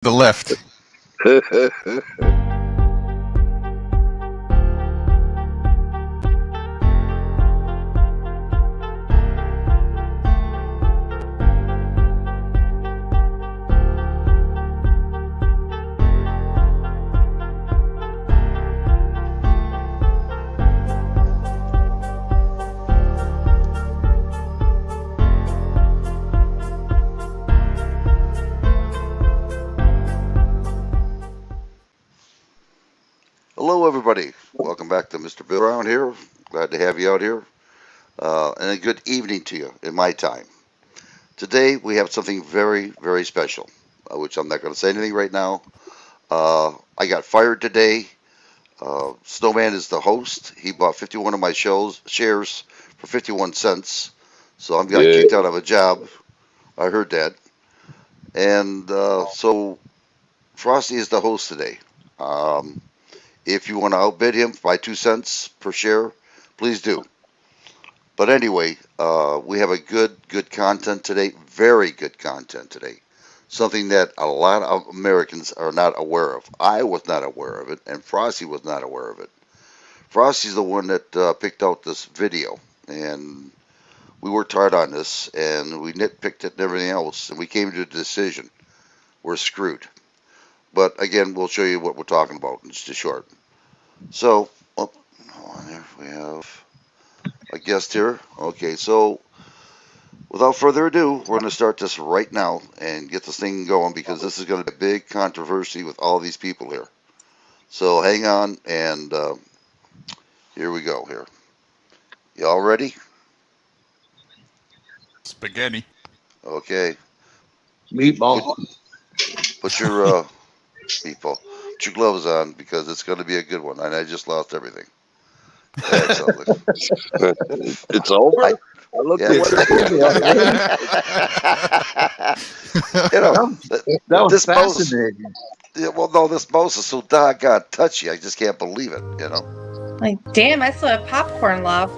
The left. Hello, everybody. Welcome back to Mr. Bill Brown here. Glad to have you out here. And a good evening to you in my time. Today, we have something very, very special, which I'm not going to say anything right now. I got fired today. Snowman is the host. He bought 51 of my shares for 51 cents. So I'm got kicked out of a job. I heard that. And so Frosty is the host today. If you want to outbid him by 2 cents per share, please do. But anyway, we have a good content today, very good content today. Something that a lot of Americans are not aware of. I was not aware of it, and Frosty was not aware of it. Frosty's the one that picked out this video, and we worked hard on this, and we nitpicked it and everything else, and we came to a decision. We're screwed. But again, we'll show you what we're talking about in just a short. So, hold on there. We have a guest here. Okay, so without further ado, we're going to start this right now and get this thing going because this is going to be a big controversy with all these people here. So hang on, and here we go here. Y'all ready? Spaghetti. Okay. Meatball. Put your meatball. Put your gloves on because it's going to be a good one. And I just lost everything. It's over. I looked Yeah, at what you know, that was this mouse, fascinating. no, this mouse is so doggone touchy. I just can't believe it. You know. Like, damn, I still have popcorn left.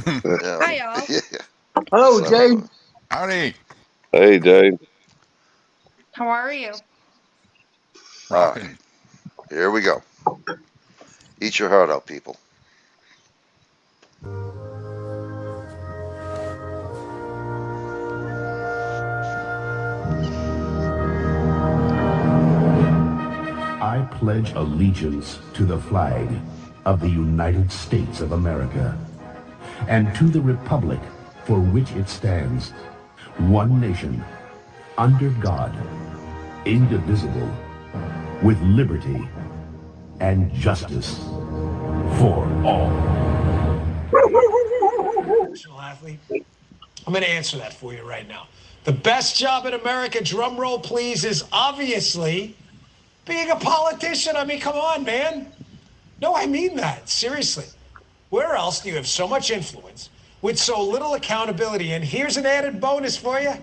Yeah. Hi, y'all. Yeah. Hello, So, Jane. Howdy. Hey, Dave. How are you? All right, here we go. Eat your heart out, people. I pledge allegiance to the flag of the United States of America and to the republic for which it stands, one nation, under God, indivisible, with liberty and justice for all. Professional athlete? I'm going to answer that for you right now. The best job in America, drum roll please, is obviously being a politician. I mean, come on, man. No, I mean that. Seriously. Where else do you have so much influence with so little accountability? And here's an added bonus for you.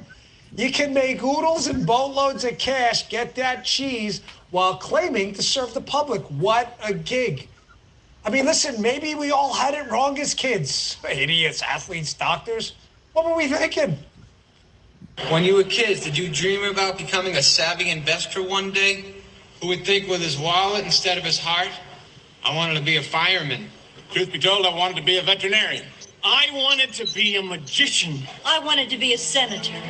You can make oodles and boatloads of cash, get that cheese, while claiming to serve the public. What a gig. I mean, listen, maybe we all had it wrong as kids. Idiots, athletes, doctors. What were we thinking? When you were kids, did you dream about becoming a savvy investor one day who would think with his wallet instead of his heart? I wanted to be a fireman. Truth be told, I wanted to be a veterinarian. I wanted to be a magician. I wanted to be a senator.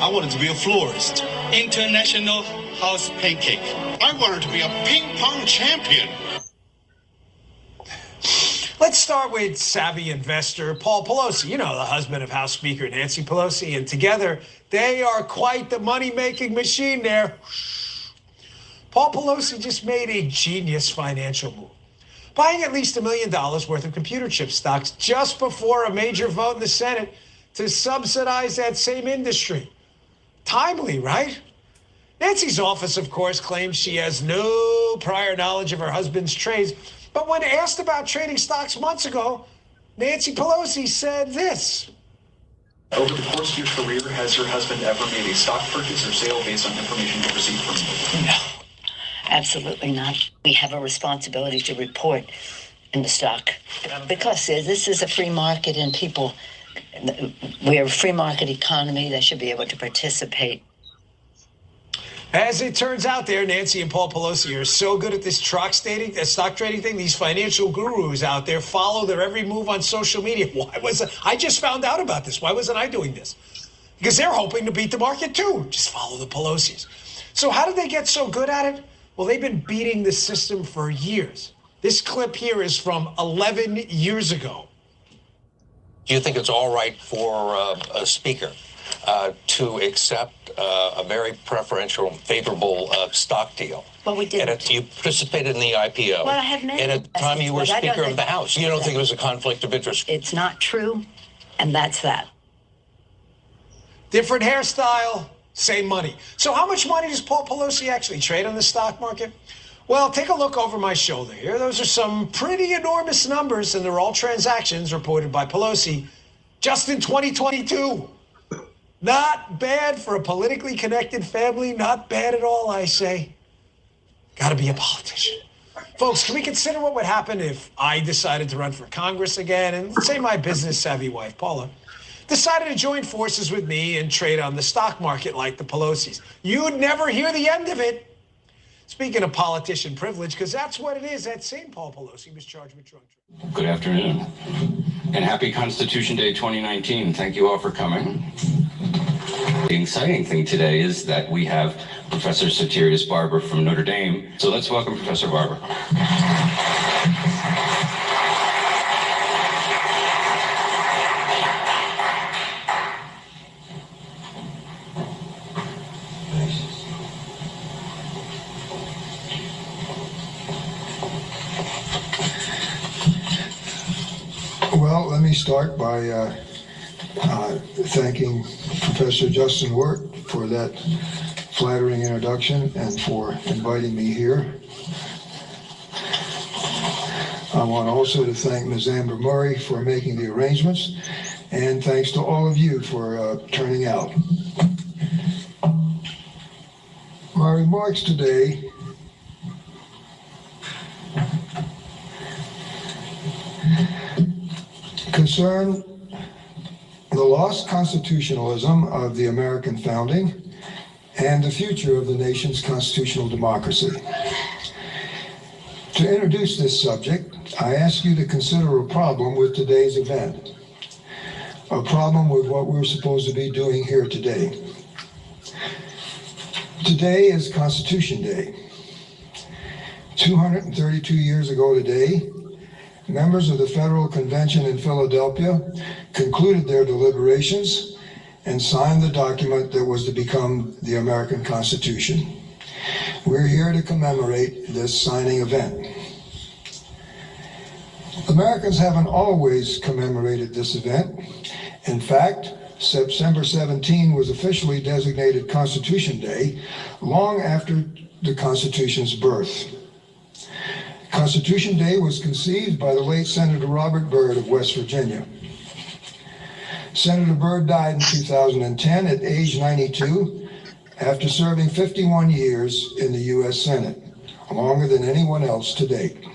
I wanted to be a florist. International house pancake. I wanted to be a ping pong champion. Let's start with savvy investor Paul Pelosi, you know, the husband of House Speaker Nancy Pelosi, and together they are quite the money-making machine there. Paul Pelosi just made a genius financial move, buying at least $1 million worth of computer chip stocks just before a major vote in the Senate to subsidize that same industry. Timely, right? Nancy's office, of course, claims she has no prior knowledge of her husband's trades. But when asked about trading stocks months ago, Nancy Pelosi said this. Over the course of your career, has your husband ever made a stock purchase or sale based on information you received from him? No, absolutely not. We have a responsibility to report in the stock because this is a free market and people, we're a free market economy that should be able to participate. As it turns out there, Nancy and Paul Pelosi are so good at this stock trading thing. These financial gurus out there follow their every move on social media. I just found out about this. Why wasn't I doing this? Because they're hoping to beat the market too. Just follow the Pelosi's. So how did they get so good at it? Well, they've been beating the system for years. This clip here is from 11 years ago. Do you think it's all right for a speaker to accept a very preferential, favorable stock deal? Well, we did. And you participated in the IPO. Well, I have many. And at the time you were Speaker of the House. You don't think it was a conflict of interest? It's not true, and that's that. Different hairstyle, same money. So how much money does Paul Pelosi actually trade on the stock market? Well, take a look over my shoulder here. Those are some pretty enormous numbers, and they're all transactions reported by Pelosi just in 2022. Not bad for a politically connected family. Not bad at all, I say. Gotta be a politician. Folks, can we consider what would happen if I decided to run for Congress again and say my business-savvy wife, Paula, decided to join forces with me and trade on the stock market like the Pelosi's? You'd never hear the end of it. Speaking of politician privilege, because that's what it is, that same Paul Pelosi was charged with drug trafficking. Good afternoon, and happy Constitution Day 2019. Thank you all for coming. The exciting thing today is that we have Professor Sotirios Barber from Notre Dame. So let's welcome Professor Barber. Well, let me start by thanking Professor Justin Wirt for that flattering introduction and for inviting me here. I want also to thank Ms. Amber Murray for making the arrangements, and thanks to all of you for turning out. My remarks today concern the lost constitutionalism of the American founding and the future of the nation's constitutional democracy. To introduce this subject, I ask you to consider a problem with today's event, a problem with what we're supposed to be doing here today. Today is Constitution Day. 232 years ago today, members of the Federal Convention in Philadelphia concluded their deliberations and signed the document that was to become the American Constitution. We're here to commemorate this signing event. Americans haven't always commemorated this event. In fact, September 17 was officially designated Constitution Day long after the Constitution's birth. Constitution Day was conceived by the late Senator Robert Byrd of West Virginia. Senator Byrd died in 2010 at age 92 after serving 51 years in the U.S. Senate, longer than anyone else to date.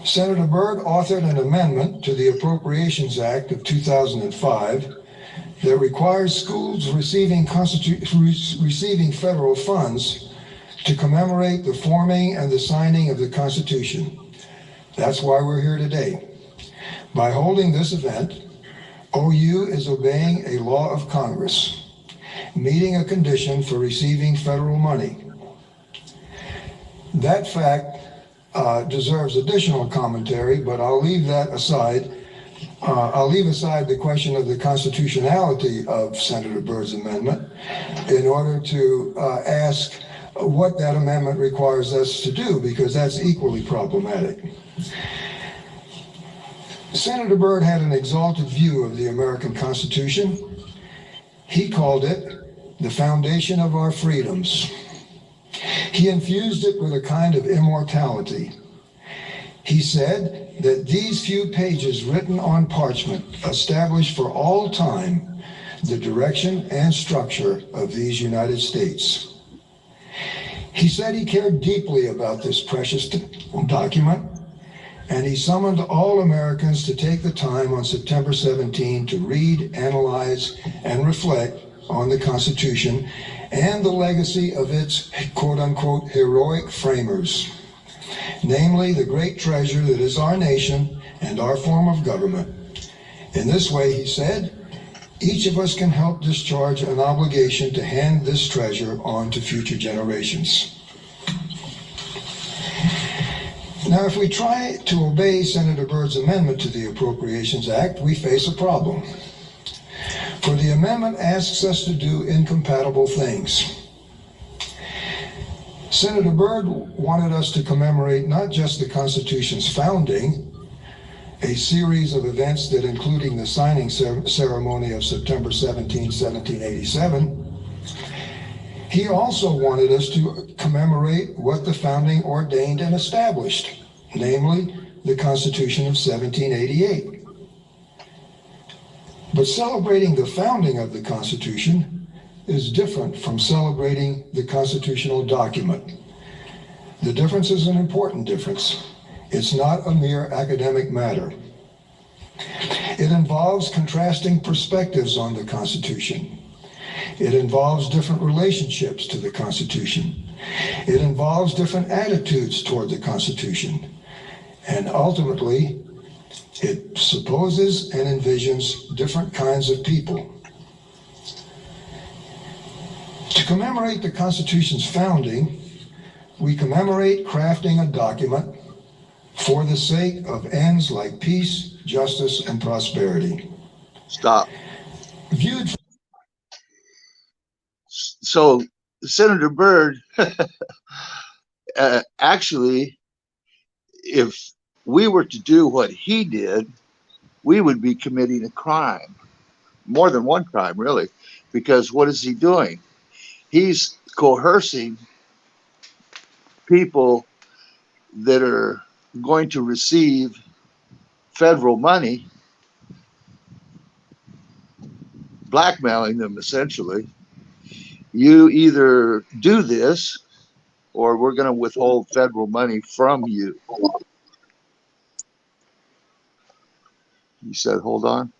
Senator Byrd authored an amendment to the Appropriations Act of 2005 that requires schools receiving federal funds to commemorate the forming and the signing of the Constitution. That's why we're here today. By holding this event, OU is obeying a law of Congress, meeting a condition for receiving federal money. That fact deserves additional commentary, but I'll leave that aside. I'll leave aside the question of the constitutionality of Senator Byrd's amendment in order to ask what that amendment requires us to do, because that's equally problematic. Senator Byrd had an exalted view of the American Constitution. He called it the foundation of our freedoms. He infused it with a kind of immortality. He said that these few pages written on parchment establish for all time the direction and structure of these United States. He said he cared deeply about this precious document, and he summoned all Americans to take the time on September 17 to read, analyze, and reflect on the Constitution and the legacy of its quote-unquote heroic framers, namely the great treasure that is our nation and our form of government. In this way, he said, each of us can help discharge an obligation to hand this treasure on to future generations. Now, if we try to obey Senator Byrd's amendment to the Appropriations Act, we face a problem. For the amendment asks us to do incompatible things. Senator Byrd wanted us to commemorate not just the Constitution's founding, a series of events that including the signing ceremony of September 17, 1787, he also wanted us to commemorate what the founding ordained and established, namely the Constitution of 1788. But celebrating the founding of the Constitution is different from celebrating the constitutional document. The difference is an important difference. It's not a mere academic matter. It involves contrasting perspectives on the Constitution. It involves different relationships to the Constitution. It involves different attitudes toward the Constitution. And ultimately, it supposes and envisions different kinds of people. To commemorate the Constitution's founding, we commemorate crafting a document for the sake of ends like peace, justice, and prosperity. Stop. Viewed. So Senator Byrd, actually, if we were to do what he did, we would be committing a crime, more than one crime, really, because what is he doing? He's coercing people that are going to receive federal money, blackmailing them essentially. You either do this or we're going to withhold federal money from you. He said, hold on.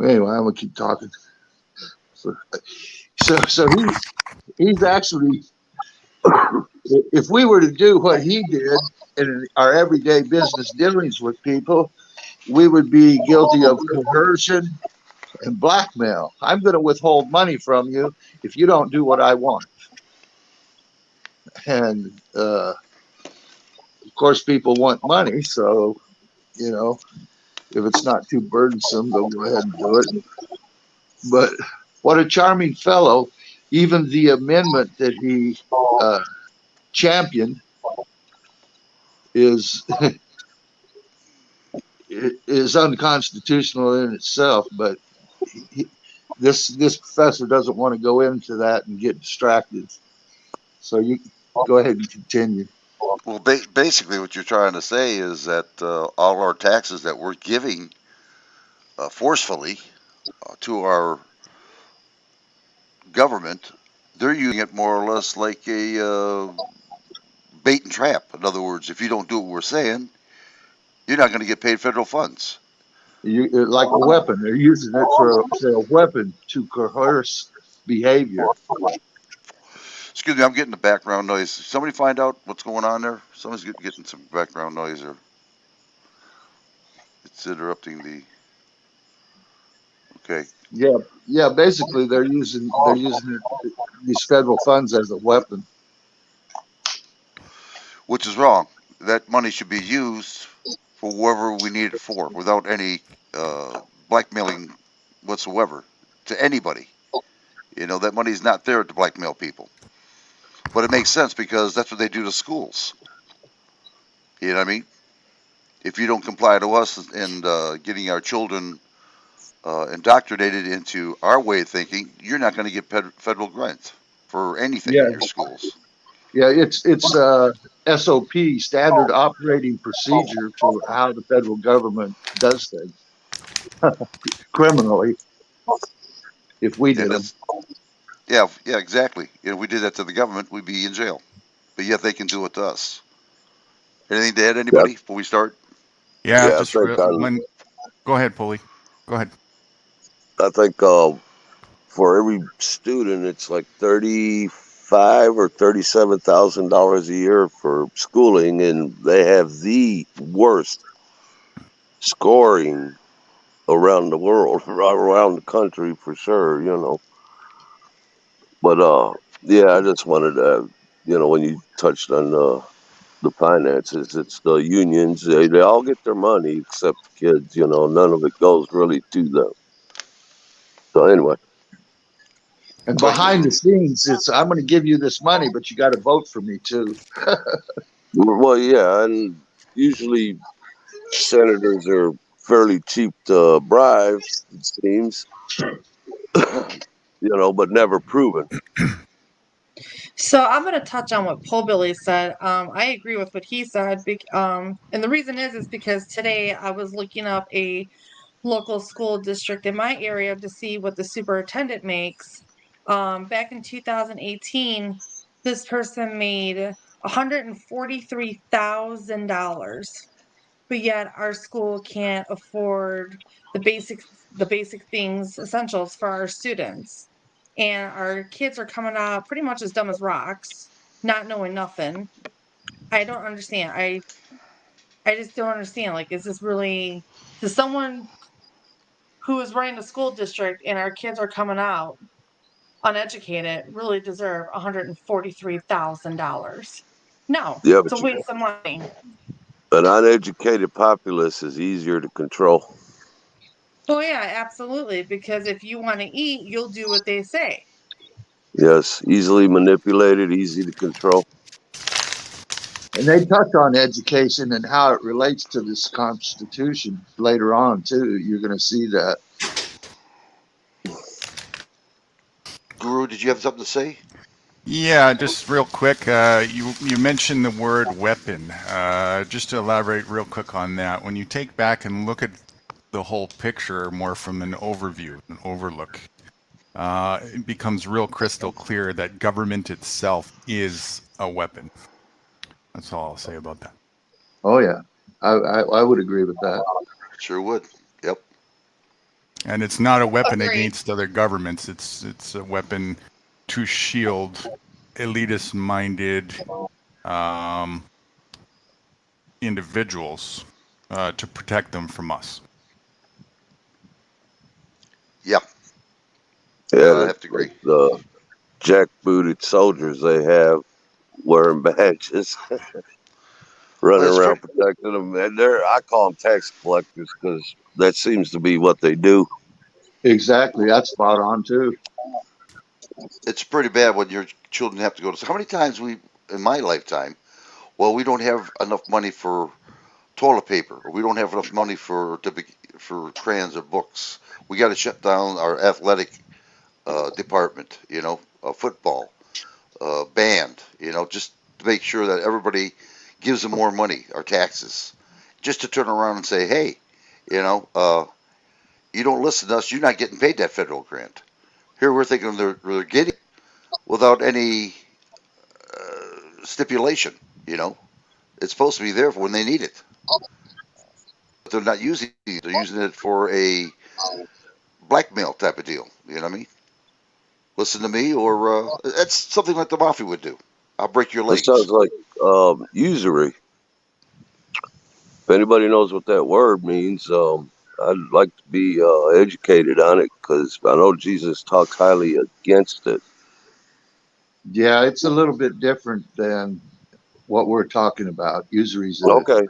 Anyway, I'm going to keep talking. So he's actually, if we were to do what he did in our everyday business dealings with people, we would be guilty of coercion and blackmail. I'm going to withhold money from you if you don't do what I want. And of course, people want money, so you know, if it's not too burdensome, they'll go ahead and do it. But what a charming fellow! Even the amendment that he championed is is unconstitutional in itself. But this professor doesn't want to go into that and get distracted. So you go ahead and continue. Well, basically what you're trying to say is that all our taxes that we're giving forcefully to our government, they're using it more or less like a bait and trap. In other words, if you don't do what we're saying, you're not going to get paid federal funds. Like a weapon. They're using it for a weapon to coerce behavior. Excuse me, I'm getting the background noise. Somebody find out what's going on there? Someone's getting some background noise there. It's interrupting the. Okay. Yeah. Basically, they're using these federal funds as a weapon, which is wrong. That money should be used for whoever we need it for, without any blackmailing whatsoever to anybody. You know, that money's not there to blackmail people. But it makes sense because that's what they do to schools. You know what I mean? If you don't comply to us and getting our children indoctrinated into our way of thinking, you're not going to get federal grants for anything in your schools. Yeah, it's SOP, standard operating procedure, for how the federal government does things criminally. If we did them. Yeah, exactly. If we did that to the government, we'd be in jail. But yet they can do it to us. Anything to add, anybody, before we start? Yeah, just go ahead, Pulley. Go ahead. I think for every student, it's like $35,000 or $37,000 a year for schooling, and they have the worst scoring around the world, around the country for sure. But yeah, I just wanted to, when you touched on the finances, it's the unions. They all get their money except the kids. None of it goes really to them. So anyway. And behind the scenes, it's I'm going to give you this money, but you got to vote for me too. Well, yeah, and usually senators are fairly cheap to bribe, it seems, but never proven. So I'm going to touch on what Paul Billy said. I agree with what he said. And the reason is because today I was looking up a local school district in my area to see what the superintendent makes. Back in 2018, this person made $143,000, but yet our school can't afford the basic things, essentials for our students. And our kids are coming out pretty much as dumb as rocks, not knowing nothing. I don't understand. I just don't understand. Like, is this really, does someone who is running a school district and our kids are coming out uneducated really deserve $143,000? No, Yeah, it's a but waste of money. an uneducated populace is easier to control. Oh yeah, absolutely. Because if you want to eat, you'll do what they say. Yes, easily manipulated, easy to control. And they touch on education and how it relates to this Constitution later on too. You're going to see that. Guru, did you have something to say? Yeah, just real quick. You mentioned the word weapon. Just to elaborate real quick on that, when you take back and look at the whole picture more from an overview, an overlook, it becomes real crystal clear that government itself is a weapon. That's all I'll say about that. Oh yeah, I would agree with that. Sure would. Yep. And it's not a weapon Agreed. against other governments. It's a weapon to shield elitist-minded individuals to protect them from us. Yep. Yeah, I have to agree. The jackbooted soldiers they have wearing badges, running around protecting them. And I call them tax collectors because that seems to be what they do. Exactly, that's spot on too. It's pretty bad when your children have to go to. How many times in my lifetime, we don't have enough money for toilet paper, or we don't have enough money for crayons or books. We got to shut down our athletic department, football, band, just to make sure that everybody gives them more money, our taxes, just to turn around and say, hey, you don't listen to us, you're not getting paid that federal grant. Here we're thinking they're getting without any stipulation, It's supposed to be there for when they need it. But they're not using it. They're using it for a blackmail type of deal. You know what I mean? Listen to me, or that's something like the mafia would do. I'll break your legs. That sounds like usury. If anybody knows what that word means, I'd like to be educated on it because I know Jesus talks highly against it. Yeah, it's a little bit different than what we're talking about. Usury is Okay.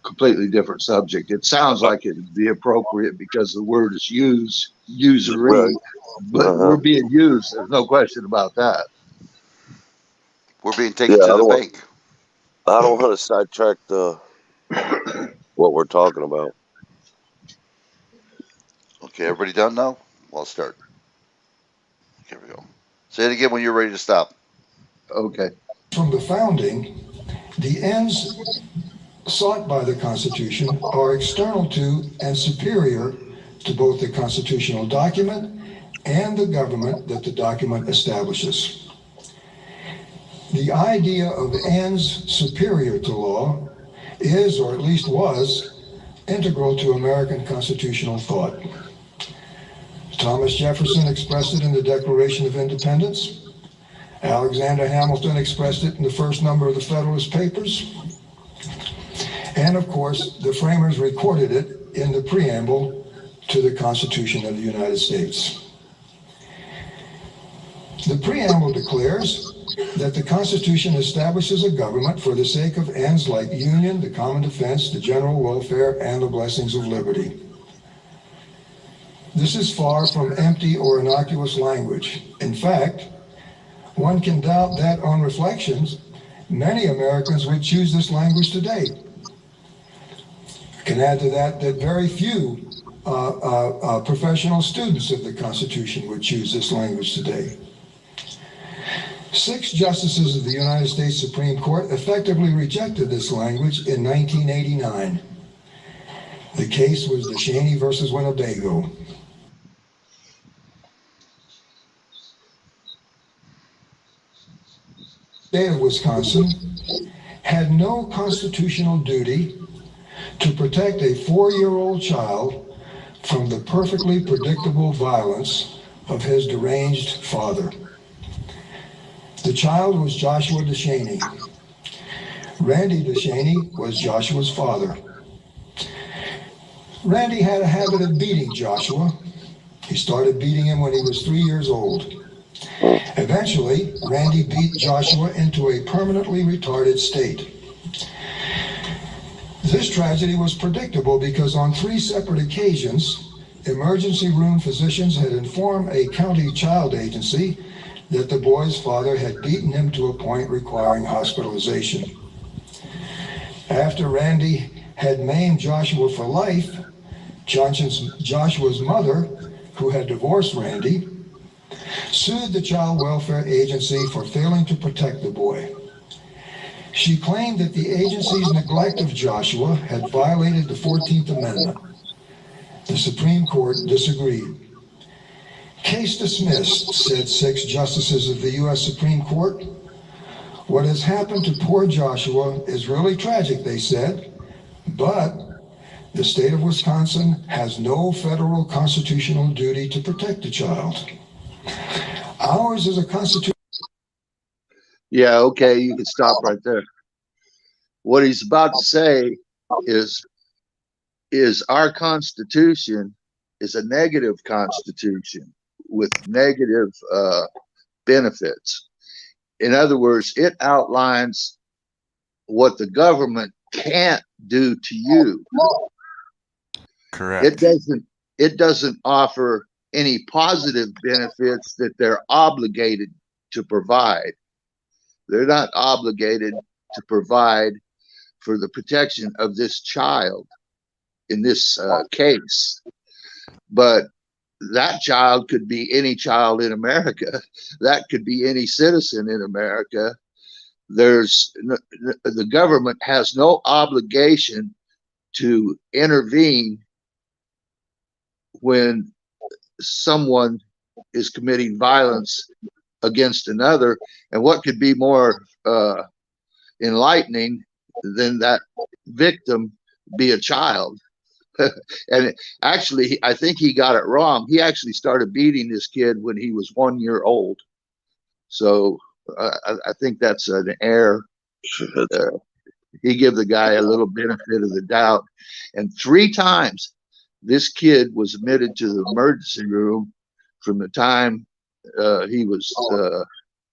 completely different subject. It sounds like it would be appropriate because the word is usury, Right. but we're being used. There's no question about that. We're being taken to the bank. I don't want to sidetrack what we're talking about. Okay, everybody done now? Well, I'll start. Here we go. Say it again when you're ready to stop. Okay. From the founding, the ends sought by the Constitution are external to and superior to both the constitutional document and the government that the document establishes. The idea of ends superior to law is, or at least was, integral to American constitutional thought. Thomas Jefferson expressed it in the Declaration of Independence. Alexander Hamilton expressed it in the first number of the Federalist Papers. And of course, the framers recorded it in the preamble to the Constitution of the United States. The preamble declares that the Constitution establishes a government for the sake of ends like union, the common defense, the general welfare, and the blessings of liberty. This is far from empty or innocuous language. In fact, one can doubt that on reflections, many Americans would choose this language today. I can add to that that very few professional students of the Constitution would choose this language today. 6 justices of the United States Supreme Court effectively rejected this language in 1989. The case was DeShaney versus Winnebago. The state of Wisconsin had no constitutional duty to protect a 4-year-old child from the perfectly predictable violence of his deranged father. The child was Joshua DeShaney. Randy DeShaney was Joshua's father. Randy had a habit of beating Joshua. He started beating him when he was 3 years old. Eventually, Randy beat Joshua into a permanently retarded state. This tragedy was predictable because on 3 separate occasions, emergency room physicians had informed a county child agency that the boy's father had beaten him to a point requiring hospitalization. After Randy had maimed Joshua for life, Joshua's mother, who had divorced Randy, sued the Child Welfare Agency for failing to protect the boy. She claimed that the agency's neglect of Joshua had violated the 14th Amendment. The Supreme Court disagreed. Case dismissed, said 6 justices of the U.S. Supreme Court. What has happened to poor Joshua is really tragic, they said, but the state of Wisconsin has no federal constitutional duty to protect the child. Ours is a constitution. Yeah, okay, you can stop right there. What he's about to say is our Constitution is a negative Constitution with negative benefits. In other words, it outlines what the government can't do to you. Correct. It doesn't offer any positive benefits that they're obligated to provide. They're not obligated to provide for the protection of this child in this case. But that child could be any child in America. That could be any citizen in America. The government has no obligation to intervene when someone is committing violence against another. And what could be more enlightening than that victim be a child? And actually, I think he got it wrong. He actually started beating this kid when he was 1 year old. So I think that's an error. He gave the guy a little benefit of the doubt. And 3 times this kid was admitted to the emergency room from the time he was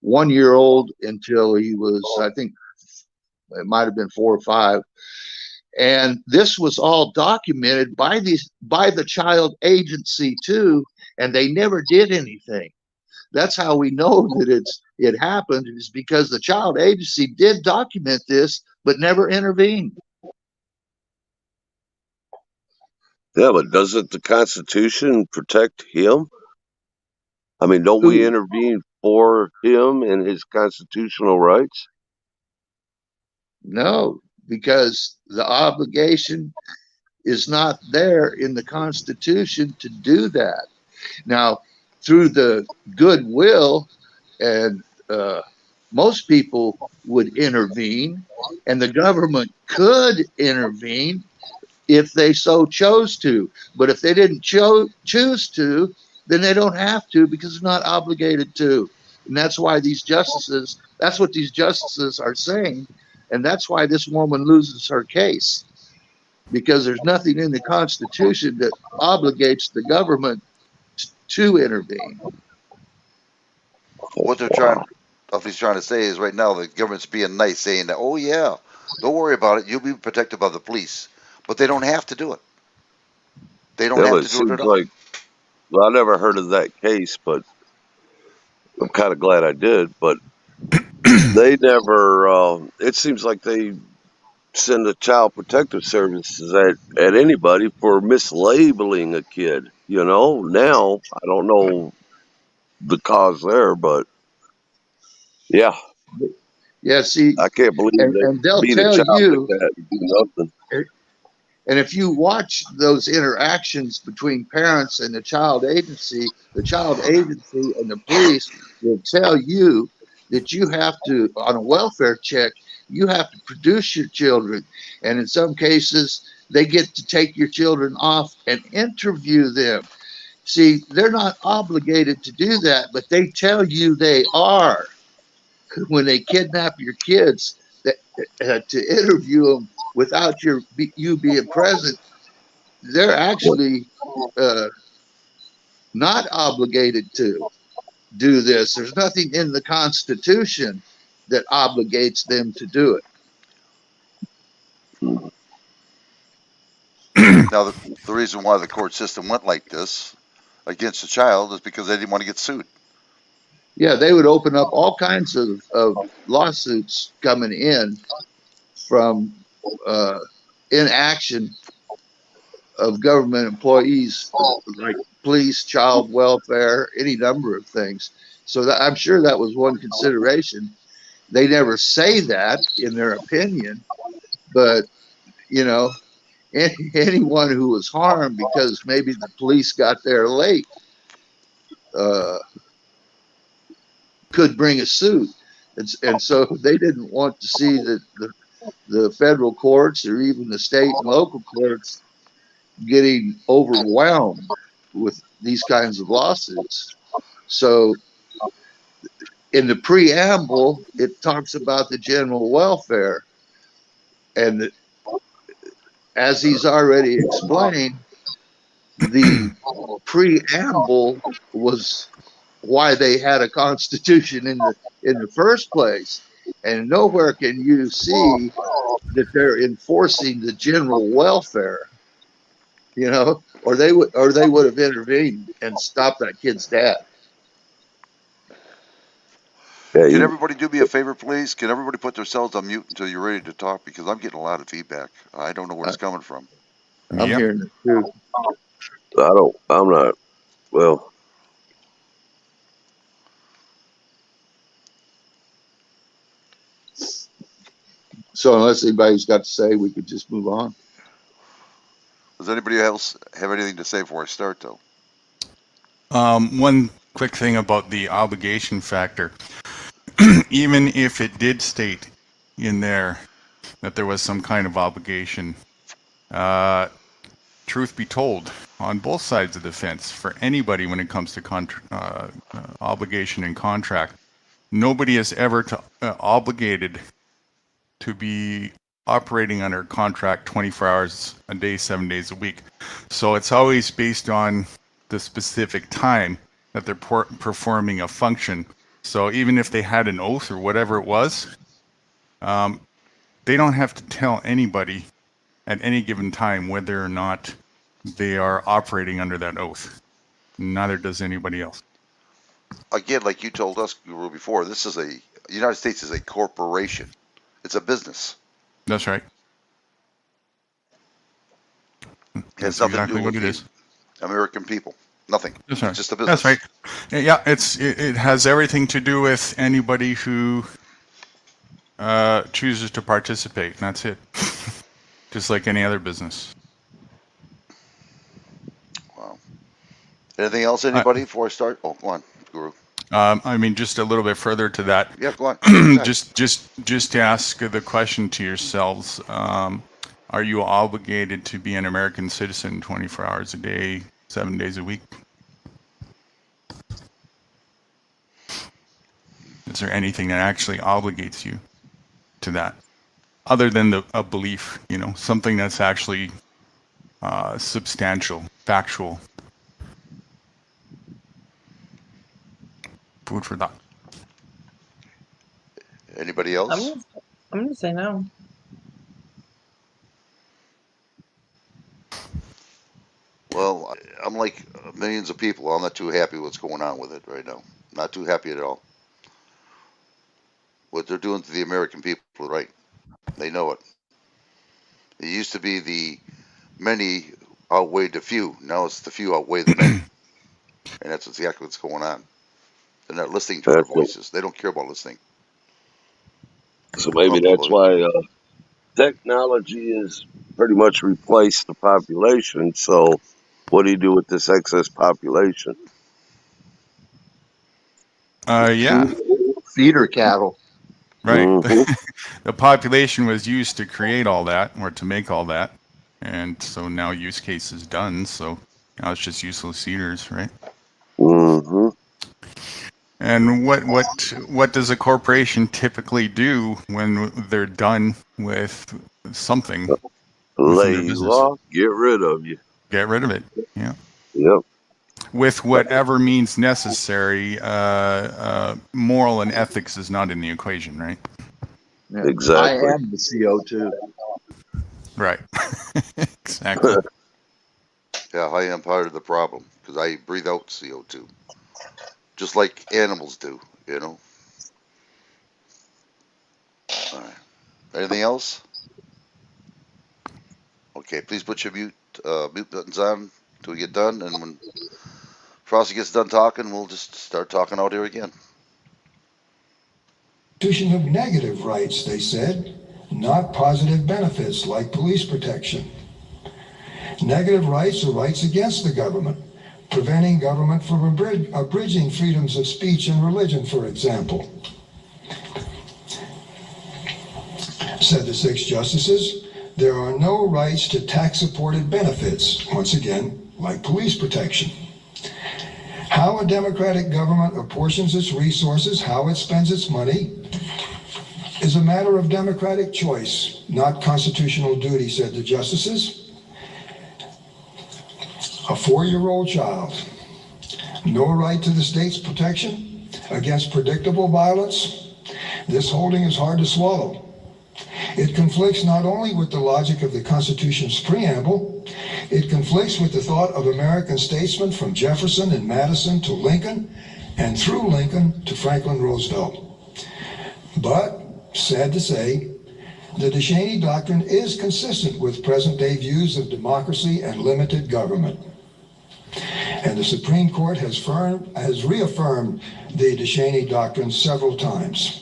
1 year old until he was, I think it might have been 4 or 5. And this was all documented by the child agency too, and they never did anything. That's how we know that it happened, is because the child agency did document this, but never intervened. Yeah, but doesn't the Constitution protect him? I mean, don't we intervene for him and his constitutional rights? No, because the obligation is not there in the Constitution to do that. Now, through the goodwill, and most people would intervene, and the government could intervene if they so chose to. But if they didn't choose to, then they don't have to because they're not obligated to. And that's why that's what these justices are saying. And that's why this woman loses her case, because there's nothing in the Constitution that obligates the government to intervene. What he's trying to say is right now the government's being nice, saying that, oh yeah, don't worry about it, you'll be protected by the police, but they don't have to do it. They don't have to do it at all. Well, I never heard of that case, but I'm kind of glad I did. But they never. It seems like they send the Child Protective Services at anybody for mislabeling a kid. You know, now I don't know the cause there, but yeah. Yeah, see, I can't believe and they'll beat tell a child you, like that and do nothing. and if you watch those interactions between parents and the child agency and the police will tell you that you have to, on a welfare check, you have to produce your children. And in some cases, they get to take your children off and interview them. See, they're not obligated to do that, but they tell you they are. When they kidnap your kids, to interview them without you being present, they're actually not obligated to do this. There's nothing in the Constitution that obligates them to do it. Now, the reason why the court system went like this against the child is because they didn't want to get sued. Yeah, they would open up all kinds of lawsuits coming in from inaction of government employees, like police, child welfare, any number of things. So I'm sure that was one consideration. They never say that in their opinion, but you know, anyone who was harmed because maybe the police got there late could bring a suit. And so they didn't want to see that the federal courts or even the state and local courts getting overwhelmed with these kinds of lawsuits. So in the preamble, it talks about the general welfare. And as he's already explained, the preamble was why they had a constitution in the first place. And nowhere can you see that they're enforcing the general welfare, you know, or they would have intervened and stopped that kid's dad. Can everybody do me a favor, please? Can everybody put themselves on mute until you're ready to talk? Because I'm getting a lot of feedback. I don't know where it's coming from. I'm hearing it too. I'm not, well. So unless anybody's got to say, we could just move on. Does anybody else have anything to say before I start, though? One quick thing about the obligation factor. Even if it did state in there that there was some kind of obligation, truth be told, on both sides of the fence, for anybody when it comes to obligation and contract, nobody is ever obligated to be operating under contract 24 hours a day, 7 days a week. So it's always based on the specific time that they're performing a function. So even if they had an oath or whatever it was, they don't have to tell anybody at any given time whether or not they are operating under that oath. Neither does anybody else. Again, like you told us before, the United States is a corporation. It's a business. That's right. That's exactly what it is. American people. Nothing. That's right. It's just a business. That's right. Yeah, it has everything to do with anybody who chooses to participate, and that's it. Just like any other business. Wow. Anything else, anybody, before I start? Oh, go on, Guru. I mean, just a little bit further to that. Yeah, go on. just to ask the question to yourselves: are you obligated to be an American citizen 24 hours a day, 7 days a week? is there anything that actually obligates you to that, other than a belief, something that's actually substantial, factual? Food for thought. Anybody else? I'm gonna say no. Well, I'm like millions of people. I'm not too happy what's going on with it right now. Not too happy at all. What they're doing to the American people, right? They know it. It used to be the many outweighed the few. Now it's the few outweigh the many. And that's exactly what's going on. They're not listening to our voices. They don't care about listening. So maybe that's why technology has pretty much replaced the population. So what do you do with this excess population? Yeah. Feeder cattle. Right. Mhm. The population was used to create all that, or to make all that. And so now use case is done. So now it's just useless eaters, right? Mm-hmm. And what does a corporation typically do when they're done with something within Lay their you business? off, get rid of you. Get rid of it. Yeah. Yep. With whatever means necessary. Moral and ethics is not in the equation, right? Yeah. Exactly. I am the CO2. Right. Exactly. Yeah, I am part of the problem because I breathe out CO2, just like animals do. All right. Anything else? Okay, please put your mute buttons on till we get done, and when Frosty gets done talking, we'll just start talking out here again. Constitution of negative rights, they said, not positive benefits like police protection. Negative rights are rights against the government, preventing government from abridging freedoms of speech and religion, for example. Said the 6 justices, there are no rights to tax-supported benefits, once again, like police protection. How a democratic government apportions its resources, how it spends its money, is a matter of democratic choice, not constitutional duty, said the justices. A 4-year-old child, no right to the state's protection against predictable violence. This holding is hard to swallow. It conflicts not only with the logic of the Constitution's preamble, it conflicts with the thought of American statesmen from Jefferson and Madison to Lincoln, and through Lincoln to Franklin Roosevelt. But, sad to say, the DeShaney Doctrine is consistent with present-day views of democracy and limited government. And the Supreme Court has reaffirmed the DeShaney Doctrine several times.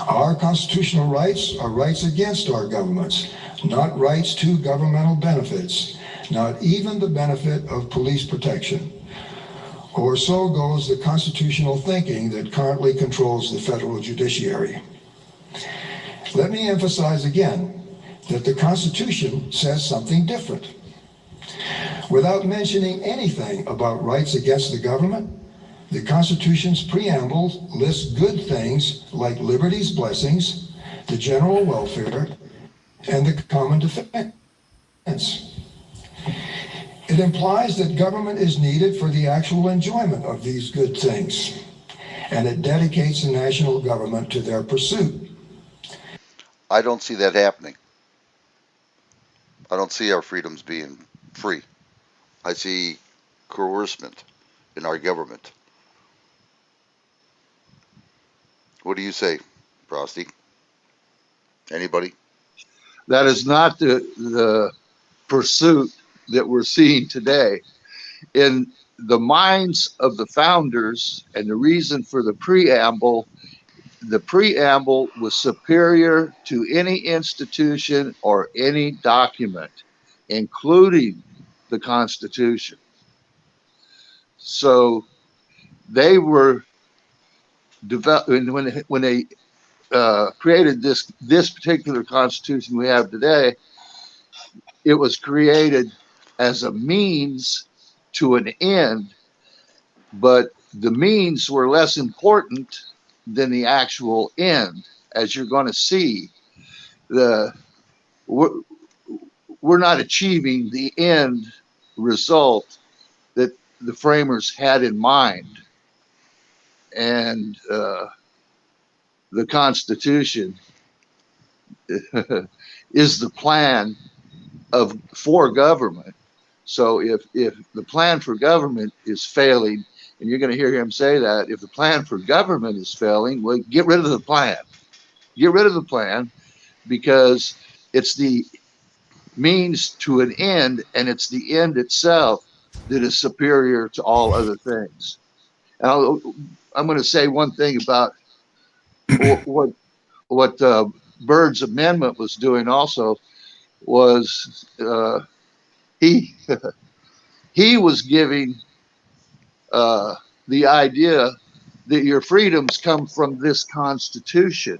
Our constitutional rights are rights against our governments, not rights to governmental benefits, not even the benefit of police protection. Or so goes the constitutional thinking that currently controls the federal judiciary. Let me emphasize again that the Constitution says something different. Without mentioning anything about rights against the government, the Constitution's preamble lists good things like liberty's blessings, the general welfare, and the common defense. It implies that government is needed for the actual enjoyment of these good things, and it dedicates the national government to their pursuit. I don't see that happening. I don't see our freedoms being free. I see coercement in our government. What do you say, Frosty? Anybody? That is not the pursuit that we're seeing today. In the minds of the founders and the reason for the preamble was superior to any institution or any document, including the Constitution. So they were when they created this particular Constitution we have today, it was created as a means to an end, but the means were less important than the actual end. As you're going to see, we're not achieving the end result that the framers had in mind. And the Constitution is the plan for government. So if the plan for government is failing, and you're going to hear him say that, if the plan for government is failing, well, get rid of the plan. Get rid of the plan, because it's the means to an end, and it's the end itself that is superior to all other things. And I'm going to say one thing about what Byrd's amendment was doing also was he was giving the idea that your freedoms come from this Constitution.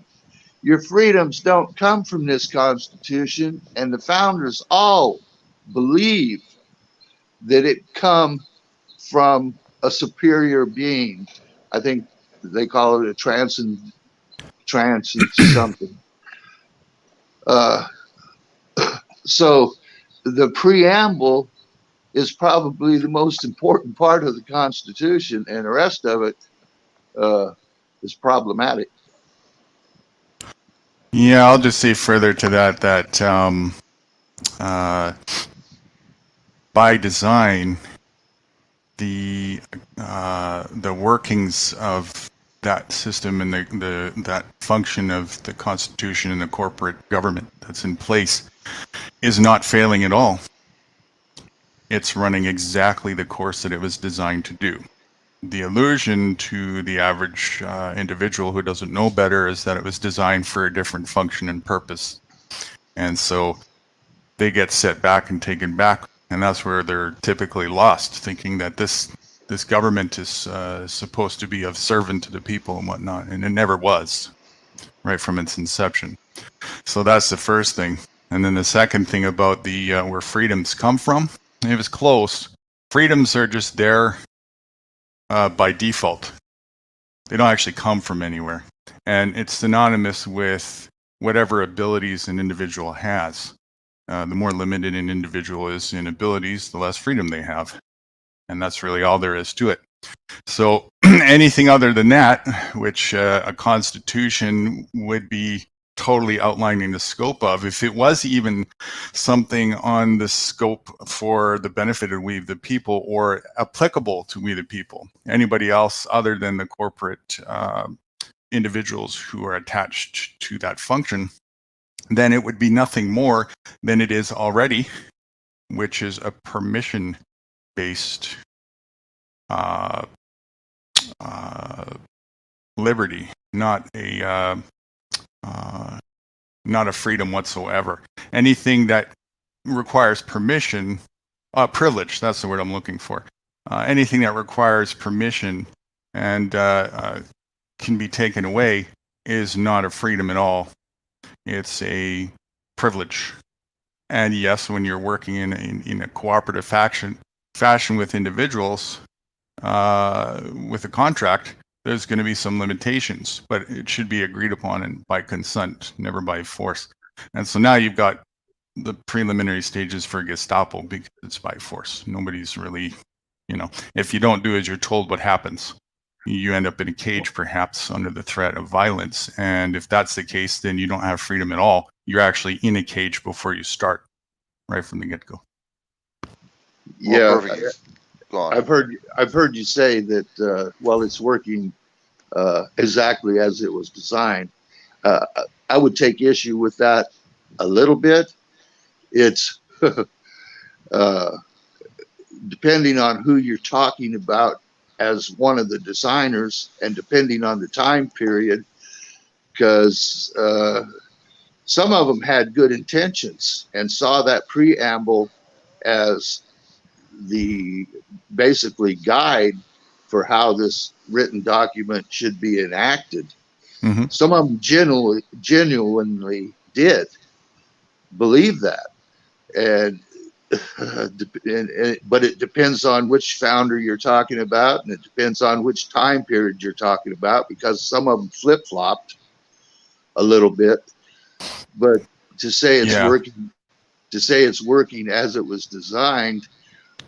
Your freedoms don't come from this Constitution, and the founders all believe that it come from a superior being. I think they call it a transcend something. So the preamble is probably the most important part of the Constitution, and the rest of it is problematic. Yeah, I'll just say further to that by design, the workings of that system and that function of the Constitution and the corporate government that's in place is not failing at all. It's running exactly the course that it was designed to do. The illusion to the average individual who doesn't know better is that it was designed for a different function and purpose. And so they get set back and taken back, and that's where they're typically lost, thinking that this government is supposed to be of servant to the people and whatnot, and it never was, right from its inception. So that's the first thing. And then the second thing about the where freedoms come from, it was close. Freedoms are just there by default. They don't actually come from anywhere. And it's synonymous with whatever abilities an individual has. The more limited an individual is in abilities, the less freedom they have. And that's really all there is to it. So anything other than that, which a constitution would be totally outlining the scope of, if it was even something on the scope for the benefit of we the people or applicable to we the people, anybody else other than the corporate individuals who are attached to that function, then it would be nothing more than it is already, which is a permission-based liberty, not a freedom whatsoever. Anything that requires permission, privilege, that's the word I'm looking for. Anything that requires permission and can be taken away is not a freedom at all. It's a privilege. And yes, when you're working in a cooperative fashion with individuals, with a contract, there's going to be some limitations, but it should be agreed upon and by consent, never by force. And so now you've got the preliminary stages for Gestapo because it's by force. Nobody's really, if you don't do as you're told, what happens? You end up in a cage, perhaps under the threat of violence. And if that's the case, then you don't have freedom at all. You're actually in a cage before you start, right from the get-go. Yeah, I've heard you say that while it's working exactly as it was designed. I would take issue with that a little bit. It's depending on who you're talking about as one of the designers and depending on the time period, because some of them had good intentions and saw that preamble as the basically guide for how this written document should be enacted. Mm-hmm. Some of them genuinely did believe that. And but it depends on which founder you're talking about, and it depends on which time period you're talking about, because some of them flip-flopped a little bit. But to say it's working as it was designed,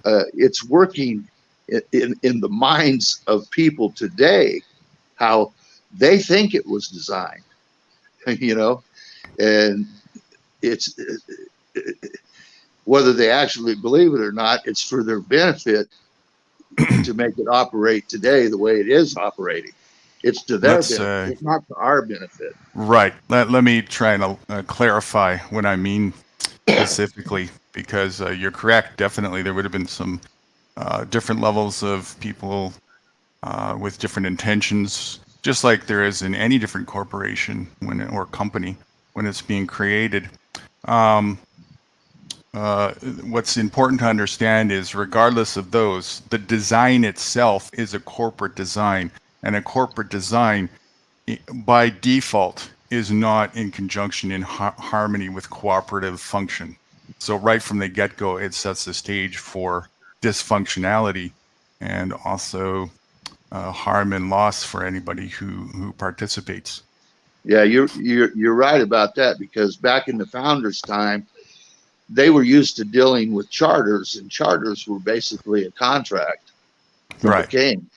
it's working in the minds of people today, how they think it was designed, and it's whether they actually believe it or not, it's for their benefit to make it operate today the way it is operating. It's to their benefit, it's not to our benefit. Right. Let me try and clarify what I mean specifically, because you're correct. Definitely, there would have been some different levels of people with different intentions, just like there is in any different corporation or company when it's being created. What's important to understand is, regardless of those, the design itself is a corporate design, and a corporate design by default is not in conjunction, in harmony with cooperative function. So right from the get-go, it sets the stage for dysfunctionality and also harm and loss for anybody who participates. Yeah, you're right about that, because back in the founders' time, they were used to dealing with charters, and charters were basically a contract from the king.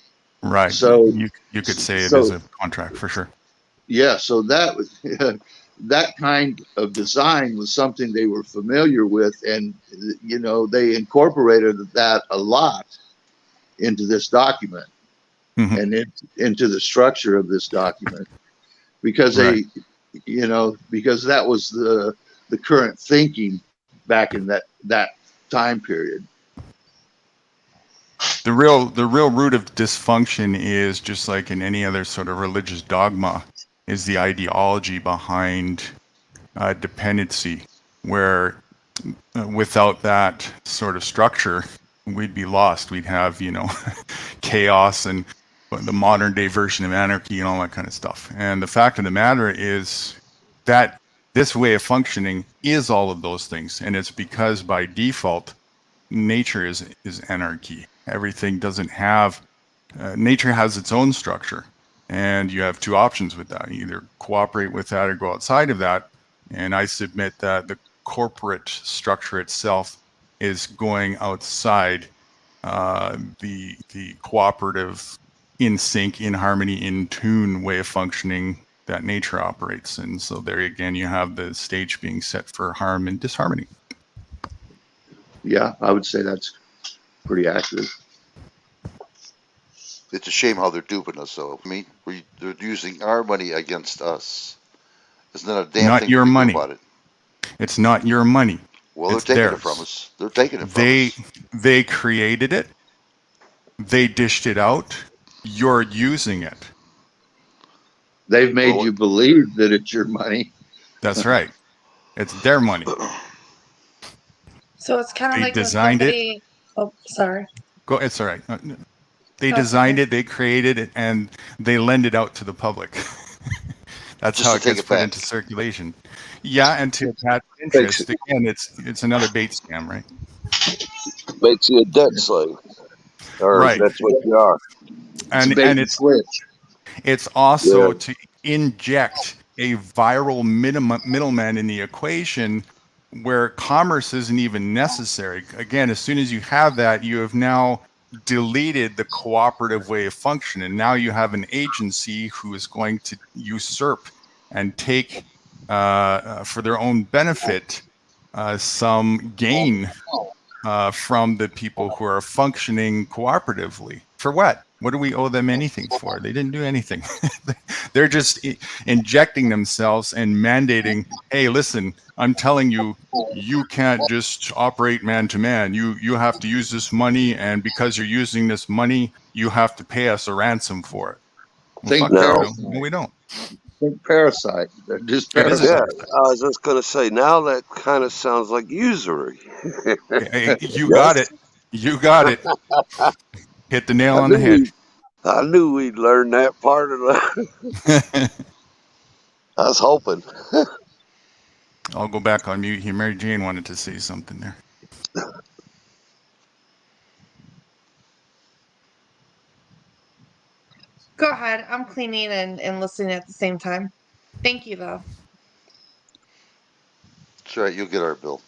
Right. So you could say it is a contract for sure. Yeah. So that was that kind of design was something they were familiar with, and they incorporated that a lot into this document and into the structure of this document, because because that was the current thinking back in that time period. The real root of dysfunction is, just like in any other sort of religious dogma, is the ideology behind dependency, where without that sort of structure, we'd be lost. We'd have, chaos and the modern day version of anarchy and all that kind of stuff. And the fact of the matter is that this way of functioning is all of those things. And it's because by default, nature is anarchy. Everything doesn't have, nature has its own structure. And you have two options with that. You either cooperate with that or go outside of that. And I submit that the corporate structure itself is going outside the cooperative, in sync, in harmony, in tune way of functioning that nature operates. And so there again, you have the stage being set for harm and disharmony. Yeah, I would say that's pretty accurate. It's a shame how they're duping us, though. I mean, they're using our money against us. Isn't that a damn not thing your to do money about it? It's not your money. Well, they're taking it from us. They're taking it from us. They created it. They dished it out. You're using it. They've made you believe that it's your money. That's right. It's their money. So it's kind of like designed it. Oh, sorry. Go. It's all right. They designed it. They created it, and they lend it out to the public. That's how it gets put into circulation. Yeah, and to attach interest. Again, it's another bait scam, right? Makes you a debt slave. Or right. That's what you are. And it's also to inject a viral middleman in the equation where commerce isn't even necessary. Again, as soon as you have that, you have now deleted the cooperative way of function, and now you have an agency who is going to usurp and take for their own benefit some gain from the people who are functioning cooperatively. For what? What do we owe them anything for? They didn't do anything. They're just injecting themselves and mandating, hey, listen, I'm telling you, you can't just operate man to man. You have to use this money, and because you're using this money, you have to pay us a ransom for it. Well, no, we don't. Think parasite. They're just parasites. Yeah, I was just going to say, now that kind of sounds like usury. Hey, you got it. You got it. Hit the nail on the head. I knew we'd learn that part of that. I was hoping. I'll go back on mute here. Mary Jane wanted to say something there. Go ahead. I'm cleaning and listening at the same time. Thank you, though. That's right. You'll get our bill.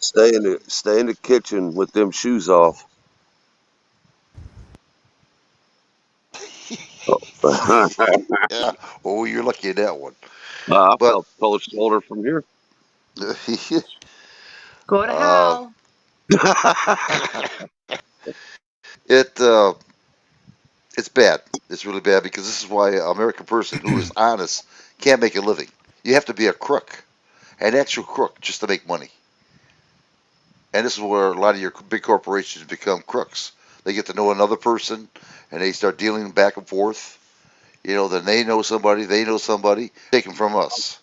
Stay in the kitchen with them shoes off. Yeah. Oh, you're lucky in that one. I felt cold shoulder from here. Go to hell. It's bad. It's really bad because this is why an American person who is honest can't make a living. You have to be a crook, an actual crook, just to make money. And this is where a lot of your big corporations become crooks. They get to know another person, and they start dealing back and forth. You know, then they know somebody, taken from us.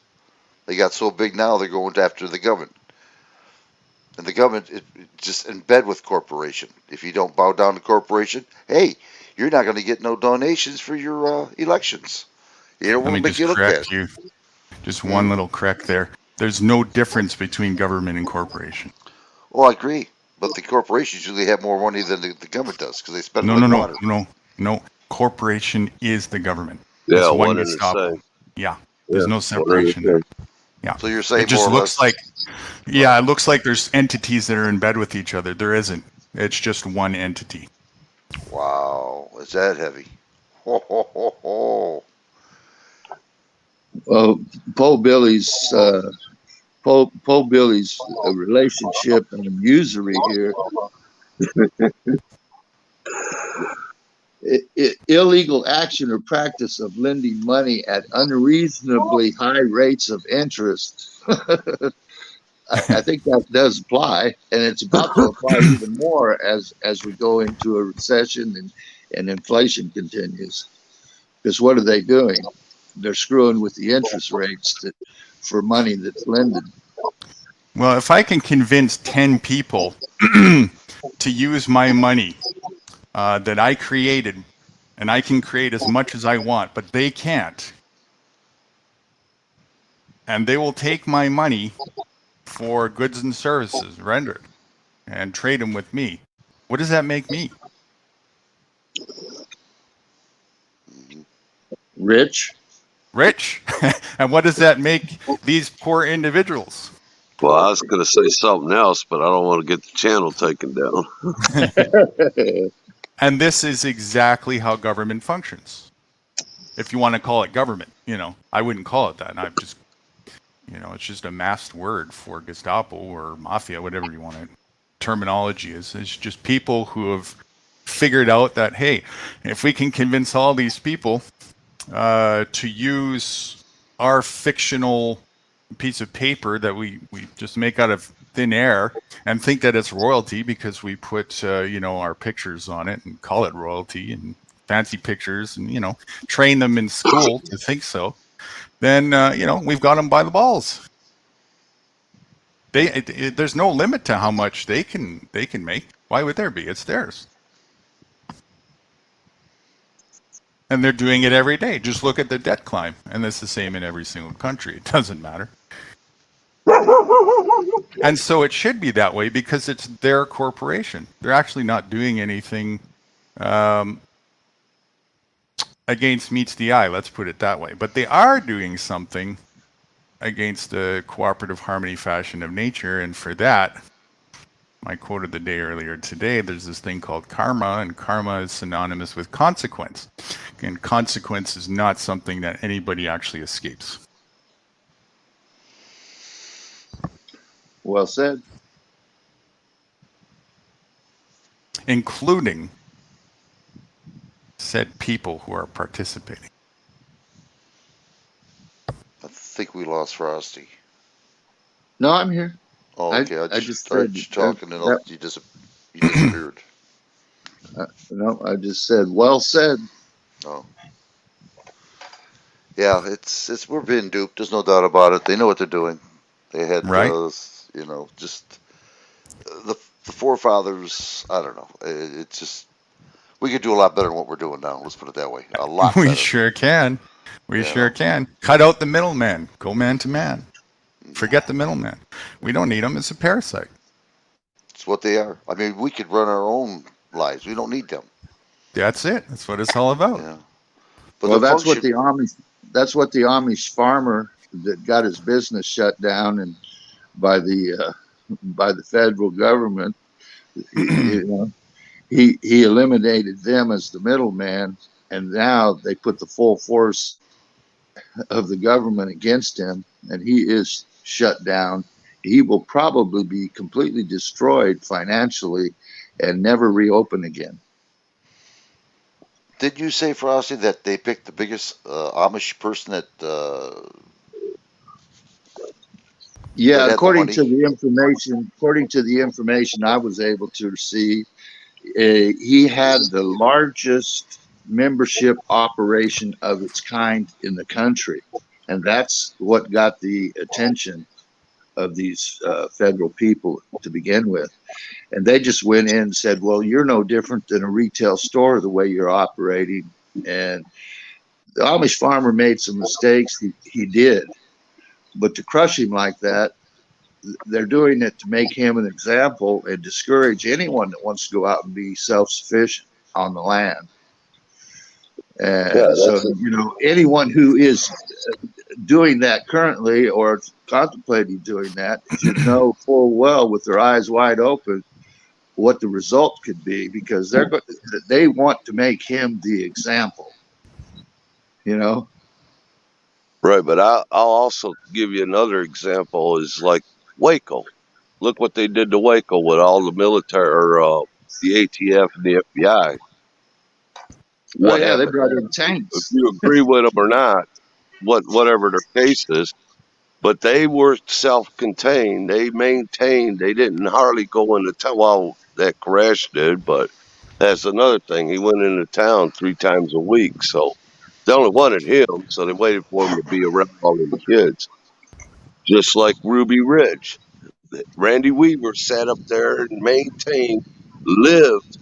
They got so big now, they're going after the government. And the government is just in bed with corporation. If you don't bow down to corporation, hey, you're not going to get no donations for your elections. You know, Let me make just you look bad. correct you. Just one little correct there. There's no difference between government and corporation. Oh, I agree. But the corporations usually have more money than the government does because they spend it like water. No. Corporation is the government. Yeah, It's one and the Gestapo. same. Yeah, there's Yeah, no one separation and there. the same. Yeah. So you're saying it just more or looks less. like, yeah, it looks like there's entities that are in bed with each other. There isn't. It's just one entity. Wow, is that heavy? Ho, ho, ho, ho. Well, Paul Billy's relationship and usury here. Illegal action or practice of lending money at unreasonably high rates of interest. I think that does apply, and it's about to apply even more as we go into a recession and inflation continues. Because what are they doing? They're screwing with the interest rates for money that's lended. Well, if I can convince 10 people to use my money that I created, and I can create as much as I want, but they can't, and they will take my money for goods and services rendered and trade them with me, what does that make me? Rich. And what does that make these poor individuals? Well, I was going to say something else, but I don't want to get the channel taken down. And this is exactly how government functions. If you want to call it government, I wouldn't call it that. I'm just, it's just a masked word for Gestapo or mafia, whatever you want to terminology is. It's just people who have figured out that, hey, if we can convince all these people to use our fictional piece of paper that we just make out of thin air and think that it's royalty because we put our pictures on it and call it royalty and fancy pictures and train them in school to think so, then we've got them by the balls. There's no limit to how much they can make. Why would there be? It's theirs. And they're doing it every day. Just look at the debt climb. And it's the same in every single country. It doesn't matter. And so it should be that way because it's their corporation. They're actually not doing anything against meets the eye, let's put it that way. But they are doing something against the cooperative harmony fashion of nature. And for that, I quoted the day earlier today, there's this thing called karma, and karma is synonymous with consequence. And consequence is not something that anybody actually escapes. Well said. Including said people who are participating. I think we lost Frosty. No, I'm here. Oh, okay. I just started talking and you disappeared. No, I just said, well said. Oh. Yeah, we're being duped. There's no doubt about it. They know what they're doing. They had, just the forefathers. I don't know. It's just we could do a lot better than what we're doing now. Let's put it that way. A lot better. We sure can. We sure can. Cut out the middleman. Go man to man. Forget the middleman. We don't need them. It's a parasite. It's what they are. I mean, we could run our own lives. We don't need them. That's it. That's what it's all about. Yeah. But Well, the that's what function, the Amish farmer that got his business shut down and by the federal government, you know, he eliminated them as the middleman, and now they put the full force of the government against him, and he is shut down. He will probably be completely destroyed financially and never reopen again. did you say, Frosty, that they picked the biggest Amish person that Yeah, had the according money? to the information I was able to receive, he had the largest membership operation of its kind in the country, and that's what got the attention of these federal people to begin with. And they just went in and said, well, you're no different than a retail store the way you're operating. And the Amish farmer made some mistakes. He did. But to crush him like that, they're doing it to make him an example and discourage anyone that wants to go out and be self-sufficient on the land. Yeah, So, that's it. you know, anyone who is doing that currently or contemplating doing that should know full well with their eyes wide open what the result could be, because they want to make him the example, you know. Right, but I'll also give you another example is like Waco. Look what they did to Waco with all the military, or the ATF and the FBI. Oh What yeah, they happened? brought in If tanks. you agree with them or not, whatever their case is, but they were self-contained. They maintained. They didn't hardly go into town. Well, that Koresh did, but that's another thing. He went into town 3 times a week, so they only wanted him, so they waited for him to be around all of the kids. Just like Ruby Ridge, Randy Weaver sat up there and maintained, lived,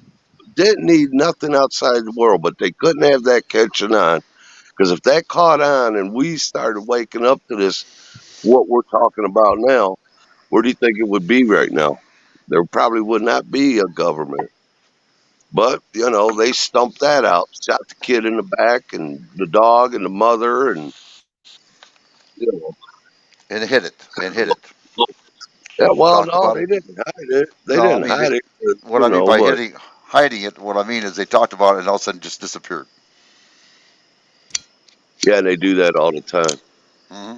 didn't need nothing outside the world, but they couldn't have that catching on, because if that caught on and we started waking up to this, what we're talking about now, where do you think it would be right now? There probably would not be a government. But, you know, they stumped that out, shot the kid in the back and the dog and the mother, and, you know. And hit it. Yeah, well, Talked no, about they it. didn't hide it. They No, I didn't mean, hide it, what you I mean know, by but hiding it, what I mean is they talked about it and all of a sudden just disappeared. yeah, they do that all the time. Hmm.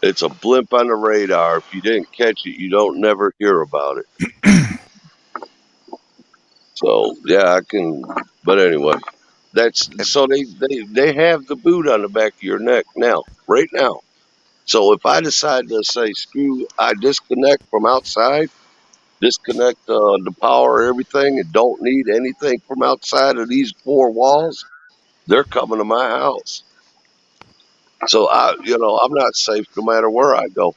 It's a blimp on the radar. If you didn't catch it, you don't never hear about it. So yeah, I can. But anyway, that's so they have the boot on the back of your neck now, right now. So if I decide to say screw, I disconnect from outside, disconnect the power, everything, and don't need anything from outside of these 4 walls, they're coming to my house. So I'm not safe no matter where I go.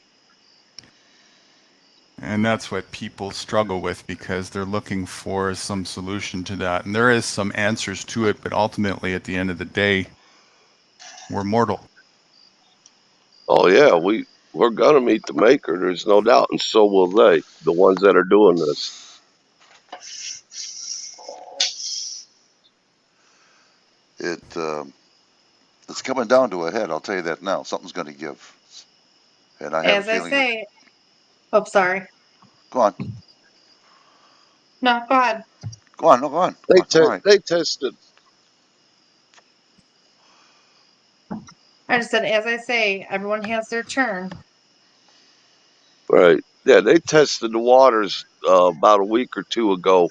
And that's what people struggle with, because they're looking for some solution to that. And there is some answers to it, but ultimately, at the end of the day, we're mortal. Oh yeah, we're gonna meet the maker. There's no doubt, and so will they, the ones that are doing this. It's coming down to a head. I'll tell you that now. Something's going to give, and I have As a I feeling. say, oh, sorry. Go on. No, go ahead. Go on. No, go on. All right. They tested. I just said, as I say, everyone has their turn. Right. Yeah, they tested the waters about a week or 2 ago.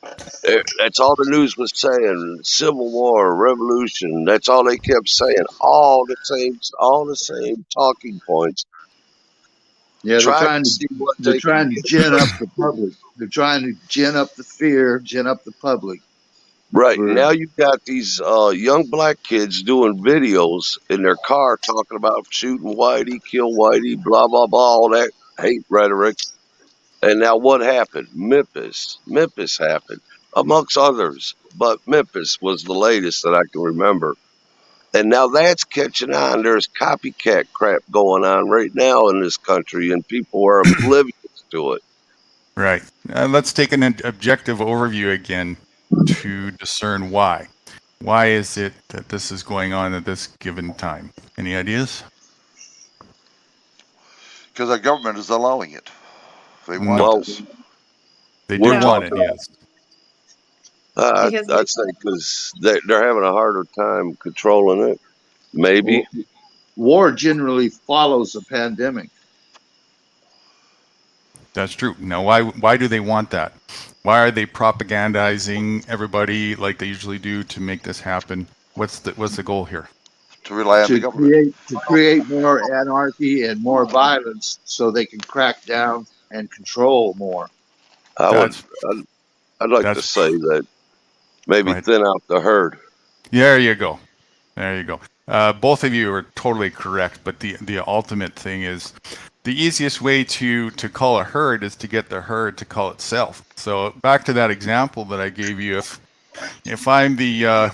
That's all the news was saying. Civil War, revolution. That's all they kept saying. All the same talking points. Yeah, they're Try trying to see what to they can gin up the public. They're trying to gin up the fear, gin up the public. Right. For, Now you've got these young black kids doing videos in their car talking about shooting Whitey, kill Whitey, blah, blah, blah, all that hate rhetoric. And now what happened? Memphis happened, amongst others. But Memphis was the latest that I can remember. And now that's catching on. There's copycat crap going on right now in this country, and people are oblivious to it. Right. Let's take an objective overview again. to discern why. Why is it that this is going on at this given time? Any ideas? Because our government is allowing it. They want No. this. They do We're want it, talking- yes. I'd say because they're having a harder time controlling it. Maybe. War generally follows a pandemic. That's true. Now, why do they want that? Why are they propagandizing everybody like they usually do to make this happen? What's the goal here? To rely on the government. To create more anarchy and more violence so they can crack down and control more. I'd like to say that maybe thin out the herd. There you go. There you go. Both of you are totally correct, but the ultimate thing is the easiest way to call a herd is to get the herd to call itself. So back to that example that I gave you, if I'm the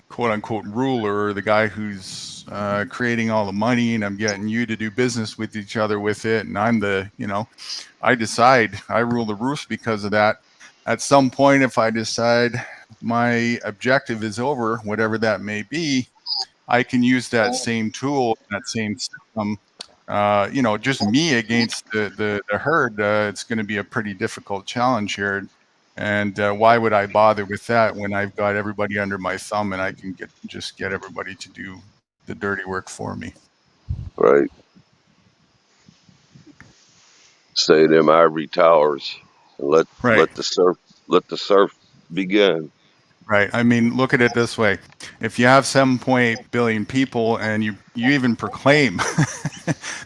quote unquote ruler, or the guy who's creating all the money, and I'm getting you to do business with each other with it, and I'm I decide I rule the roost because of that. At some point, if I decide my objective is over, whatever that may be, I can use that same tool, that same system, just me against the herd. It's going to be a pretty difficult challenge here. And why would I bother with that when I've got everybody under my thumb and I can just get everybody to do the dirty work for me? Right. Stay them ivory towers and let the surf begin. Right. I mean, look at it this way. If you have 7.8 billion people and you even proclaim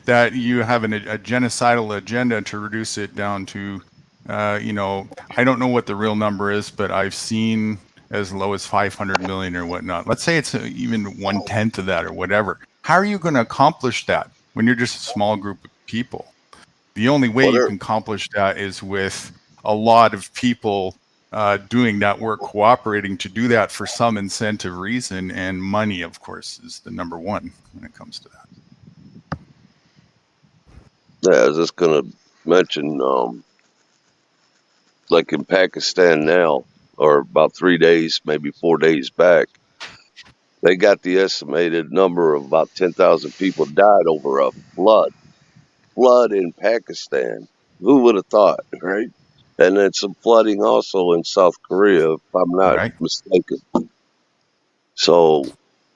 that you have a genocidal agenda to reduce it down to, I don't know what the real number is, but I've seen as low as 500 million or whatnot. Let's say it's even 1/10 of that or whatever. How are you going to accomplish that when you're just a small group of people? The only way you can accomplish that is with a lot of people doing that work, cooperating to do that for some incentive reason, and money, of course, is the number one when it comes to that. Yeah, I was just going to mention, like in Pakistan now, or about 3 days, maybe 4 days back, they got the estimated number of about 10,000 people died over a flood in Pakistan. Who would have thought, right? And then some flooding also in South Korea, if I'm not mistaken. So,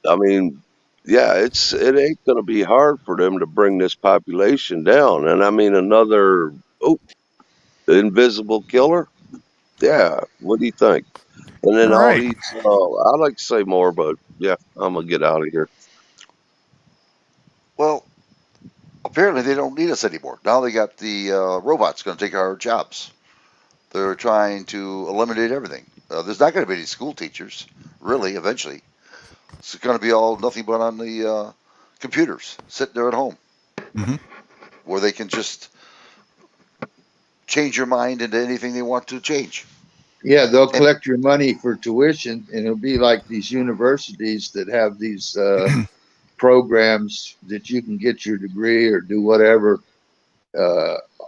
I mean, yeah, it ain't going to be hard for them to bring this population down. And I mean, another invisible killer. Yeah, what do you think? And then all these, I'd like to say more, but yeah, I'm gonna get out of here. Well, apparently they don't need us anymore. Now they got the robots going to take our jobs. They're trying to eliminate everything. There's not going to be any school teachers, really, eventually. It's going to be all nothing but on the computers, sitting there at home, where they can just change your mind into anything they want to change. Yeah, they'll collect your money for tuition, and it'll be like these universities that have these programs that you can get your degree or do whatever,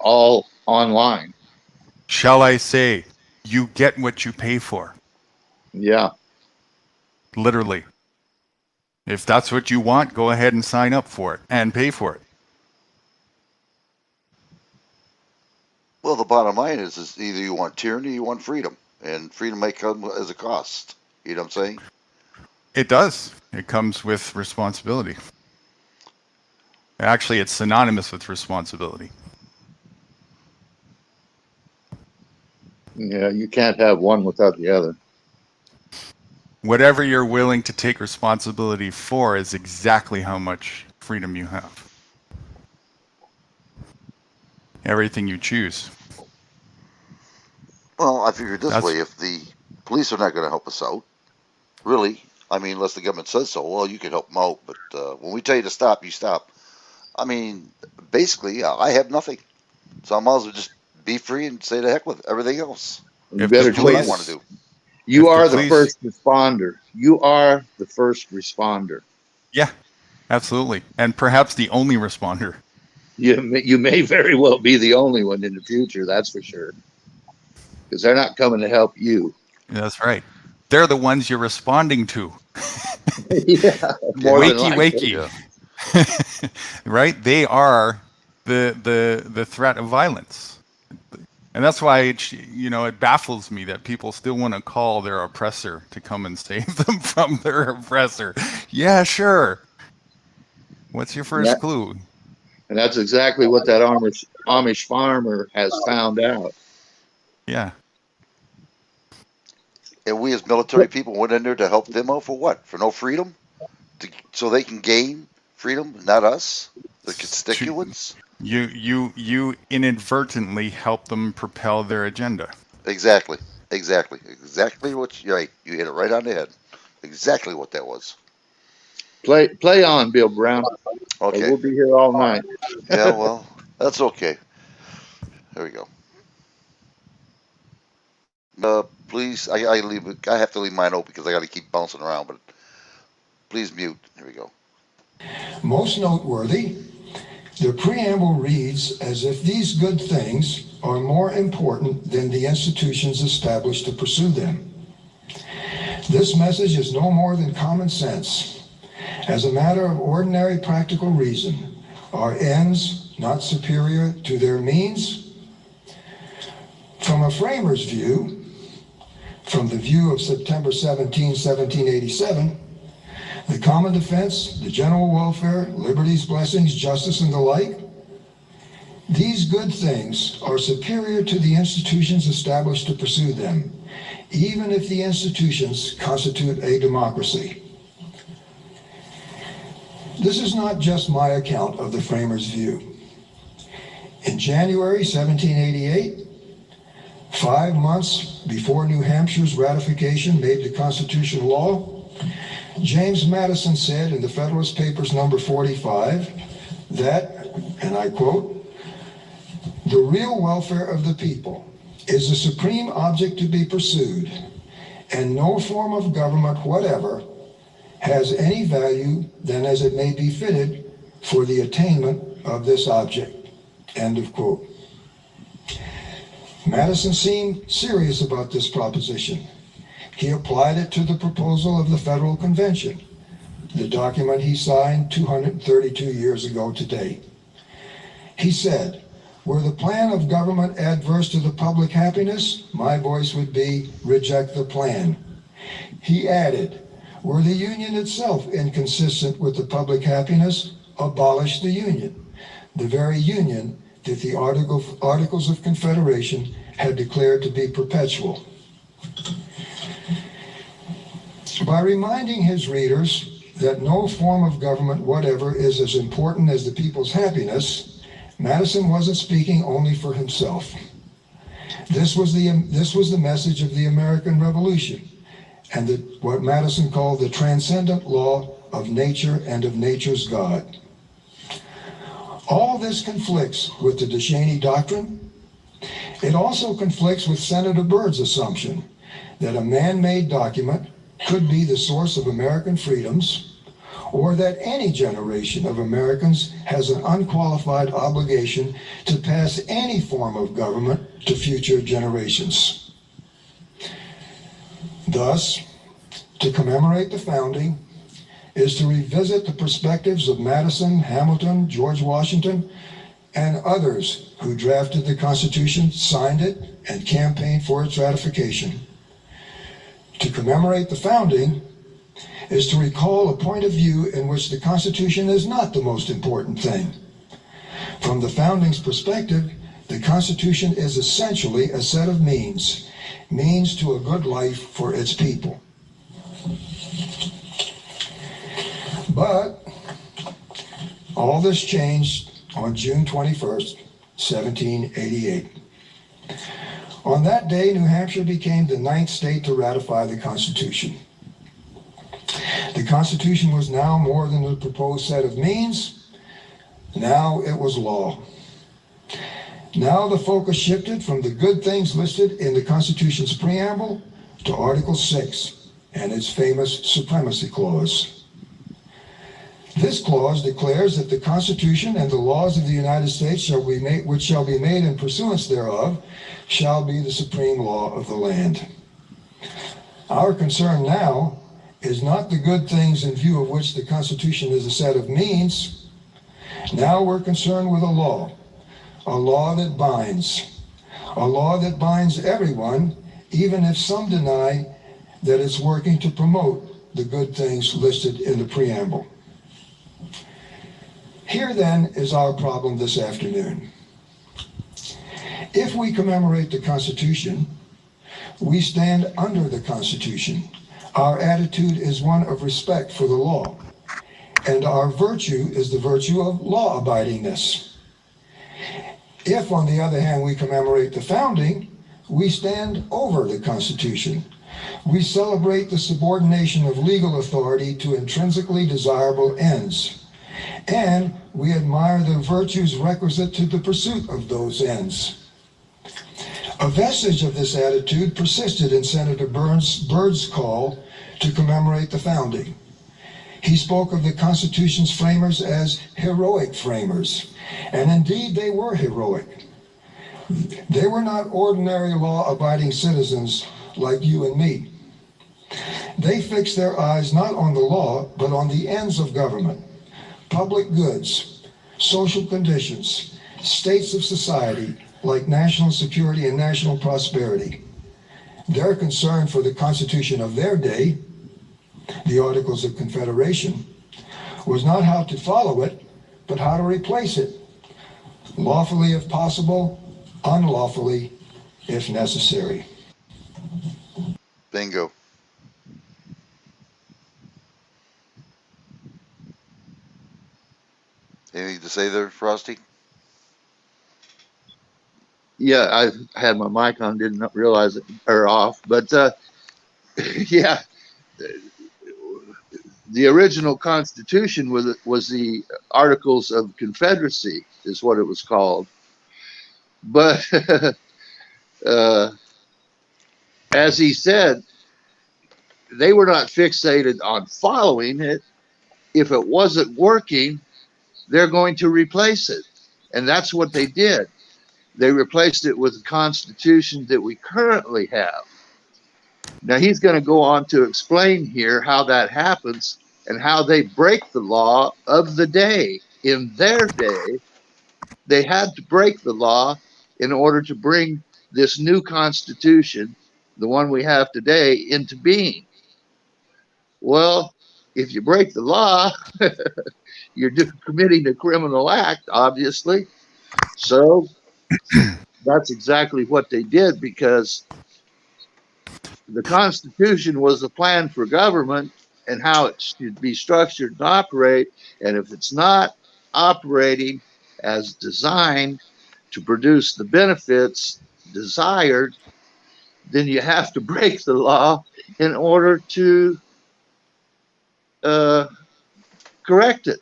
all online. Shall I say, you get what you pay for? Yeah. Literally. If that's what you want, go ahead and sign up for it and pay for it. Well, the bottom line is either you want tyranny or you want freedom. And freedom may come as a cost. You know what I'm saying? It does. It comes with responsibility. Actually, it's synonymous with responsibility. Yeah, you can't have one without the other. Whatever you're willing to take responsibility for is exactly how much freedom you have. Everything you choose. Well, I figured this way, if the police are not going to help us out, really, I mean, unless the government says so, well, you can help them out, but when we tell you to stop, you stop. I mean, basically, I have nothing. So I might as well just be free and say the heck with everything else. You better do what I want to do. You are the first responder. You are the first responder. Yeah, absolutely. And perhaps the only responder. You may very well be the only one in the future, that's for sure. Because they're not coming to help you. That's right. they're the ones you're responding to. Yeah, more than Wakey, likely. wakey. Right? They are the threat of violence. And that's why it baffles me that people still want to call their oppressor to come and save them from their oppressor. Yeah, sure. What's your first clue? And that's exactly what that Amish farmer has found out. Yeah. And we as military people went in there to help them out for what? For no freedom? So they can gain freedom, not us, the constituents? You inadvertently help them propel their agenda. Exactly what you hit it right on the head. Exactly what that was. Play on, Bill Brown. Okay. We'll be here all night. Yeah, well, that's okay. There we go. Please, I have to leave mine open because I got to keep bouncing around, but please mute. Here we go. Most noteworthy, the preamble reads as if these good things are more important than the institutions established to pursue them. This message is no more than common sense. As a matter of ordinary practical reason, are ends not superior to their means? From a framer's view, from the view of September 17, 1787, the common defense, the general welfare, liberties, blessings, justice, and the like, these good things are superior to the institutions established to pursue them, even if the institutions constitute a democracy. This is not just my account of the framers' view. In January 1788, 5 months before New Hampshire's ratification made the Constitution law, James Madison said in the Federalist Papers number 45 that, and I quote, "The real welfare of the people is the supreme object to be pursued, and no form of government whatever has any value than as it may be fitted for the attainment of this object." End of quote. Madison seemed serious about this proposition. He applied it to the proposal of the Federal Convention, the document he signed 232 years ago today. He said, "Were the plan of government adverse to the public happiness, my voice would be, reject the plan." He added, "Were the Union itself inconsistent with the public happiness, abolish the Union, the very Union that the Articles of Confederation had declared to be perpetual." By reminding his readers that no form of government whatever is as important as the people's happiness, Madison wasn't speaking only for himself. This was the message of the American Revolution, and what Madison called the transcendent law of nature and of nature's God. All this conflicts with the DeShaney Doctrine. It also conflicts with Senator Byrd's assumption that a man-made document could be the source of American freedoms, or that any generation of Americans has an unqualified obligation to pass any form of government to future generations. Thus, to commemorate the founding is to revisit the perspectives of Madison, Hamilton, George Washington, and others who drafted the Constitution, signed it, and campaigned for its ratification. To commemorate the founding is to recall a point of view in which the Constitution is not the most important thing. From the founding's perspective, the Constitution is essentially a set of means to a good life for its people. But all this changed on June 21st, 1788. On that day, New Hampshire became the 9th state to ratify the Constitution. The Constitution was now more than a proposed set of means. Now it was law. Now the focus shifted from the good things listed in the Constitution's preamble to Article 6 and its famous Supremacy Clause. This clause declares that the Constitution and the laws of the United States which shall be made in pursuance thereof shall be the supreme law of the land. Our concern now is not the good things in view of which the Constitution is a set of means. Now we're concerned with a law that binds, a law that binds everyone, even if some deny that it's working to promote the good things listed in the preamble. Here then is our problem this afternoon. If we commemorate the Constitution, we stand under the Constitution. Our attitude is one of respect for the law, and our virtue is the virtue of law-abidingness. If, on the other hand, we commemorate the founding, we stand over the Constitution. We celebrate the subordination of legal authority to intrinsically desirable ends, and we admire the virtues requisite to the pursuit of those ends. A vestige of this attitude persisted in Senator Byrd's call to commemorate the founding. He spoke of the Constitution's framers as heroic framers, and indeed they were heroic. They were not ordinary law-abiding citizens like you and me. They fixed their eyes not on the law, but on the ends of government, public goods, social conditions, states of society, like national security and national prosperity. Their concern for the Constitution of their day, the Articles of Confederation, was not how to follow it, but how to replace it, lawfully if possible, unlawfully if necessary. Bingo. Anything to say there, Frosty? Yeah, I had my mic on, didn't realize it, or off. But yeah, the original Constitution was the Articles of Confederacy, is what it was called. But as he said, they were not fixated on following it. If it wasn't working, they're going to replace it. And that's what they did. They replaced it with the Constitution that we currently have. Now, he's going to go on to explain here how that happens and how they break the law of the day. In their day, they had to break the law in order to bring this new Constitution, the one we have today, into being. Well, if you break the law, you're committing a criminal act, obviously. So that's exactly what they did, because the Constitution was a plan for government and how it should be structured and operate. And if it's not operating as designed to produce the benefits desired, then you have to break the law in order to correct it.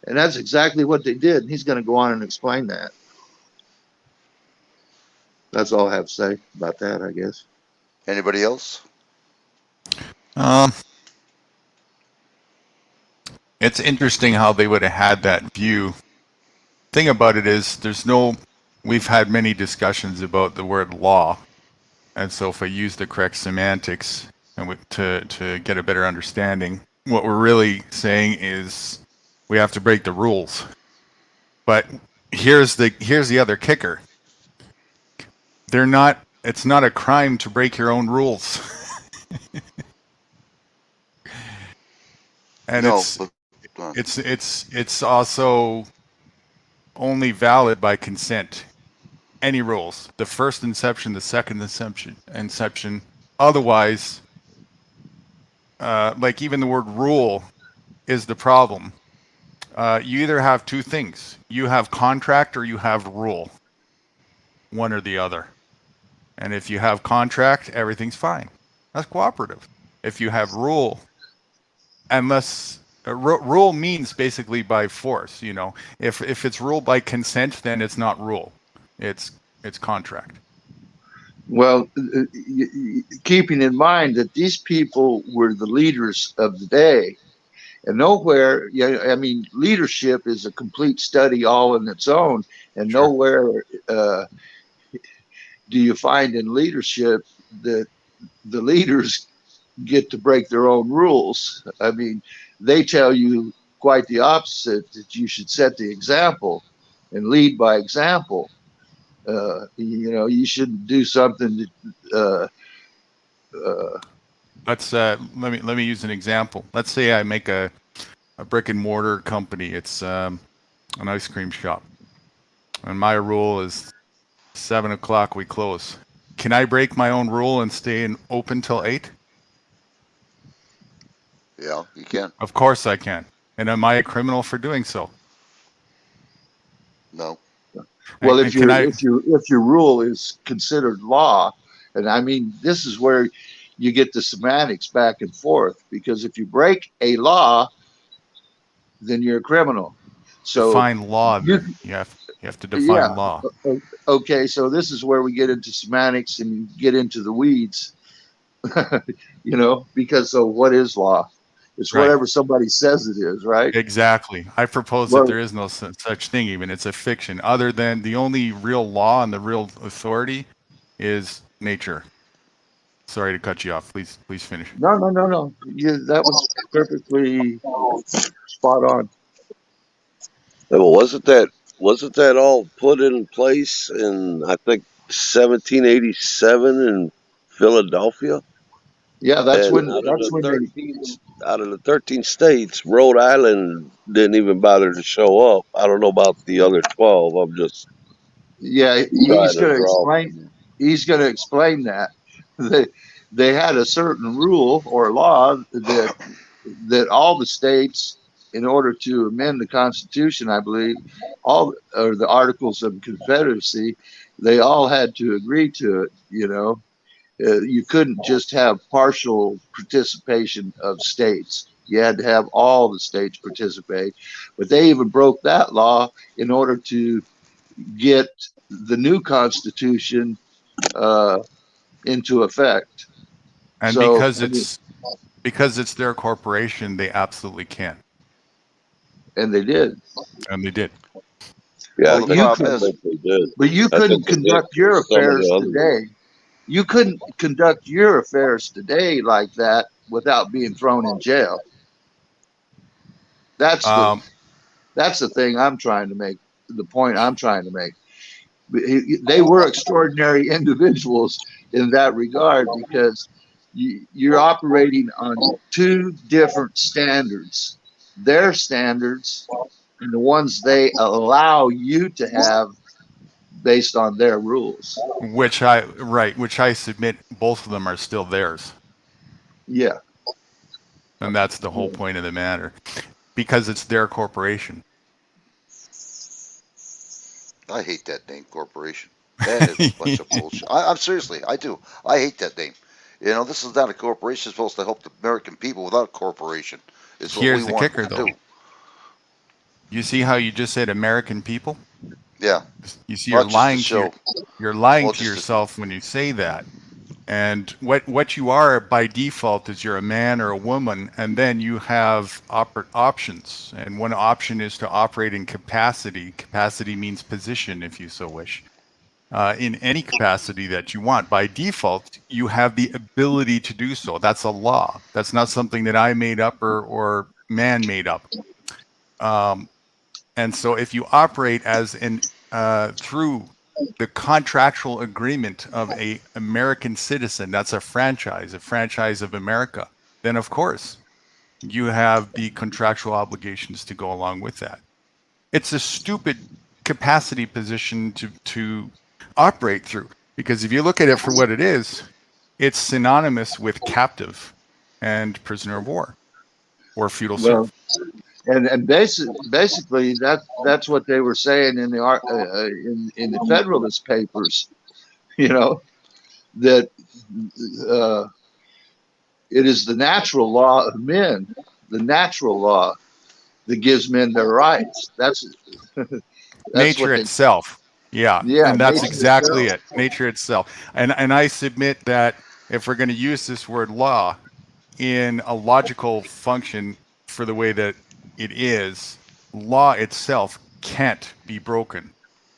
And that's exactly what they did. And he's going to go on and explain that. That's all I have to say about that, I guess. Anybody else? It's interesting how they would have had that view. Thing about it is, we've had many discussions about the word law. And so if I use the correct semantics and to get a better understanding, what we're really saying is we have to break the rules. But here's the other kicker. It's not a crime to break your own rules. And No, it's also only valid by consent. Any rules, the first inception, the second inception. Otherwise, like even the word rule is the problem. You either have two things. You have contract or you have rule. One or the other. And if you have contract, everything's fine. That's cooperative. If you have rule, unless rule means basically by force, you know. If it's rule by consent, then it's not rule. It's contract. Well, keeping in mind that these people were the leaders of the day, and nowhere, I mean, leadership is a complete study all in its own, and nowhere do you find in leadership that the leaders get to break their own rules. I mean, they tell you quite the opposite, that you should set the example and lead by example. You shouldn't do something that, Let me use an example. Let's say I make a brick and mortar company. It's an ice cream shop, and my rule is 7 o'clock we close. Can I break my own rule and stay open till 8? Yeah, you can. Of course I can. And am I a criminal for doing so? No. well, And can I? if your rule is considered law, and I mean, this is where you get the semantics back and forth, because if you break a law, then you're a criminal. So Define law you, then. You have to yeah, define law. okay. So this is where we get into semantics and get into the weeds, because so what is law? It's Right. whatever somebody says it is, right? Exactly. I propose that Well, there is no such thing even. It's a fiction. Other than the only real law and the real authority is nature. Sorry to cut you off. Please finish. no. That was perfectly spot on. Yeah, well, wasn't that all put in place in, I think, 1787 in Philadelphia? Yeah, that's And when they. out of the 13 states, Rhode Island didn't even bother to show up. I don't know about the other 12. I'm just Yeah, trying to draw. he's going to explain that they had a certain rule or law that all the states, in order to amend the Constitution, I believe, all or the Articles of Confederacy, they all had to agree to it. You couldn't just have partial participation of states. You had to have all the states participate. But they even broke that law in order to get the new Constitution into effect. And So, because it's their corporation, they absolutely can. and they did. And they did. Yeah, But I you think they did. But you I couldn't think they did conduct for your some of affairs the other today. You couldn't conduct your affairs today like that without being thrown in jail. That's the thing I'm trying to make. The point I'm trying to make. They were extraordinary individuals in that regard, because you're operating on two different standards: their standards and the ones they allow you to have based on their rules. Which I submit both of them are still theirs. Yeah. And that's the whole point of the matter. Because it's their corporation. I hate that name, corporation. That is a bunch of bullshit. I'm seriously, I do. I hate that name. This is not a corporation. It's supposed to help the American people without a corporation. It's what Here's we the want kicker, to though. do. You see how you just said American people? Yeah. You see, Well, you're lying Well, to just to- yourself when you say that. And what you are by default is you're a man or a woman, and then you have options. And one option is to operate in capacity. Capacity means position, if you so wish. In any capacity that you want. By default, you have the ability to do so. That's a law. That's not something that I made up or man made up. And so if you operate as through the contractual agreement of a American citizen, that's a franchise of America, then of course you have the contractual obligations to go along with that. It's a stupid capacity position to operate through, because if you look at it for what it is, it's synonymous with captive and prisoner of war or feudal serf. And basically that's what they were saying in the Federalist Papers, that it is the natural law of men, the natural law that gives men their rights. That's Nature itself. Yeah, and that's exactly it. Nature itself. And I submit that if we're going to use this word law in a logical function for the way that it is, law itself can't be broken.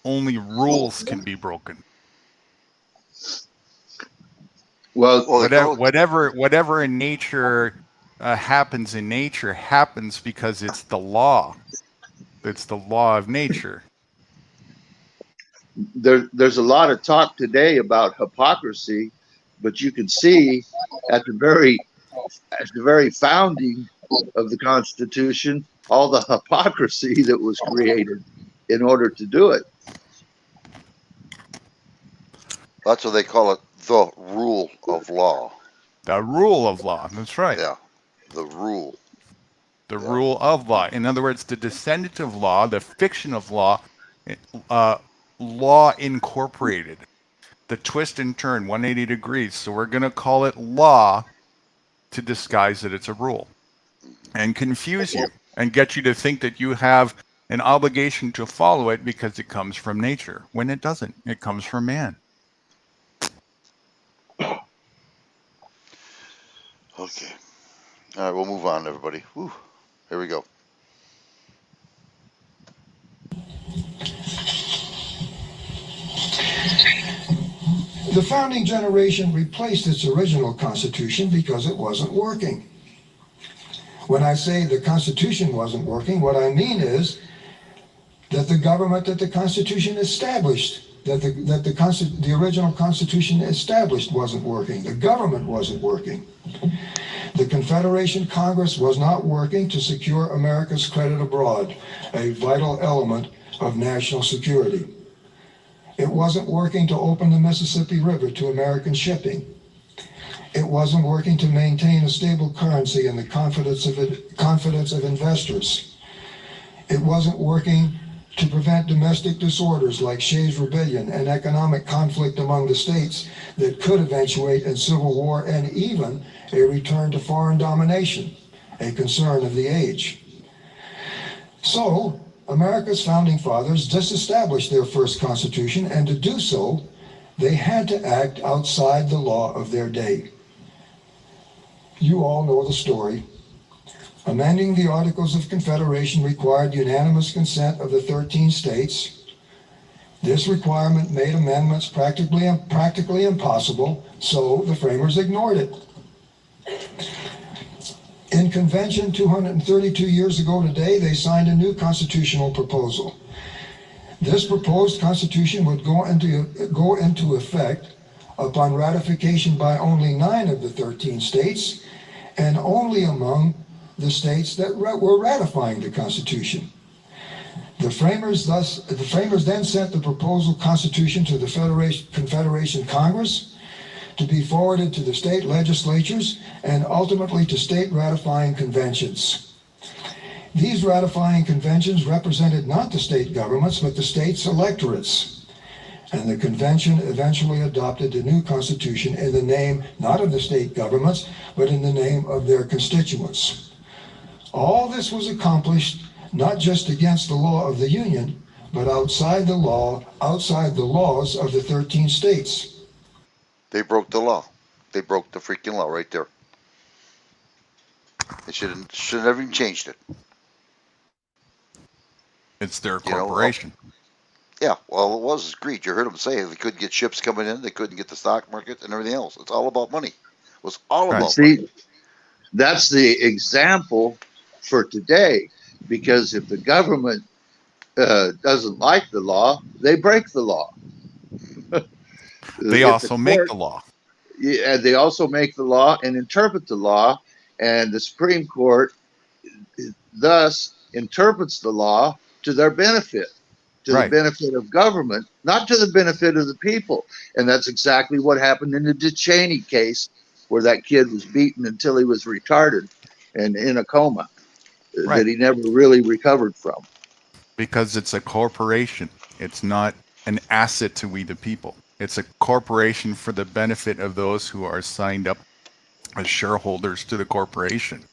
Only rules can be broken. Well, whatever in nature happens in nature happens because it's the law. It's the law of nature. there's a lot of talk today about hypocrisy, but you can see at the very founding of the Constitution all the hypocrisy that was created in order to do it. That's what they call it, the rule of law. The rule of law. That's right. Yeah, the rule. The rule of law. In other words, the descendant of law, the fiction of law, law incorporated. The twist and turn, 180 degrees. So we're going to call it law to disguise that it's a rule and confuse you and get you to think that you have an obligation to follow it because it comes from nature, when it doesn't. It comes from man. Okay. All right, we'll move on, everybody. Whew. Here we go. The founding generation replaced its original Constitution because it wasn't working. When I say the Constitution wasn't working, what I mean is that the government that the Constitution established, the original Constitution established wasn't working. The government wasn't working. The Confederation Congress was not working to secure America's credit abroad, a vital element of national security. It wasn't working to open the Mississippi River to American shipping. It wasn't working to maintain a stable currency and the confidence of investors. It wasn't working to prevent domestic disorders like Shays' Rebellion and economic conflict among the states that could eventuate in civil war and even a return to foreign domination, a concern of the age. So, America's founding fathers disestablished their first Constitution, and to do so, they had to act outside the law of their day. You all know the story. Amending the Articles of Confederation required unanimous consent of the 13 states. This requirement made amendments practically impossible, so the framers ignored it. In convention 232 years ago today, they signed a new constitutional proposal. This proposed constitution would go into effect upon ratification by only 9 of the 13 states and only among the states that were ratifying the Constitution. The framers then sent the proposal constitution to the Confederation Congress to be forwarded to the state legislatures and ultimately to state ratifying conventions. These ratifying conventions represented not the state governments, but the states' electorates. And the convention eventually adopted the new constitution in the name not of the state governments, but in the name of their constituents. All this was accomplished not just against the law of the Union, but outside the laws of the 13 states. They broke the law. They broke the freaking law right there. They should have never even changed it. It's their corporation. Yeah, well, it was greed. You heard them say they couldn't get ships coming in, they couldn't get the stock market and everything else. It's all about money. It was all about money. See, that's the example for today, because if the government doesn't like the law, they break the law. They also make the law. Yeah, they also make the law and interpret the law, and the Supreme Court thus interprets the law to their benefit, to the benefit of government, not to the benefit of the people. And that's exactly what happened in the Dick Cheney case, where that kid was beaten until he was retarded and in a coma that he never really recovered from. Because it's a corporation. It's not an asset to we the people. It's a corporation for the benefit of those who are signed up as shareholders to the corporation.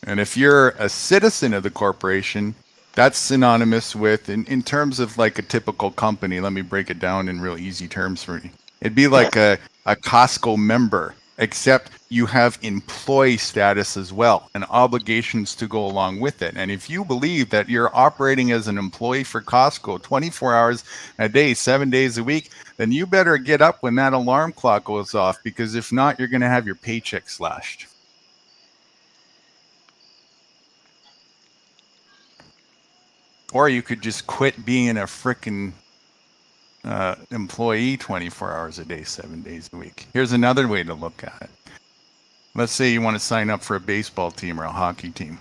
And if you're a citizen of the corporation, that's synonymous with, in terms of like a typical company, let me break it down in real easy terms for you. It'd be like a Costco member except you have employee status as well and obligations to go along with it. And if you believe that you're operating as an employee for Costco 24 hours a day, 7 days a week, then you better get up when that alarm clock goes off, because if not, you're going to have your paycheck slashed. Or you could just quit being a frickin' employee 24 hours a day, 7 days a week. Here's another way to look at it. Let's say you want to sign up for a baseball team or a hockey team.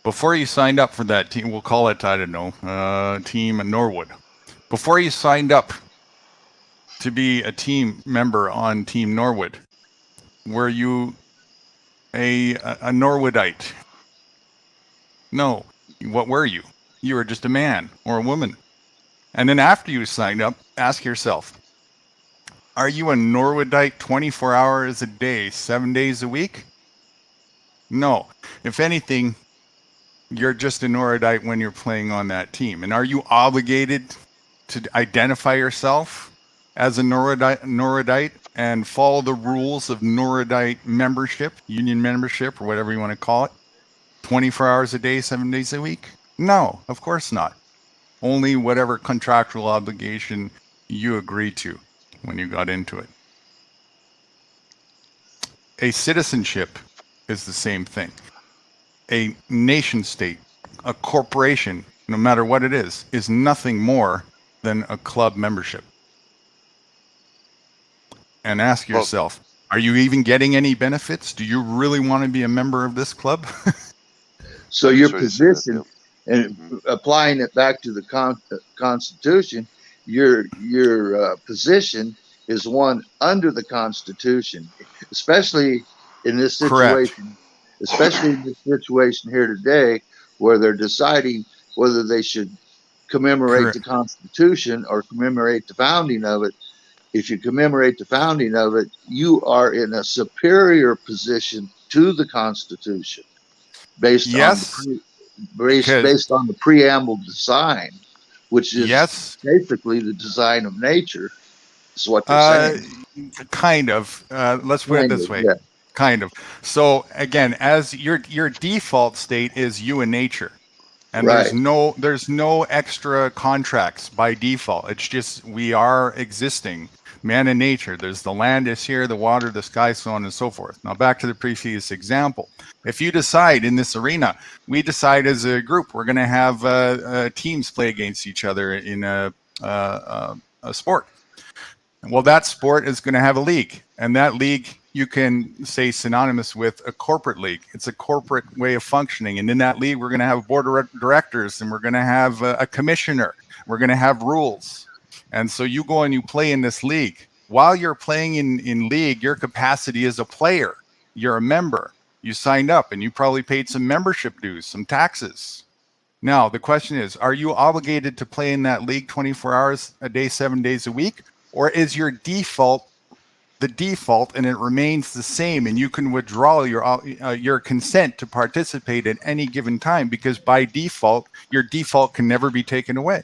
Before you signed up for that team, we'll call it, I don't know, Team Norwood. Before you signed up to be a team member on Team Norwood, were you a Norwoodite? No. What were you? You were just a man or a woman. And then after you signed up, ask yourself, are you a Norwoodite 24 hours a day, 7 days a week? No. If anything, you're just a Norwoodite when you're playing on that team. And are you obligated to identify yourself as a Norwoodite and follow the rules of Norwoodite membership, union membership, or whatever you want to call it, 24 hours a day, 7 days a week? No, of course not. Only whatever contractual obligation you agreed to when you got into it. A citizenship is the same thing. A nation state, a corporation, no matter what it is nothing more than a club membership. And ask yourself, are you even getting any benefits? Do you really want to be a member of this club? So your position, and applying it back to the Constitution, your position is one under the Constitution, especially in this situation. Correct. Especially in this situation here today, where they're deciding whether they should commemorate Correct. The Constitution or commemorate the founding of it. If you commemorate the founding of it, you are in a superior position to the Constitution, based on the preamble design, which is basically the design of nature. Is what they're saying. Kind of. Let's put it this way. Yeah. Kind of. So again, as your default state is you and nature, and there's no extra contracts by default. It's just we are existing, man and nature. There's the land is here, the water, the sky, so on and so forth. Now back to the previous example. If you decide in this arena, we decide as a group we're going to have teams play against each other in a sport. Well, that sport is going to have a league, and that league you can say synonymous with a corporate league. It's a corporate way of functioning. And in that league, we're going to have a board of directors, and we're going to have a commissioner. We're going to have rules. And so you go and you play in this league. While you're playing in league, your capacity as a player, you're a member. You signed up and you probably paid some membership dues, some taxes. Now, the question is, are you obligated to play in that league 24 hours a day, 7 days a week? Or is your default the default and it remains the same, and you can withdraw your consent to participate at any given time, because by default, your default can never be taken away?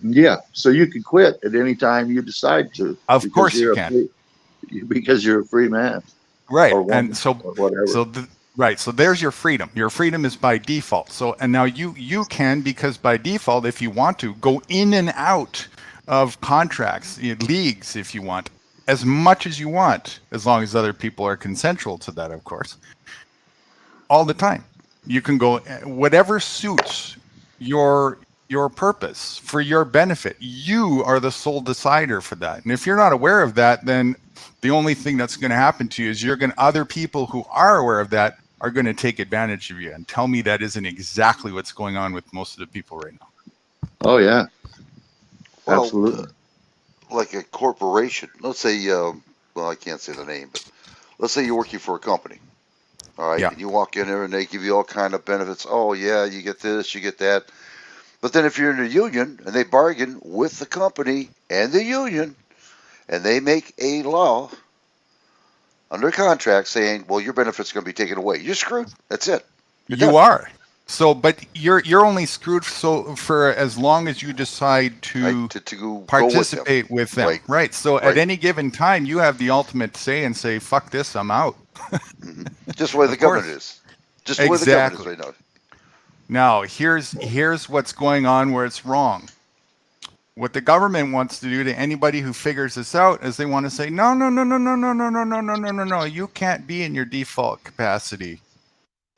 Yeah, so you can quit at any time you decide to. Of course you can. Because you're a free man. Right, or woman, and so or whatever. So there's your freedom. Your freedom is by default. So, and now you can, because by default, if you want to, go in and out of contracts, leagues, if you want, as much as you want, as long as other people are consensual to that, of course. All the time. You can go whatever suits your purpose, for your benefit. You are the sole decider for that. And if you're not aware of that, then the only thing that's going to happen to you is other people who are aware of that are going to take advantage of you. And tell me that isn't exactly what's going on with most of the people right now. Oh yeah. Well, absolutely. Like a corporation, let's say, well, I can't say the name, but let's say you're working for a company, all right? Yeah. And you walk in there and they give you all kind of benefits. Oh, yeah, you get this, you get that. But then if you're in a union and they bargain with the company and the union, and they make a law under contract saying, well, your benefits are going to be taken away, you're screwed. That's it. You are. So, but you're only screwed for as long as you decide to, to go participate with them, right? So at any given time, you have the ultimate say and say, "Fuck this, I'm out." Just the way the government is. Just the way the government is right now. Now, here's what's going on where it's wrong. What the government wants to do to anybody who figures this out is they want to say, no, you can't be in your default capacity.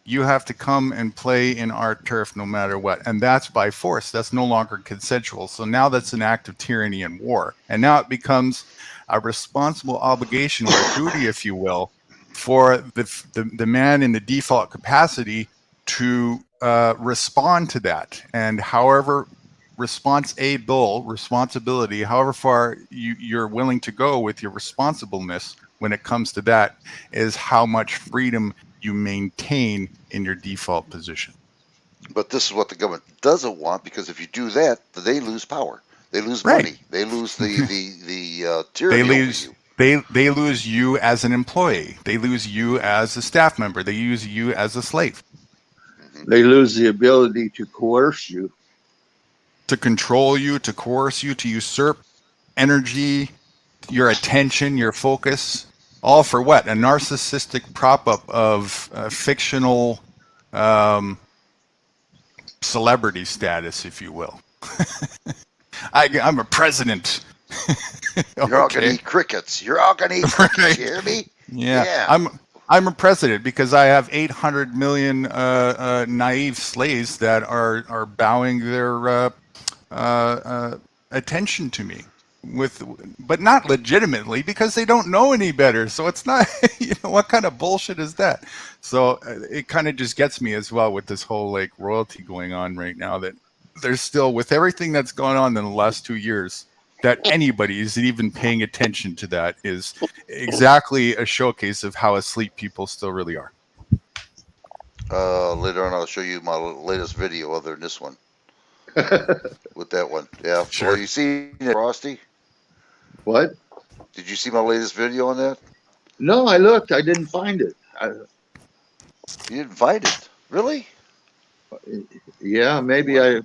You have to come and play in our turf no matter what. And that's by force. That's no longer consensual. So now that's an act of tyranny and war. And now it becomes a responsible obligation or a duty, if you will, for the man in the default capacity to respond to that. And however responsibility, however far you're willing to go with your responsibleness when it comes to that, is how much freedom you maintain in your default position. But this is what the government doesn't want, because if you do that, they lose power. They lose money. They lose the tyranny over you. They lose you as an employee. They lose you as a staff member. They use you as a slave. They lose the ability to coerce you. To control you, to coerce you, to usurp energy, your attention, your focus. All for what? A narcissistic prop-up of fictional celebrity status, if you will. I'm a president. You're all going to eat crickets. You're all going to eat crickets. You hear me? Yeah. I'm a president because I have 800 million naive slaves that are bowing their attention to me. But not legitimately, because they don't know any better. So it's not, what kind of bullshit is that? So it kind of just gets me as well with this whole like royalty going on right now, that there's still, with everything that's gone on in the last 2 years, that anybody is even paying attention to that is exactly a showcase of how asleep people still really are. Later on, I'll show you my latest video other than this one. With that one. Yeah. Sure. Well, you see it, Frosty? What? Did you see my latest video on that? No, I looked. I didn't find it. You didn't find it? Really? Yeah, maybe I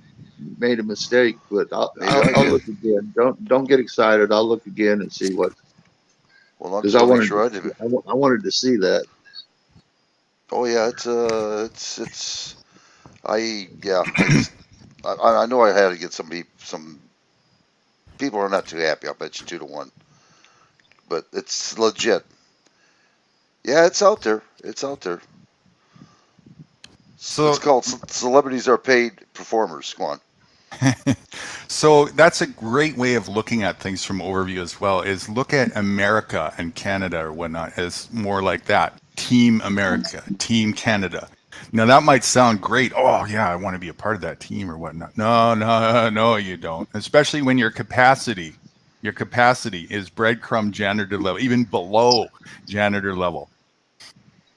made a mistake, but I'll look again. Don't get excited. I'll look again and see what. Well, because I wanted to see that. Oh yeah, I know I had to get some people are not too happy. I'll bet you 2-1, but it's legit. Yeah, it's out there. It's out there. So it's called Celebrities Are Paid Performers. Go on. So that's a great way of looking at things from overview as well, is look at America and Canada or whatnot as more like that. Team America, Team Canada. Now that might sound great. Oh yeah, I want to be a part of that team or whatnot. No, you don't. Especially when your capacity is breadcrumb janitor level, even below janitor level.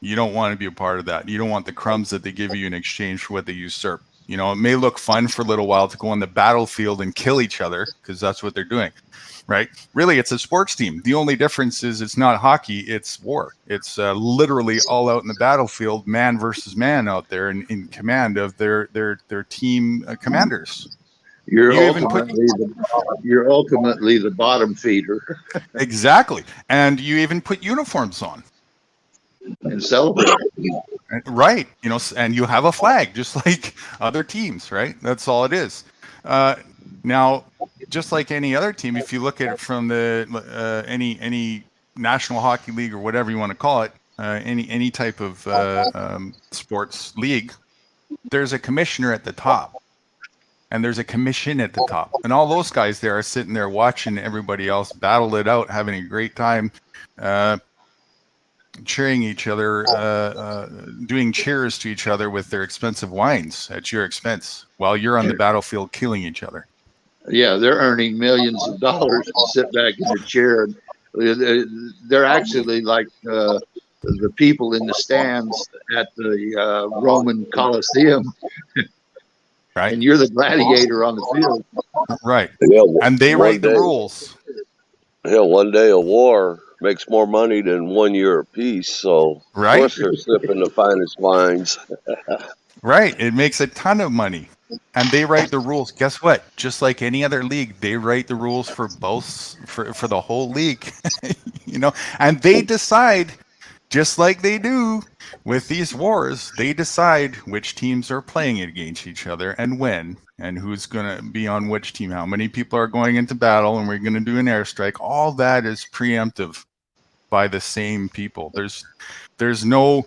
You don't want to be a part of that. You don't want the crumbs that they give you in exchange for what they usurp. It may look fun for a little while to go on the battlefield and kill each other, because that's what they're doing, right? Really, it's a sports team. The only difference is it's not hockey, it's war. It's literally all out in the battlefield, man versus man out there in command of their team commanders. You're ultimately the bottom feeder. Exactly. And you even put uniforms on. And celebrate. Right. And you have a flag, just like other teams, right? That's all it is. Now, just like any other team, if you look at it from the any National Hockey League or whatever you want to call it, any type of sports league, there's a commissioner at the top, and there's a commission at the top, and all those guys there are sitting there watching everybody else battle it out, having a great time, cheering each other, doing cheers to each other with their expensive wines at your expense while you're on the battlefield killing each other. Yeah, they're earning millions of dollars to sit back in the chair. They're actually like the people in the stands at the Roman Colosseum. Right. And you're the gladiator on the field. Right. Yeah, and they write the rules. Yeah, one day of war makes more money than 1 year of peace. So, right? of course, they're sipping the finest wines. Right. It makes a ton of money. And they write the rules. Guess what? Just like any other league, they write the rules for both for the whole league. You know, and they decide, just like they do with these wars, they decide which teams are playing against each other and when, and who's going to be on which team, how many people are going into battle, and we're going to do an airstrike. All that is preemptive by the same people. There's no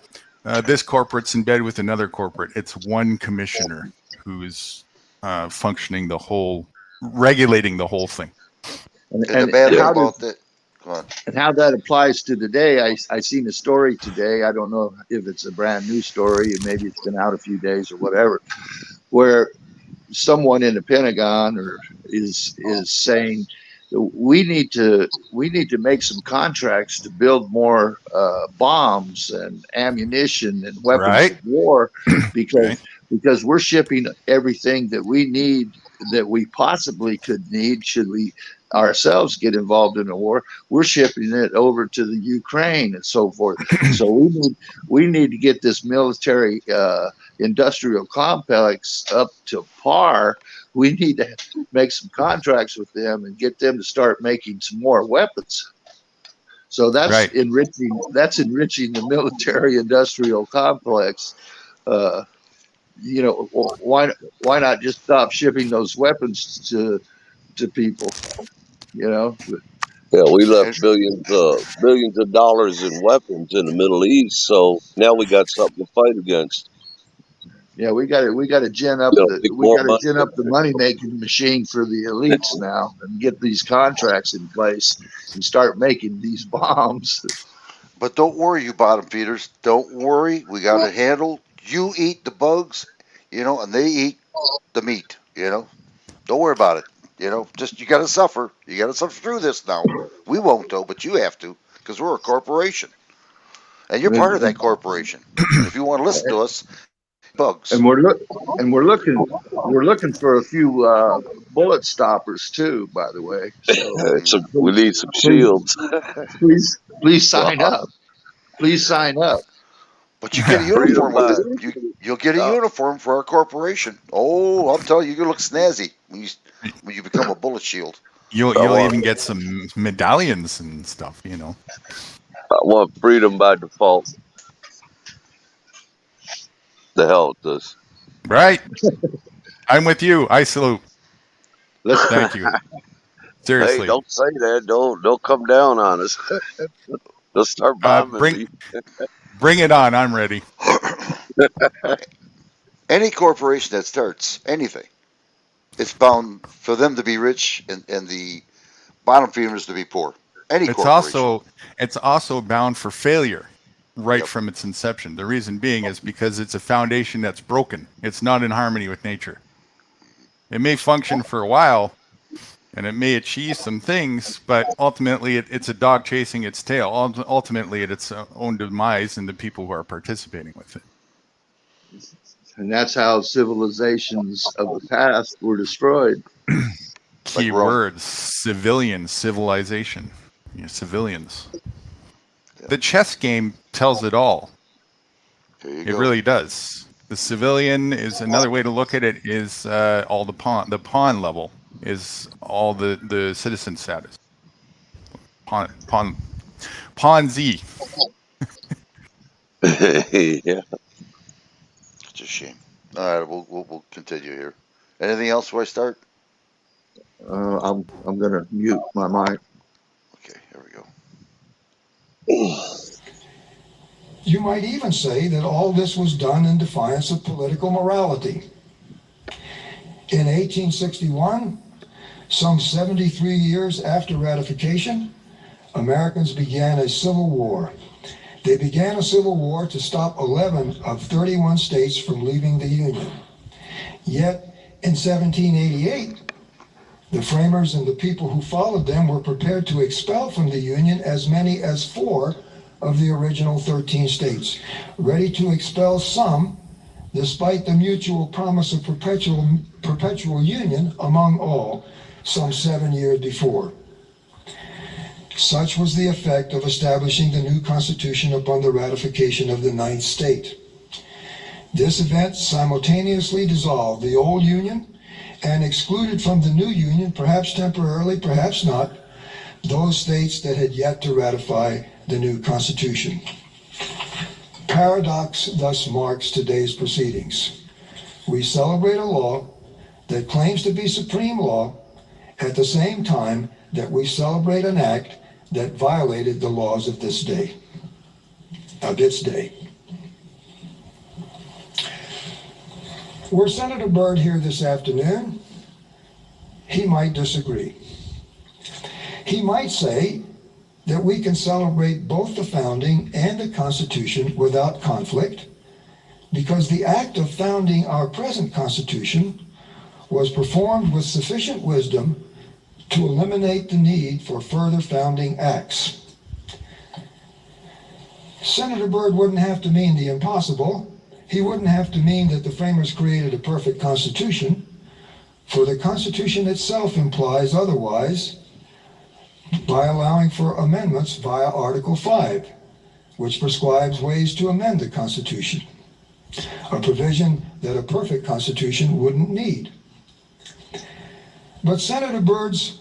this corporate's in bed with another corporate. It's one commissioner who's functioning regulating the whole thing. And the bad thing how about that, go on. and how that applies to today, I seen a story today. I don't know if it's a brand new story, and maybe it's been out a few days or whatever, where someone in the Pentagon is saying we need to make some contracts to build more bombs and ammunition and weapons of war because we're shipping everything that we need, that we possibly could need should we ourselves get involved in a war. We're shipping it over to the Ukraine and so forth. So we need to get this military industrial complex up to par. We need to make some contracts with them and get them to start making some more weapons. So that's enriching. That's enriching the military industrial complex. You know, why not just stop shipping those weapons to people? You know. Yeah, we left billions of dollars in weapons in the Middle East, so now we got something to fight against. Yeah, we got to gin up the money making machine for the elites now, and get these contracts in place and start making these bombs. But don't worry, you bottom feeders. Don't worry. We got it handled. You eat the bugs, you know, and they eat the meat, you know. Don't worry about it. You know, just you got to suffer. You got to suffer through this now. We won't, though, but you have to, because we're a corporation. And you're part of that corporation. If you want to listen to us, bugs. And we're looking for a few bullet stoppers too, by the way. So, we need some shields. Please sign up. Please sign up. But you get a uniform with it. You'll get a uniform for our corporation. Oh, I'll tell you, you look snazzy when you become a bullet shield. You'll even get some medallions and stuff, you know. I want freedom by default. The hell it does. Right. I'm with you. I salute. Thank you. Seriously. Hey, don't say that. Don't come down on us. They'll start bombing. Bring it on. I'm ready. Any corporation that starts anything, it's bound for them to be rich and the bottom feeders to be poor. It's also bound for failure from its inception. The reason being is because it's a foundation that's broken. It's not in harmony with nature. It may function for a while and it may achieve some things, but ultimately it's a dog chasing its tail. Ultimately it's its own demise and the people who are participating with it. And that's how civilizations of the past were destroyed. Key words: civilization. Civilians. The chess game tells it all. It really does. The civilian is another way to look at it. Is all the pawn level is all the citizen status. Pawn Z. Yeah. It's a shame. All right, we'll continue here. Anything else before I start? I'm gonna mute my mic. Okay, here we go. You might even say that all this was done in defiance of political morality. In 1861, some 73 years after ratification, Americans began a civil war. They began a civil war to stop 11 of 31 states from leaving the Union. Yet, in 1788, the framers and the people who followed them were prepared to expel from the Union as many as 4 of the original 13 states, ready to expel some, despite the mutual promise of perpetual union among all, some 7 years before. Such was the effect of establishing the new Constitution upon the ratification of the 9th state. This event simultaneously dissolved the old Union and excluded from the new Union, perhaps temporarily, perhaps not, those states that had yet to ratify the new Constitution. Paradox thus marks today's proceedings. We celebrate a law that claims to be supreme law at the same time that we celebrate an act that violated the laws of this day, of its day. Were Senator Byrd here this afternoon, he might disagree. He might say that we can celebrate both the founding and the Constitution without conflict because the act of founding our present Constitution was performed with sufficient wisdom to eliminate the need for further founding acts. Senator Byrd wouldn't have to mean the impossible. He wouldn't have to mean that the framers created a perfect Constitution, for the Constitution itself implies otherwise by allowing for amendments via Article 5, which prescribes ways to amend the Constitution, a provision that a perfect Constitution wouldn't need. But Senator Byrd's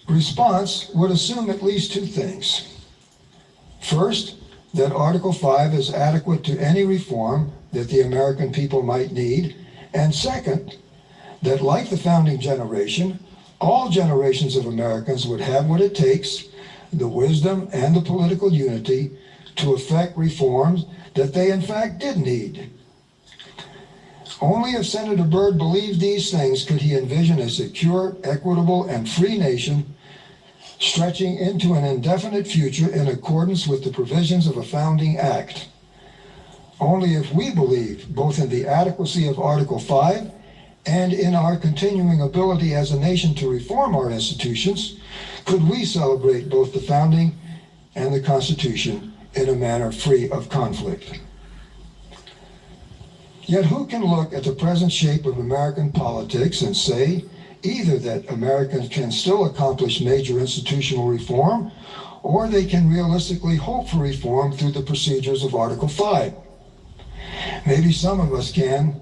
response would assume at least two things. First, that Article 5 is adequate to any reform that the American people might need, and second, that like the founding generation, all generations of Americans would have what it takes, the wisdom and the political unity, to effect reforms that they in fact did need. Only if Senator Byrd believed these things could he envision a secure, equitable, and free nation stretching into an indefinite future in accordance with the provisions of a founding act. Only if we believe both in the adequacy of Article 5 and in our continuing ability as a nation to reform our institutions could we celebrate both the founding and the Constitution in a manner free of conflict. Yet who can look at the present shape of American politics and say either that Americans can still accomplish major institutional reform, or they can realistically hope for reform through the procedures of Article 5? Maybe some of us can,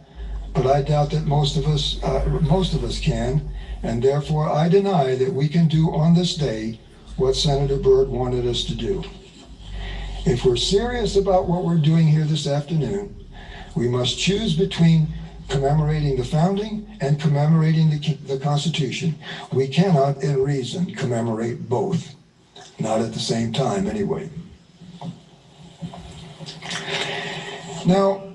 but I doubt that most of us can, and therefore I deny that we can do on this day what Senator Byrd wanted us to do. If we're serious about what we're doing here this afternoon, we must choose between commemorating the founding and commemorating the Constitution. We cannot, in reason, commemorate both. Not at the same time, anyway. Now,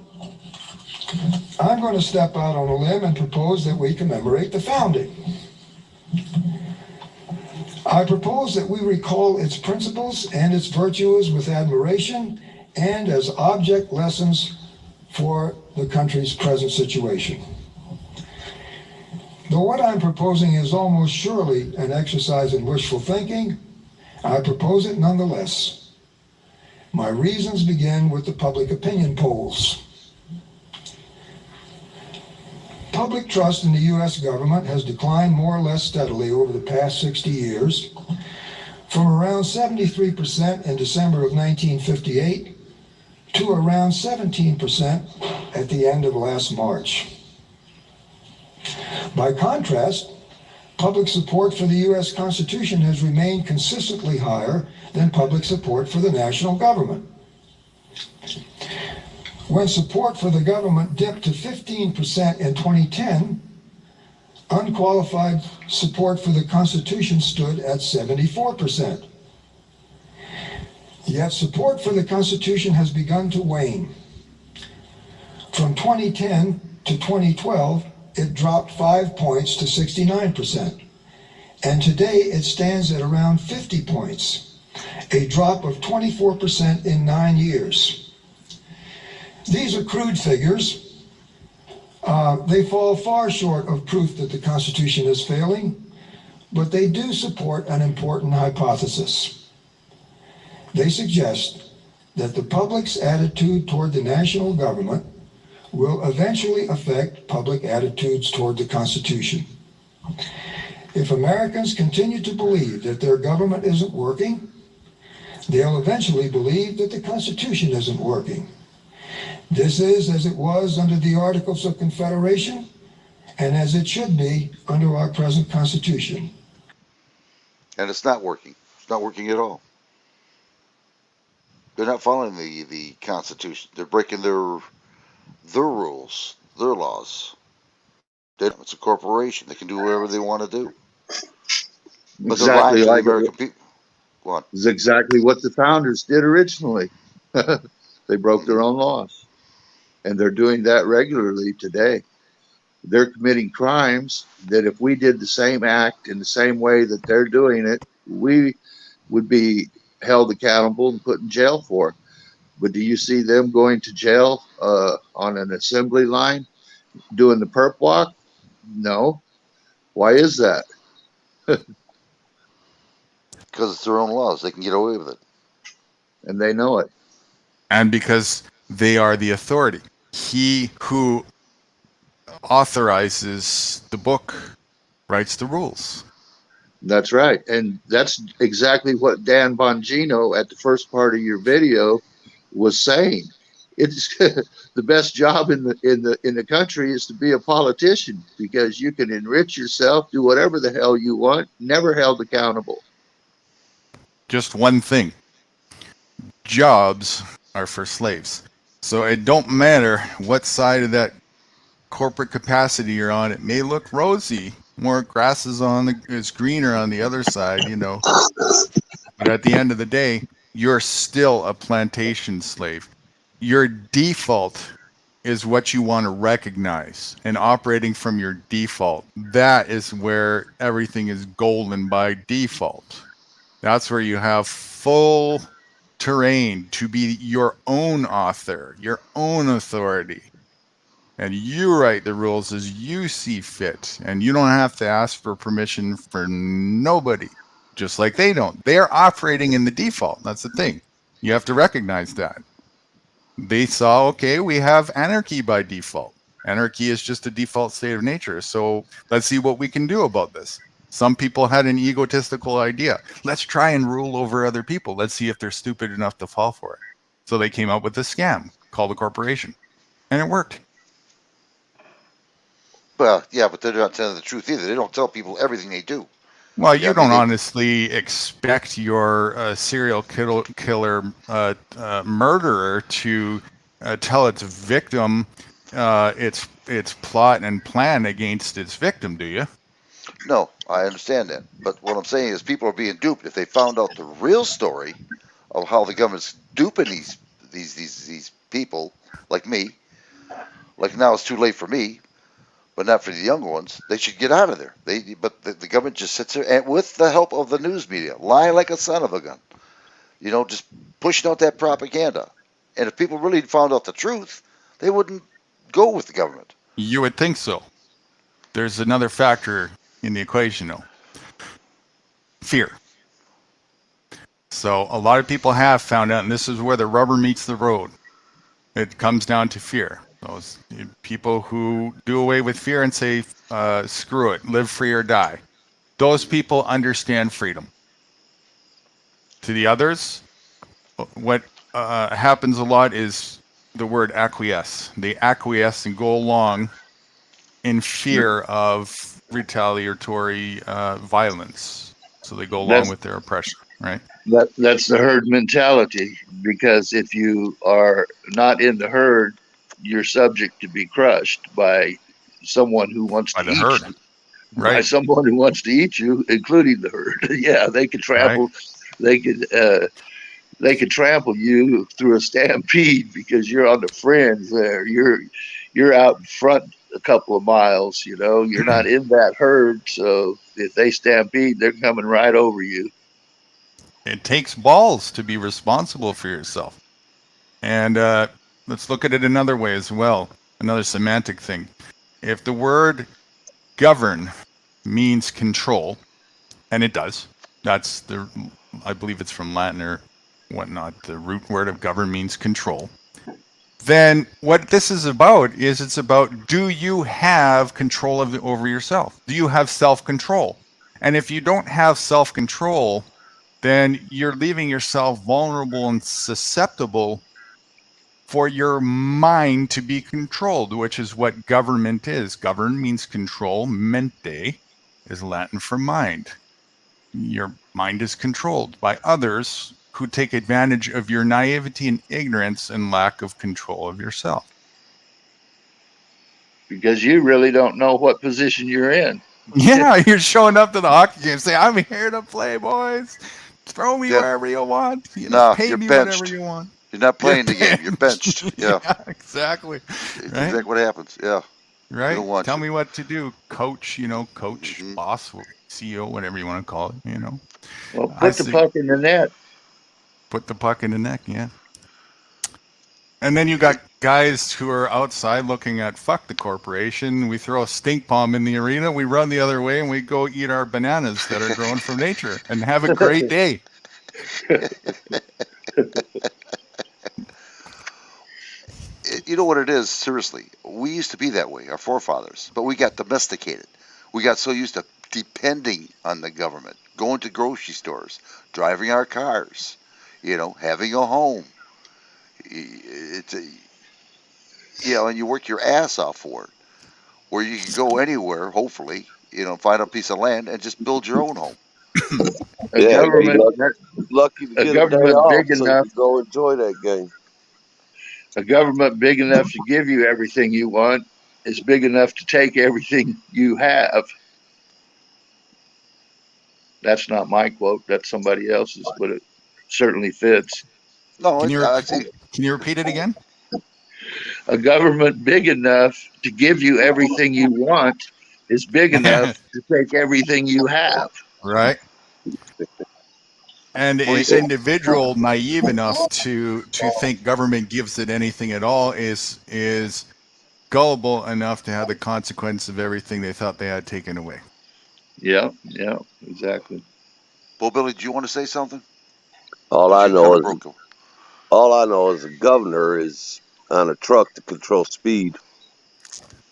I'm going to step out on a limb and propose that we commemorate the founding. I propose that we recall its principles and its virtues with admiration and as object lessons for the country's present situation. Though what I'm proposing is almost surely an exercise in wishful thinking, I propose it nonetheless. My reasons begin with the public opinion polls. Public trust in the U.S. government has declined more or less steadily over the past 60 years, from around 73% in December of 1958 to around 17% at the end of last March. By contrast, public support for the U.S. Constitution has remained consistently higher than public support for the national government. When support for the government dipped to 15% in 2010, unqualified support for the Constitution stood at 74%. Yet support for the Constitution has begun to wane. From 2010 to 2012, it dropped 5 points to 69%. And today it stands at around 50 points, a drop of 24% in 9 years. These are crude figures. They fall far short of proof that the Constitution is failing, but they do support an important hypothesis. They suggest that the public's attitude toward the national government will eventually affect public attitudes toward the Constitution. If Americans continue to believe that their government isn't working, they'll eventually believe that the Constitution isn't working. This is as it was under the Articles of Confederation and as it should be under our present Constitution. And it's not working. It's not working at all. They're not following the Constitution. They're breaking their rules, their laws. It's a corporation. They can do whatever they want to do. But they're lying to the American people. What? It's exactly what the founders did originally. They broke their own laws. And they're doing that regularly today. They're committing crimes that if we did the same act in the same way that they're doing it, we would be held accountable and put in jail for. But do you see them going to jail on an assembly line doing the perp walk? No. Why is that? Because it's their own laws. They can get away with it. And they know it. And because they are the authority. He who authorizes the book writes the rules. That's right. And that's exactly what Dan Bongino at the first part of your video was saying. It's the best job in the country is to be a politician, because you can enrich yourself, do whatever the hell you want, never held accountable. Just one thing. Jobs are for slaves. So it don't matter what side of that corporate capacity you're on. It may look rosy. More grass is greener on the other side, you know. But at the end of the day, you're still a plantation slave. Your default is what you want to recognize, and operating from your default. That is where everything is golden by default. That's where you have full terrain to be your own author, your own authority. And you write the rules as you see fit. And you don't have to ask for permission for nobody, just like they don't. They're operating in the default. That's the thing. You have to recognize that. They saw, okay, we have anarchy by default. Anarchy is just a default state of nature. So let's see what we can do about this. Some people had an egotistical idea. Let's try and rule over other people. Let's see if they're stupid enough to fall for it. So they came up with a scam called a corporation. And it worked. Well, yeah, but they're not telling the truth either. They don't tell people everything they do. Well, you don't honestly expect your serial killer murderer to tell its victim its plot and plan against its victim, do you? No, I understand that. But what I'm saying is people are being duped. If they found out the real story of how the government's duping these people like me, like now it's too late for me, but not for the younger ones, they should get out of there. But the government just sits there and with the help of the news media, lying like a son of a gun. You know, just pushing out that propaganda. And if people really found out the truth, they wouldn't go with the government. You would think so. There's another factor in the equation, though. Fear. So a lot of people have found out, and this is where the rubber meets the road. It comes down to fear. Those people who do away with fear and say, screw it, live free or die. Those people understand freedom. To the others, what happens a lot is the word acquiesce. They acquiesce and go along in fear of retaliatory violence. So they go along with their oppression, right? That's the herd mentality, because if you are not in the herd, you're subject to be crushed by someone who wants to eat you. Right. By someone who wants to eat you, including the herd. Yeah, they could trample. Right. They could trample you through a stampede because you're on the fringe there. You're out in front a couple of miles. You know, you're not in that herd. So if they stampede, they're coming right over you. It takes balls to be responsible for yourself. And let's look at it another way as well. Another semantic thing. If the word govern means control, and it does, I believe it's from Latin or whatnot, the root word of govern means control. Then what this is about is it's about, do you have control over yourself? Do you have self-control? And if you don't have self-control, then you're leaving yourself vulnerable and susceptible for your mind to be controlled, which is what government is. Govern means control. Mente is Latin for mind. Your mind is controlled by others who take advantage of your naivety and ignorance and lack of control of yourself. Because you really don't know what position you're in. Yeah, you're showing up to the hockey game saying, I'm here to play, boys. Throw me wherever you want. Pay you're me benched. whatever you want. You're not playing the game. You're benched. Yeah. Yeah, exactly. It's Right? exactly what happens. Yeah. Right? They don't want Tell you. me what to do. Coach, coach, boss, CEO, whatever you want to call it, Well, I put the see. puck in the net. Put the puck in the net, yeah. And then you got guys who are outside looking at fuck the corporation. We throw a stink bomb in the arena, we run the other way, and we go eat our bananas that are grown from nature and have a great day. You know what it is? Seriously, we used to be that way, our forefathers, but we got domesticated. We got so used to depending on the government, going to grocery stores, driving our cars, having a home. It's and you work your ass off for it. Where you can go anywhere, hopefully, find a piece of land and just build your own home. A government, lucky to a get government a day off big so enough. you can go enjoy that game. A government big enough to give you everything you want is big enough to take everything you have. That's not my quote. That's somebody else's, but it certainly fits. No, Can you repeat it again? A government big enough to give you everything you want is big enough to take everything you have. Right. And an individual naive enough to think government gives it anything at all is gullible enough to have the consequence of everything they thought they had taken away. Yeah, exactly. Well, Billy, do you want to say something? All I know is the governor is on a truck to control speed.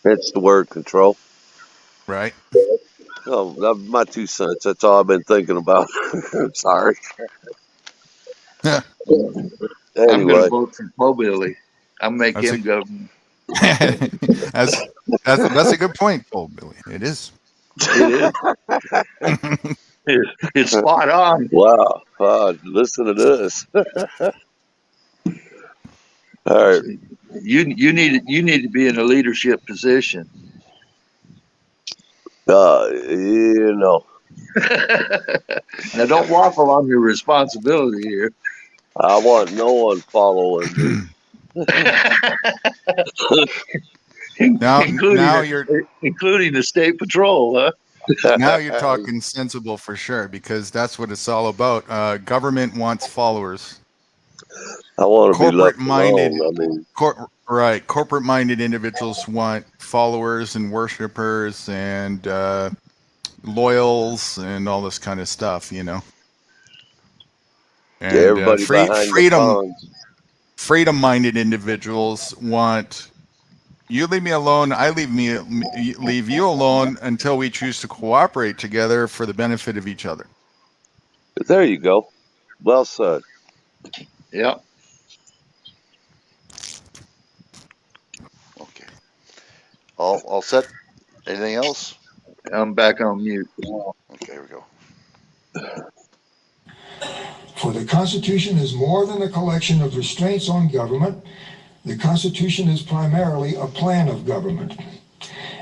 That's the word, control. Right. Oh, that's my 2 cents. That's all I've been thinking about. Sorry. I'm Anyway, going to vote for Poe Billy. I'll make him governor. That's a good point, Paul Billy. It is. It's spot on. Wow. Listen to this. All right. You need to be in a leadership position. Now don't waffle on your responsibility here. I want no one following me. including the state patrol, huh? Now you're talking sensible for sure, because that's what it's all about. Government wants followers. I want to be left corporate-minded. alone. Corporate-minded individuals want followers and worshipers and loyals and all this kind of stuff, And everybody behind freedom-minded individuals want. You leave me alone, I leave you alone until we choose to cooperate together for the benefit of each other. There you go. Well said. Yeah. Okay. All set? Anything else? I'm back on mute. Okay, here we go. For the Constitution is more than a collection of restraints on government. The Constitution is primarily a plan of government.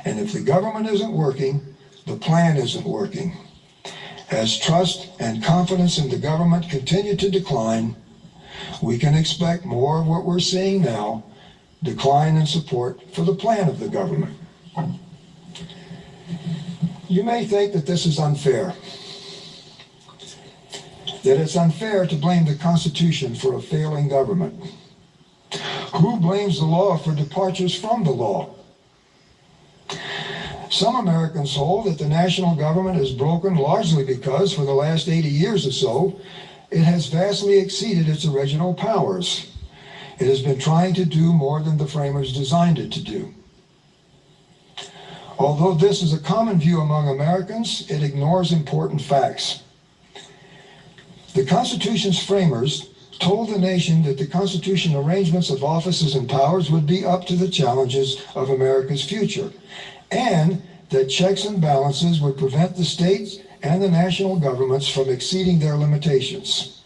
And if the government isn't working, the plan isn't working. As trust and confidence in the government continue to decline, we can expect more of what we're seeing now, decline in support for the plan of the government. You may think that this is unfair, that it's unfair to blame the Constitution for a failing government. Who blames the law for departures from the law? Some Americans hold that the national government is broken largely because, for the last 80 years or so, it has vastly exceeded its original powers. It has been trying to do more than the framers designed it to do. Although this is a common view among Americans, it ignores important facts. The Constitution's framers told the nation that the constitutional arrangements of offices and powers would be up to the challenges of America's future, and that checks and balances would prevent the states and the national governments from exceeding their limitations.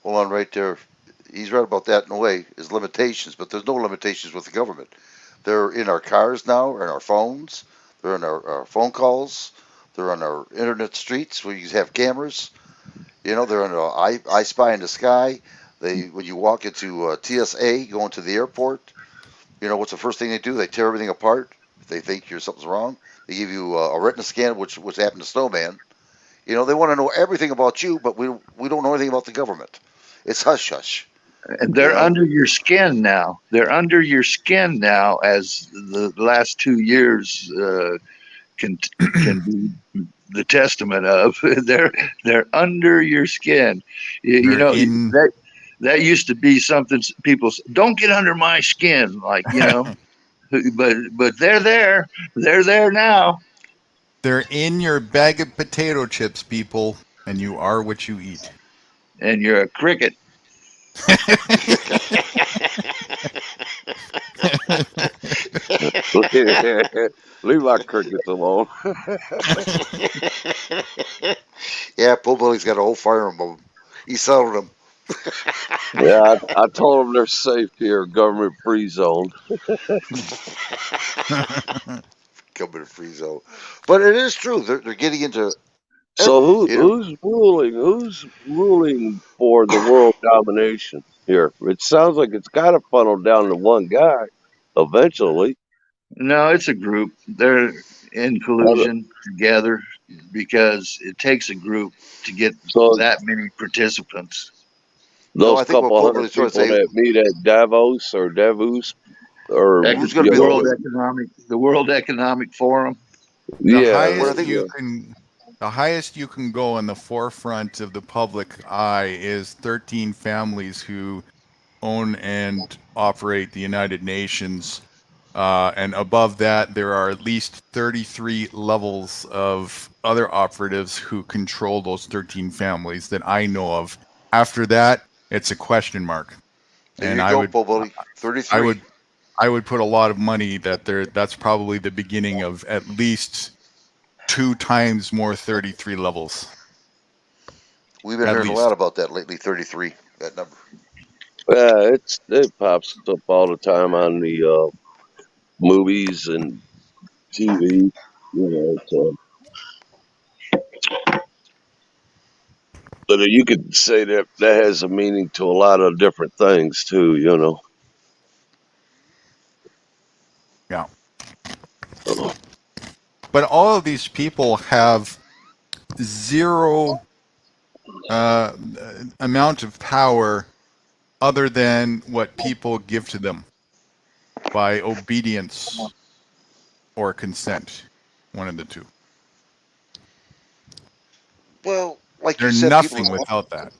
Hold on right there. He's right about that in a way, is limitations, but there's no limitations with the government. They're in our cars now, in our phones, they're in our phone calls, they're on our internet streets where you have cameras. You know, they're on I Spy in the Sky. When you walk into TSA, going to the airport, you know, what's the first thing they do? They tear everything apart. If they think something's wrong, they give you a retina scan, which happened to Snowman. You know, they want to know everything about you, but we don't know anything about the government. It's hush hush. And they're under your skin now. They're under your skin now, as the last 2 years can be the testament of. They're under your skin. You know, that used to be something people don't get under my skin, like, you know. but they're there. They're there now. They're in your bag of potato chips, people, and you are what you eat. And you're a cricket. Leave my crickets alone. Yeah, Poe Billy's got a whole farm of them. He settled them. Yeah, I told them they're safe here, government free zone. Government free zone, but it is true. They're getting into. So who's ruling? Who's ruling for the world domination here? It sounds like it's got to funnel down to one guy eventually. No, it's a group. They're in collusion together because it takes a group to get that many participants. Those couple hundred people that meet at Davos or it's going to be the World Economic Forum. The highest you can go in the forefront of the public eye is 13 families who own and operate the United Nations. And above that, there are at least 33 levels of other operatives who control those 13 families that I know of. After that, it's a question mark. And I would, 33. I would put a lot of money that that's probably the beginning of at least 2 times more 33 levels. We've been hearing a lot about that lately, 33, that number. Yeah, it pops up all the time on the movies and TV, you know. But you could say that has a meaning to a lot of different things too, you know. Yeah. But all of these people have zero amount of power other than what people give to them by obedience or consent, one of the two. Well, like they're you said, nothing without that.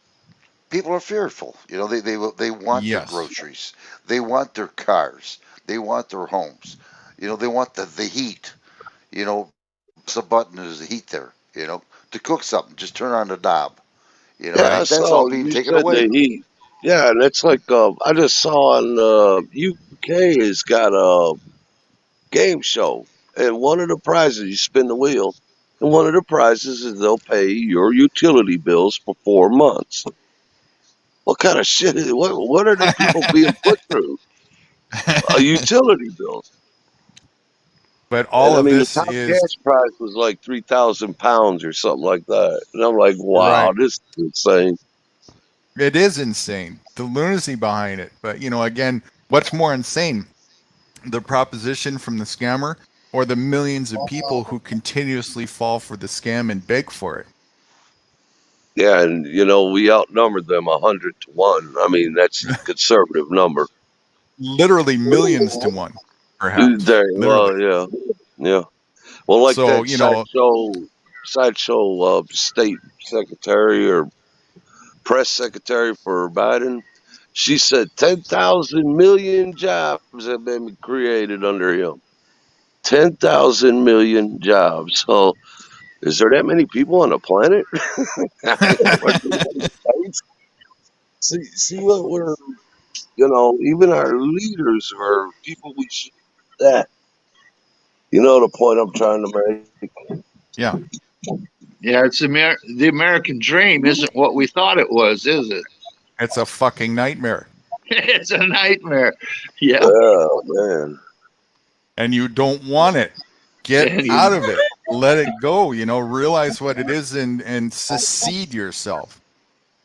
People are fearful. You know, they want their groceries, they want their cars, they want their homes. You know, they want the heat. You know, it's a button, there's the heat there. You know, to cook something, just turn on the knob. You know, that's all being taken away. The heat. Yeah, and it's like I just saw on UK has got a game show, and one of the prizes you spin the wheel, and one of the prizes is they'll pay your utility bills for 4 months. What kind of shit is what are the people being put through? Utility bills. But all of this the top cash prize was like £3,000 or something like that, and I'm like, wow, this is insane. It is insane, the lunacy behind it. But, you know, again, what's more insane, the proposition from the scammer or the millions of people who continuously fall for the scam and beg for it? Yeah, and, you know, we outnumbered them 100 to 1. I mean, that's a conservative number. Literally millions to 1, perhaps. Well, yeah. Well, like so, that you know, sideshow state secretary or press secretary for Biden, she said 10,000 million jobs have been created under him. 10,000 million jobs. So is there that many people on the planet? see what we're, even our leaders are people we should, that, the point I'm trying to make. Yeah. Yeah, the American dream isn't what we thought it was, is it? It's a fucking nightmare. It's a nightmare. Yeah. Oh, man. And you don't want it. Get out of it. Let it go. Realize what it is and secede yourself.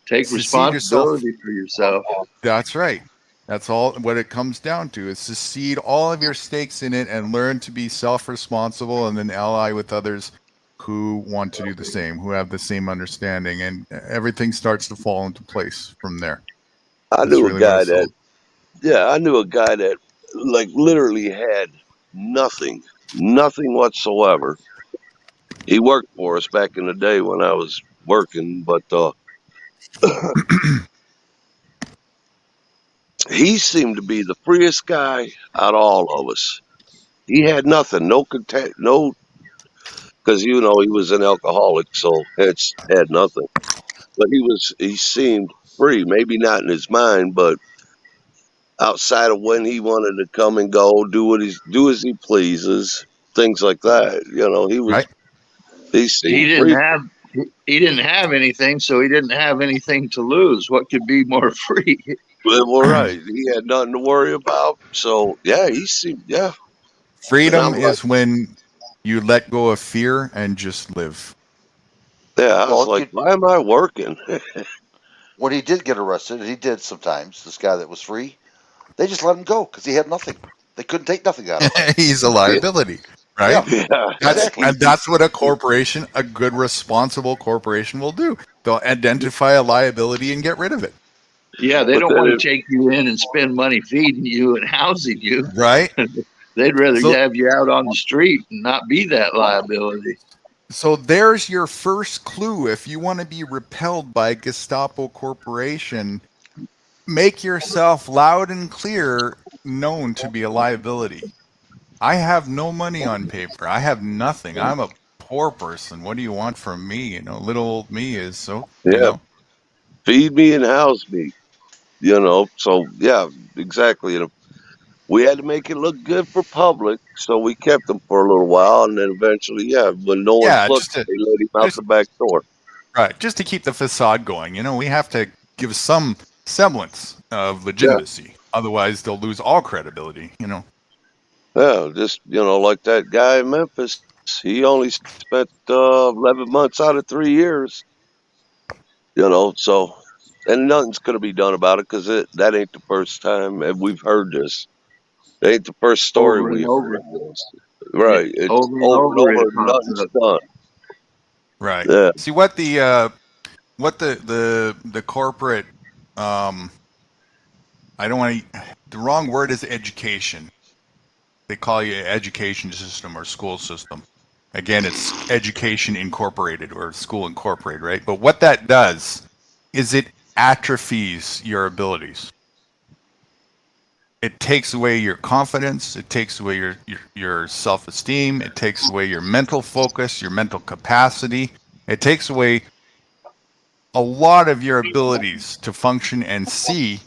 Take responsibility for yourself. That's right. That's all what it comes down to is secede all of your stakes in it and learn to be self-responsible and then ally with others who want to do the same, who have the same understanding, and everything starts to fall into place from there. I knew a guy that like literally had nothing whatsoever. He worked for us back in the day when I was working, but he seemed to be the freest guy out of all of us. He had nothing, no contact, no, because he was an alcoholic, so had nothing. But he seemed free, maybe not in his mind, but outside of when he wanted to come and go, do as he pleases, things like that. He was. Right. He didn't have anything, so he didn't have anything to lose. What could be more free? Well, right. He had nothing to worry about. So yeah, he seemed Freedom is when you let go of fear and just live. Yeah, I was like, why am I working? When he did get arrested, he did sometimes, this guy that was free, they just let him go because he had nothing. They couldn't take nothing out of him. He's a liability, right? Yeah, exactly. And that's what a good responsible corporation will do. They'll identify a liability and get rid of it. Yeah, they don't want to take you in and spend money feeding you and housing you. Right. They'd rather have you out on the street and not be that liability. So there's your first clue. If you want to be repelled by Gestapo Corporation, make yourself loud and clear known to be a liability. I have no money on paper. I have nothing. I'm a poor person. What do you want from me? Little old me is so. Feed me and house me. So yeah, exactly. We had to make it look good for public, so we kept him for a little while, and then eventually, when no one looked, they let him out the back door. Right, just to keep the facade going. We have to give some semblance of legitimacy. Otherwise, they'll lose all credibility. Yeah, just like that guy in Memphis. He only spent 11 months out of 3 years. So, and nothing's going to be done about it because that ain't the first time, and we've heard this. It ain't the first story we've heard. Right. It's over and over, nothing's done. Right. Yeah. See what the corporate I don't want to. The wrong word is education. They call you education system or school system. Again, it's Education Incorporated or School Incorporated, right? But what that does is it atrophies your abilities. It takes away your confidence. It takes away your self-esteem. It takes away your mental focus, your mental capacity. It takes away a lot of your abilities to function and see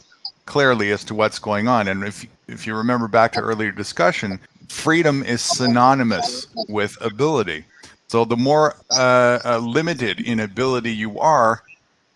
clearly as to what's going on. And if you remember back to earlier discussion, freedom is synonymous with ability. So the more limited in ability you are,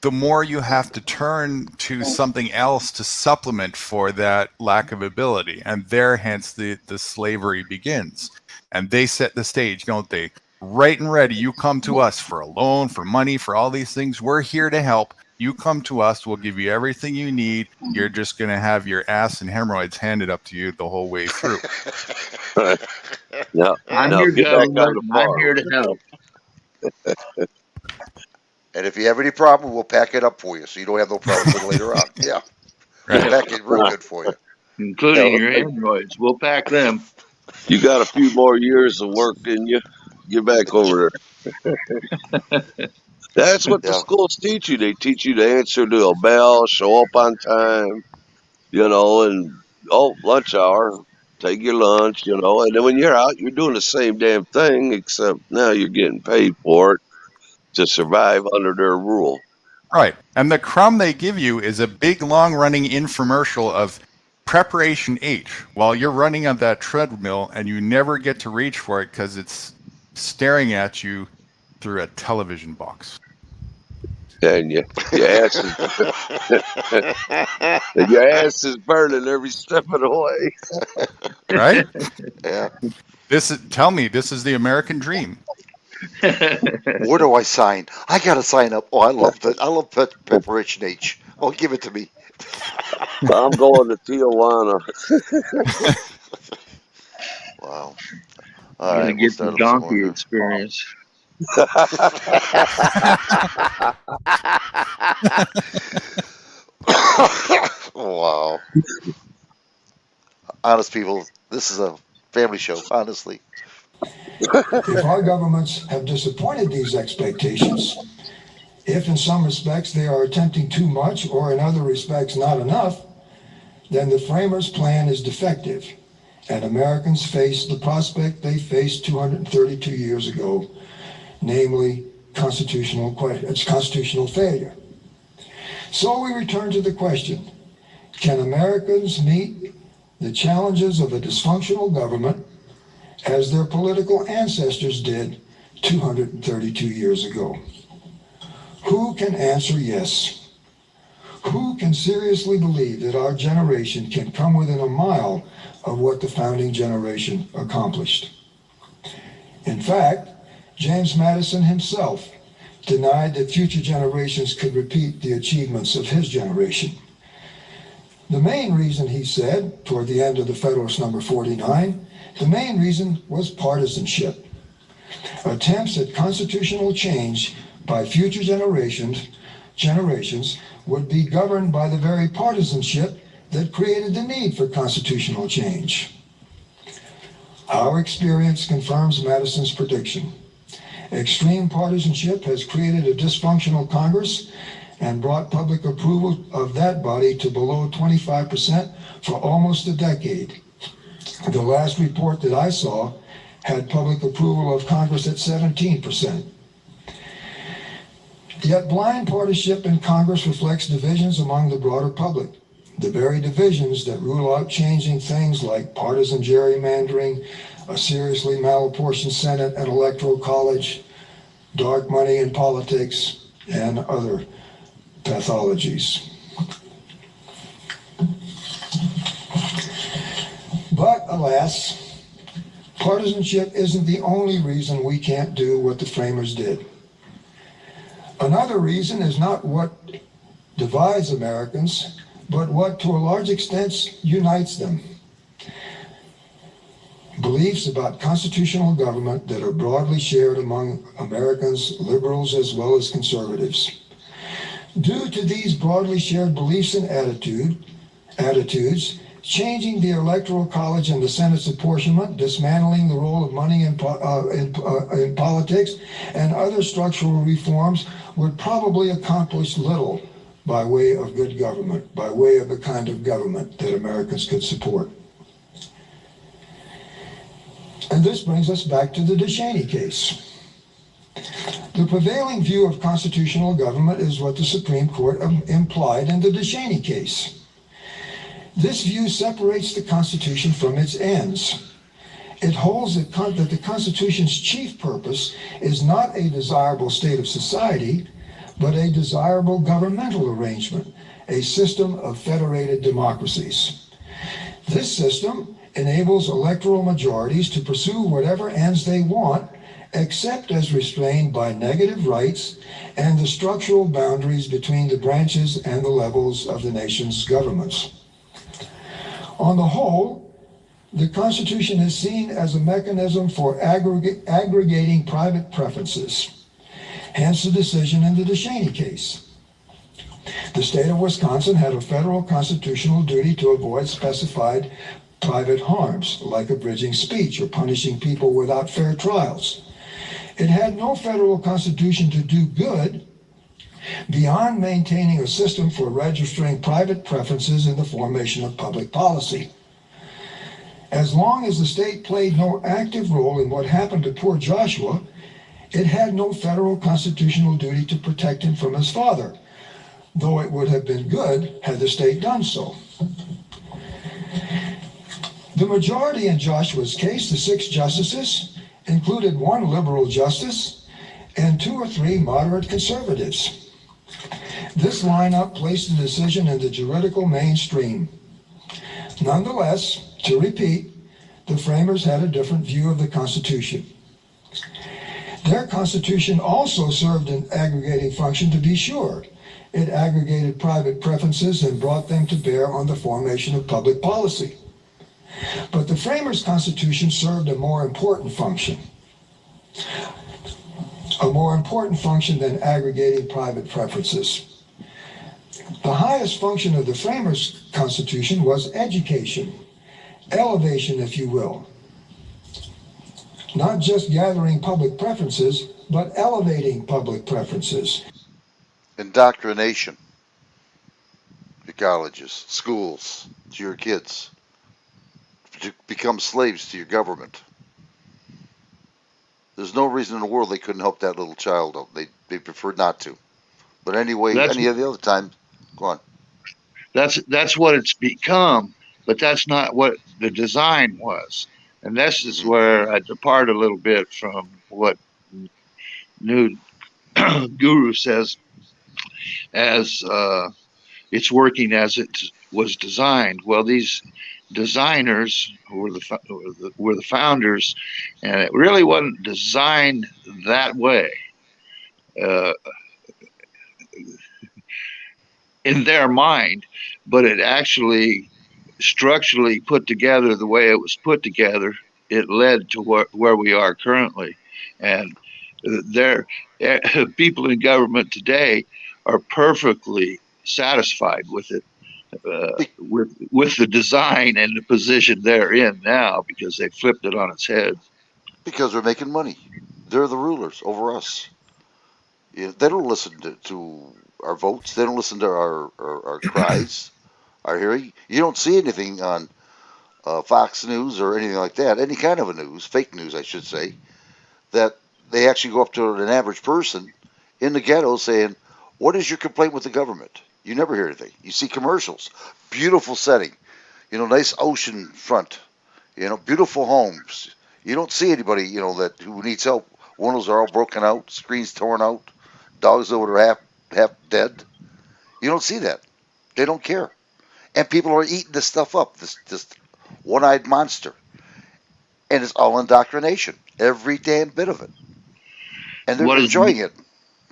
the more you have to turn to something else to supplement for that lack of ability. And there, hence, the slavery begins. And they set the stage, don't they? Right and ready, you come to us for a loan, for money, for all these things. We're here to help. You come to us, we'll give you everything you need. You're just going to have your ass and hemorrhoids handed up to you the whole way through. No, I'm here to help. And if you have any problem, we'll pack it up for you, so you don't have no problems with it later on. Yeah, we'll pack it real good for you, including your hemorrhoids. We'll pack them. You got a few more years of work in you. Get back over there. That's what the schools teach you. They teach you to answer to a bell, show up on time, and lunch hour, take your lunch, and then when you're out, you're doing the same damn thing, except now you're getting paid for it to survive under their rule. Right. And the crumb they give you is a big, long-running infomercial of Preparation H while you're running on that treadmill, and you never get to reach for it because it's staring at you through a television box. And your ass is burning every step of the way. Right? Yeah. Tell me, this is the American dream. Where do I sign? I gotta sign up. Oh, I love that. I love Preparation H. Oh, give it to me. I'm going to Tijuana. Wow. I'm gonna get the donkey experience. Wow. Honest people, this is a family show, honestly. If our governments have disappointed these expectations, if in some respects they are attempting too much or in other respects not enough, then the framers' plan is defective, and Americans face the prospect they faced 232 years ago, namely constitutional failure. So we return to the question, can Americans meet the challenges of a dysfunctional government as their political ancestors did 232 years ago? Who can answer yes? Who can seriously believe that our generation can come within a mile of what the founding generation accomplished? In fact, James Madison himself denied that future generations could repeat the achievements of his generation. The main reason, he said, toward the end of the Federalist Number 49, the main reason was partisanship. Attempts at constitutional change by future generations would be governed by the very partisanship that created the need for constitutional change. Our experience confirms Madison's prediction. Extreme partisanship has created a dysfunctional Congress and brought public approval of that body to below 25% for almost a decade. The last report that I saw had public approval of Congress at 17%. Yet blind partisanship in Congress reflects divisions among the broader public, the very divisions that rule out changing things like partisan gerrymandering, a seriously malapportioned Senate and Electoral College, dark money in politics, and other pathologies. But alas, partisanship isn't the only reason we can't do what the framers did. Another reason is not what divides Americans, but what to a large extent unites them. Beliefs about constitutional government that are broadly shared among Americans, liberals as well as conservatives. Due to these broadly shared beliefs and attitudes, changing the Electoral College and the Senate's apportionment, dismantling the role of money in politics, and other structural reforms would probably accomplish little by way of good government, by way of the kind of government that Americans could support. And this brings us back to the DeShaney case. The prevailing view of constitutional government is what the Supreme Court implied in the DeShaney case. This view separates the Constitution from its ends. It holds that the Constitution's chief purpose is not a desirable state of society, but a desirable governmental arrangement, a system of federated democracies. This system enables electoral majorities to pursue whatever ends they want, except as restrained by negative rights and the structural boundaries between the branches and the levels of the nation's governments. On the whole, the Constitution is seen as a mechanism for aggregating private preferences, hence the decision in the DeShaney case. The state of Wisconsin had a federal constitutional duty to avoid specified private harms, like abridging speech or punishing people without fair trials. It had no federal constitution to do good beyond maintaining a system for registering private preferences in the formation of public policy. As long as the state played no active role in what happened to poor Joshua, it had no federal constitutional duty to protect him from his father, though it would have been good had the state done so. The majority in Joshua's case, the 6 justices, included 1 liberal justice and 2 or 3 moderate conservatives. This lineup placed the decision in the juridical mainstream. Nonetheless, to repeat, the framers had a different view of the Constitution. Their Constitution also served an aggregating function, to be sure. It aggregated private preferences and brought them to bear on the formation of public policy. But the framers' Constitution served a more important function than aggregating private preferences. The highest function of the framers' Constitution was education, elevation, if you will. Not just gathering public preferences, but elevating public preferences. Indoctrination to colleges, schools, to your kids, to become slaves to your government. There's no reason in the world they couldn't help that little child out. They preferred not to. But anyway, any of the other time, go on. That's what it's become, but that's not what the design was. And this is where I depart a little bit from what New Guru says, as it's working as it was designed. Well, these designers were the founders, and it really wasn't designed that way in their mind, but it actually structurally put together the way it was put together. It led to where we are currently, and people in government today are perfectly satisfied with it, with the design and the position they're in now, because they flipped it on its head. Because they're making money. They're the rulers over us. They don't listen to our votes. They don't listen to our cries, our hearing. You don't see anything on Fox News or anything like that, any kind of a news, fake news, I should say, that they actually go up to an average person in the ghetto saying, what is your complaint with the government? You never hear anything. You see commercials, beautiful setting, nice ocean front, beautiful homes. You don't see anybody, who needs help. Windows are all broken out, screens torn out, dogs over half dead. You don't see that. They don't care. And people are eating this stuff up, this one-eyed monster. And it's all indoctrination, every damn bit of it. And they're enjoying it.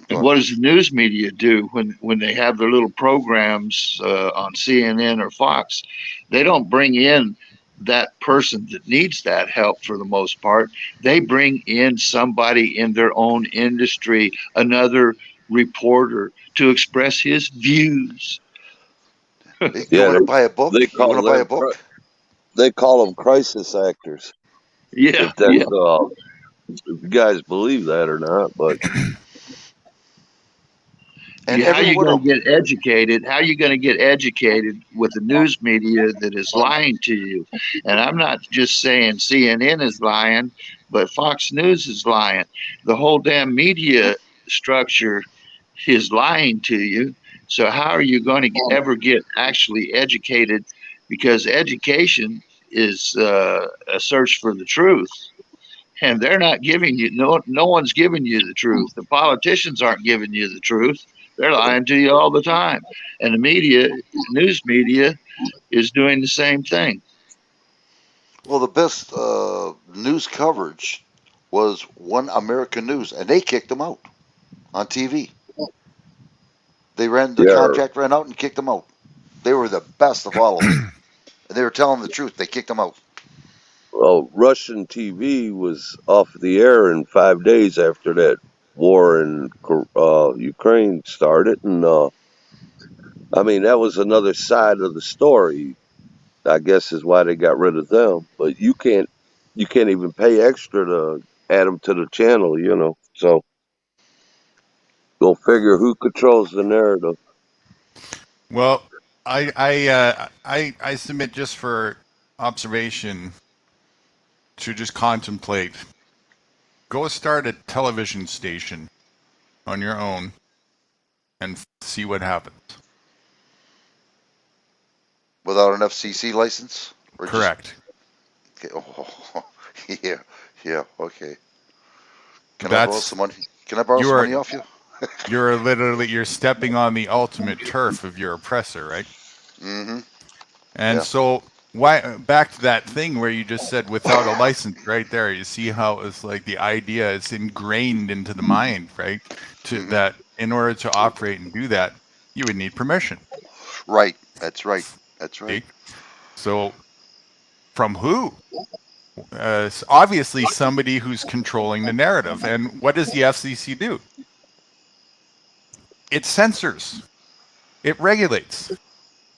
And what does the news media do when they have their little programs on CNN or Fox? They don't bring in that person that needs that help for the most part. They bring in somebody in their own industry, another reporter, to express his views. You want to buy a book? They call them crisis actors. Yeah. If you guys believe that or not, but And how are you going to get educated? How are you going to get educated with the news media that is lying to you? And I'm not just saying CNN is lying, but Fox News is lying. The whole damn media structure is lying to you. So how are you going to ever get actually educated? Because education is a search for the truth. And they're not giving you, no one's giving you the truth. The politicians aren't giving you the truth. They're lying to you all the time. And the media, news media, is doing the same thing. Well, the best news coverage was One American News, and they kicked them out on TV. They contract ran out and kicked them out. They were the best of all of them. And they were telling the truth. They kicked them out. Well, Russian TV was off the air in 5 days after that war in Ukraine started, and I mean, that was another side of the story, I guess, is why they got rid of them. But you can't even pay extra to add them to the channel, so go figure who controls the narrative. Well, I submit, just for observation, to just contemplate. Go start a television station on your own and see what happens. Without an FCC license? Or Correct. Just, okay. Oh, yeah, okay. Can I That's borrow some money? Can I borrow some money off you? You're stepping on the ultimate turf of your oppressor, right? Mm-hmm. And so why back to that thing where you just said without a license right there, you see how it's like the idea is ingrained into the mind, right? To that in order to operate and do that, you would need permission. Right. That's right. That's right. So from who? Obviously somebody who's controlling the narrative. And what does the FCC do? It censors. It regulates.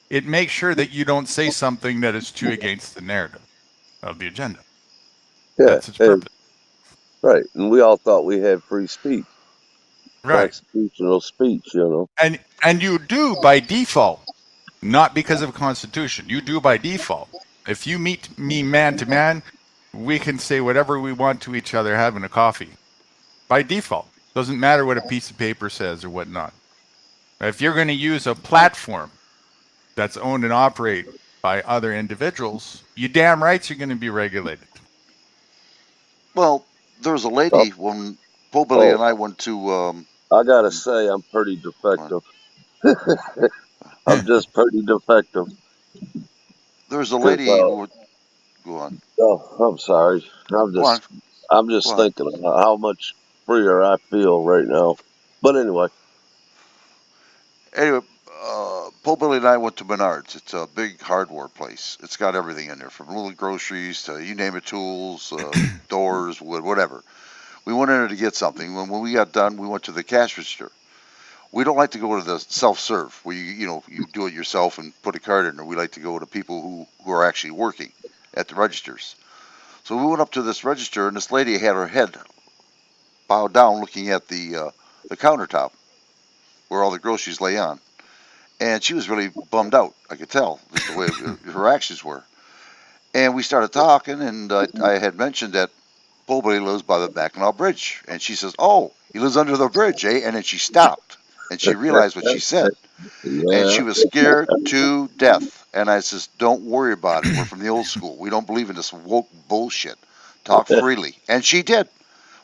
It makes sure that you don't say something that is too against the narrative of the agenda. Yeah, that's its purpose. Right, and we all thought we had free speech, right? Constitutional speech, you know. And you do by default, not because of Constitution. You do by default. If you meet me man to man, we can say whatever we want to each other having a coffee. By default, doesn't matter what a piece of paper says or whatnot. If you're going to use a platform that's owned and operated by other individuals, you damn right you're going to be regulated. Well, there was a lady when Paul Billy and I went to. I gotta say, I'm pretty defective. I'm just pretty defective. There was a lady who would go on. Oh, I'm sorry. I'm just thinking of how much freer I feel right now. But anyway. Anyway, Paul Billy and I went to Menards. It's a big hardware place. It's got everything in there, from little groceries to you name it, tools, doors, wood, whatever. We went in there to get something. When we got done, we went to the cash register. We don't like to go to the self-serve where you do it yourself and put a card in there. We like to go to people who are actually working at the registers. So we went up to this register, and this lady had her head bowed down looking at the countertop where all the groceries lay on. And she was really bummed out. I could tell just the way her actions were. And we started talking, and I had mentioned that Paul Billy lives by the Mackinac Bridge. And she says, "Oh, he lives under the bridge, eh?" And then she stopped, and she realized what she said. And she was scared to death. And I says, "Don't worry about it. We're from the old school. We don't believe in this woke bullshit. Talk freely." And she did.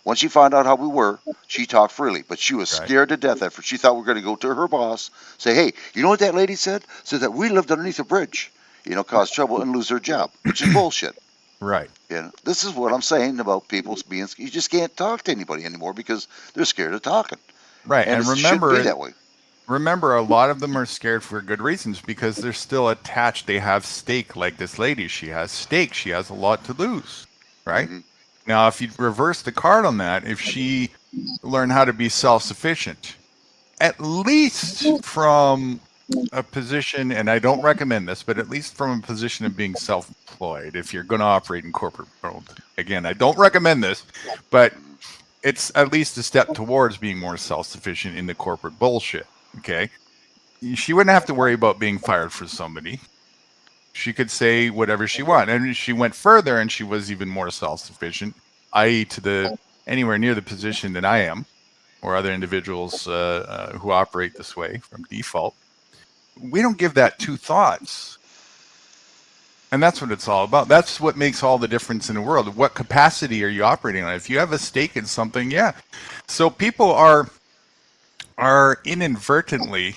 Once she found out how we were, she talked freely. But she was scared to death after she thought we were going to go to her boss, say, "Hey, you know what that lady said? Said that we lived underneath a bridge, cause trouble and lose their job," which is bullshit. Right. This is what I'm saying about people being. You just can't talk to anybody anymore because they're scared of talking. Right. And remember, be that way. Remember, a lot of them are scared for good reasons because they're still attached. They have stake, like this lady. She has stake. She has a lot to lose. Right. Mm-hmm. Now, if you reverse the card on that, if she learned how to be self-sufficient, at least from a position, and I don't recommend this, but at least from a position of being self-employed, if you're going to operate in corporate world. Again, I don't recommend this, but it's at least a step towards being more self-sufficient in the corporate bullshit, okay? She wouldn't have to worry about being fired for somebody. She could say whatever she wanted. And she went further and she was even more self-sufficient, i.e. to the anywhere near the position that I am, or other individuals who operate this way from default. We don't give that two thoughts. And that's what it's all about. That's what makes all the difference in the world. What capacity are you operating on? If you have a stake in something, yeah. So people are inadvertently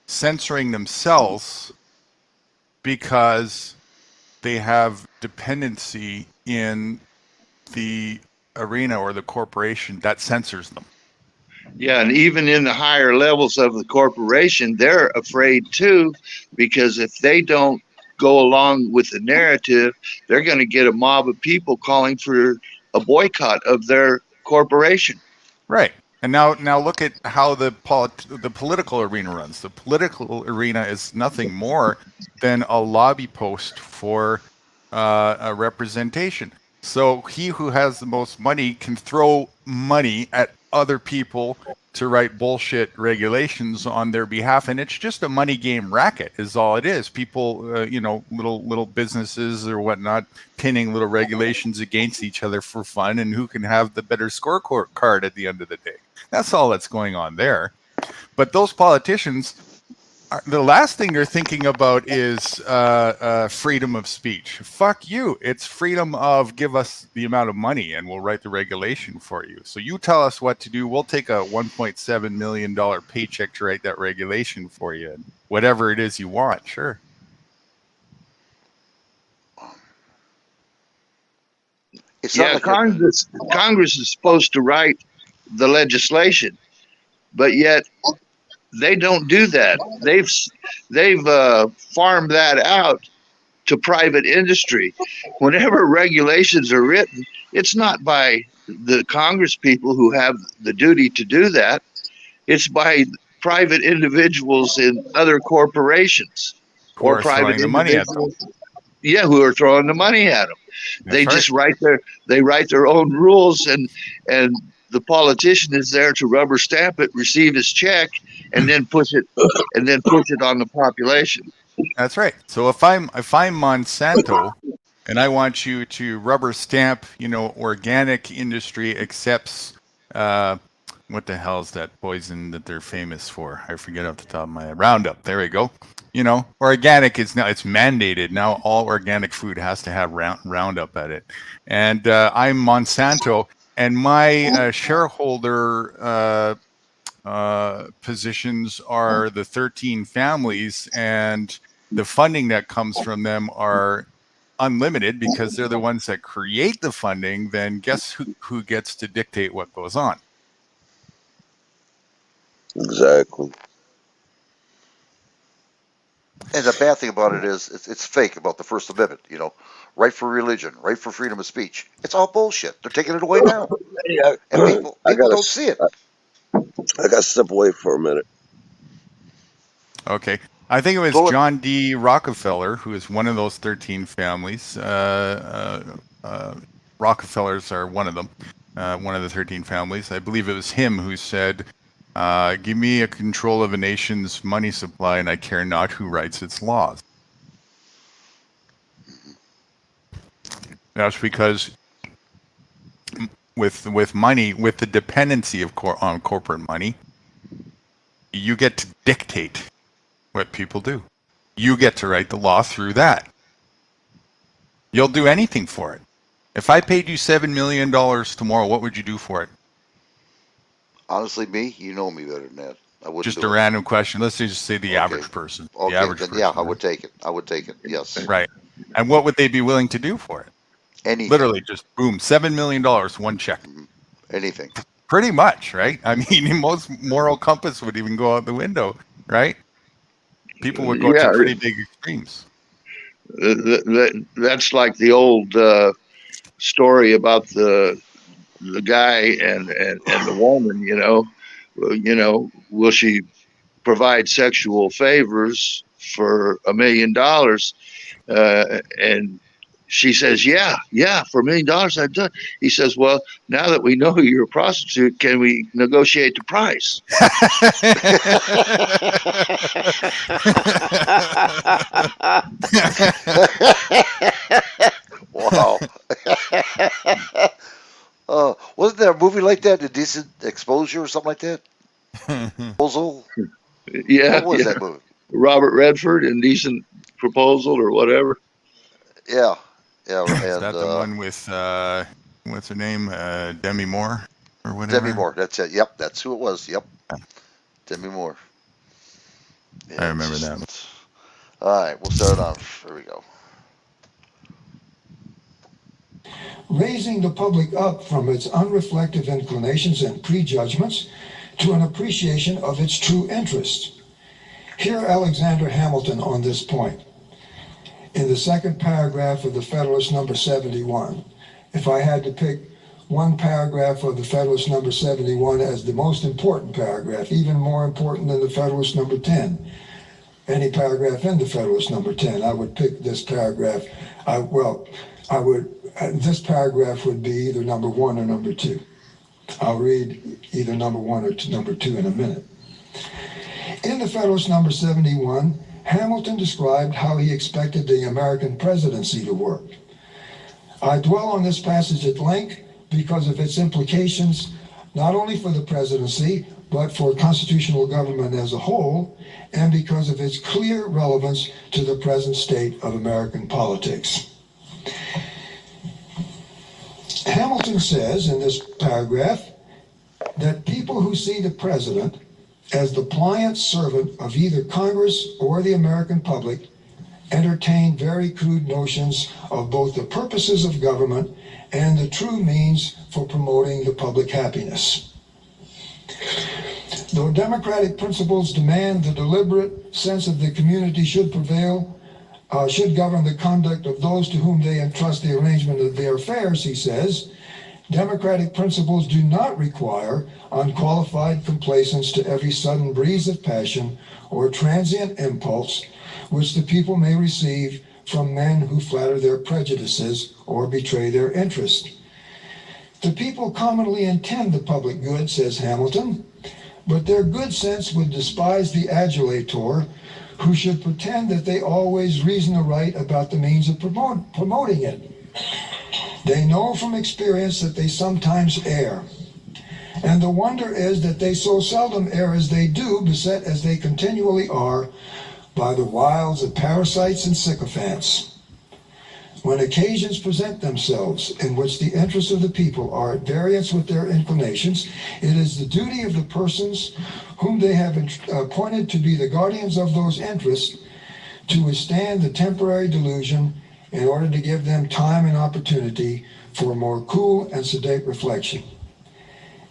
censoring themselves because they have dependency in the arena or the corporation that censors them. Yeah, and even in the higher levels of the corporation, they're afraid too, because if they don't go along with the narrative, they're going to get a mob of people calling for a boycott of their corporation. Right. And now look at how the political arena runs. The political arena is nothing more than a lobby post for a representation. So he who has the most money can throw money at other people to write bullshit regulations on their behalf, and it's just a money game racket is all it is. People, little businesses or whatnot, pinning little regulations against each other for fun, and who can have the better scorecard at the end of the day. That's all that's going on there. But those politicians, the last thing they're thinking about is freedom of speech. Fuck you. It's freedom of give us the amount of money and we'll write the regulation for you. So you tell us what to do. We'll take a $1.7 million paycheck to write that regulation for you. Whatever it is you want, sure. Congress is supposed to write the legislation, but yet they don't do that. They've farmed that out to private industry. Whenever regulations are written, it's not by the Congress people who have the duty to do that. It's by private individuals in other corporations or private individuals. Yeah, who are throwing the money at them. They just write their own rules, and the politician is there to rubber stamp it, receive his check, and then push it on the population. That's right. So if I'm Monsanto and I want you to rubber stamp, organic industry accepts what the hell is that poison that they're famous for? I forget off the top of my head. Roundup. There we go. Organic is now, it's mandated. Now all organic food has to have Roundup at it. And I'm Monsanto, and my shareholder positions are the 13 families, and the funding that comes from them are unlimited because they're the ones that create the funding. Then guess who gets to dictate what goes on? Exactly. And the bad thing about it is it's fake about the First Amendment, right for religion, right for freedom of speech. It's all bullshit. They're taking it away now. And people don't see it. I got to step away for a minute. Okay. I think it was John D. Rockefeller, who is one of those 13 families. Rockefellers are one of them, one of the 13 families. I believe it was him who said, give me a control of a nation's money supply and I care not who writes its laws. That's because with money, with the dependency of on corporate money, you get to dictate what people do. You get to write the law through that. You'll do anything for it. If I paid you $7 million tomorrow, what would you do for it? Honestly, you know me better than that. I wouldn't. Just a random question. Let's just say the average person. Okay, the average person, yeah, I would take it. Yes. Right. And what would they be willing to do for it? Anything. Literally, just boom, $7 million, one check. Anything. Pretty much, right? I mean, most moral compass would even go out the window, right? People would go to pretty big extremes. That's like the old story about the guy and the woman. Will she provide sexual favors for $1 million? And she says, yeah, for $1 million I've done. He says, well, now that we know you're a prostitute, can we negotiate the price? Wow. Wasn't there a movie like that, Indecent Exposure or something like that? Proposal? Yeah. What was that movie? Robert Redford, Indecent Proposal or whatever. Yeah. And, is that the one with, what's her name? Demi Moore or whatever? Demi Moore, that's it. Yep, that's who it was. Yep. Demi Moore. Yeah, I remember that. All right, we'll start off. There we go. Raising the public up from its unreflective inclinations and prejudgments to an appreciation of its true interest. Hear Alexander Hamilton on this point. In the second paragraph of the Federalist number 71, if I had to pick one paragraph of the Federalist number 71 as the most important paragraph, even more important than the Federalist number 10, any paragraph in the Federalist number 10, I would pick this paragraph. This paragraph would be either number 1 or number 2. I'll read either number 1 or number 2 in a minute. In the Federalist number 71, Hamilton described how he expected the American presidency to work. I dwell on this passage at length because of its implications, not only for the presidency, but for constitutional government as a whole, and because of its clear relevance to the present state of American politics. Hamilton says in this paragraph that people who see the president as the pliant servant of either Congress or the American public entertain very crude notions of both the purposes of government and the true means for promoting the public happiness. Though democratic principles demand the deliberate sense of the community should prevail, should govern the conduct of those to whom they entrust the arrangement of their affairs, he says, democratic principles do not require unqualified complacence to every sudden breeze of passion or transient impulse which the people may receive from men who flatter their prejudices or betray their interest. The people commonly intend the public good, says Hamilton, but their good sense would despise the adulator who should pretend that they always reason aright about the means of promoting it. They know from experience that they sometimes err. And the wonder is that they so seldom err as they do, beset as they continually are by the wiles of parasites and sycophants. When occasions present themselves in which the interests of the people are at variance with their inclinations, it is the duty of the persons whom they have appointed to be the guardians of those interests to withstand the temporary delusion in order to give them time and opportunity for more cool and sedate reflection.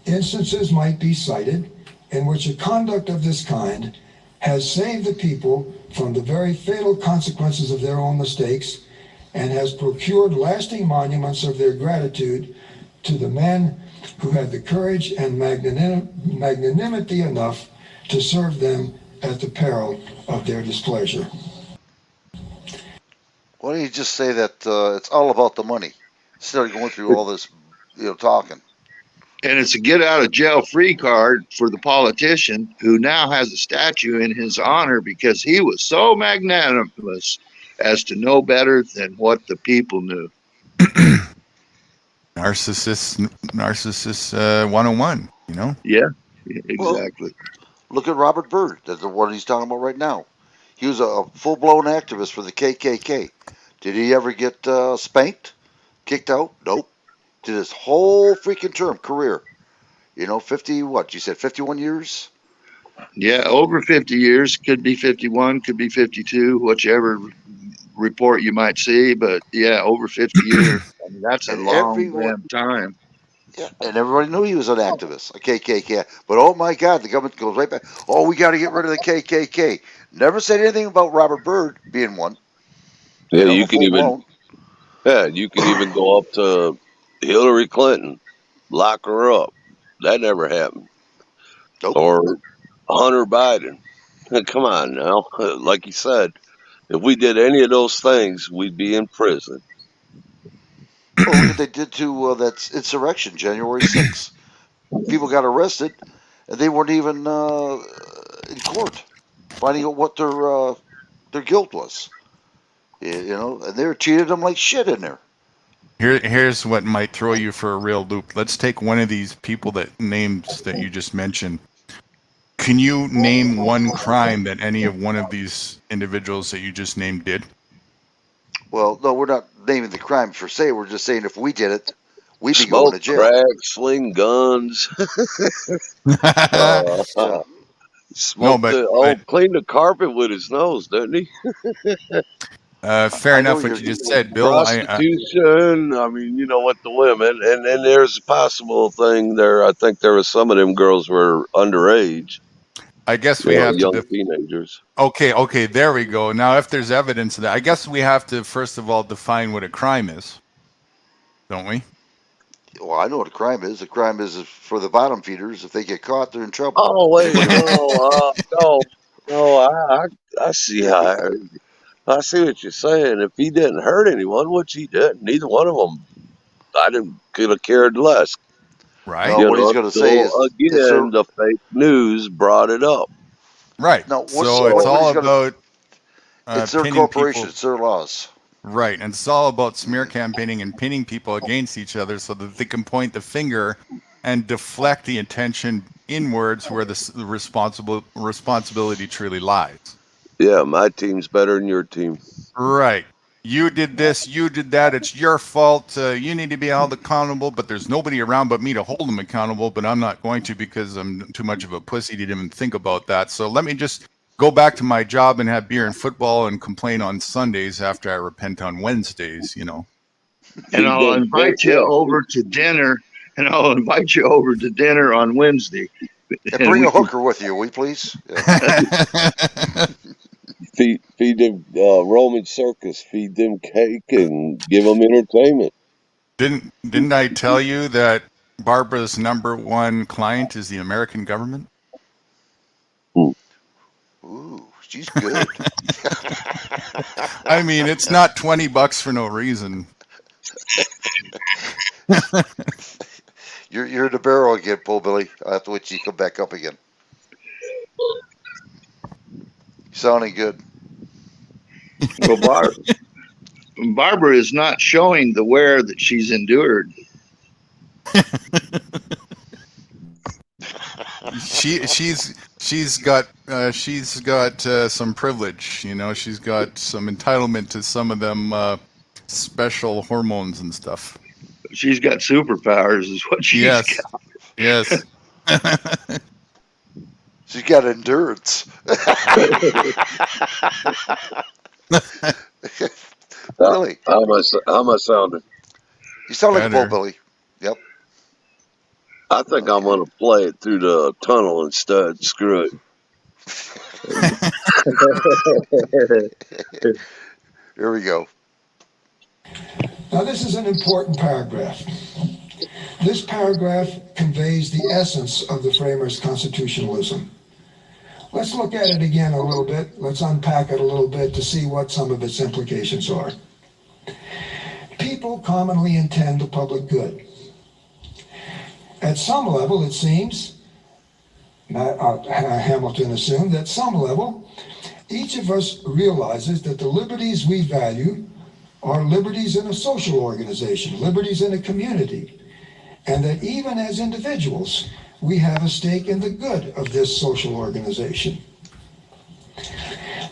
Instances might be cited in which a conduct of this kind has saved the people from the very fatal consequences of their own mistakes and has procured lasting monuments of their gratitude to the men who had the courage and magnanimity enough to serve them at the peril of their displeasure. Why don't you just say that it's all about the money instead of going through all this, talking? And it's a get out of jail free card for the politician who now has a statue in his honor because he was so magnanimous as to know better than what the people knew. Narcissist 101, Yeah, exactly. Well, look at Robert Byrd. That's what he's talking about right now. He was a full-blown activist for the KKK. Did he ever get spanked? Kicked out? Nope. Did his whole freaking career. 50, what? You said 51 years? Yeah, over 50 years. Could be 51, could be 52, whichever report you might see. But yeah, over 50 years. I mean, that's a long damn time. Yeah, and everybody knew he was an activist, a KKK. But oh my God, the government goes right back. Oh, we got to get rid of the KKK. Never said anything about Robert Byrd being one. Yeah, you can even go up to Hillary Clinton, lock her up. That never happened. Nope. Or Hunter Biden. Come on now. Like you said, if we did any of those things, we'd be in prison. Well, look what they did to that insurrection, January 6th. People got arrested, and they weren't even in court, finding out what their guilt was. And they were treated them like shit in there. Here's what might throw you for a real loop. Let's take one of these people that you just mentioned. Can you name one crime that any of one of these individuals that you just named did? Well, no, we're not naming the crime per se. We're just saying if we did it, we'd be Smoke going to jail. crack, sling guns. Cleaned the carpet with his nose, didn't he? Fair enough what you just said, Bill. Prostitution, I mean, with the women. And there's a possible thing there. I think there was some of them girls were underage. I guess we have young teenagers. Okay, there we go. Now, if there's evidence of that, I guess we have to, first of all, define what a crime is. Don't we? Well, I know what a crime is. A crime is for the bottom feeders. If they get caught, they're in trouble. Oh, wait, no, I see how... I see what you're saying. If he didn't hurt anyone, which he didn't, neither one of them, could have cared less. Right. No, what he's going to say is again, the fake news brought it up. Right. No, so it's all about. It's their corporation. It's their laws. Right, and it's all about smear campaigning and pinning people against each other so that they can point the finger and deflect the attention inwards where the responsibility truly lies. Yeah, my team's better than your team. Right. You did this, you did that, it's your fault. You need to be held accountable, but there's nobody around but me to hold them accountable, but I'm not going to because I'm too much of a pussy to even think about that. So let me just go back to my job and have beer and football and complain on Sundays after I repent on Wednesdays, you know. And I'll invite you over to dinner, on Wednesday. And bring a hooker with you, will you please? Yeah. Feed them Roman circus, feed them cake, and give them entertainment. Didn't I tell you that Barbara's #1 client is the American government? Ooh, she's good. I mean, it's not $20 for no reason. You're in the barrel again, Paul Billy. I have to wait till you come back up again. Sounding good. Well, Barbara is not showing the wear that she's endured. She's got some privilege, you know. She's got some entitlement to some of them special hormones and stuff. She's got superpowers, is what she's got. Yes. She's got endurance. Really? How am I sounding? You sound like Paul Billy. Yep. I think I'm going to play it through the tunnel instead. Screw it. Here we go. Now, this is an important paragraph. This paragraph conveys the essence of the framers' constitutionalism. Let's look at it again a little bit. Let's unpack it a little bit to see what some of its implications are. People commonly intend the public good. At some level, it seems, Hamilton assumed, at some level, each of us realizes that the liberties we value are liberties in a social organization, liberties in a community, and that even as individuals, we have a stake in the good of this social organization.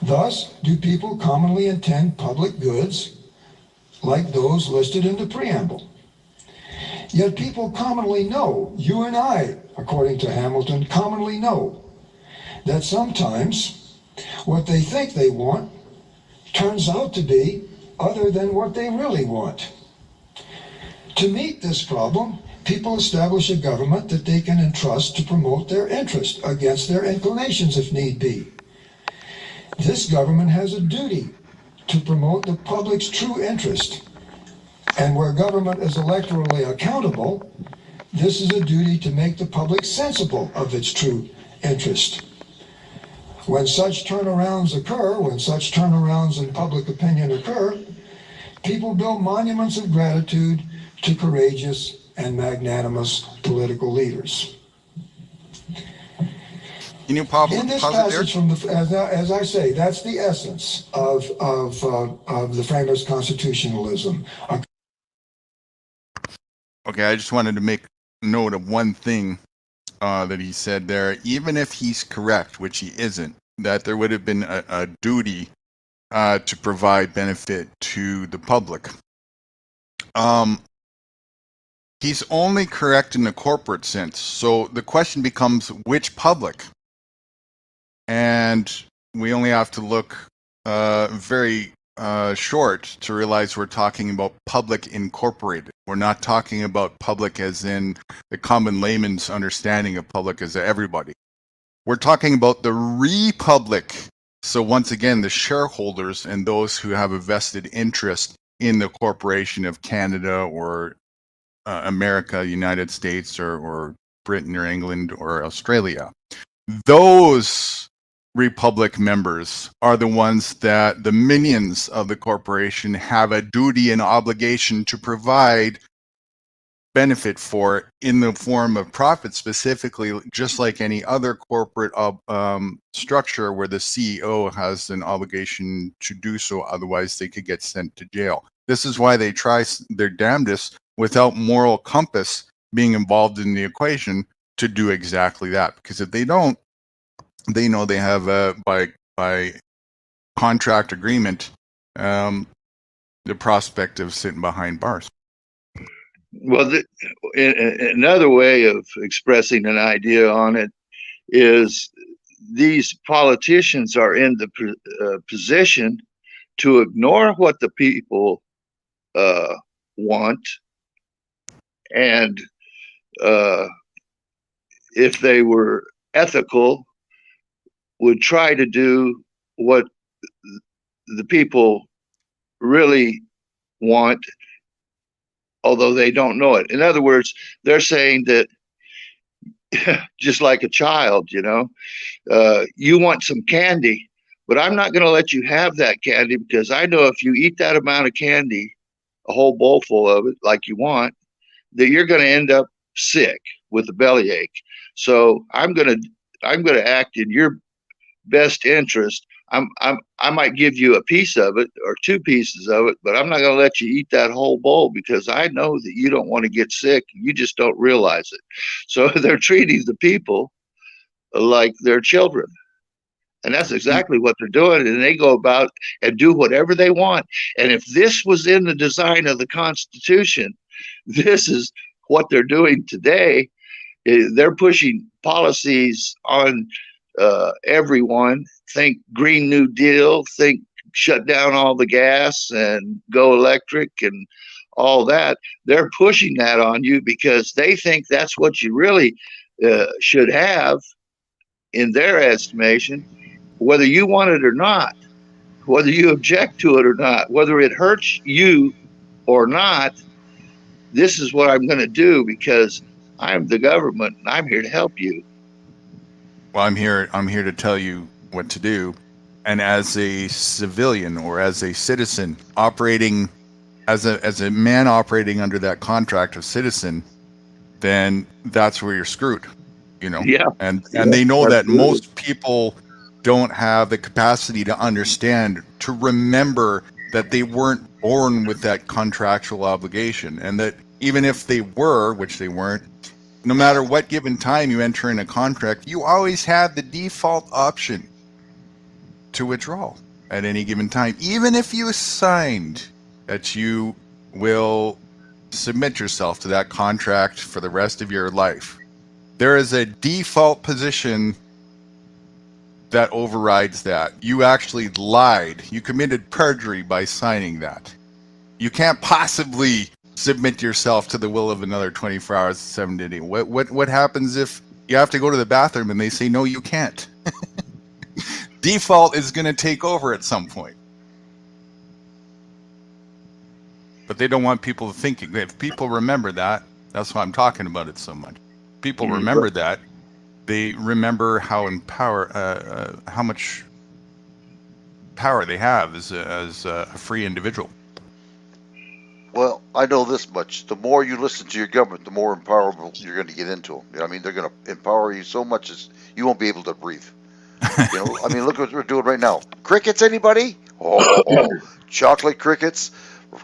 Thus, do people commonly intend public goods like those listed in the preamble. Yet people commonly know, you and I, according to Hamilton, commonly know that sometimes what they think they want turns out to be other than what they really want. To meet this problem, people establish a government that they can entrust to promote their interest against their inclinations if need be. This government has a duty to promote the public's true interest. And where government is electorally accountable, this is a duty to make the public sensible of its true interest. When such turnarounds occur, when such turnarounds in public opinion occur, people build monuments of gratitude to courageous and magnanimous political leaders. Can you pause in this passage from as I say, that's the essence of the framers' constitutionalism. Okay, I just wanted to make note of one thing that he said there. Even if he's correct, which he isn't, that there would have been a duty to provide benefit to the public. He's only correct in the corporate sense. So the question becomes, which public? And we only have to look very short to realize we're talking about public incorporated. We're not talking about public as in the common layman's understanding of public as everybody. We're talking about the republic. So once again, the shareholders and those who have a vested interest in the corporation of Canada or America, United States, or Britain or England or Australia. Those republic members are the ones that the minions of the corporation have a duty and obligation to provide benefit for in the form of profit, specifically, just like any other corporate structure where the CEO has an obligation to do so, otherwise they could get sent to jail. This is why they try their damnedest without moral compass being involved in the equation to do exactly that, because if they don't, they know they have by contract agreement the prospect of sitting behind bars. Well, another way of expressing an idea on it is these politicians are in the position to ignore what the people want, and if they were ethical, would try to do what the people really want, although they don't know it. In other words, they're saying that just like a child, you want some candy, but I'm not going to let you have that candy, because I know if you eat that amount of candy, a whole bowl full of it, like you want, that you're going to end up sick with a bellyache. So I'm going to act in your best interest. I might give you a piece of it or 2 pieces of it, but I'm not going to let you eat that whole bowl, because I know that you don't want to get sick. You just don't realize it. So they're treating the people like they're children. And that's exactly what they're doing. And they go about and do whatever they want. And if this was in the design of the Constitution, this is what they're doing today. They're pushing policies on everyone. Think Green New Deal, think shut down all the gas and go electric and all that. They're pushing that on you because they think that's what you really should have in their estimation, whether you want it or not, whether you object to it or not, whether it hurts you or not. This is what I'm going to do because I'm the government and I'm here to help you. Well, I'm here to tell you what to do. And as a civilian or as a citizen operating, as a man operating under that contract of citizen, then that's where you're screwed, Yeah. And they know that most people don't have the capacity to understand, to remember that they weren't born with that contractual obligation, and that even if they were, which they weren't, no matter what given time you enter in a contract, you always have the default option to withdraw at any given time, even if you signed that you will submit yourself to that contract for the rest of your life. There is a default position that overrides that. You actually lied. You committed perjury by signing that. You can't possibly submit yourself to the will of another 24 hours, 7 days. What happens if you have to go to the bathroom and they say, no, you can't? Default is going to take over at some point. But they don't want people thinking. If people remember that, that's why I'm talking about it so much. People remember that. They remember how how much power they have as a free individual. Well, I know this much. The more you listen to your government, the more empowerable you're going to get into them. You know what I mean? They're going to empower you so much as you won't be able to breathe. I mean, look what we're doing right now. Crickets, anybody? Oh, chocolate crickets,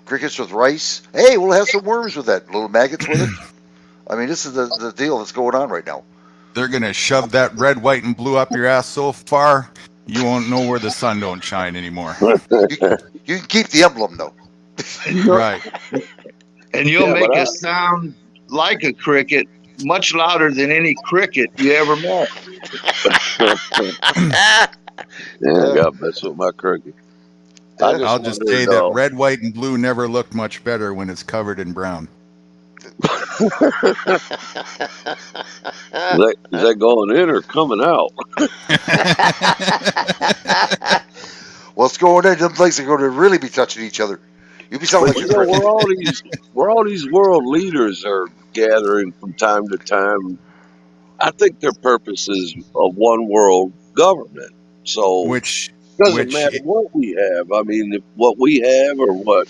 crickets with rice. Hey, we'll have some worms with that, little maggots with it. I mean, this is the deal that's going on right now. They're going to shove that red, white, and blue up your ass so far, you won't know where the sun don't shine anymore. You can keep the emblem, though. Right. And you'll make it sound like a cricket, much louder than any cricket you ever met. Yeah, God mess with my cricket. I'll just say that red, white, and blue never looked much better when it's covered in brown. Is that going in or coming out? Well, it's going in. Them legs are going to really be touching each other. You'll be sounding like where all these world leaders are gathering from time to time, I think their purpose is a one world government. So which doesn't matter what we have. I mean, if what we have or what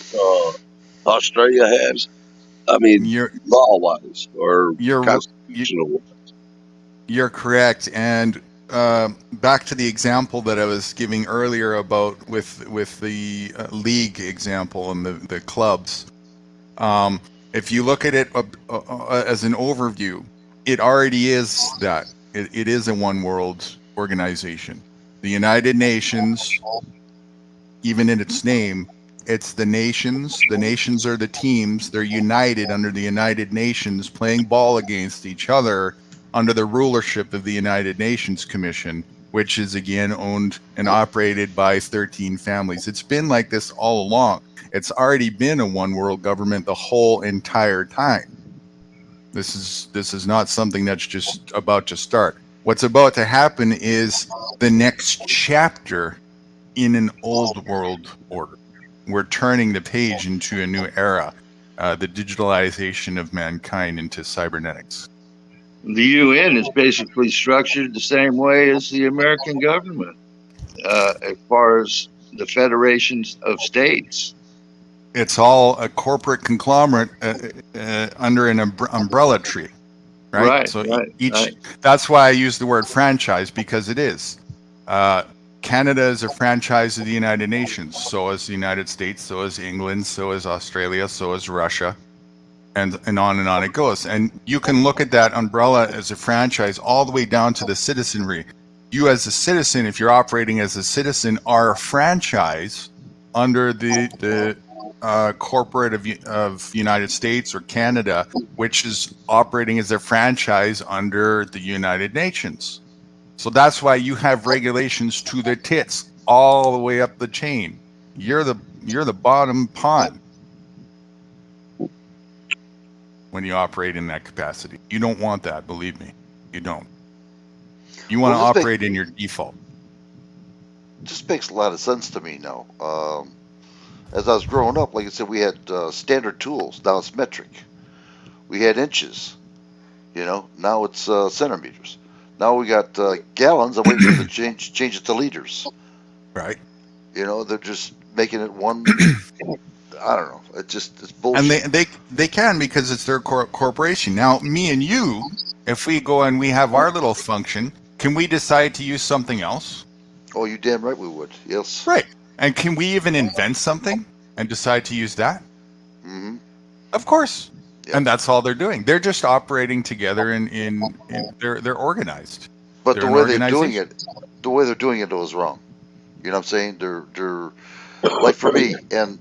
Australia has. I mean, law-wise or constitutional-wise. You're correct. And back to the example that I was giving earlier about with the league example and the clubs. If you look at it as an overview, it already is that. It is a one world organization. The United Nations, even in its name, it's the nations. The nations are the teams. They're united under the United Nations, playing ball against each other under the rulership of the United Nations Commission, which is again owned and operated by 13 families. It's been like this all along. It's already been a one world government the whole entire time. This is not something that's just about to start. What's about to happen is the next chapter in an old world order. We're turning the page into a new era, the digitalization of mankind into cybernetics. The UN is basically structured the same way as the American government, as far as the federations of states. It's all a corporate conglomerate under an umbrella tree, right? Right, So right, each. right. That's why I use the word franchise, because it is. Canada is a franchise of the United Nations. So is the United States. So is England. So is Australia. So is Russia, and on it goes. And you can look at that umbrella as a franchise all the way down to the citizenry. You as a citizen, if you're operating as a citizen, are a franchise under the corporate of United States or Canada, which is operating as a franchise under the United Nations. So that's why you have regulations to the tits all the way up the chain. You're the bottom pawn when you operate in that capacity. You don't want that, believe me. You don't. You want to operate in your default. Just makes a lot of sense to me now. As I was growing up, like I said, we had standard tools. Now it's metric. We had inches. Now it's centimeters. Now we got gallons. I'm waiting for them to change it to liters. Right. They're just making it one. I don't know. It's bullshit. And they can, because it's their corporation. Now, me and you, if we go and we have our little function, can we decide to use something else? Oh, you damn right we would. Yes. Right. And can we even invent something and decide to use that? Mm-hmm. Of course. Yeah. And that's all they're doing. They're just operating together they're organized. But the way they're doing it though is wrong. You know what I'm saying? They're like for me and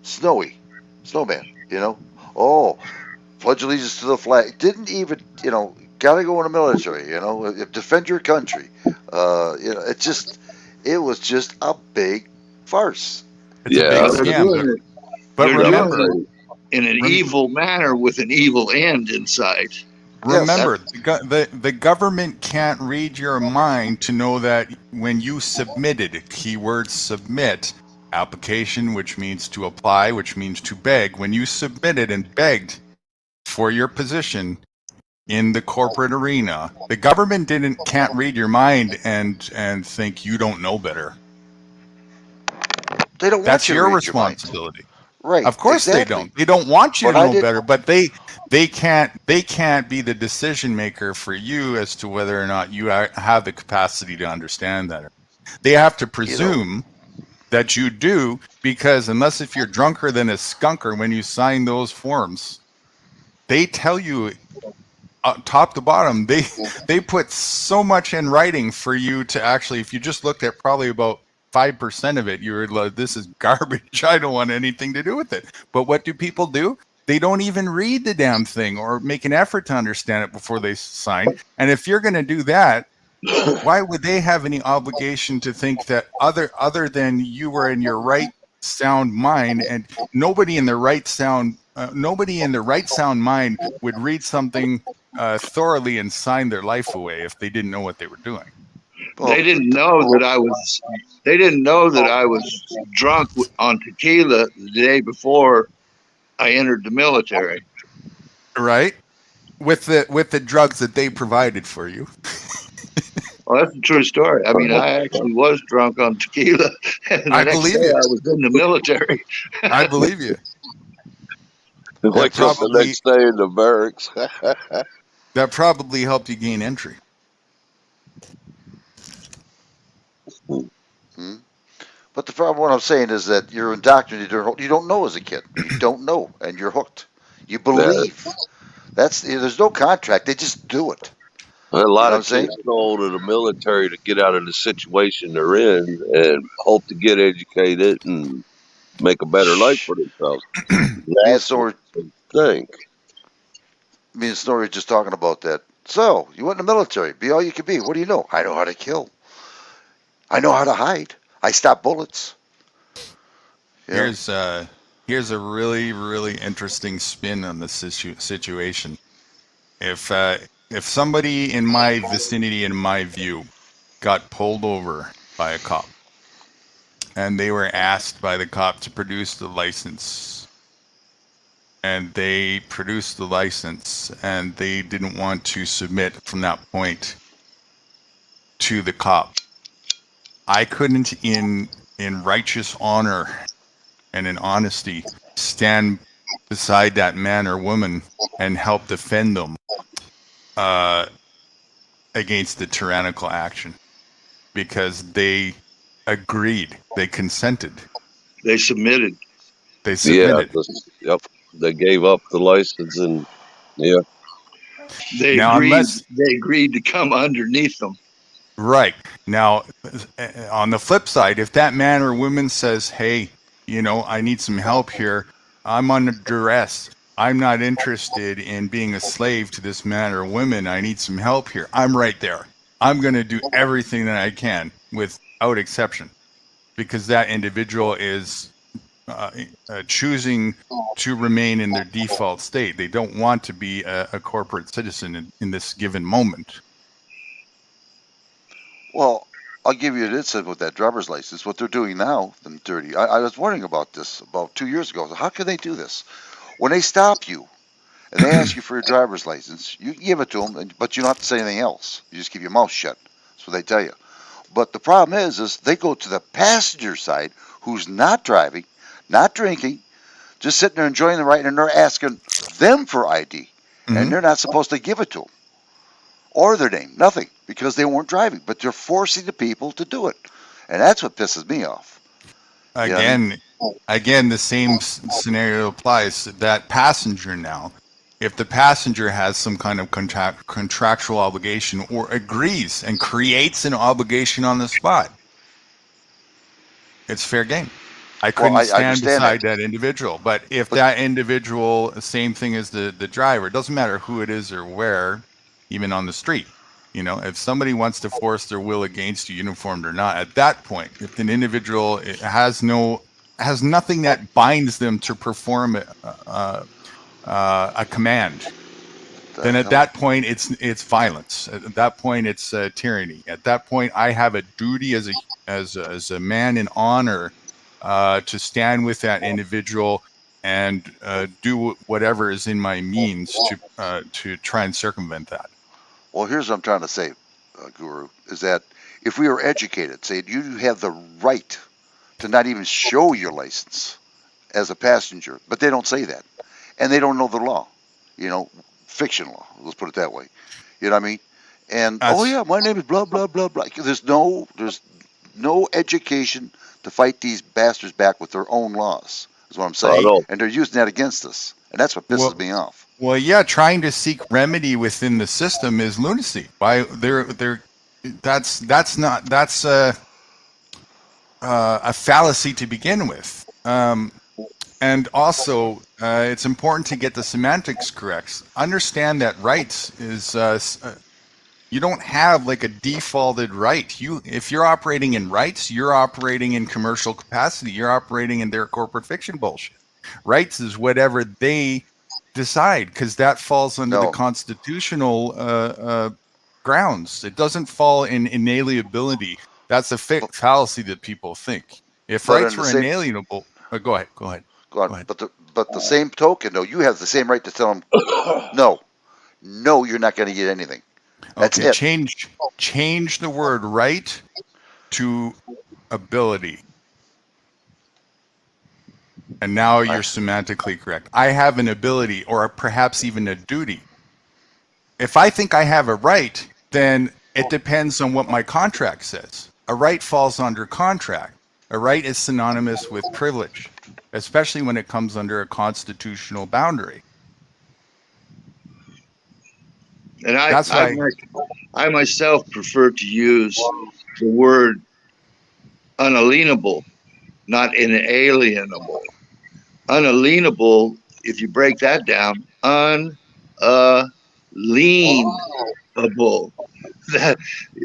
Snowman, oh, pledge allegiance to the flag. Didn't even, gotta go in the military, defend your country. It was just a big farce. It's a big scam. But remember, in an evil manner with an evil end inside. Remember, the government can't read your mind to know that when you submitted, keyword submit, application, which means to apply, which means to beg, when you submitted and begged for your position in the corporate arena, the government can't read your mind and think you don't know better. They don't want That's you to your read responsibility. Your mind. Right. Of course exactly. they don't. They don't want you But to know better, but they can't be the decision maker for you as to whether or not you have the capacity to understand that. They have to presume that you do, because unless if you're drunker than a skunker when you sign those forms, they tell you top to bottom, they put so much in writing for you to actually, if you just looked at probably about 5% of it, you were like, this is garbage. I don't want anything to do with it. But what do people do? They don't even read the damn thing or make an effort to understand it before they sign. And if you're going to do that, why would they have any obligation to think that other than you were in your right sound mind? And nobody in the right sound mind would read something thoroughly and sign their life away if they didn't know what they were doing. They didn't know that I was drunk on tequila the day before I entered the military. Right? With the drugs that they provided for you. Well, that's a true story. I mean, I actually was drunk on tequila. And I believe you. I was in the military. I believe you. Like the next day in the barracks. That probably helped you gain entry. Mm-hmm. But the problem, what I'm saying is that you're indoctrinated. You don't know as a kid. You don't know, and you're hooked. You believe There's no contract. They just do it. A lot what I'm of saying? kids go to the military to get out of the situation they're in and hope to get educated and make a better life for themselves. Me and That's what Snorri, they think. just talking about that. So you went in the military. Be all you can be. What do you know? I know how to kill. I know how to hide. I stop bullets. You know? Here's a really interesting spin on the situation. If somebody in my vicinity, in my view, got pulled over by a cop, and they were asked by the cop to produce the license, and they produced the license, and they didn't want to submit from that point to the cop, I couldn't, in righteous honor and in honesty, stand beside that man or woman and help defend them against the tyrannical action, because they agreed, they consented, They submitted. they submitted. Yep. They gave up the license and yeah. They Now, agreed. They agreed to come underneath them. Right. Now, on the flip side, if that man or woman says, hey, I need some help here, I'm under duress, I'm not interested in being a slave to this man or woman, I need some help here, I'm right there. I'm going to do everything that I can without exception, because that individual is choosing to remain in their default state. They don't want to be a corporate citizen in this given moment. Well, I'll give you an insight with that driver's license. What they're doing now, them dirty. I was wondering about this about 2 years ago. How can they do this? When they stop you and they ask you for your driver's license, you give it to them, but you don't have to say anything else. You just keep your mouth shut. That's what they tell you. But the problem is they go to the passenger side, who's not driving, not drinking, just sitting there enjoying the ride, and they're asking them for ID, and they're not supposed to give it to them or their name, nothing, because they weren't driving. But they're forcing the people to do it, and that's what pisses me off. Again, the same scenario applies. That passenger now, if the passenger has some kind of contractual obligation or agrees and creates an obligation on the spot, it's fair game. I couldn't stand beside that individual. But if that individual, same thing as the driver, it doesn't matter who it is or where, even on the street. If somebody wants to force their will against you, uniformed or not, at that point, if an individual has nothing that binds them to perform a command, then at that point it's violence. At that point it's tyranny. At that point I have a duty as a man in honor to stand with that individual and do whatever is in my means to try and circumvent that. Well, here's what I'm trying to say, Guru, is that if we were educated, say you have the right to not even show your license as a passenger, but they don't say that, and they don't know the law, fiction law. Let's put it that way. You know what I mean? And my name is blah blah blah blah. There's no education to fight these bastards back with their own laws. Is what I'm saying, and they're using that against us, and that's what pisses me off. Well, yeah, trying to seek remedy within the system is lunacy. That's a fallacy to begin with. And also, it's important to get the semantics correct. Understand that rights is you don't have like a defaulted right. If you're operating in rights, you're operating in commercial capacity. You're operating in their corporate fiction bullshit. Rights is whatever they decide, because that falls under the constitutional grounds. It doesn't fall in inalienability. That's a fallacy that people think. If rights were inalienable, go ahead. Go ahead. But the same token, though, you have the same right to tell them, no, you're not going to get anything. That's it. Change the word right to ability. And now you're semantically correct. I have an ability, or perhaps even a duty. If I think I have a right, then it depends on what my contract says. A right falls under contract. A right is synonymous with privilege, especially when it comes under a constitutional boundary. And That's why. I myself prefer to use the word unalienable, not inalienable. Unalienable, if you break that down, unalienable. That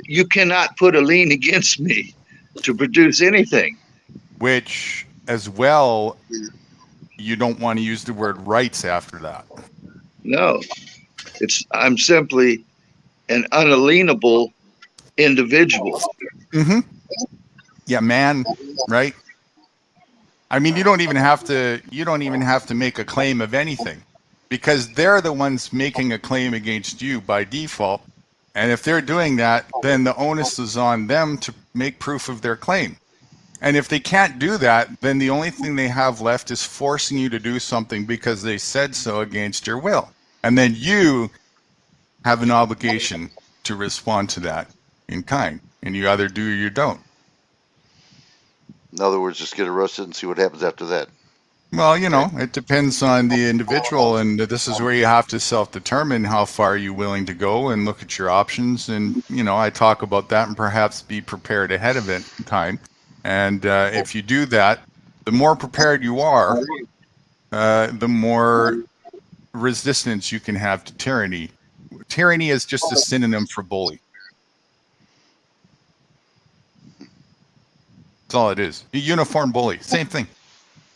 you cannot put a lien against me to produce anything. Which, as well, you don't want to use the word rights after that. No, I'm simply an unalienable individual. Mm-hmm. Yeah, man, right? I mean, you don't even have to make a claim of anything, because they're the ones making a claim against you by default. And if they're doing that, then the onus is on them to make proof of their claim. And if they can't do that, then the only thing they have left is forcing you to do something because they said so against your will. And then you have an obligation to respond to that in kind. And you either do or you don't. In other words, just get arrested and see what happens after that. Well, it depends on the individual, and this is where you have to self-determine how far you're willing to go and look at your options. And, I talk about that and perhaps be prepared ahead of it in time. And if you do that, the more prepared you are, the more resistance you can have to tyranny. Tyranny is just a synonym for bully. That's all it is. A uniform bully, same thing.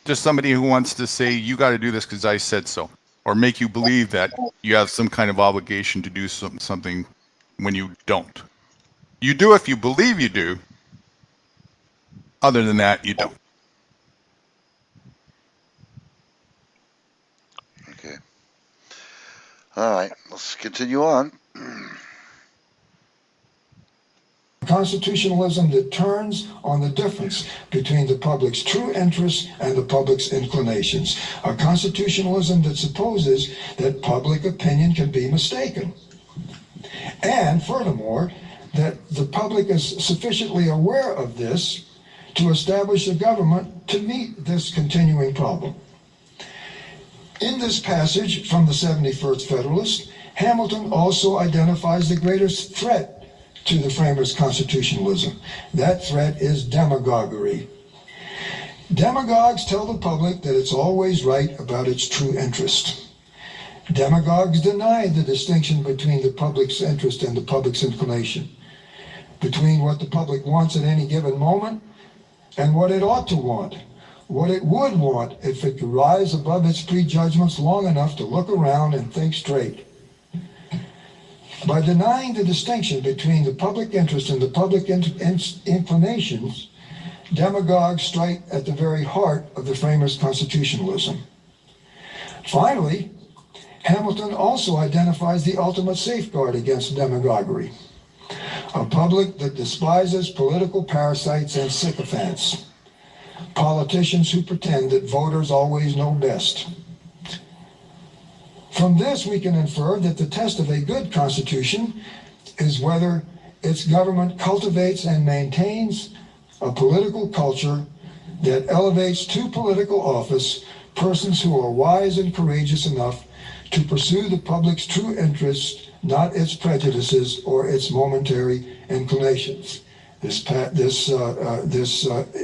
Just somebody who wants to say, you got to do this because I said so, or make you believe that you have some kind of obligation to do something when you don't. You do if you believe you do. Other than that, you don't. Okay. All right, let's continue on. Constitutionalism that turns on the difference between the public's true interests and the public's inclinations. A constitutionalism that supposes that public opinion can be mistaken. And furthermore, that the public is sufficiently aware of this to establish a government to meet this continuing problem. In this passage from the 71st Federalist, Hamilton also identifies the greatest threat to the framers' constitutionalism. That threat is demagoguery. Demagogues tell the public that it's always right about its true interest. Demagogues deny the distinction between the public's interest and the public's inclination, between what the public wants at any given moment and what it ought to want, what it would want if it could rise above its prejudgments long enough to look around and think straight. By denying the distinction between the public interest and the public inclinations, demagogues strike at the very heart of the framers' constitutionalism. Finally, Hamilton also identifies the ultimate safeguard against demagoguery: a public that despises political parasites and sycophants, politicians who pretend that voters always know best. From this, we can infer that the test of a good constitution is whether its government cultivates and maintains a political culture that elevates to political office persons who are wise and courageous enough to pursue the public's true interests, not its prejudices or its momentary inclinations. This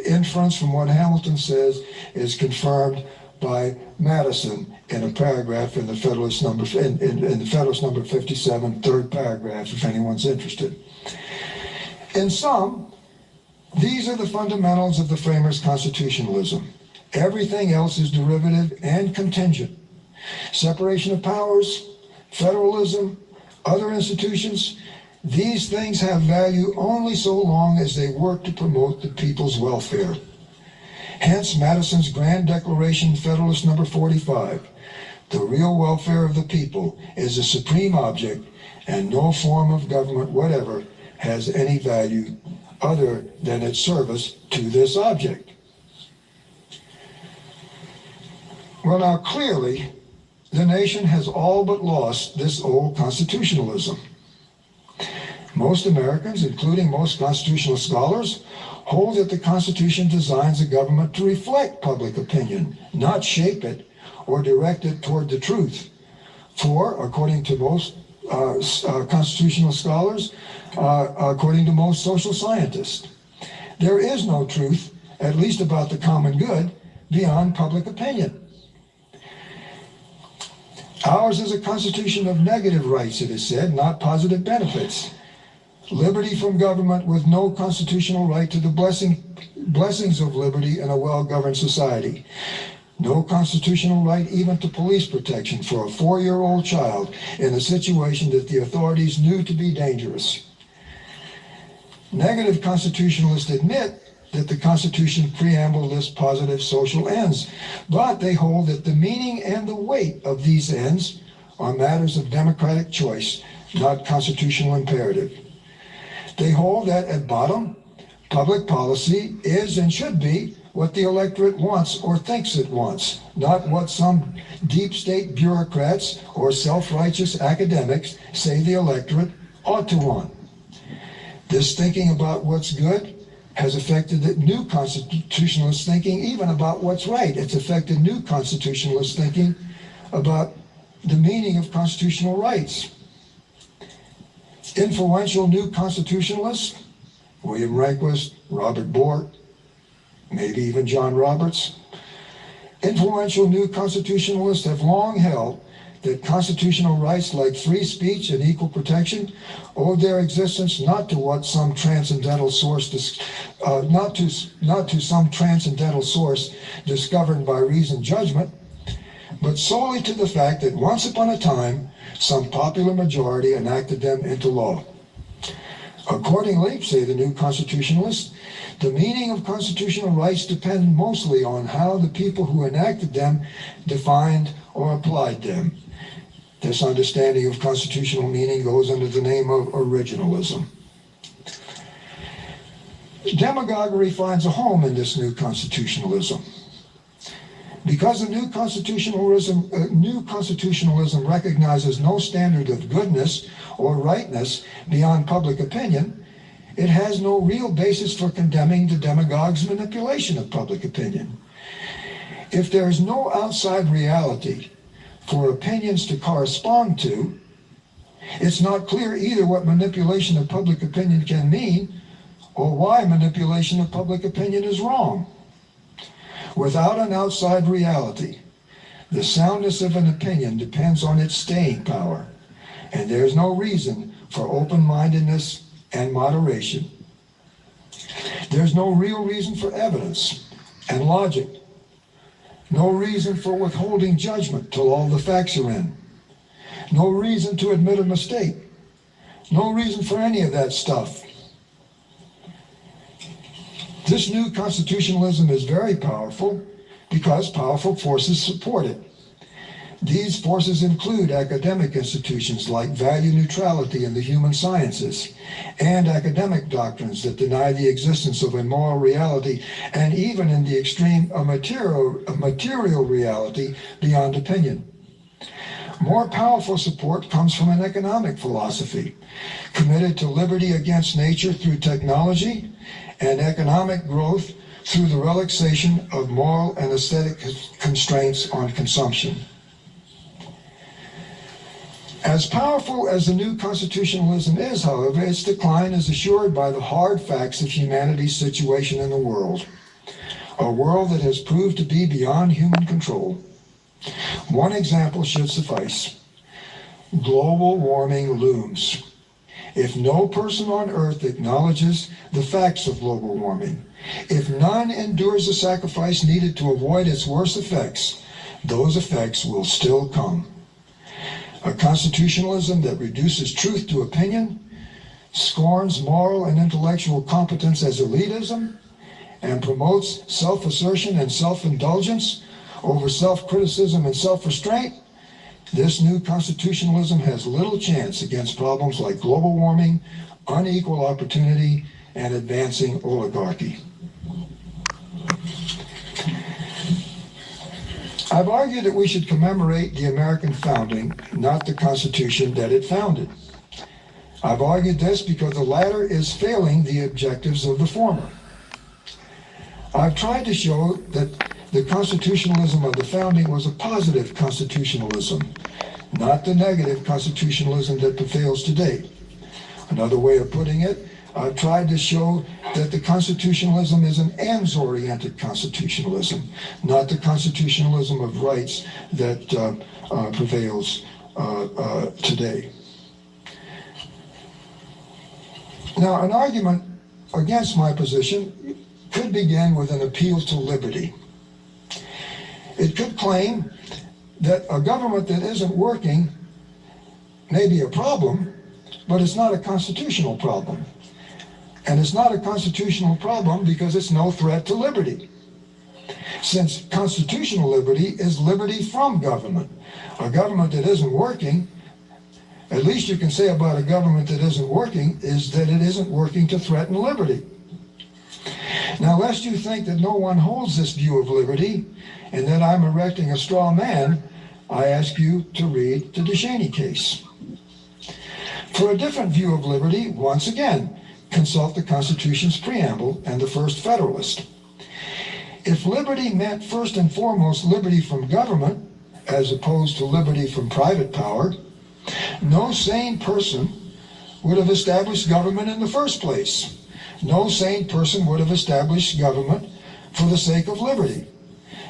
inference from what Hamilton says is confirmed by Madison in a paragraph in the Federalist number 57, third paragraph, if anyone's interested. In sum, these are the fundamentals of the framers' constitutionalism. Everything else is derivative and contingent. Separation of powers, federalism, other institutions, these things have value only so long as they work to promote the people's welfare. Hence Madison's grand declaration, Federalist number 45, the real welfare of the people is a supreme object, and no form of government whatever has any value other than its service to this object. Well, now clearly, the nation has all but lost this old constitutionalism. Most Americans, including most constitutional scholars, hold that the Constitution designs a government to reflect public opinion, not shape it or direct it toward the truth. For, according to most constitutional scholars, according to most social scientists. There is no truth, at least about the common good, beyond public opinion. Ours is a constitution of negative rights, it is said, not positive benefits. Liberty from government with no constitutional right to the blessings of liberty in a well-governed society. No constitutional right even to police protection for a 4-year-old child in a situation that the authorities knew to be dangerous. Negative constitutionalists admit that the Constitution preamble lists positive social ends, but they hold that the meaning and the weight of these ends are matters of democratic choice, not constitutional imperative. They hold that at bottom, public policy is and should be what the electorate wants or thinks it wants, not what some deep state bureaucrats or self-righteous academics say the electorate ought to want. This thinking about what's good has affected the new constitutionalist thinking even about what's right. It's affected new constitutionalist thinking about the meaning of constitutional rights. Influential new constitutionalists, William Rehnquist, Robert Bork, maybe even John Roberts, influential new constitutionalists have long held that constitutional rights like free speech and equal protection owe their existence not to what some transcendental source, not to some transcendental source discovered by reasoned judgment, but solely to the fact that once upon a time some popular majority enacted them into law. Accordingly, say the new constitutionalists, the meaning of constitutional rights depend mostly on how the people who enacted them defined or applied them. This understanding of constitutional meaning goes under the name of originalism. Demagoguery finds a home in this new constitutionalism. Because the new constitutionalism recognizes no standard of goodness or rightness beyond public opinion, it has no real basis for condemning the demagogue's manipulation of public opinion. If there is no outside reality for opinions to correspond to, it's not clear either what manipulation of public opinion can mean or why manipulation of public opinion is wrong. Without an outside reality, the soundness of an opinion depends on its staying power, and there's no reason for open-mindedness and moderation. There's no real reason for evidence and logic. No reason for withholding judgment till all the facts are in. No reason to admit a mistake. No reason for any of that stuff. This new constitutionalism is very powerful because powerful forces support it. These forces include academic institutions like value neutrality in the human sciences and academic doctrines that deny the existence of a moral reality and even in the extreme a material reality beyond opinion. More powerful support comes from an economic philosophy committed to liberty against nature through technology and economic growth through the relaxation of moral and aesthetic constraints on consumption. As powerful as the new constitutionalism is, however, its decline is assured by the hard facts of humanity's situation in the world, a world that has proved to be beyond human control. One example should suffice. Global warming looms. If no person on earth acknowledges the facts of global warming, if none endures the sacrifice needed to avoid its worst effects, those effects will still come. A constitutionalism that reduces truth to opinion, scorns moral and intellectual competence as elitism, and promotes self-assertion and self-indulgence over self-criticism and self-restraint, this new constitutionalism has little chance against problems like global warming, unequal opportunity, and advancing oligarchy. I've argued that we should commemorate the American founding, not the Constitution that it founded. I've argued this because the latter is failing the objectives of the former. I've tried to show that the constitutionalism of the founding was a positive constitutionalism, not the negative constitutionalism that prevails today. Another way of putting it, I've tried to show that the constitutionalism is an ends-oriented constitutionalism, not the constitutionalism of rights that prevails today. Now, an argument against my position could begin with an appeal to liberty. It could claim that a government that isn't working may be a problem, but it's not a constitutional problem. And it's not a constitutional problem because it's no threat to liberty. Since constitutional liberty is liberty from government. A government that isn't working, at least you can say about a government that isn't working, is that it isn't working to threaten liberty. Now, lest you think that no one holds this view of liberty and that I'm erecting a straw man, I ask you to read the DeShaney case. For a different view of liberty, once again, consult the Constitution's preamble and the First Federalist. If liberty meant first and foremost liberty from government, as opposed to liberty from private power, no sane person would have established government in the first place. No sane person would have established government for the sake of liberty.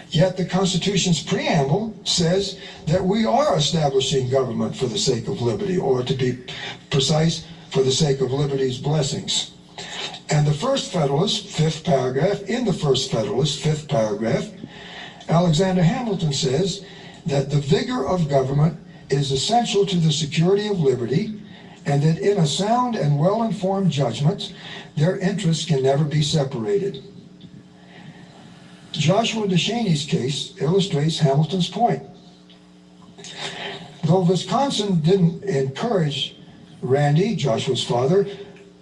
Yet the Constitution's preamble says that we are establishing government for the sake of liberty, or to be precise, for the sake of liberty's blessings. And the First Federalist, fifth paragraph, in the First Federalist, fifth paragraph, Alexander Hamilton says that the vigor of government is essential to the security of liberty, and that in a sound and well-informed judgment, their interests can never be separated. Joshua DeShaney's case illustrates Hamilton's point. Though Wisconsin didn't encourage Randy, Joshua's father,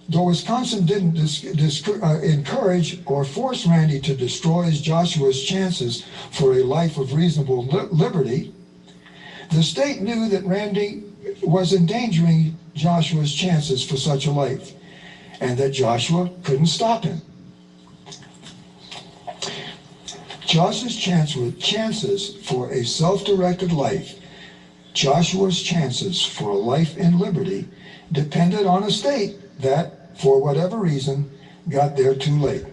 though Wisconsin didn't encourage or force Randy to destroy Joshua's chances for a life of reasonable liberty, the state knew that Randy was endangering Joshua's chances for such a life, and that Joshua couldn't stop him. Joshua's chances for a self-directed life, Joshua's chances for a life in liberty, depended on a state that, for whatever reason, got there too late.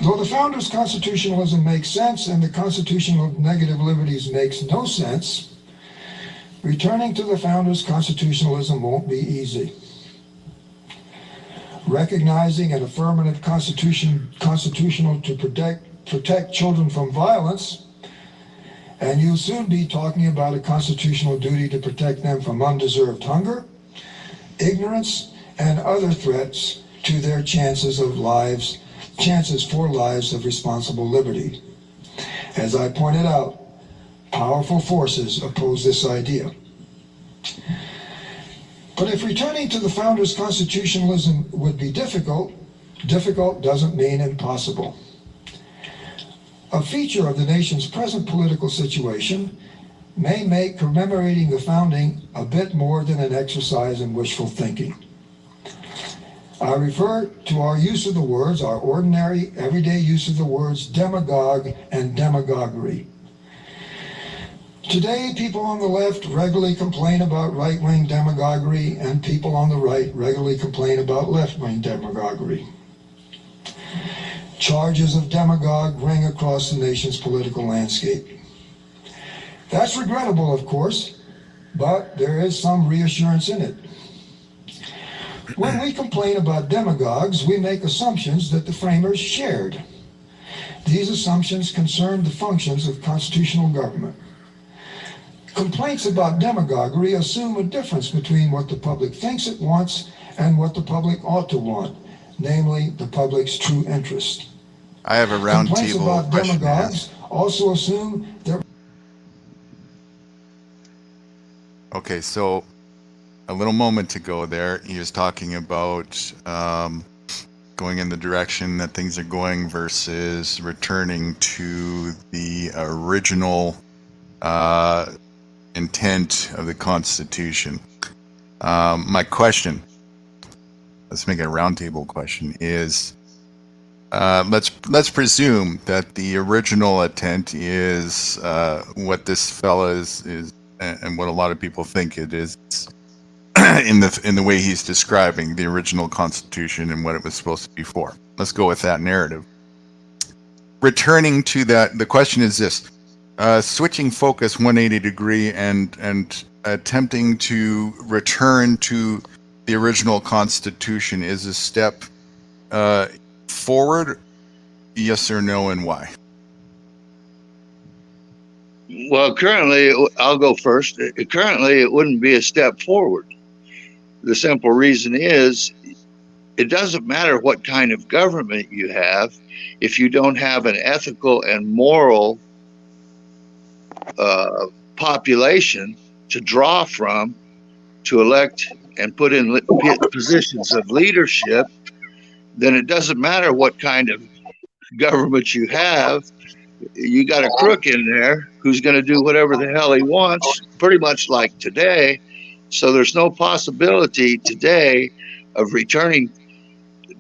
Though the founders' constitutionalism makes sense and the Constitution of negative liberties makes no sense, returning to the founders' constitutionalism won't be easy. Recognizing an affirmative constitutional to protect children from violence, and you'll soon be talking about a constitutional duty to protect them from undeserved hunger, ignorance, and other threats to their chances for lives of responsible liberty. As I pointed out, powerful forces oppose this idea. But if returning to the founders' constitutionalism would be difficult, difficult doesn't mean impossible. A feature of the nation's present political situation may make commemorating the founding a bit more than an exercise in wishful thinking. I refer to our use of the words, our ordinary, everyday use of the words demagogue and demagoguery. Today, people on the left regularly complain about right-wing demagoguery, and people on the right regularly complain about left-wing demagoguery. Charges of demagogue ring across the nation's political landscape. That's regrettable, of course, but there is some reassurance in it. When we complain about demagogues, we make assumptions that the framers shared. These assumptions concern the functions of constitutional government. Complaints about demagoguery assume a difference between what the public thinks it wants and what the public ought to want, namely the public's true interest. I have a round Complaints table about question. demagogues also assume that... Okay, so a little moment ago there, he was talking about going in the direction that things are going versus returning to the original intent of the Constitution. My question, let's make it a roundtable question, is let's presume that the original intent is what this fella is, and what a lot of people think it is in the way he's describing the original Constitution and what it was supposed to be for. Let's go with that narrative. Returning to that, the question is this: switching focus 180 degree and attempting to return to the original Constitution is a step forward, yes or no, and why? Well, currently, I'll go first. Currently, it wouldn't be a step forward. The simple reason is it doesn't matter what kind of government you have if you don't have an ethical and moral population to draw from, to elect and put in positions of leadership. Then it doesn't matter what kind of government you have. You got a crook in there who's going to do whatever the hell he wants, pretty much like today. So there's no possibility today of returning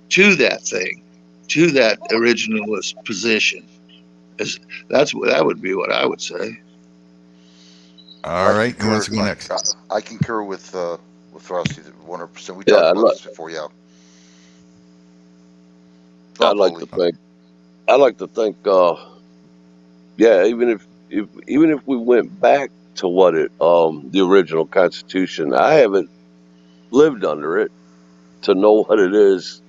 to that thing, to that originalist position. That would be what I would say. All right, who wants to go next? I concur with Rusty 100%. We talked about this before, yeah. I'd like to think, yeah, even if we went back to what the original Constitution, I haven't lived under it to know what it is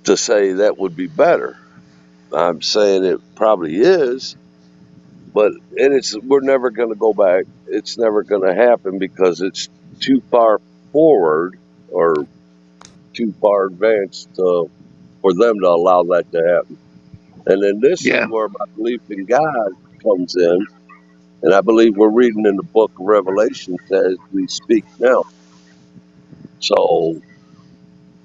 to say that would be better. I'm saying it probably is, but we're never going to go back. It's never going to happen because it's too far forward or too far advanced for them to allow that to happen. And then this is where my belief in God comes in. And I believe we're reading in the book of Revelation as we speak now. So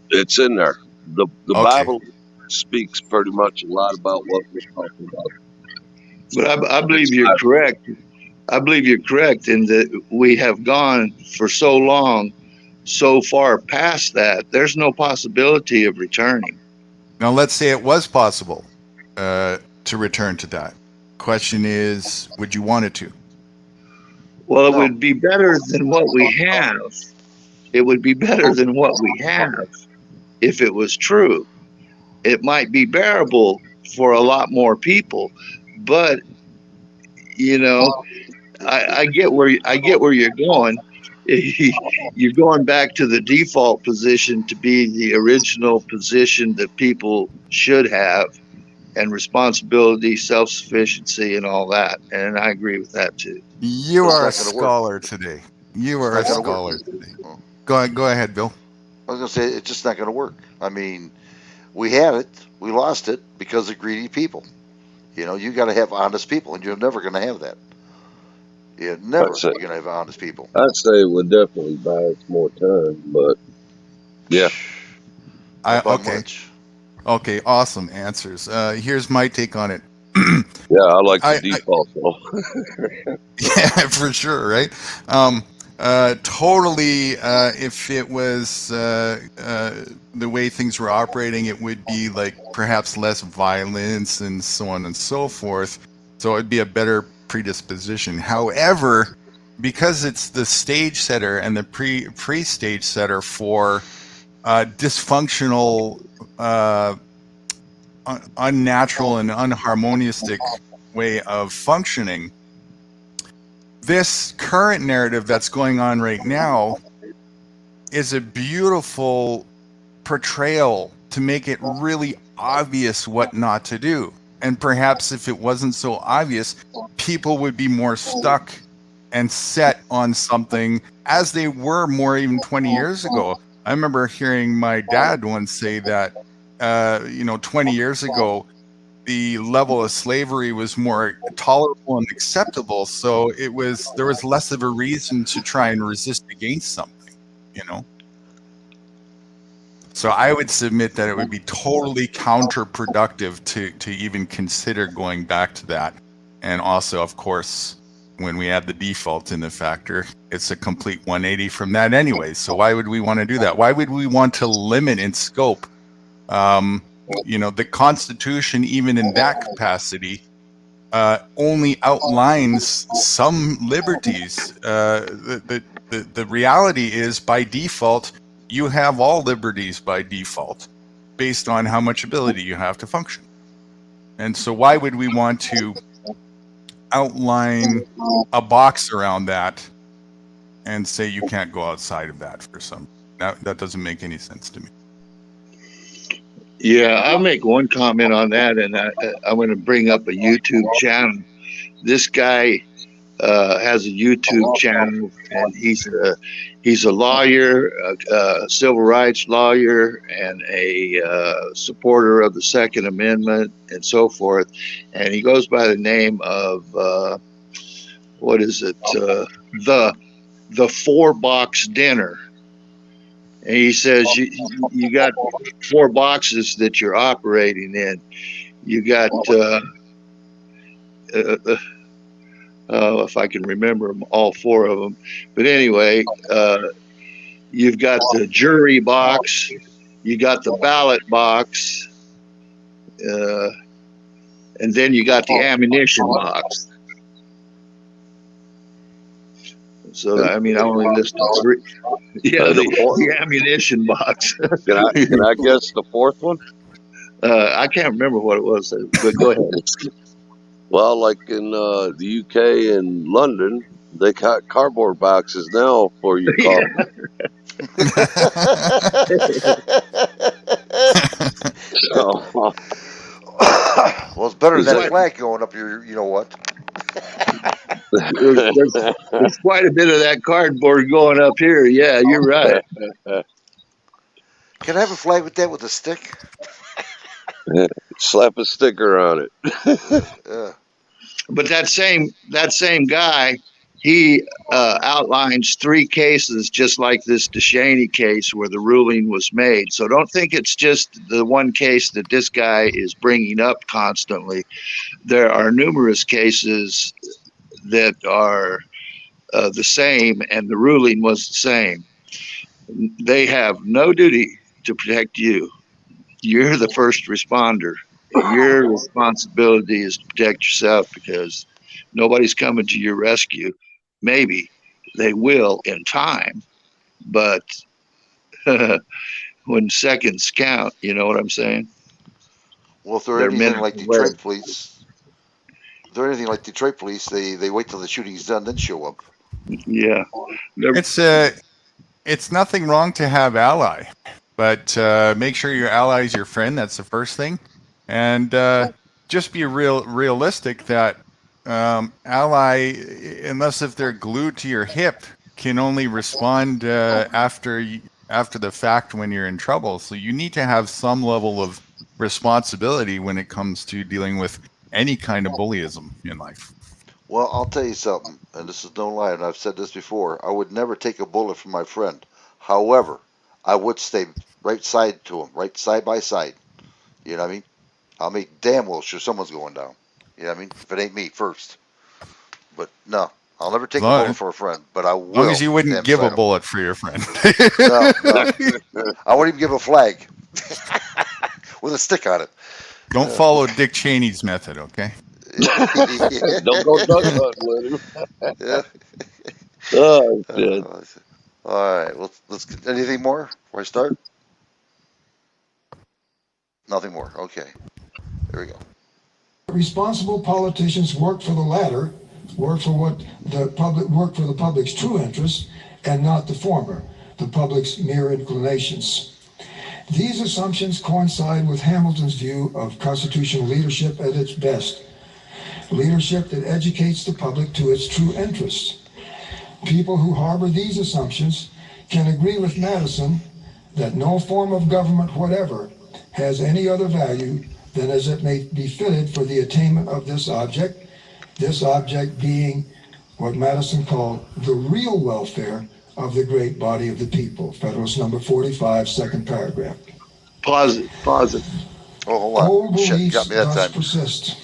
it's in there. The Bible speaks pretty much a lot about what we're talking about. But I believe you're correct. I believe you're correct in that we have gone for so long, so far past that, there's no possibility of returning. Now, let's say it was possible to return to that. Question is, would you want it to? Well, it would be better than what we have. It would be better than what we have if it was true. It might be bearable for a lot more people, but you know, I get where you're going. You're going back to the default position to be the original position that people should have, and responsibility, self-sufficiency, and all that. And I agree with that too. You are a scholar today. You are a scholar today. Go ahead, Bill. I was going to say, it's just not going to work. I mean, we had it, we lost it because of greedy people. You know, you got to have honest people, and you're never going to have that. You're never going to have honest people. I'd say it would definitely buy us more time, but yeah. Okay, awesome answers. Here's my take on it. Yeah, I like the default though. Yeah, for sure, right? Totally, if it was the way things were operating, it would be like perhaps less violence and so on and so forth. So it'd be a better predisposition. However, because it's the stage setter and the pre-stage setter for dysfunctional, unnatural and unharmonistic way of functioning, this current narrative that's going on right now is a beautiful portrayal to make it really obvious what not to do. And perhaps if it wasn't so obvious, people would be more stuck and set on something as they were more even 20 years ago. I remember hearing my dad once say that, 20 years ago, the level of slavery was more tolerable and acceptable. So there was less of a reason to try and resist against something, So I would submit that it would be totally counterproductive to even consider going back to that. And also, of course, when we add the default in the factor, it's a complete 180 from that anyway. So why would we want to do that? Why would we want to limit in scope the Constitution, even in that capacity, only outlines some liberties. The reality is, by default, you have all liberties by default, based on how much ability you have to function. And so why would we want to outline a box around that and say you can't go outside of that for some? That doesn't make any sense to me. Yeah, I'll make one comment on that, and I'm going to bring up a YouTube channel. This guy has a YouTube channel, and he's a lawyer, a civil rights lawyer, and a supporter of the Second Amendment and so forth. And he goes by the name of what is it? The 4-box dinner. And he says you got 4 boxes that you're operating in. You got if I can remember them, all 4 of them. But anyway, you've got the jury box, you got the ballot box, and then you got the ammunition box. So, I mean, I only listed 3. Yeah, the ammunition box. Can I guess the 4th one? I can't remember what it was, but go ahead. Well, like in the UK and London, they got cardboard boxes now for your coffee. Well, it's better than that flag going up your, you know what? There's quite a bit of that cardboard going up here. Yeah, you're right. Can I have a flag with that with a stick? Slap a sticker on it. But that same guy, he outlines 3 cases just like this DeShaney case where the ruling was made. So don't think it's just the one case that this guy is bringing up constantly. There are numerous cases that are the same, and the ruling was the same. They have no duty to protect you. You're the first responder. Your responsibility is to protect yourself, because nobody's coming to your rescue. Maybe they will in time, but when seconds count, you know what I'm saying? Well, if they're anything like Detroit police, they wait till the shooting's done, then show up. Yeah. It's nothing wrong to have ally, but make sure your ally is your friend. That's the first thing. And just be realistic that ally, unless if they're glued to your hip, can only respond after the fact when you're in trouble. So you need to have some level of responsibility when it comes to dealing with any kind of bullyism in life. Well, I'll tell you something, and this is no lie, and I've said this before. I would never take a bullet from my friend. However, I would stay right side to him, right side by side. You know what I mean? I'll make damn well sure someone's going down. You know what I mean? If it ain't me first. But no, I'll never take a bullet for a friend, but I will. As long as you wouldn't give a bullet for your friend. No. I wouldn't even give a flag with a stick on it. Don't follow Dick Cheney's method, okay? Don't go duck hunting with him. Yeah. Oh, good. All right. Well, let's get anything more before I start? Nothing more. Okay. There we go. Responsible politicians work for the latter, work for the public's true interests, and not the former, the public's mere inclinations. These assumptions coincide with Hamilton's view of constitutional leadership at its best. Leadership that educates the public to its true interests. People who harbor these assumptions can agree with Madison that no form of government whatever has any other value than as it may be fitted for the attainment of this object being what Madison called the real welfare of the great body of the people. Federalist number 45, second paragraph. Pause it. Oh, hold on. Old beliefs got me that thus time. persist.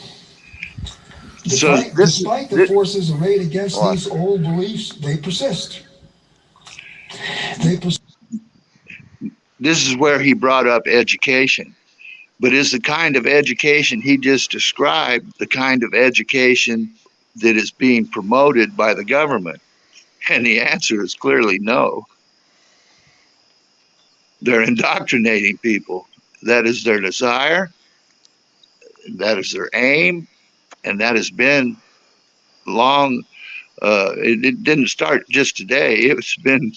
So Despite the forces arrayed against these old beliefs, they persist. This is where he brought up education. But is the kind of education he just described the kind of education that is being promoted by the government? And the answer is clearly no. They're indoctrinating people. That is their desire, that is their aim, and that has been long. It didn't start just today. It's been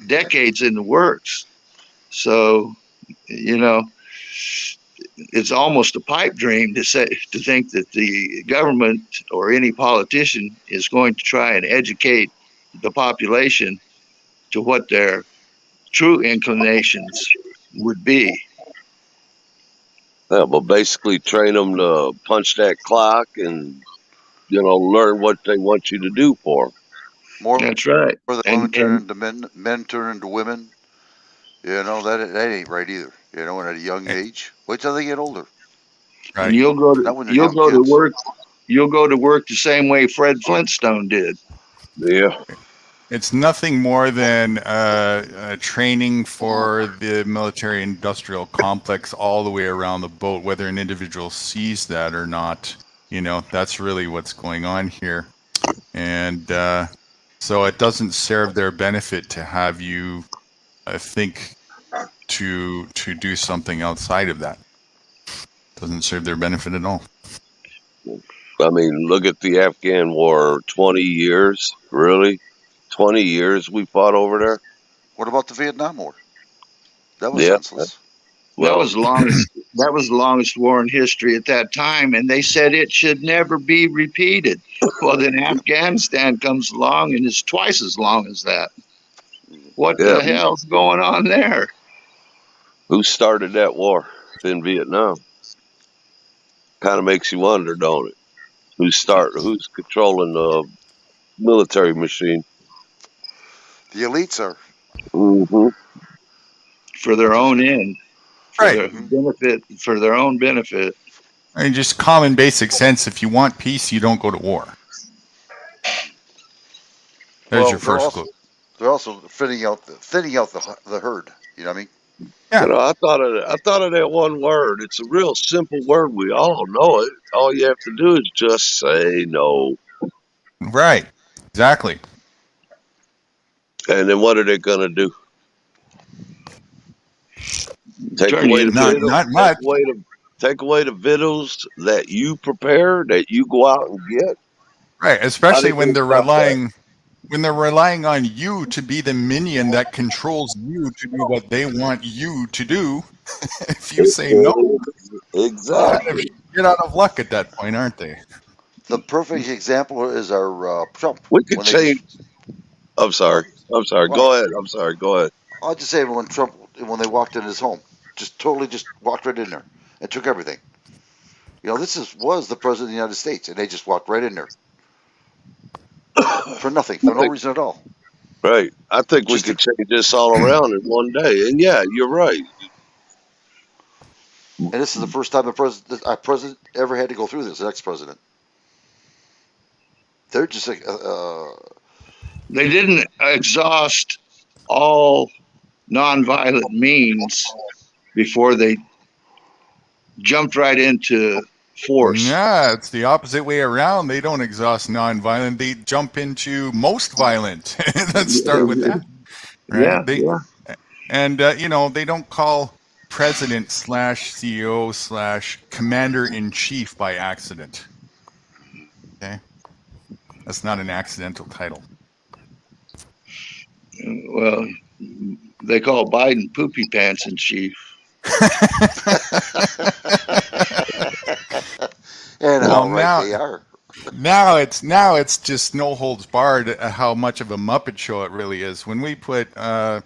decades in the works. So, you know, it's almost a pipe dream to think that the government or any politician is going to try and educate the population to what their true inclinations would be. Yeah, but basically train them to punch that clock and, you know, learn what they want you to do for them. That's right. Or the women turn into men turn into women. You know, that ain't right either. You know, and at a young age. Wait till they get older. Right. And you'll go to work. You'll go to work the same way Fred Flintstone did. Yeah. It's nothing more than training for the military-industrial complex all the way around the boat, whether an individual sees that or not. You know, that's really what's going on here. And so it doesn't serve their benefit to have you think to do something outside of that. Doesn't serve their benefit at all. I mean, look at the Afghan war, 20 years, really? 20 years we fought over there. What about the Vietnam War? That was senseless. That was the longest war in history at that time, and they said it should never be repeated. Well, then Afghanistan comes along and is twice as long as that. What the hell's going on there? Who started that war in Vietnam? Kind of makes you wonder, don't it? Who's controlling the military machine? The elites are. Mm-hmm. For their own end. Right. For their own benefit. I mean, just common basic sense. If you want peace, you don't go to war. There's your first clue. They're also thinning out the herd. You know what I mean? Yeah. You know, I thought of that one word. It's a real simple word. We all know it. All you have to do is just say no. Right. Exactly. And then what are they going to do? Take away the victuals that you prepare, that you go out and get. Right, especially when they're relying on you to be the minion that controls you to do what they want you to do. If you say no, exactly, you're out of luck at that point, aren't they? The perfect example is our Trump. We could change. I'm sorry. Go ahead. Go ahead. I'll just say when they walked in his home, just walked right in there and took everything. You know, was the president of the United States, and they just walked right in there for nothing, for no reason at all. Right. I think we could change this all around in one day. And yeah, you're right. And this is the first time a president ever had to go through this, an ex-president. They're just like, they didn't exhaust all nonviolent means before they jumped right into force. Yeah, it's the opposite way around. They don't exhaust nonviolent. They jump into most violent. Let's start with that. Right? Yeah. And, you know, they don't call president / CEO / commander-in-chief by accident. Okay? That's not an accidental title. Well, they call Biden poopy pants in chief. And now they are. Now it's just no holds barred how much of a Muppet show it really is. When we put a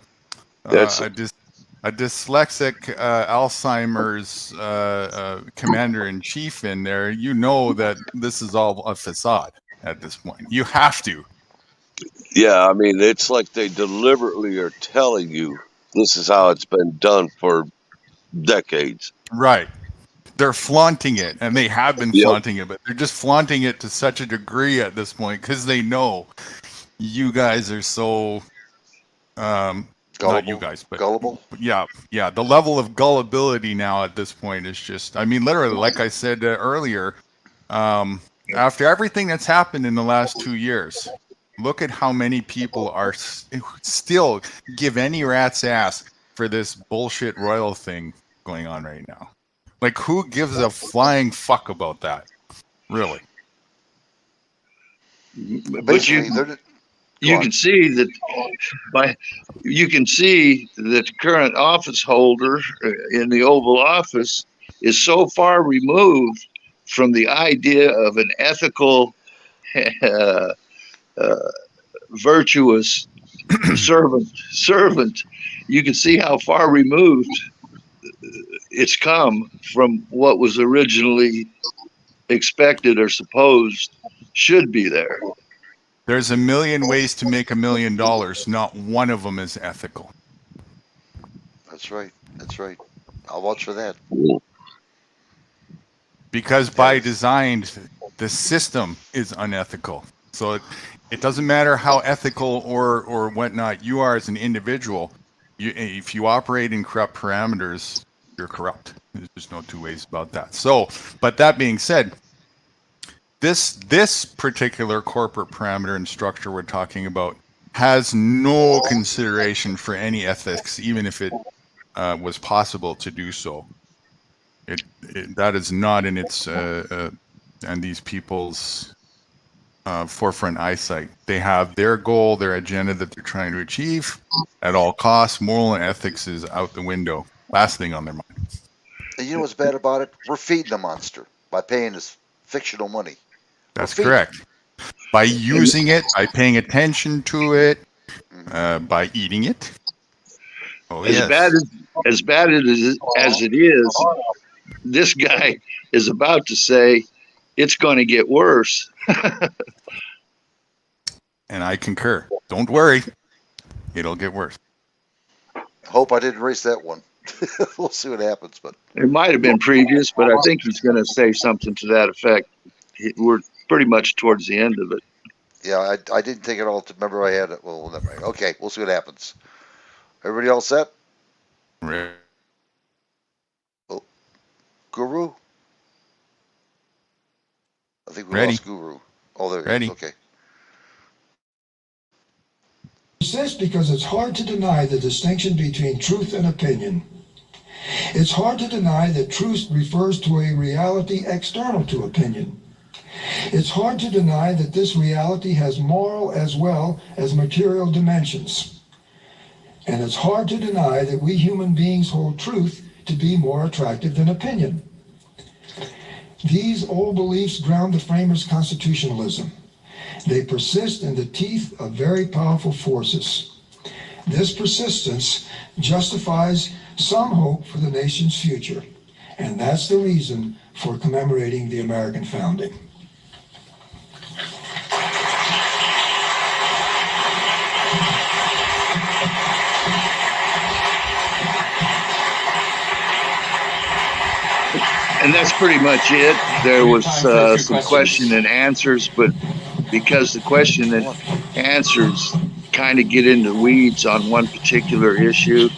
dyslexic Alzheimer's commander-in-chief in there, you know that this is all a facade at this point. You have to. Yeah, I mean, it's like they deliberately are telling you this is how it's been done for decades. Right. They're flaunting it, and they have been flaunting it, but they're just flaunting it to such a degree at this point because they know you guys are so not you guys, but gullible. Yeah, the level of gullibility now at this point is just, I mean, literally, like I said earlier, after everything that's happened in the last 2 years, look at how many people are still give any rat's ass for this bullshit royal thing going on right now. Like, who gives a flying fuck about that? Really? But you can see that the current office holder in the Oval Office is so far removed from the idea of an ethical, virtuous servant. You can see how far removed it's come from what was originally expected or supposed should be there. There's a million ways to make $1 million. Not one of them is ethical. That's right. That's right. I'll watch for that. Because by design, the system is unethical. So it doesn't matter how ethical or whatnot you are as an individual. If you operate in corrupt parameters, you're corrupt. There's no two ways about that. So, but that being said, this particular corporate parameter and structure we're talking about has no consideration for any ethics, even if it was possible to do so. That is not in its and these people's forefront eyesight. They have their goal, their agenda that they're trying to achieve at all costs. Moral and ethics is out the window. Last thing on their mind. And you know what's bad about it? We're feeding the monster by paying this fictional money. That's correct. By using it, by paying attention to it, by eating it. Oh, as bad as it is, this guy is about to say it's going to get worse. And I concur. Don't worry. It'll get worse. Hope I didn't erase that one. We'll see what happens. But it might have been previous, but I think he's going to say something to that effect. We're pretty much towards the end of it. Yeah, I didn't take it all to remember I had it. Well, never mind. Okay, we'll see what happens. Everybody all set? Right. Oh, Guru? I think we Ready. lost Guru. Oh, there he Ready. is. Okay. Persist because it's hard to deny the distinction between truth and opinion. It's hard to deny that truth refers to a reality external to opinion. It's hard to deny that this reality has moral as well as material dimensions. And it's hard to deny that we human beings hold truth to be more attractive than opinion. These old beliefs ground the framers' constitutionalism. They persist in the teeth of very powerful forces. This persistence justifies some hope for the nation's future, and that's the reason for commemorating the American founding. And that's pretty much it. There was some question and answers, but because the question and answers kind of get into the weeds on one particular issue,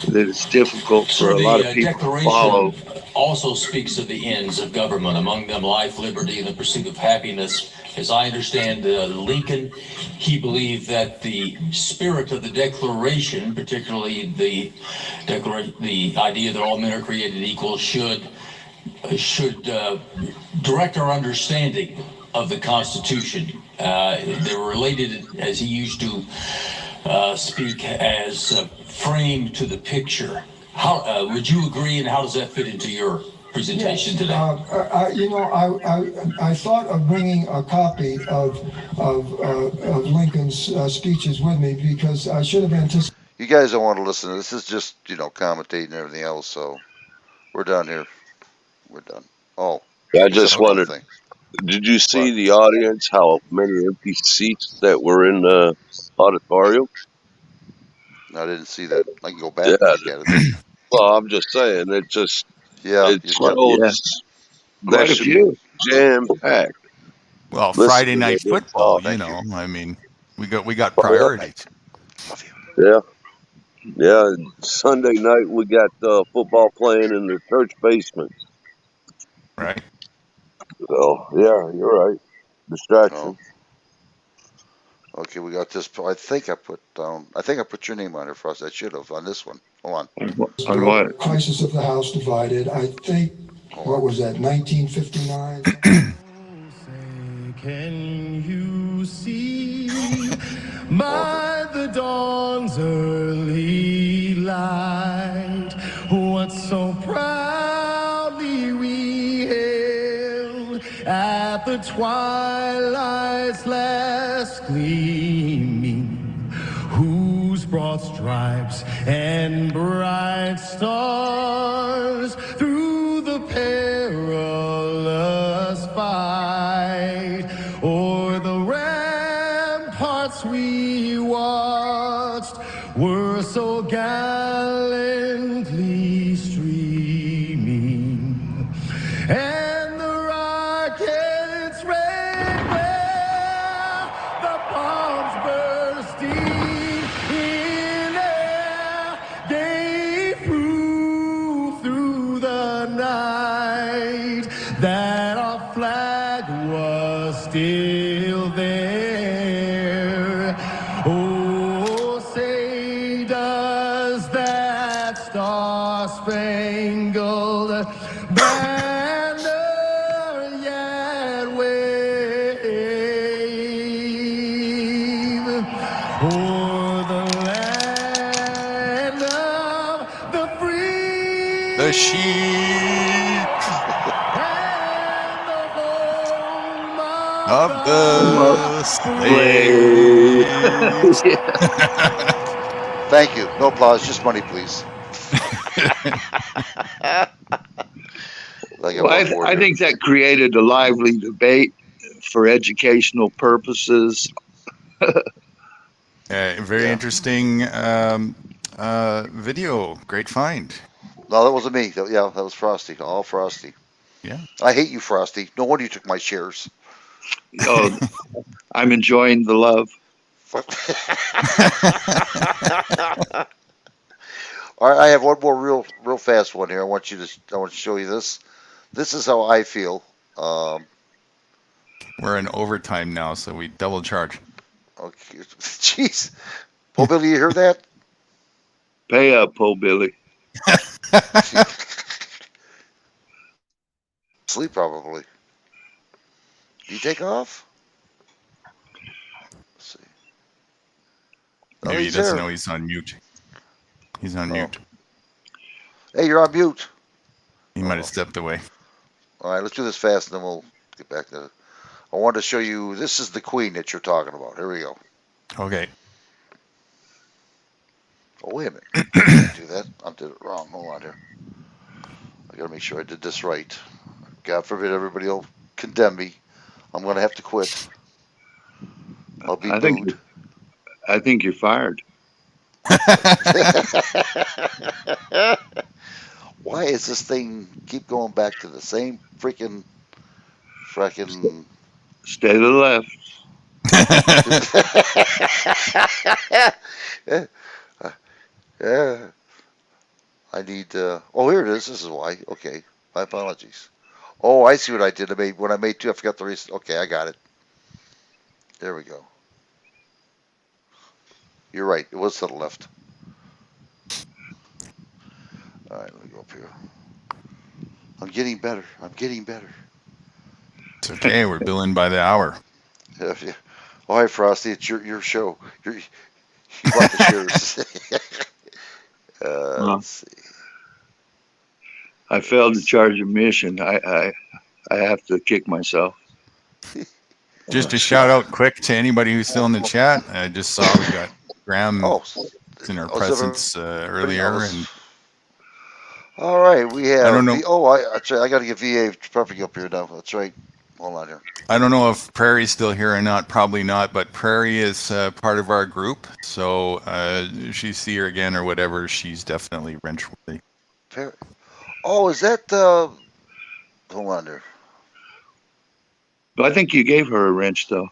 that it's difficult for a lot of people to follow. Also speaks of the ends of government, among them life, liberty, and the pursuit of happiness. As I understand Lincoln, he believed that the spirit of the Declaration, particularly the idea that all men are created equal, should direct our understanding of the Constitution. They were related, as he used to speak, as framed to the picture. How would you agree, and how does that fit into your presentation today? I thought of bringing a copy of Lincoln's speeches with me because I should have anticipated. You guys don't want to listen to this. This is just, commentating and everything else, so we're done here. We're done. Oh. I just wondered, did you see the audience, how many empty seats that were in the auditorium? I didn't see that. I can go back and look at it. Well, I'm just saying, it just, it shows Quite a few. Jam-packed. Well, Friday night football, I mean, we got priorities. Yeah. Yeah, Sunday night we got football playing in the church basement. Right. So yeah, you're right. Oh, Distraction. okay. We got this. I think I put down. I think I put your name on it, Frost. I should have on this one. Hold On what? Crisis of the House divided. I think, what was that, 1959? Can you see by the dawn's early light what so proudly we hailed at the twilight's last gleaming, whose broad stripes and bright stars through the perilous fight o'er the ramparts we watched were so gallantly streaming, and the rockets rang where the bombs bursting in air gave proof through the night that our flag was still there. Oh, say does that star-spangled banner yet wave o'er the land of the free The sheep. and the home Of the Slave. slaves. Thank you. No applause. Just money, please. Well, I think that created a lively debate for educational purposes. Very interesting video. Great find. No, that wasn't me. Yeah, that was Frosty. All Frosty. Yeah. I hate you, Frosty. No wonder you took my shares. Oh, I'm enjoying the love. All right, I have one more real fast one here. I want to show you this. This is how I feel. We're in overtime now, so we double charge. Okay, jeez, Po Billy, you hear that? Pay up, Po Billy. Sleep probably. Do you take off? Let's see. Maybe he he's doesn't there. know he's on mute. He's on mute. Hey, you're on mute. He might have stepped away. All right, let's do this fast, and then we'll get back to. I wanted to show you. This is the Queen that you're talking about. Here we go. Okay. Oh, wait a minute. I didn't do that. I did it wrong. Hold on here. I gotta make sure I did this right. God forbid everybody will condemn me. I'm gonna have to quit. I'll be booed. I think you're fired. Why is this thing keep going back to the same frickin' Stay to the left. Yeah. I need. Oh, here it is. This is why. Okay. My apologies. Oh, I see what I did. When I made two. I forgot the reason. Okay, I got it. There we go. You're right. It was to the left. All right, let me go up here. I'm getting better. It's okay. We're billing by the hour. Yeah. Oh, hi, Frosty. It's your show. You bought the shares. Let's see. I failed to charge admission. I have to kick myself. Just a shout out quick to anybody who's still in the chat. I just saw we got Graham in our presence earlier, and all right, we have. I don't know. I got to get VA prepping up here now. That's right. Hold on here. I don't know if Prairie's still here or not. Probably not. But Prairie is part of our group, so if you see her again or whatever, she's definitely wrench worthy. Oh, is that? Hold on there. But I think you gave her a wrench, though.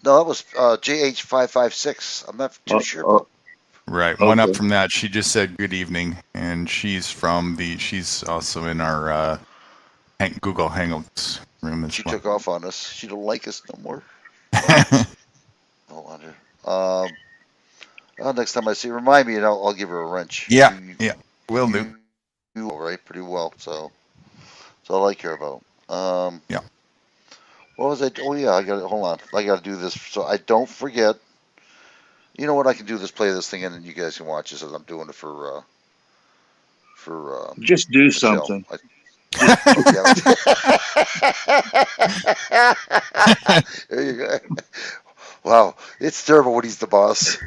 No, that was JH556. I'm not too sure. Right. One up Okay. from that, she just said good evening, and she's also in our Google Hangouts room as She well. took off on us. She don't like us no more. Hold on here. Next time I see her, remind me, and I'll give her a wrench. Yeah, will do. You right pretty well, so that's all I care about. Yeah. What was I? Oh yeah, hold on. I got to do this so I don't forget. You know what? I can do this, play this thing, and then you guys can watch this as I'm doing it for Just do Michelle. something. There you go. Wow, it's terrible when he's the boss.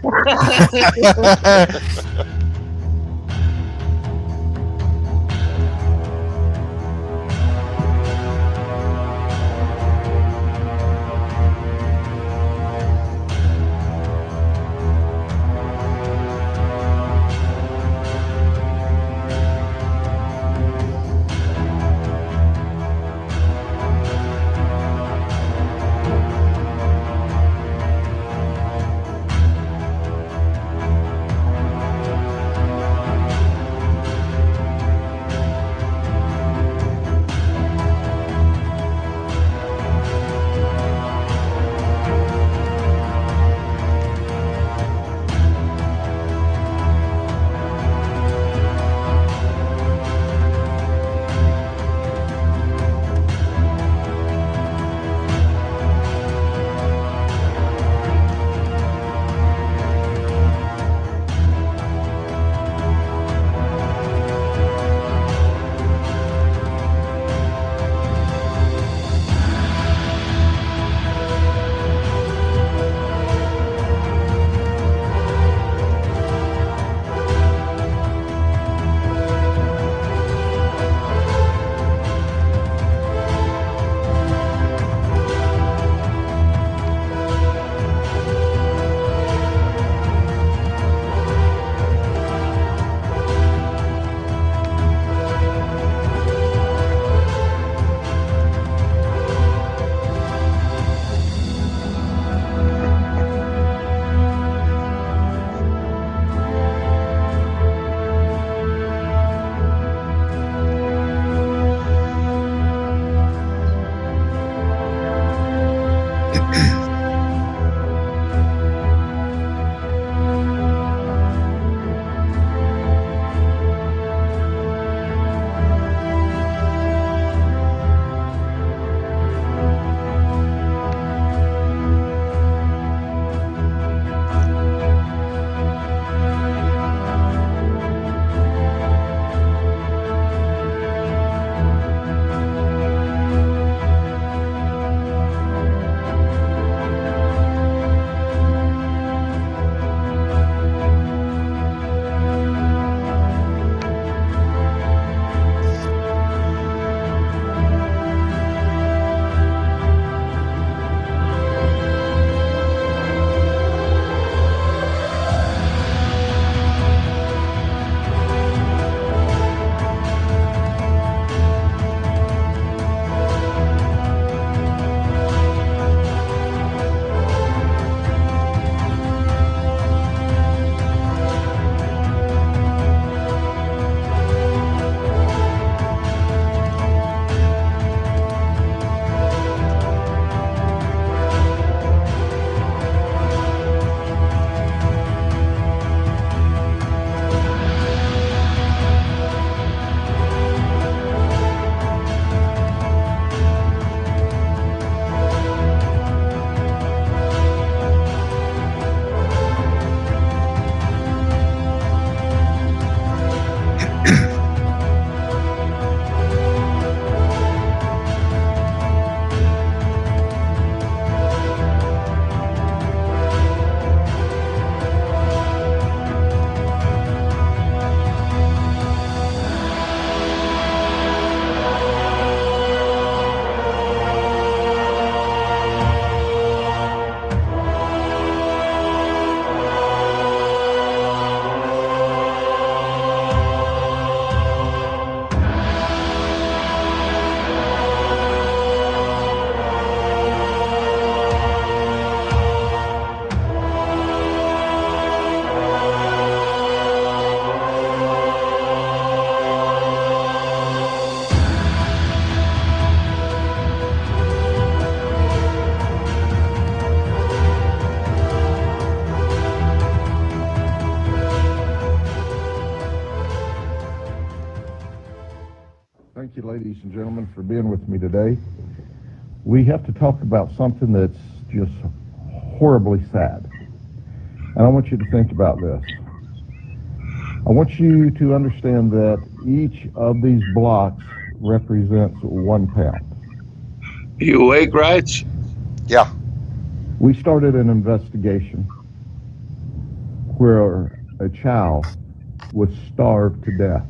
ladies and gentlemen, for being with me today. We have to talk about something that's just horribly sad. And I want you to think about this. I want you to understand that each of these blocks represents 1 pound. You awake, Raj? Yeah. We started an investigation where a child was starved to death,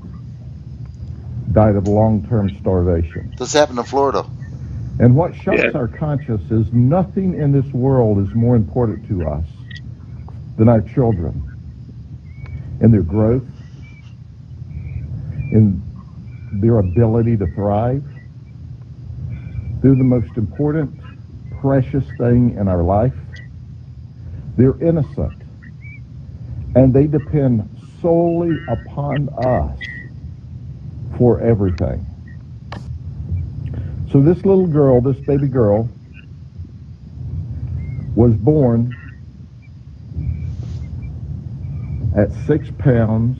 died of long-term starvation. This happened in Florida. And what shocks our conscience is nothing in this world is more important to us than our children and their growth, in their ability to thrive. They're the most important, precious thing in our life. They're innocent, and they depend solely upon us for everything. So this little girl, this baby girl, was born at 6 pounds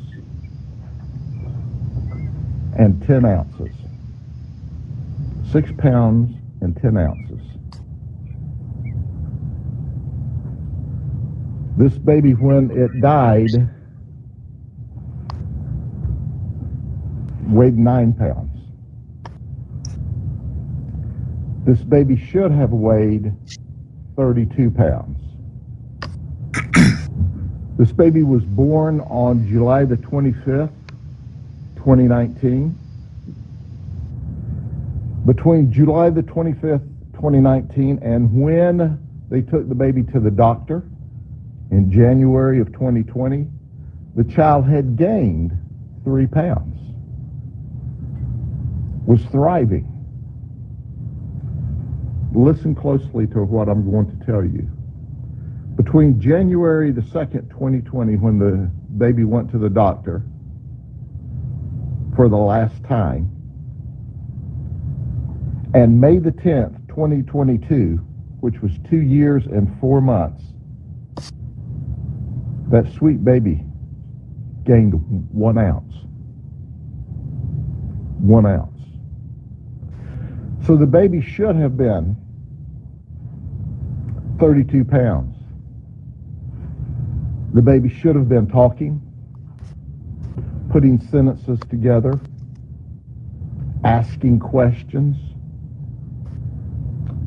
and 10 ounces. 6 pounds and 10 ounces. This baby, when it died, weighed 9 pounds. This baby should have weighed 32 pounds. This baby was born on July the 25th, 2019. Between July the 25th, 2019, and when they took the baby to the doctor in January of 2020, the child had gained 3 pounds, was thriving. Listen closely to what I'm going to tell you. Between January the 2nd, 2020, when the baby went to the doctor for the last time, and May the 10th, 2022, which was 2 years and 4 months, that sweet baby gained 1 ounce. 1 ounce. So the baby should have been 32 pounds. The baby should have been talking, putting sentences together, asking questions,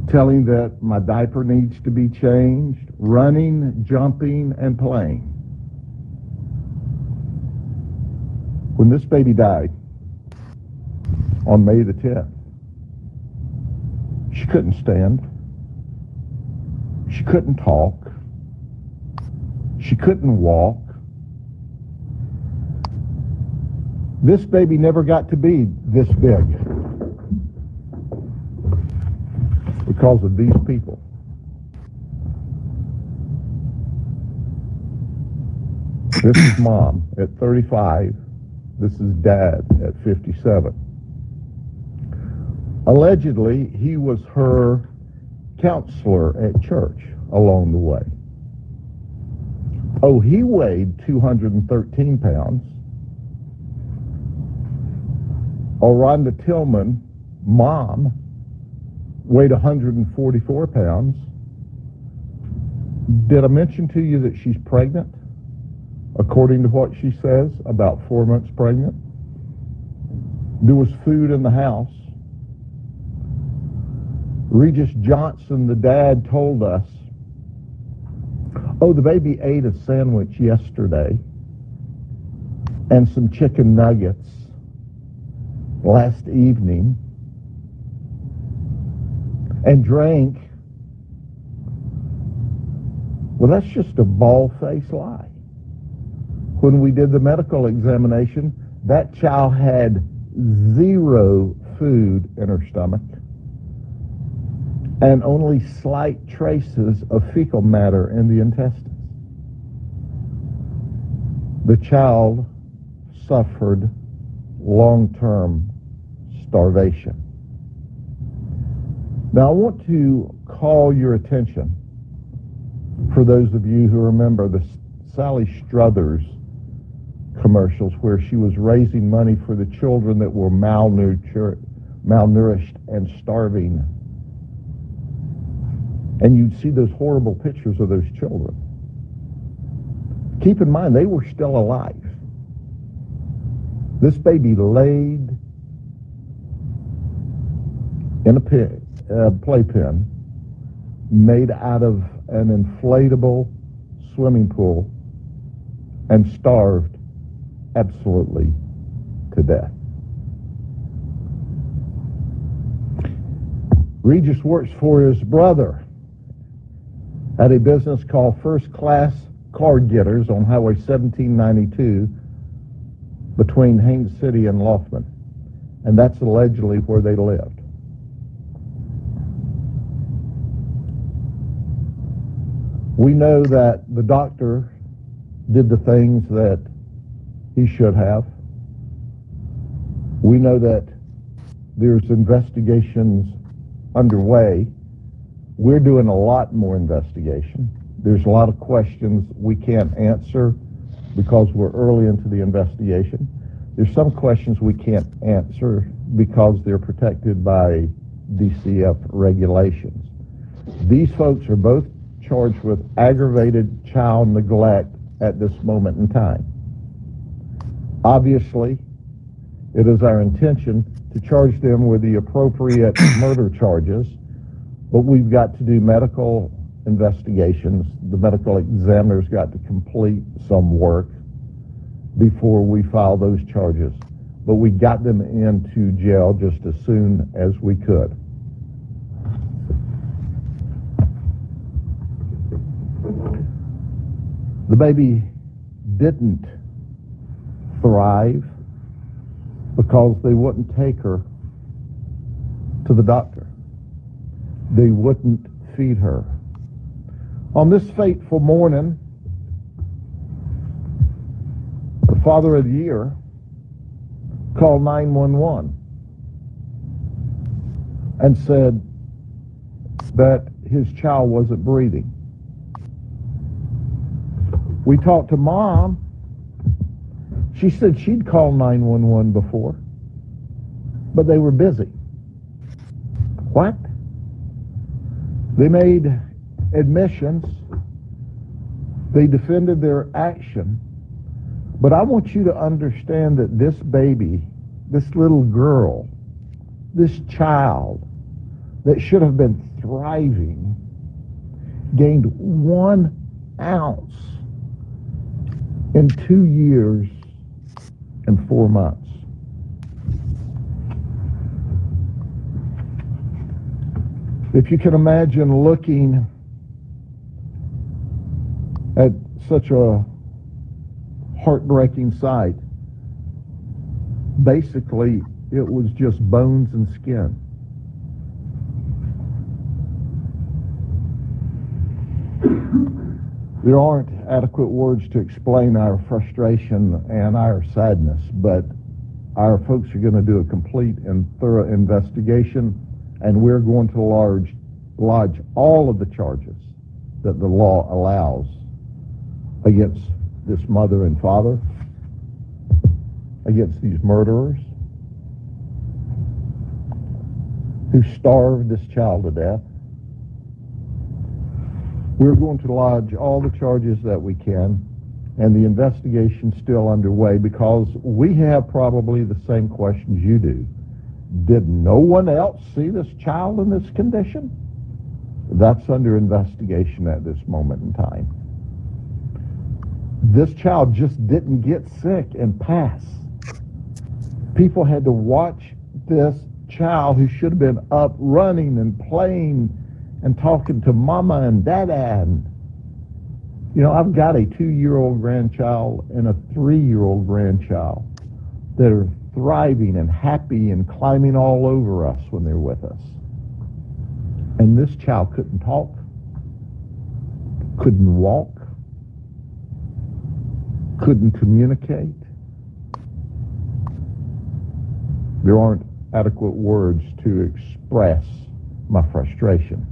telling that my diaper needs to be changed, running, jumping, and playing. When this baby died on May the 10th, she couldn't stand. She couldn't talk. She couldn't walk. This baby never got to be this big because of these people. This is mom at 35. This is dad at 57. Allegedly, he was her counselor at church along the way. Oh, he weighed 213 pounds. Rhonda Tillman, mom, weighed 144 pounds. Did I mention to you that she's pregnant? According to what she says, about 4 months pregnant. There was food in the house. Regis Johnson, the dad, told us, oh, the baby ate a sandwich yesterday and some chicken nuggets last evening and drank. Well, that's just a bald-faced lie. When we did the medical examination, that child had 0 food in her stomach and only slight traces of fecal matter in the intestines. The child suffered long-term starvation. Now, I want to call your attention, for those of you who remember the Sally Struthers commercials where she was raising money for the children that were malnourished malnourished and starving. And you'd see those horrible pictures of those children. Keep in mind, they were still alive. This baby laid in a playpen made out of an inflatable swimming pool and starved absolutely to death. Regis works for his brother at a business called First Class Card Getters on Highway 1792 between Haines City and Lothman. And that's allegedly where they lived. We know that the doctor did the things that he should have. We know that there's investigations underway. We're doing a lot more investigation. There's a lot of questions we can't answer because we're early into the investigation. There's some questions we can't answer because they're protected by DCF regulations. These folks are both charged with aggravated child neglect at this moment in time. Obviously, it is our intention to charge them with the appropriate murder charges, but we've got to do medical investigations. The medical examiner's got to complete some work before we file those charges. But we got them into jail just as soon as we could. The baby didn't thrive because they wouldn't take her to the doctor. They wouldn't feed her. On this fateful morning, the father of the year called 911 and said that his child wasn't breathing. We talked to mom. She said she'd called 911 before, but they were busy. What? They made admissions. They defended their action. But I want you to understand that this baby, this little girl, this child that should have been thriving, gained 1 ounce in 2 years and 4 months. If you can imagine looking at such a heartbreaking sight, basically it was just bones and skin. There aren't adequate words to explain our frustration and our sadness, but our folks are going to do a complete and thorough investigation, and we're going to lodge all of the charges that the law allows against this mother and father, against these murderers who starved this child to death. We're going to lodge all the charges that we can, and the investigation's still underway because we have probably the same questions you do. Did no one else see this child in this condition? That's under investigation at this moment in time. This child just didn't get sick and pass. People had to watch this child who should have been up running and playing and talking to mama and dada. And, you know, I've got a 2-year-old grandchild and a 3-year-old grandchild that are thriving and happy and climbing all over us when they're with us. And this child couldn't talk, couldn't walk, couldn't communicate. There aren't adequate words to express my frustration.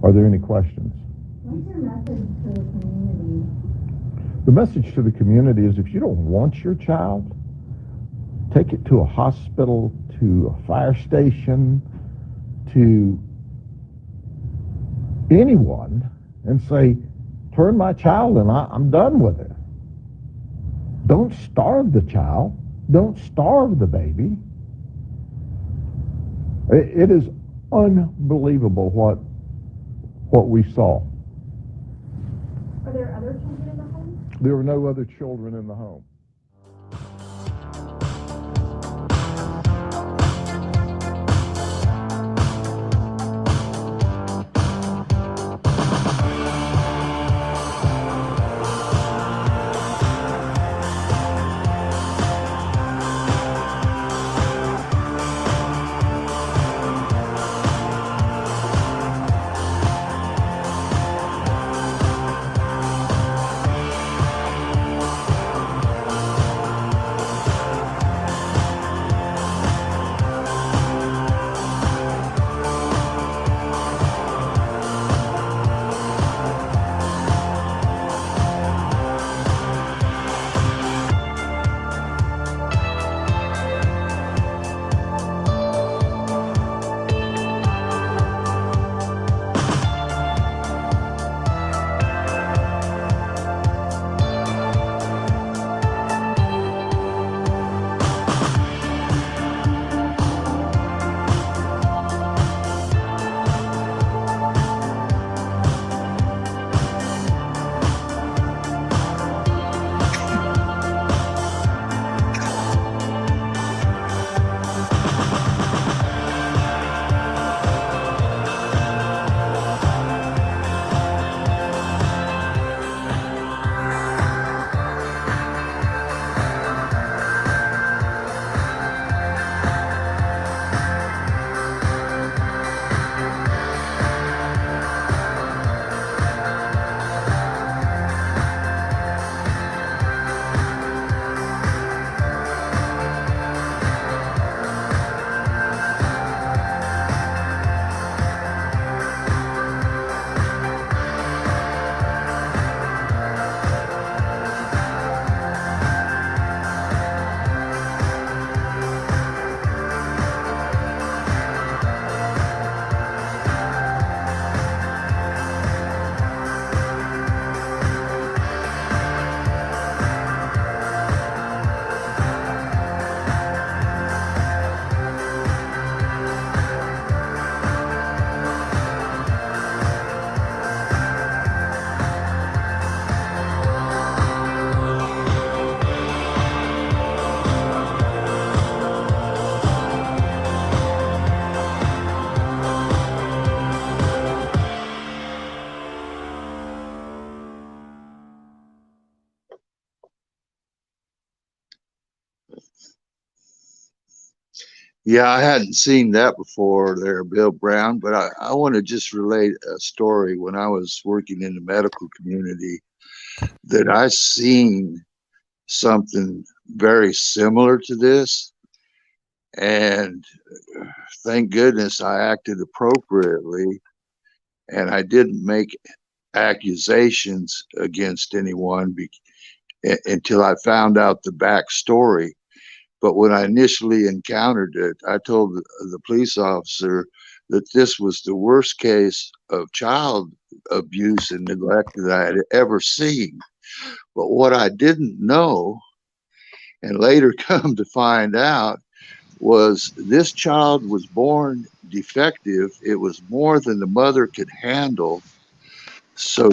Are there any questions? What's your message to the community? The message to the community is if you don't want your child take it to a hospital, to a fire station, to anyone, and say, turn my child and I'm done with it. Don't starve the child. Don't starve the baby. It is unbelievable what we saw. Are there other children in the home? There were no other children in the home. Yeah, I hadn't seen that before there, Bill Brown, but I want to just relate a story. When I was working in the medical community, that I seen something very similar to this, and thank goodness I acted appropriately, and I didn't make accusations against anyone until I found out the backstory. But when I initially encountered it, I told the police officer that this was the worst case of child abuse and neglect that I had ever seen. But what I didn't know, and later come to find out, was this child was born defective. It was more than the mother could handle. So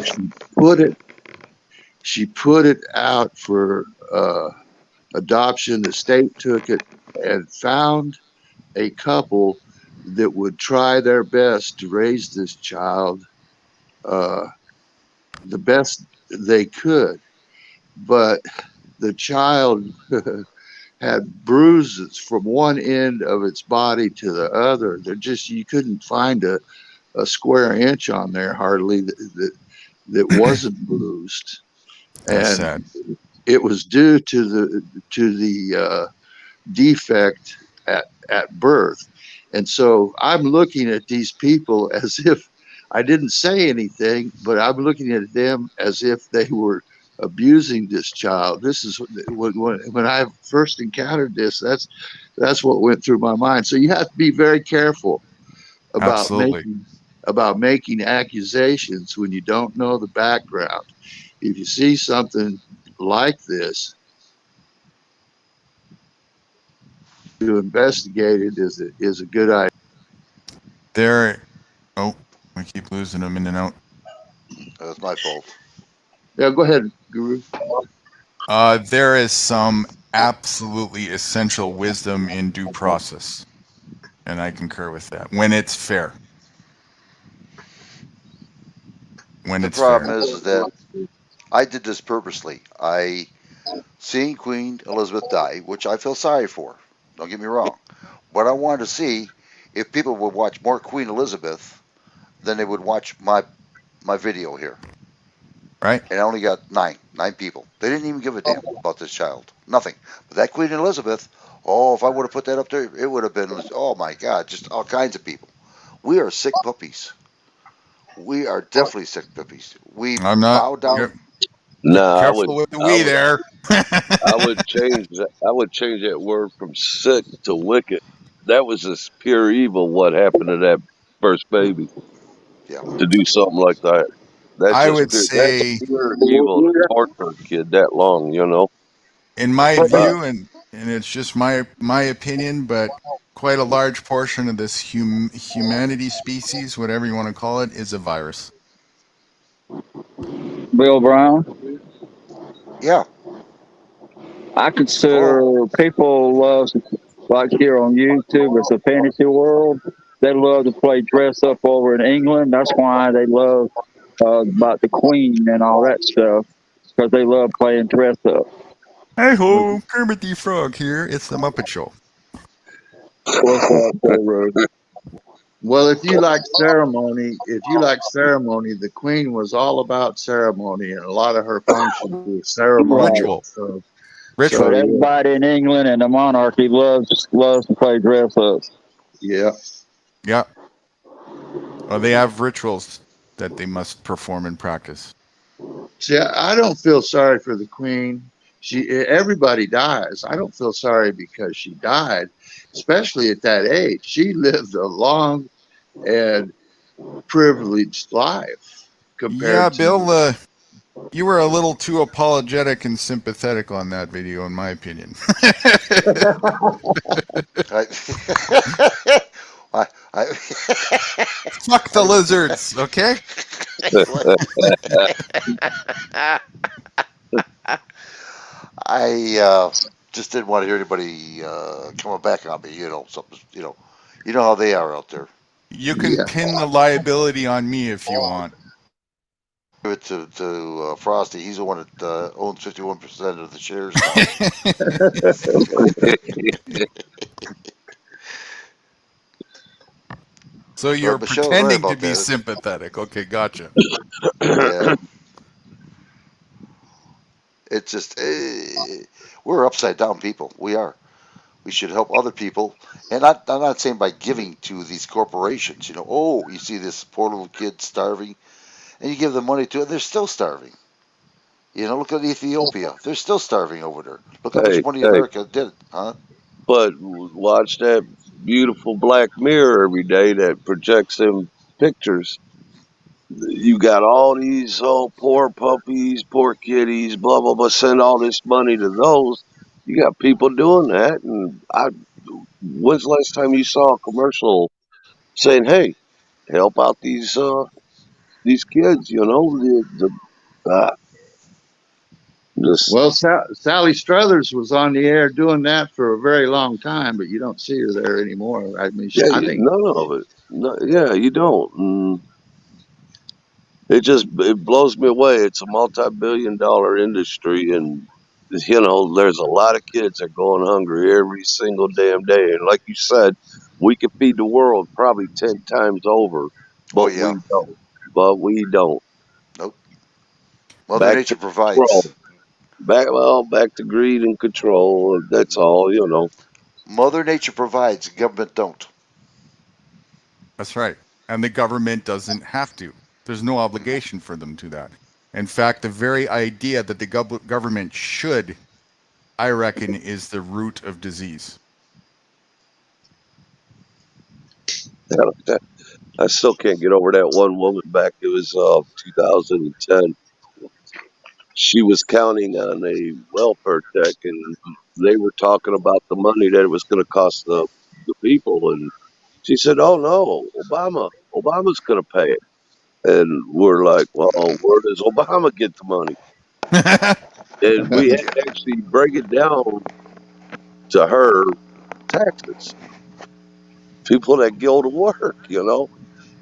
she put it out for adoption. The state took it and found a couple that would try their best to raise this child the best they could. But the child had bruises from one end of its body to the other. You couldn't find a square inch on there hardly that wasn't bruised. That's And sad. it was due to the defect at birth. And so I'm looking at these people as if I didn't say anything, but I'm looking at them as if they were abusing this child. This is when I first encountered this. That's what went through my mind. So you have to be very careful about Absolutely. making accusations when you don't know the background. If you see something like this, to investigate it is a good idea. Oh, I keep losing them in and out. That's my fault. Yeah, go ahead, Guru. There is some absolutely essential wisdom in due process, and I concur with that. When it's fair. The problem is that I did this purposely. Seeing Queen Elizabeth die, which I feel sorry for. Don't get me wrong, but I wanted to see if people would watch more Queen Elizabeth than they would watch my video here. Right. And I only got nine people. They didn't even give a damn about this child. Nothing. But that Queen Elizabeth, oh, if I would have put that up there, it would have been, oh my God, just all kinds of people. We are sick puppies. We are definitely sick puppies. We bow down. No, Careful with the we there. I would change that. I would change that word from sick to wicked. That was just pure evil. What happened to that first baby? Yeah. To do something like that. That's I just would say that's pure evil to torture a kid that long. You know. In my view, and it's just my opinion, but quite a large portion of this humanity species, whatever you want to call it, is a virus. Bill Brown. Yeah. I consider people love, like here on YouTube, it's a fantasy world. They love to play dress up over in England. That's why they love about the Queen and all that stuff, because they love playing dress up. Hey ho, Kermit the Frog here. It's the Muppet Show. Well, if you like ceremony, the Queen was all about ceremony, and a lot of her functions were ceremonial. Ritual. But everybody in England and the monarchy loves to play dress up. Yeah. Yeah. Well, they have rituals that they must perform and practice. See, I don't feel sorry for the Queen. Everybody dies. I don't feel sorry because she died, especially at that age. She lived a long and privileged life compared to. Bill, you were a little too apologetic and sympathetic on that video, in my opinion. Fuck the lizards, okay? I just didn't want to hear anybody coming back on me. You know, something. You know how they are out there. You can pin the liability on me if you want. Give it to Frosty. He's the one that owns 51% of the shares now. So you're pretending to be sympathetic. Okay, gotcha. Yeah. It's just, we're upside down people. We are. We should help other people. And I'm not saying by giving to these corporations, you know, oh, you see this poor little kid starving, and you give them money to it, they're still starving. You know, look at Ethiopia. They're still starving over there. Look how much money America did, huh? But watch that beautiful black mirror every day that projects them pictures. You got all these poor puppies, poor kitties, blah blah blah. Send all this money to those. You got people doing that, and when's the last time you saw a commercial saying, "Hey, help out these kids"? You know, Well, Sally Struthers was on the air doing that for a very long time, but you don't see her there anymore. I mean, I think none of it. No, yeah, you don't. It blows me away. It's a multi-billion-dollar industry, and you know, there's a lot of kids that are going hungry every single damn day. And like you said, we could feed the world probably 10 times over, but we don't. But we don't. Nope. Mother Nature provides. Back to greed and control. That's all, you know. Mother Nature provides, government don't. That's right. And the government doesn't have to. There's no obligation for them to that. In fact, the very idea that the government should, I reckon, is the root of disease. I still can't get over that one woman back. It was 2010. She was counting on a welfare check, and they were talking about the money that it was going to cost the people. And she said, "Oh no, Obama's going to pay it." And we're like, "Well, where does Obama get the money?" And we had to actually break it down to her taxes. People that go to work,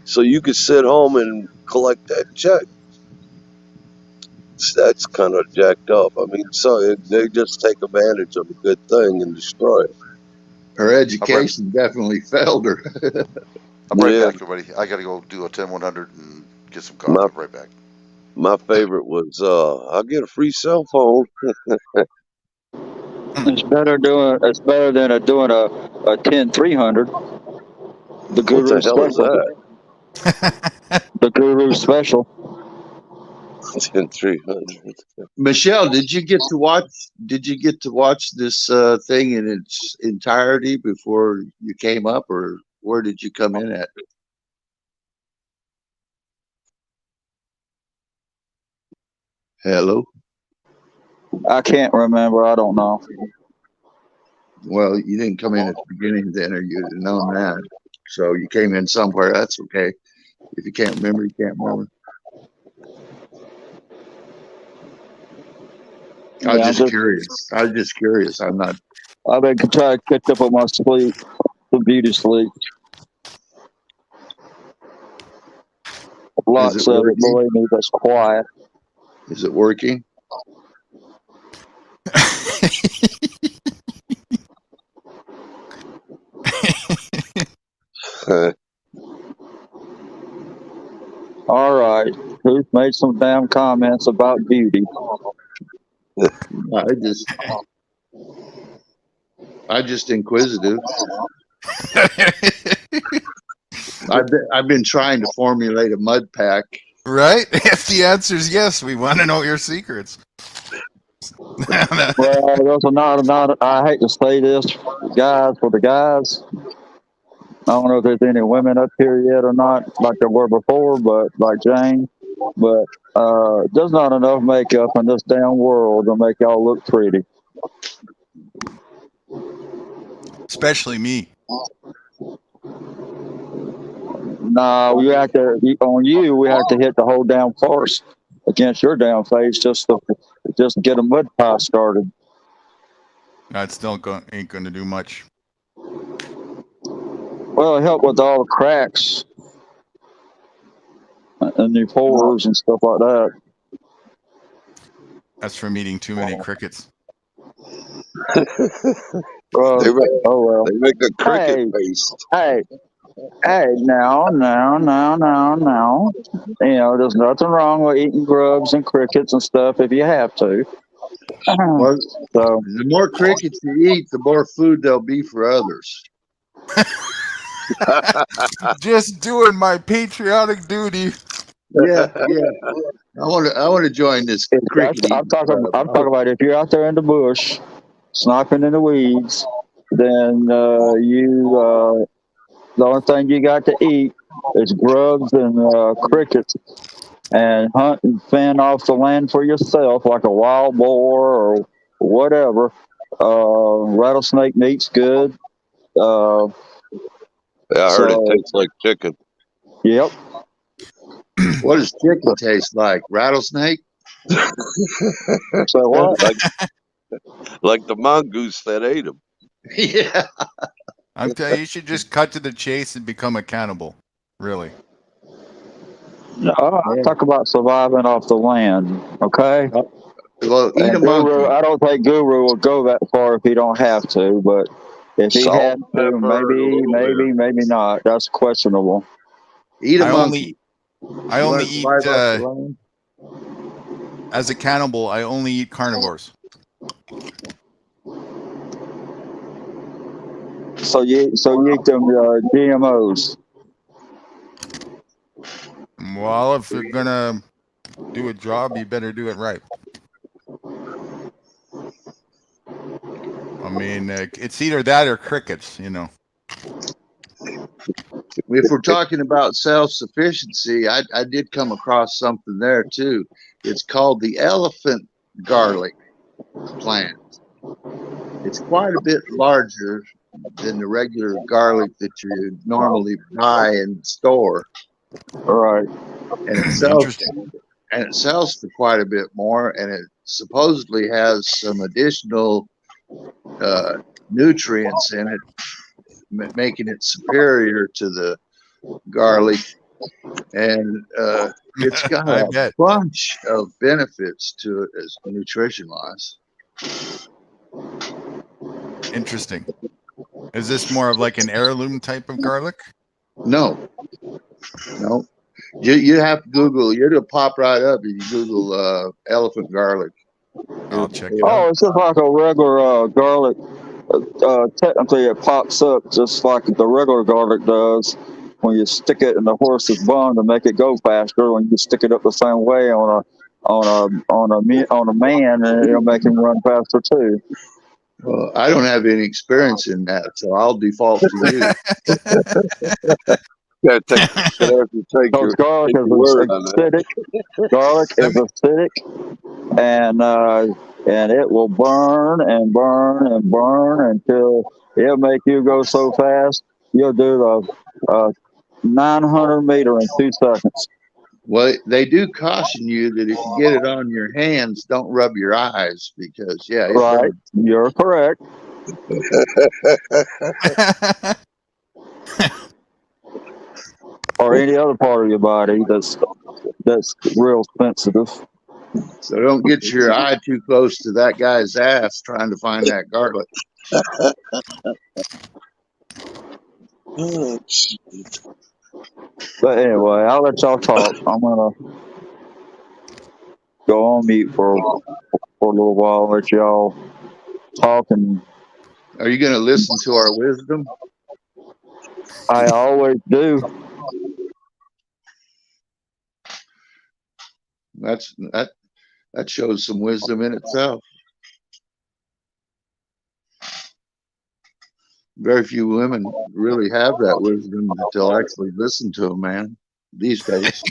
so you could sit home and collect that check. That's kind of jacked up. I mean, so they just take advantage of a good thing and destroy it. Her education definitely failed her. I'm right back, everybody. I got to go do a 10-100 and get some coffee. Right back. My favorite was I'll get a free cell phone. It's better than doing a 10-300. The Guru What the hell is special. that? The Guru special. 10-300. Michelle, did you get to watch this thing in its entirety before you came up, or where did you come in at? Hello? I can't remember. I don't know. Well, you didn't come in at the beginning then, or you'd have known that. So you came in somewhere. That's okay. If you can't remember, you can't remember. I was just curious. I'm not. I've been trying to catch up on my sleep, the beauty sleep. Lots of it, believe me, that's quiet. Is it working? All right. Who's made some damn comments about beauty? I just inquisitive. I've been trying to formulate a mud pack. Right? If the answer is yes, we want to know your secrets. Well, those are not. I hate to say this, guys, for the guys. I don't know if there's any women up here yet or not, like there were before, but like Jane. But there's not enough makeup in this damn world to make y'all look pretty. Especially me. No, we have to hit the whole damn farce against your damn face just to get a mud pie started. That still ain't going to do much. Well, it helped with all the cracks and your pores and stuff like that. That's from eating too many crickets. They make a cricket paste. Hey, now. You know, there's nothing wrong with eating grubs and crickets and stuff if you have to. Well, so the more crickets you eat, the more food there'll be for others. Just doing my patriotic duty. Yeah. I want to join this cricket. I'm talking about if you're out there in the bush, sniping in the weeds, then the only thing you got to eat is grubs and crickets, and hunt and fend off the land for yourself like a wild boar or whatever. Rattlesnake meat's good. Yeah, I heard it tastes like chicken. Yep. What does chicken taste like? Rattlesnake? So what? Like the mongoose that ate him. Yeah. I'm telling you, you should just cut to the chase and become a cannibal. Really. No, I talk about surviving off the land. Okay. Well, eat a monkey. I don't think Guru will go that far if he don't have to, but if he had to, maybe not. That's questionable. Eat a monkey. I only eat as a cannibal. I only eat carnivores. So you eat them GMOs. Well, if you're gonna do a job, you better do it right. I mean, it's either that or crickets, you know. If we're talking about self-sufficiency, I did come across something there too. It's called the elephant garlic plant. It's quite a bit larger than the regular garlic that you normally buy in the store. All right. And it sells for quite a bit more, and it supposedly has some additional nutrients in it, making it superior to the garlic. And it's got a bunch of benefits to it as nutrition wise. Interesting. Is this more of like an heirloom type of garlic? No. You have to Google. It'll pop right up if you Google elephant garlic. I'll check it Oh, out. it's just like a regular garlic. Technically, it pops up just like the regular garlic does when you stick it in the horse's bum to make it go faster. When you stick it up the same way on a man, and it'll make him run faster too. Well, I don't have any experience in that, so I'll default to you. Because garlic is acidic. Garlic is acidic, and it will burn and burn and burn until it'll make you go so fast you'll do the 900-meter in 2 seconds. Well, they do caution you that if you get it on your hands, don't rub your eyes because, yeah. Right, you're correct. Or any other part of your body that's real sensitive. So don't get your eye too close to that guy's ass trying to find that garlic. But anyway, I'll let y'all talk. I'm gonna go on mute for a little while and let y'all talk. And are you going to listen to our wisdom? I always do. That shows some wisdom in itself. Very few women really have that wisdom that they'll actually listen to a man these days.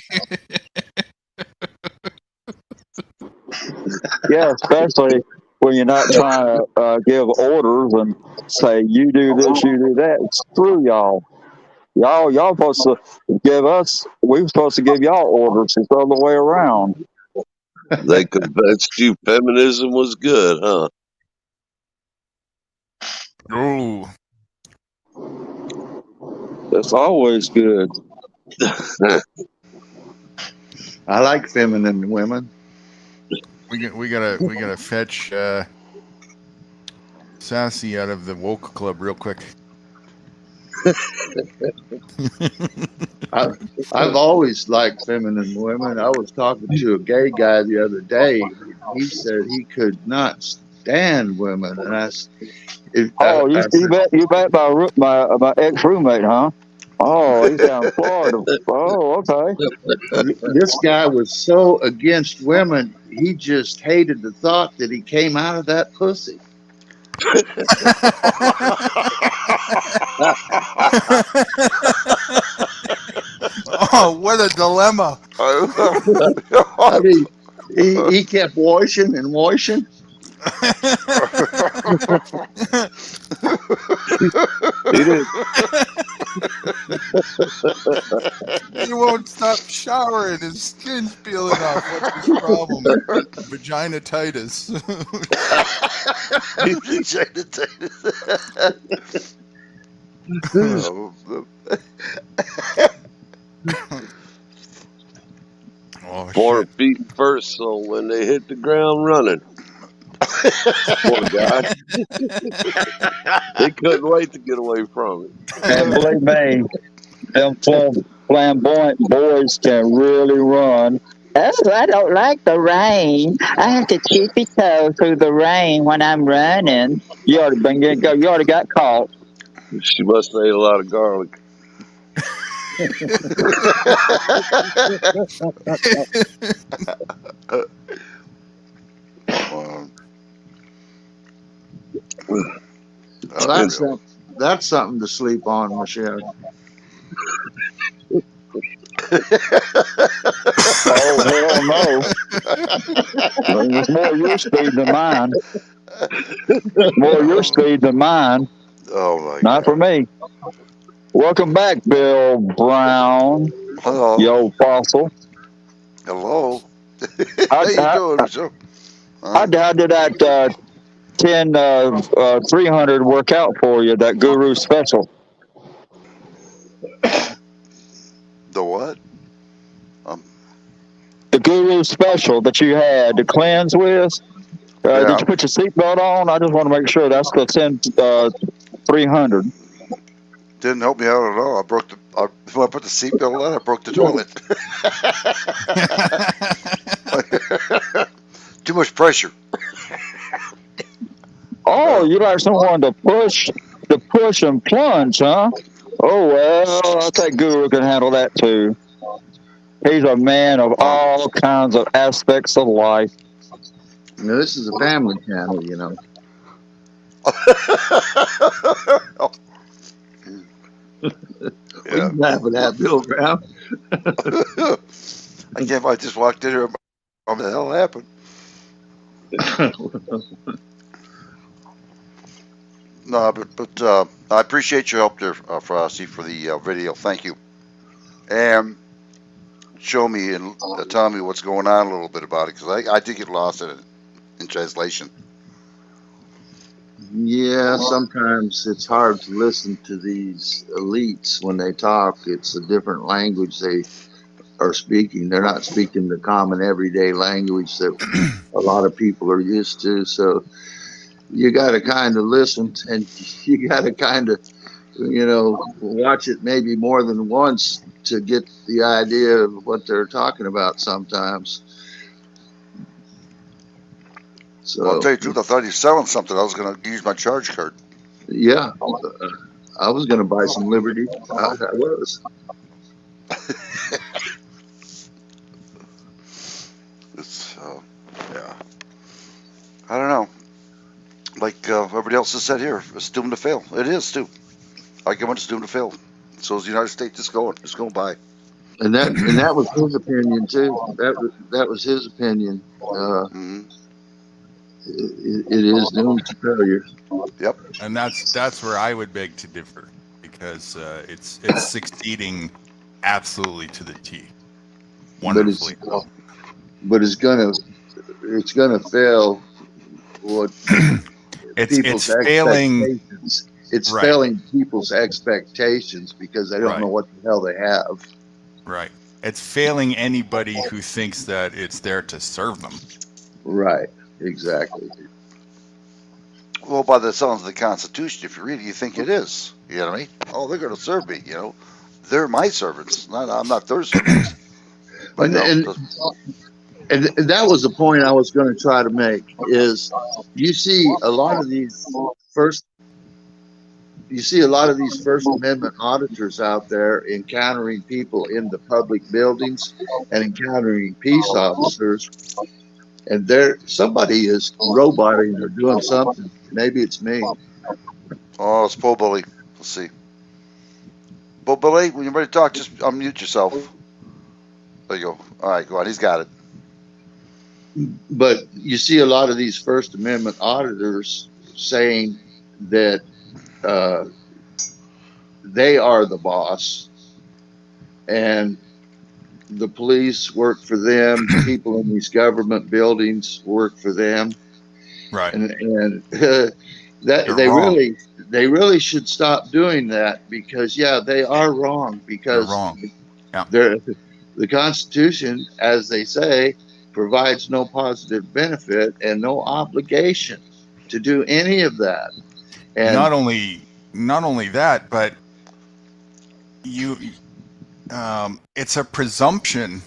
Yeah, especially when you're not trying to give orders and say you do this, you do that. Screw y'all. Y'all supposed to give us. We're supposed to give y'all orders. It's the other way around. They convinced you feminism was good, huh? Ooh. That's always good. I like feminine women. We gotta fetch Sassy out of the woke club real quick. I've always liked feminine women. I was talking to a gay guy the other day. He said he could not stand women, and you bet my ex roommate, huh? Oh, he's down in Florida. Oh, okay. This guy was so against women, he just hated the thought that he came out of that pussy. Oh, what a dilemma. I mean, he kept washing and washing. He won't stop showering. His skin's peeling off. What's his problem? Vaginitis. Oh, 4 feet first, so when they hit the ground running. Poor guy. They couldn't wait to get away from it. And believe me, them flamboyant boys can really run. Oh, I don't like the rain. I have to tippy toe through the rain when I'm running. You already got caught. She must have ate a lot of garlic. Well, that's something to sleep on, Michelle. Oh, hell no. It's more your speed than mine. More your speed than mine. Oh, my Not for me. Welcome back, Bill Brown. Hello. You old fossil. Hello. How you doing, Michelle? How did that 300 work out for you, that Guru special? The what? The Guru special that you had to cleanse with. Did you put your seatbelt on? I just want to make sure that's the 300. Didn't help me out at all. When I put the seatbelt on, I broke the toilet. Too much pressure. Oh, you like someone to push and plunge, huh? Oh, well, I think Guru can handle that too. He's a man of all kinds of aspects of life. You know, this is a family channel, you know. We can laugh at that, Bill Brown. I can't. I just walked in here. What the hell happened? No, but I appreciate your help there, Frosty, for the video. Thank you. And show me and tell me what's going on a little bit about it, because I did get lost in translation. Yeah, sometimes it's hard to listen to these elites when they talk. It's a different language they are speaking. They're not speaking the common everyday language that a lot of people are used to. So you got to kind of listen, and you got to kind of, you know, watch it maybe more than once to get the idea of what they're talking about sometimes. So, Well, I'll tell you the truth, I thought he was selling something. I was going to use my charge card. yeah, I was going to buy some Liberty. I was. It's, yeah. I don't know. Like everybody else has said here, it's doomed to fail. It is, too. Argument is doomed to fail. So is the United States. It's going by. And that was his opinion, too. That was his opinion. It is doomed to failure. Yep. And that's where I would beg to differ, because it's succeeding absolutely to the T. Wonderfully. But it's gonna fail. What it's failing. It's right. failing people's expectations because they don't know what the hell they have. Right. It's failing anybody who thinks that it's there to serve them. Right. Exactly. Well, by the sounds of the Constitution, if you read it, you think it is. You know what I mean? Oh, they're going to serve me. You know, they're my servants. I'm not their servants. But and that was the point I was going to try to make. Is you see a lot of these First Amendment auditors out there encountering people in the public buildings and encountering peace officers. And somebody is roboting or doing something. Maybe it's me. Oh, it's Bo Billy. Let's see. Bo Billy, when you're ready to talk, just unmute yourself. There you go. All right, go on. He's got it. But you see a lot of these First Amendment auditors saying that they are the boss, and the police work for them. People in these government buildings work for them. Right. And they really should stop doing that, because they are wrong, because they're wrong. Yeah. The Constitution, as they say, provides no positive benefit and no obligation to do any of that. And not only that, but it's a presumption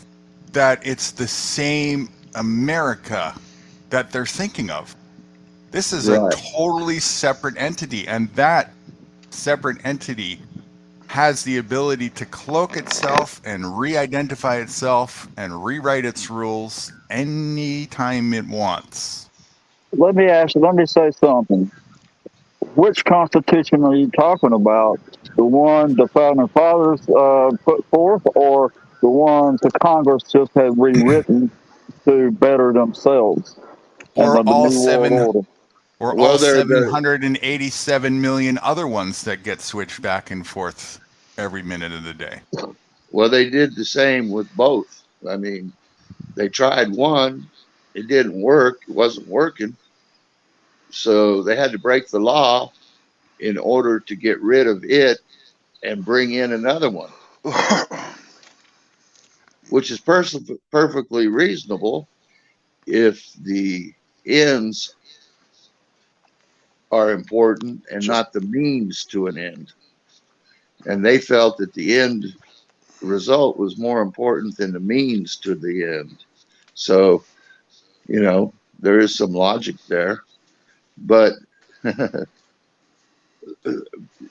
that it's the same America that they're thinking of. This is a totally separate entity, and that separate entity has the ability to cloak itself and re-identify itself and rewrite its rules anytime it wants. Let me say something. Which Constitution are you talking about? The one the founding fathers put forth, or the ones the Congress just had rewritten to better themselves? Or And the all New World Order. Or Well, all they're 787 million other ones that get switched back and forth every minute of the day. well, they did the same with both. I mean, they tried one, it didn't work, it wasn't working, so they had to break the law in order to get rid of it and bring in another one, which is perfectly reasonable if the ends are important and not the means to an end. And they felt that the end result was more important than the means to the end. So, you know, there is some logic there. But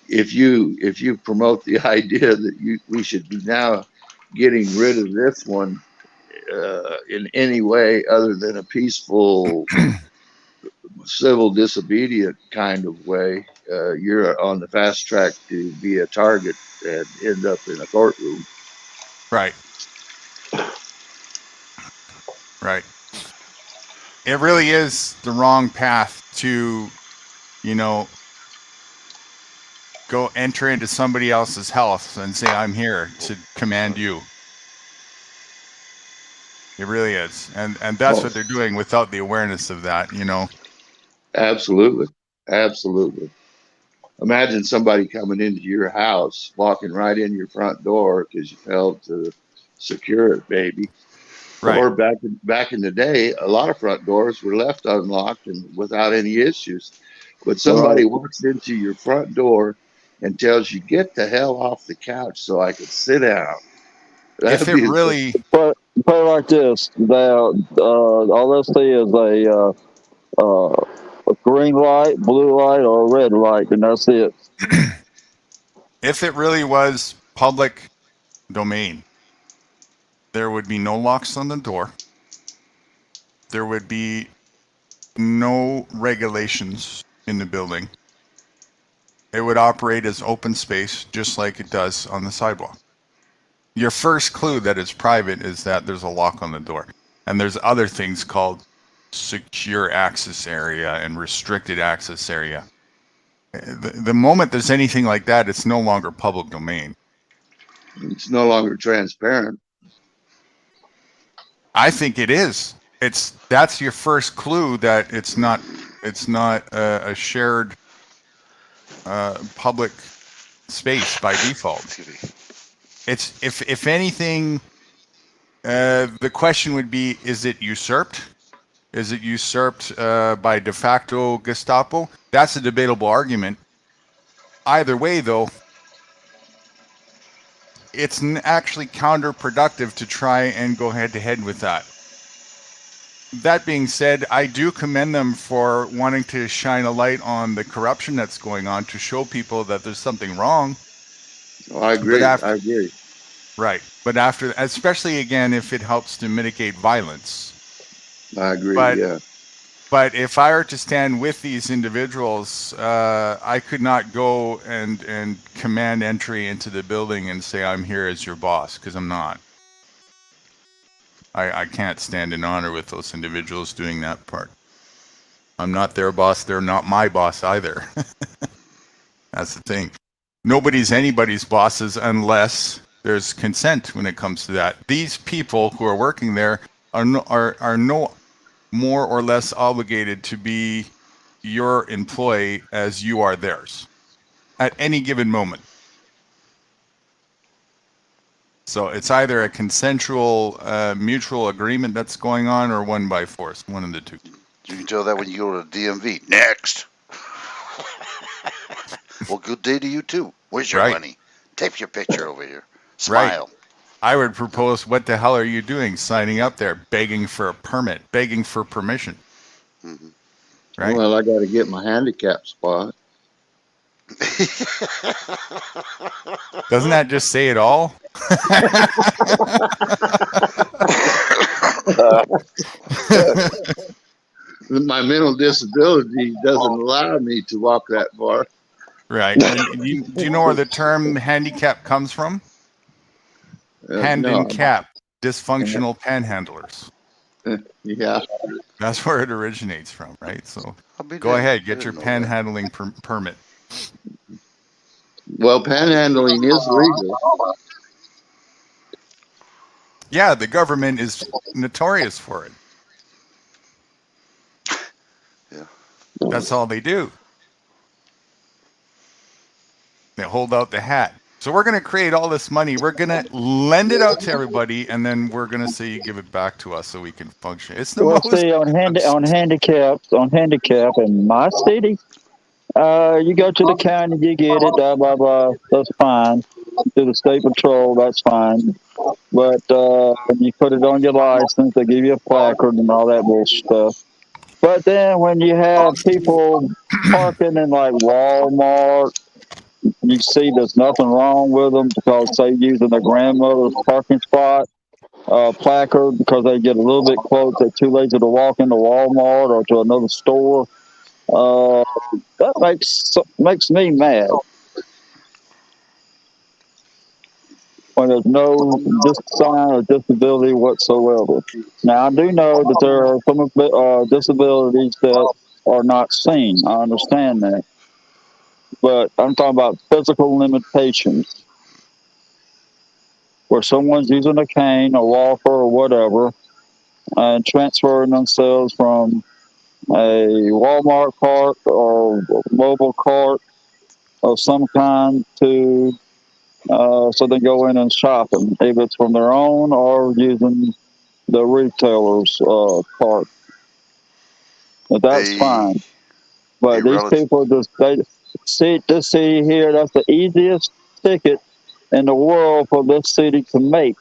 if you promote the idea that we should be now getting rid of this one in any way other than a peaceful civil disobedient kind of way, you're on the fast track to be a target and end up in a courtroom. Right. Right. It really is the wrong path to, you know, go enter into somebody else's house and say, I'm here to command you. It really is. And that's what they're doing without the awareness of that, you know. Absolutely. Absolutely. Imagine somebody coming into your house, walking right in your front door because you failed to secure it, baby. Right. Or back in the day, a lot of front doors were left unlocked and without any issues. But somebody walks into your front door and tells you, "Get the hell off the couch so I can sit down." If it really put it like this, all they see is a green light, blue light, or a red light, and that's it. If it really was public domain, there would be no locks on the door. There would be no regulations in the building. It would operate as open space just like it does on the sidewalk. Your first clue that it's private is that there's a lock on the door. And there's other things called secure access area and restricted access area. The moment there's anything like that, it's no longer public domain. It's no longer transparent. I think it is. That's your first clue that it's not a shared public space by default. It's if anything, the question would be: is it usurped? Is it usurped by de facto Gestapo? That's a debatable argument. Either way, though, it's actually counterproductive to try and go head-to-head with that. That being said, I do commend them for wanting to shine a light on the corruption that's going on to show people that there's something wrong. Oh, I agree. I agree. Right. But especially again, if it helps to mitigate violence. I agree, yeah. But if I were to stand with these individuals, I could not go and command entry into the building and say, I'm here as your boss, because I'm not. I can't stand in honor with those individuals doing that part. I'm not their boss. They're not my boss either. That's the thing. Nobody's anybody's bosses unless there's consent when it comes to that. These people who are working there are no more or less obligated to be your employee as you are theirs at any given moment. So it's either a consensual mutual agreement that's going on or one by force, one of the two. You can tell that when you go to DMV. Next. Well, good day to you too. Where's your money? Take your picture over here. Smile. Right. I would propose, what the hell are you doing signing up there, begging for a permit, begging for permission? Mm-hmm. Right? Well, I got to get my handicap spot. Doesn't that just say it all? My mental disability doesn't allow me to walk that far. Right. Do you know where the term handicap comes from? Hand No. in cap, dysfunctional panhandlers. Yeah. That's where it originates from, right? So be go damned. ahead, I get your didn't know that. panhandling permit. Well, panhandling is legal. Yeah, the government is notorious for it. Yeah. That's all they do. They hold out the hat. So we're going to create all this money. We're going to lend it out to everybody, and then we're going to say you give it back to us so we can function. It's the Well, most. see, on handicap in my city, you go to the county, you get it, blah blah blah. That's fine. To the state patrol, that's fine. But you put it on your license, they give you a placard and all that bullshit stuff. But then when you have people parking in like Walmart, you see there's nothing wrong with them because they're using their grandmother's parking spot placard because they get a little bit close. They're too lazy to walk into Walmart or to another store. That makes me mad. When there's no sign of disability whatsoever. Now, I do know that there are some disabilities that are not seen. I understand that. But I'm talking about physical limitations, where someone's using a cane, a walker, or whatever, and transferring themselves from a Walmart cart or mobile cart of some kind to so they go in and shop them, if it's from their own or using the retailer's cart. But that's fine. But these people this city here, that's the easiest ticket in the world for this city to make.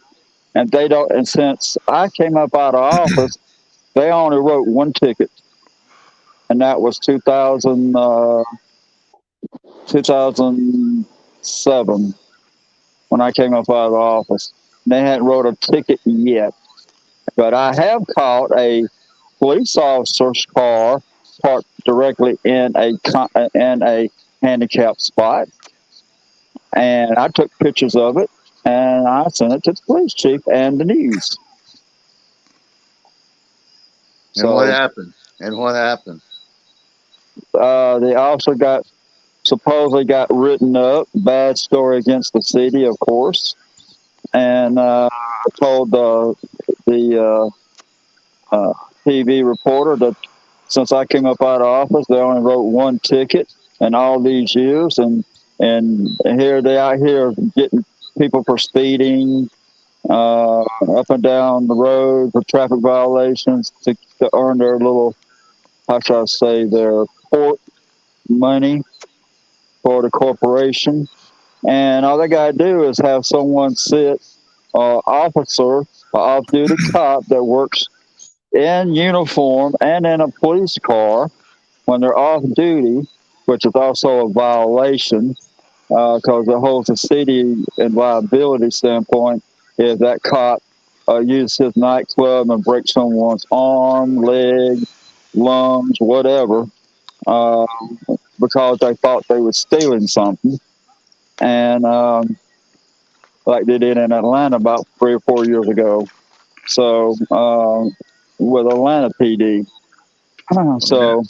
And they don't, and since I came up out of office, they only wrote one ticket. And that was 2007 when I came up out of the office. They hadn't wrote a ticket yet. But I have caught a police officer's car parked directly in a handicapped spot, and I took pictures of it and I sent it to the police chief and the news. And what happened? The officer supposedly got written up, bad story against the city, of course, and told the TV reporter that since I came up out of office, they only wrote one ticket in all these years, and here they out here getting people for speeding up and down the road for traffic violations to earn their little, how should I say, their court money for the corporation. And all they got to do is have someone sit, officer, off-duty cop that works in uniform and in a police car when they're off duty, which is also a violation because it holds the city in liability standpoint if that cop uses his nightclub and breaks someone's arm, leg, lungs, whatever, because they thought they were stealing something. And like they did in Atlanta about 3 or 4 years ago. So with Atlanta PD. So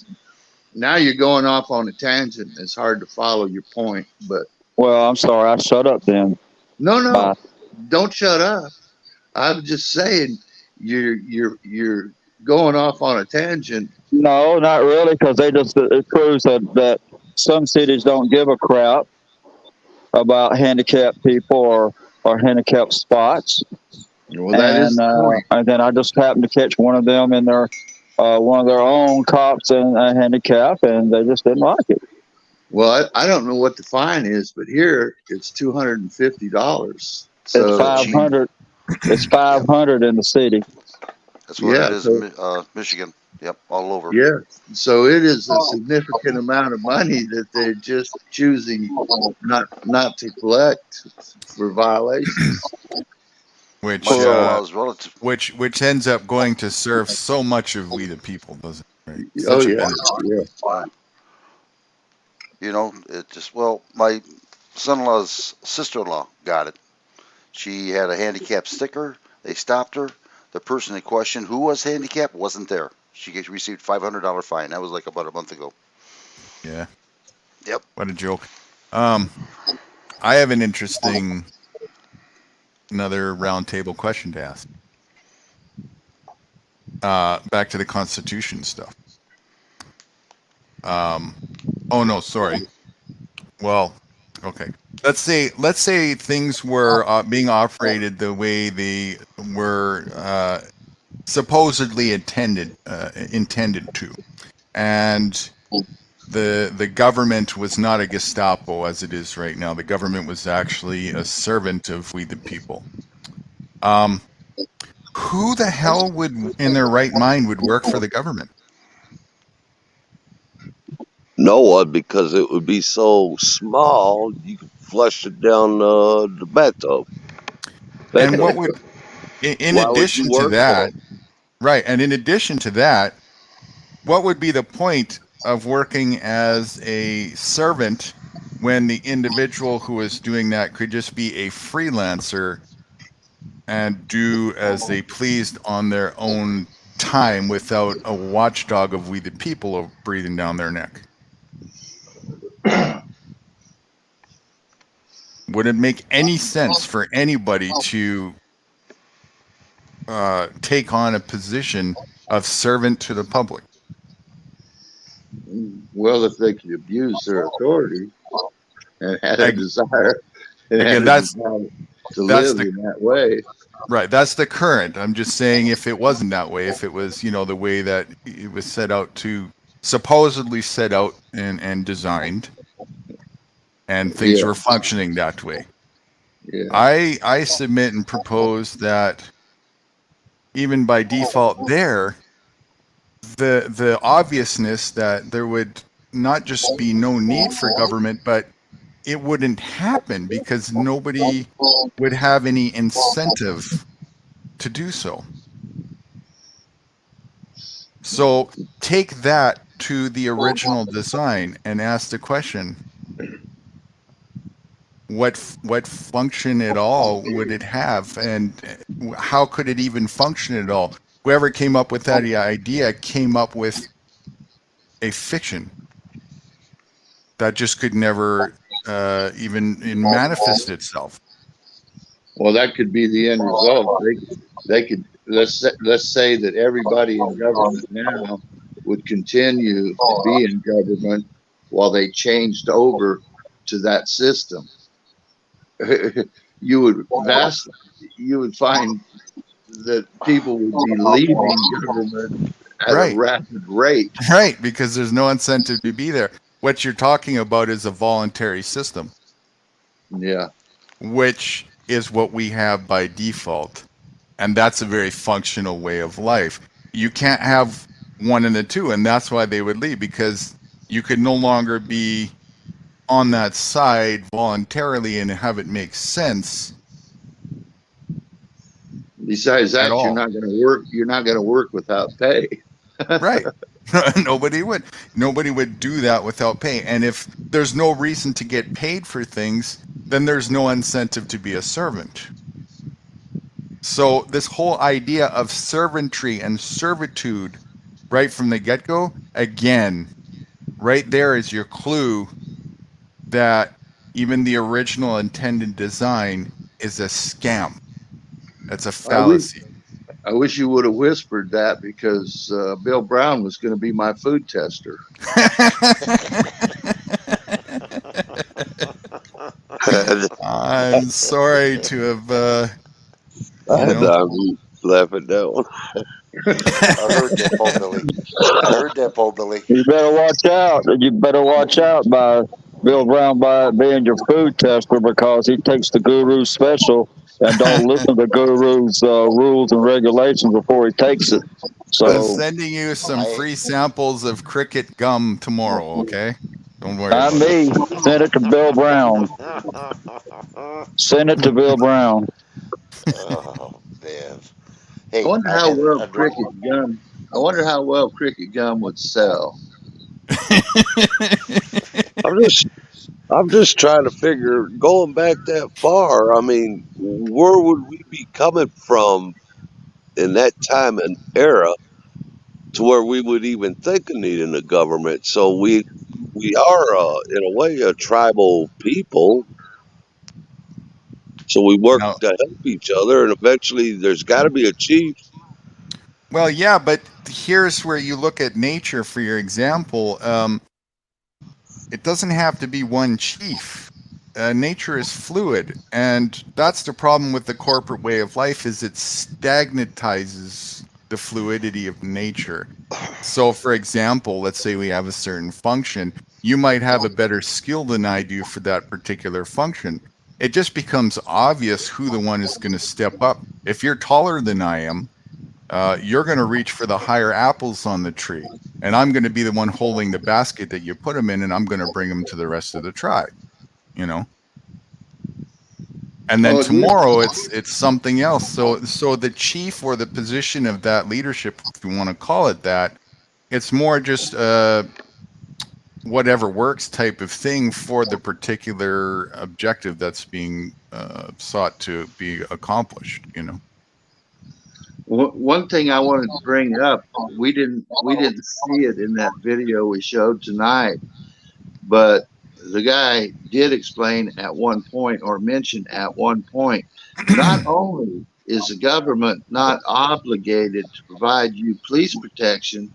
now you're going off on a tangent. It's hard to follow your point, but well, I'm sorry, I shut up then. No, don't shut up. I'm just saying you're going off on a tangent. No, not really, because it proves that some cities don't give a crap about handicapped people or handicapped spots. Well, that is the point. And then I just happened to catch one of them in their one of their own cops in a handicap, and they just didn't like it. Well, I don't know what the fine is, but here it's $250. So it's 500. It's 500 in the city. That's what it is in Michigan. Yep, all over. Yeah. So it is a significant amount of money that they're just choosing not to collect for violations. Which My son-in-law's relative. which ends up going to serve so much of we the people, doesn't it? Right? Oh Such a yeah, benefit. yeah. You know, it just, well, my son-in-law's sister-in-law got it. She had a handicap sticker. They stopped her. The person in question who was handicapped wasn't there. She received $500 fine. That was like about a month ago. Yeah. Yep. What a joke. I have an interesting, another roundtable question to ask. Back to the Constitution stuff. Oh no, sorry. Well, okay. Let's say things were being operated the way they were supposedly intended to, and the government was not a Gestapo as it is right now. The government was actually a servant of we the people. Who the hell would, in their right mind, would work for the government? No one, because it would be so small you could flush it down the bathtub. And what would, in Why would addition you to work for that, right? And in addition to that, what would be the point of working as a servant when the individual who is doing that could just be a freelancer and do as they pleased on their own time without a watchdog of we the people breathing down their neck? Would it make any sense for anybody to take on a position of servant to the public? Well, if they could abuse their authority and had a desire, and Again, had a that's- desire to that's live in that way. Right, that's the current. I'm just saying if it wasn't that way, if it was, the way that it was set out to, supposedly set out and designed, and things Yeah. were functioning that way. Yeah. I submit and propose that even by default there, the obviousness that there would not just be no need for government, but it wouldn't happen because nobody would have any incentive to do so. So take that to the original design and ask the question, what function at all would it have, and how could it even function at all? Whoever came up with that idea came up with a fiction that just could never even manifest itself. Well, that could be the end result. They could let's say that everybody in government now would continue to be in government while they changed over to that system. You would find that people would be leaving government at a rapid rate. Right, because there's no incentive to be there. What you're talking about is a voluntary system. Yeah. Which is what we have by default. And that's a very functional way of life. You can't have one and the two, and that's why they would leave, because you could no longer be on that side voluntarily and have it make sense. Besides that, you're not going to work. You're not going to work without pay. Right. Nobody would do that without pay. And if there's no reason to get paid for things, then there's no incentive to be a servant. So this whole idea of servantry and servitude right from the get-go, again, right there is your clue that even the original intended design is a scam. That's a fallacy. I wish you would have whispered that, because Bill Brown was going to be my food tester. I'm sorry to have. I'm laughing down. I heard that, Paul Billy. You better watch out. You better watch out by Bill Brown by being your food tester, because he takes the Guru special and don't listen to the Guru's rules and regulations before he takes it. I'm So sending you some free samples of cricket gum tomorrow, okay? Don't worry not about it. me. Send it to Bill Brown. Send it to Bill Brown. Oh man. I Hey, wonder how well cricket gum. I wonder how well cricket gum would sell. I'm just trying to figure, going back that far, I mean, where would we be coming from in that time and era to where we would even think of needing a government? So we are, in a way, a tribal people. So we work Now, to help each other, and eventually there's got to be a chief. well, yeah, but here's where you look at nature for your example. It doesn't have to be one chief. Nature is fluid, and that's the problem with the corporate way of life, is it stagnatizes the fluidity of nature. So for example, let's say we have a certain function. You might have a better skill than I do for that particular function. It just becomes obvious who the one is going to step up. If you're taller than I am, you're going to reach for the higher apples on the tree, and I'm going to be the one holding the basket that you put them in, and I'm going to bring them to the rest of the tribe, you know. And then tomorrow it's something else. So the chief, or the position of that leadership, if you want to call it that, it's more just whatever works type of thing for the particular objective that's being sought to be accomplished, you know. One thing I wanted to bring up, we didn't see it in that video we showed tonight, but the guy did explain at one point, or mention at one point, not only is the government not obligated to provide you police protection,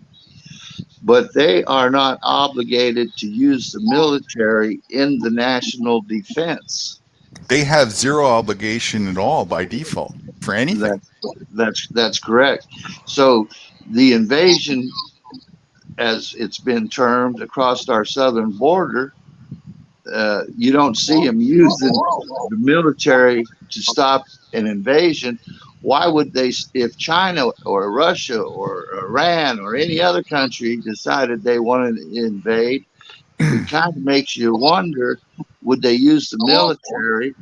but they are not obligated to use the military in the national defense. They have zero obligation at all by default for anything. That's correct. So the invasion, as it's been termed, across our southern border, you don't see them using the military to stop an invasion. Why would they? If China or Russia or Iran or any other country decided they wanted to invade, it kind of makes you wonder, would they use the military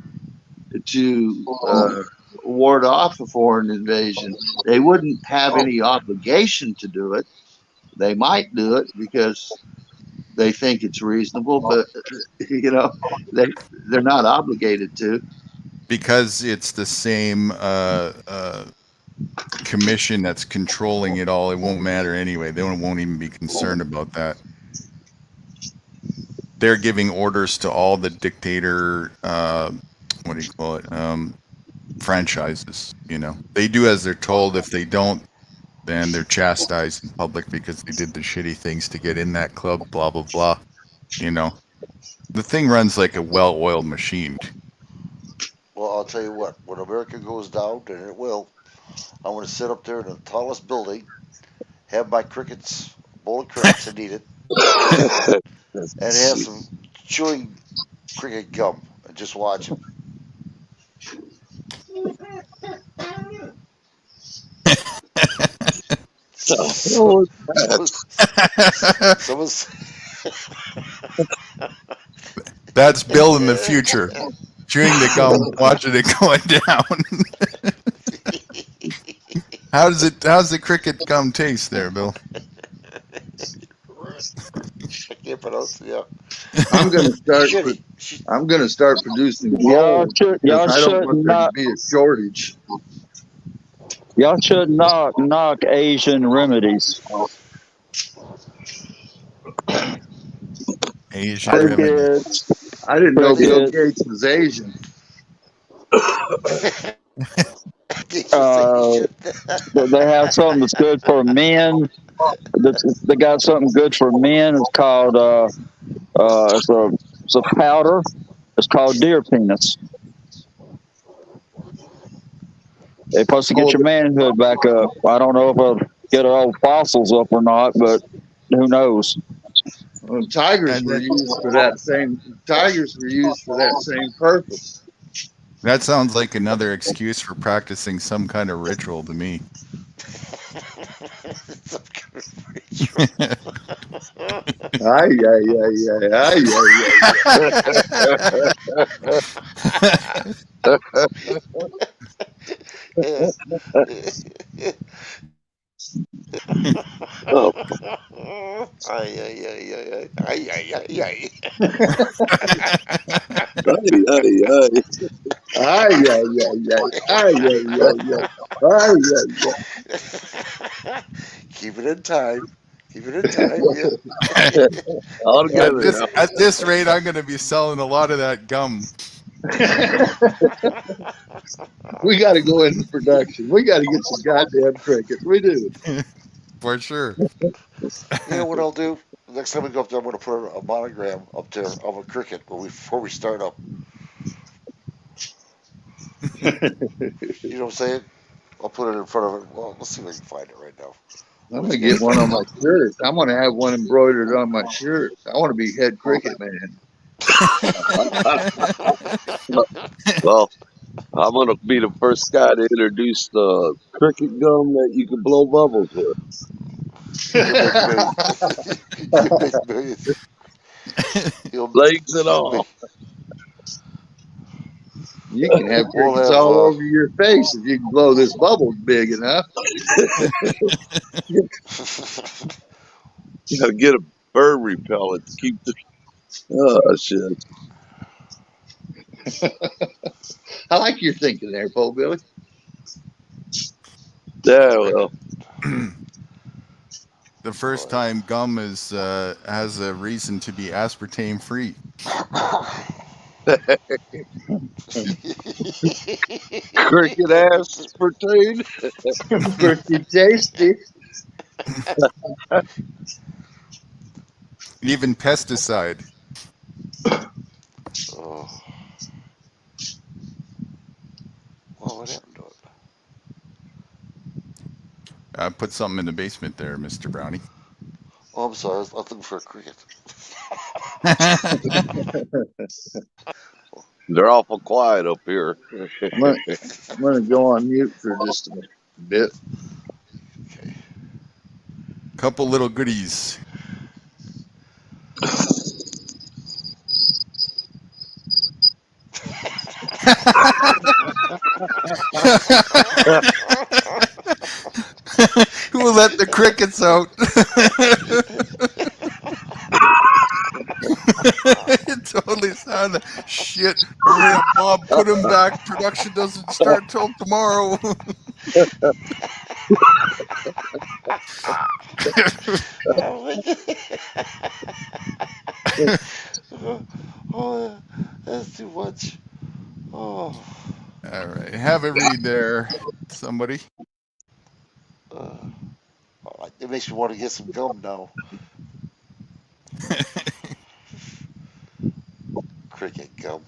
to ward off a foreign invasion? They wouldn't have any obligation to do it. They might do it because they think it's reasonable, but you know, they're not obligated to. Because it's the same commission that's controlling it all, it won't matter anyway. They won't even be concerned about that. They're giving orders to all the dictator, what do you call it, franchises, you know. They do as they're told. If they don't, then they're chastised in public because they did the shitty things to get in that club, blah, blah, blah. You know, the thing runs like a well-oiled machine. Well, I'll tell you what, when America goes down, and it will, I'm going to sit up there in the tallest building, have my crickets, bowl of crickets, and eat it, and have some chewing cricket gum, and just watch it. That's Bill in the future, chewing the gum, watching it going down. How's the cricket gum taste there, Bill? I can't pronounce it. Yeah. I'm gonna start producing gold. I don't want there to be a shortage. Y'all should not knock Asian remedies. Asian remedies. I didn't know Bill Gates was Asian. They have something that's good for men. They got something good for men. It's called it's a powder. It's called deer penis. It's supposed to get your manhood back up. I don't know if I'll get our old fossils up or not, but who knows? Well, tigers were used for that same purpose. That sounds like another excuse for practicing some kind of ritual to me. Ay, ay, ay, ay, ay, Oh, Ay, ay, ay, ay, ay, ay, ay, ay, ay. ay, ay, ay, ay, Keep it in time. Keep it in time. Yeah. all together now. At this rate, I'm going to be selling a lot of that gum. We got to go into production. We got to get some goddamn crickets. We do. For sure. You know what I'll do? Next time we go up there, I'm going to put a monogram up there of a cricket before we start up. You know what I'm saying? I'll put it in front of it. Well, let's see if I can find it right now. I'm going to get one on my shirt. I'm going to have one embroidered on my shirt. I want to be head cricket man. Well, I'm gonna be the first guy to introduce the cricket gum that you can blow bubbles with. You'll make millions. Legs and all. You can have We'll crickets have, all over your face if you can blow this bubble big enough. You gotta get a bird repellent to keep the. Oh shit! I like your thinking there, Paul Billy. Yeah, well, The first time gum is has a reason to be aspartame free. cricket ass protein. Pretty tasty. Even pesticide. Oh. Well, what happened to it? Put something in the basement there, Mr. Brownie. Oh, I'm sorry. I was looking for a cricket. They're awful quiet up here. I'm gonna go on mute for just a bit. Couple little goodies. Who let the crickets out? It totally sounded shit. Hurry up, Bob, put him back. Production doesn't start till tomorrow. Oh, that's too much. Oh. All right, have a read there, somebody. It makes me want to get some gum now. Cricket gum.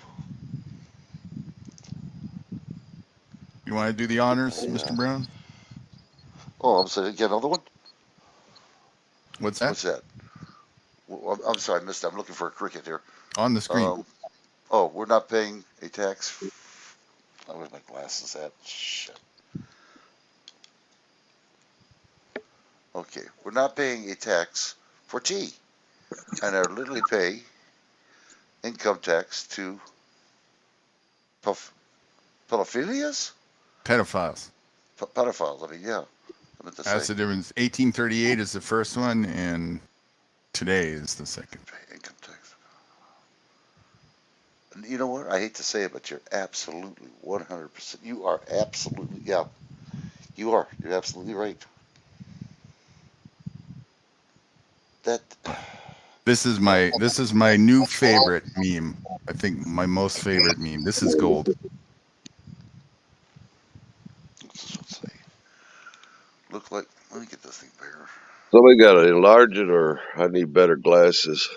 You want to do the honors, Mr. Brown? Oh, I'm sorry. Get another one? What's that? What's that? Well, I'm sorry, I missed that. I'm looking for a cricket here. On the screen. Oh, we're not paying a tax. Where's my glasses at? Shit. Okay, we're not paying a tax for tea, and I literally pay income tax to pedophilias? Pedophiles. Pedophiles, I mean, yeah. I meant to That's say. the difference. 1838 is the first one, and today is the second. Income tax. And you know what? I hate to say it, but you're absolutely 100%. You are absolutely, yeah. You are. You're absolutely right. That. This is my new favorite meme. I think my most favorite meme. This is gold. Look like. Let me get this thing bigger. Somebody got to enlarge it, or I need better glasses.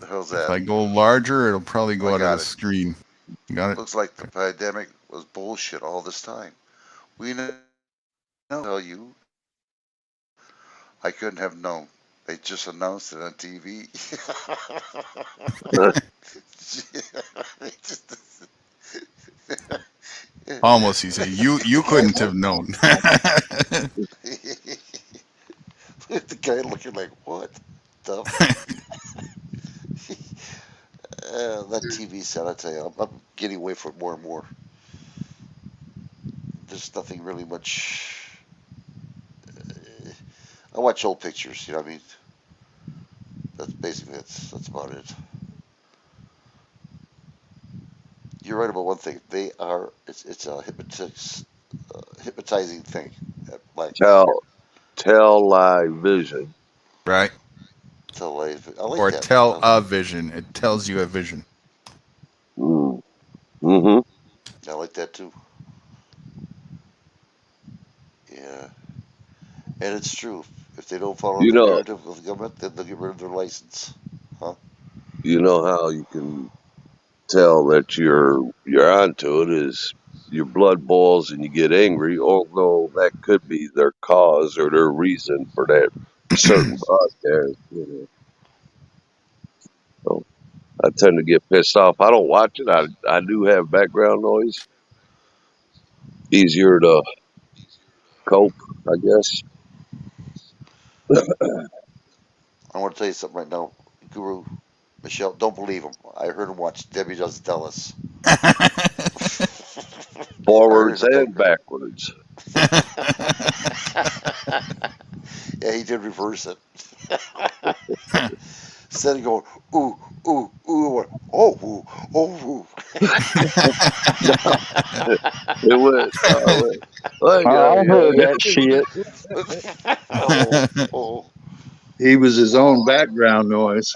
How's If that? I go larger, it'll probably go I out of got the it. screen. You got it? Looks like the pandemic was bullshit all this time. We know. Tell you, I couldn't have known. They just announced it on TV. Almost, he said. You couldn't have known. The guy looking like, what the? That TV set, I tell you, I'm getting away from it more and more. There's nothing really much. I watch old pictures, you know what I mean? That's about it. You're right about one thing. It's a hypnotizing thing. Like Television. Right. I like Or that. tell a vision. It tells you a vision. Mm-hmm. I like that too. Yeah. And it's true. If they don't follow You the know, narrative of the government, then they'll get rid of their license. Huh? you know how you can tell that you're onto it is your blood boils and you get angry, although that could be their cause or their reason for that certain broadcast. So I tend to get pissed off. I don't watch it. I do have background noise. Easier to cope, I guess. I want to tell you something right now, Guru. Michelle, don't believe him. I heard him watch Debbie Does Dallas. Forwards and backwards. Yeah, he did reverse it. Instead of going, ooh, ooh, ooh, oh, ooh, oh, ooh. It went. I heard that shit. Oh. He was his own background noise.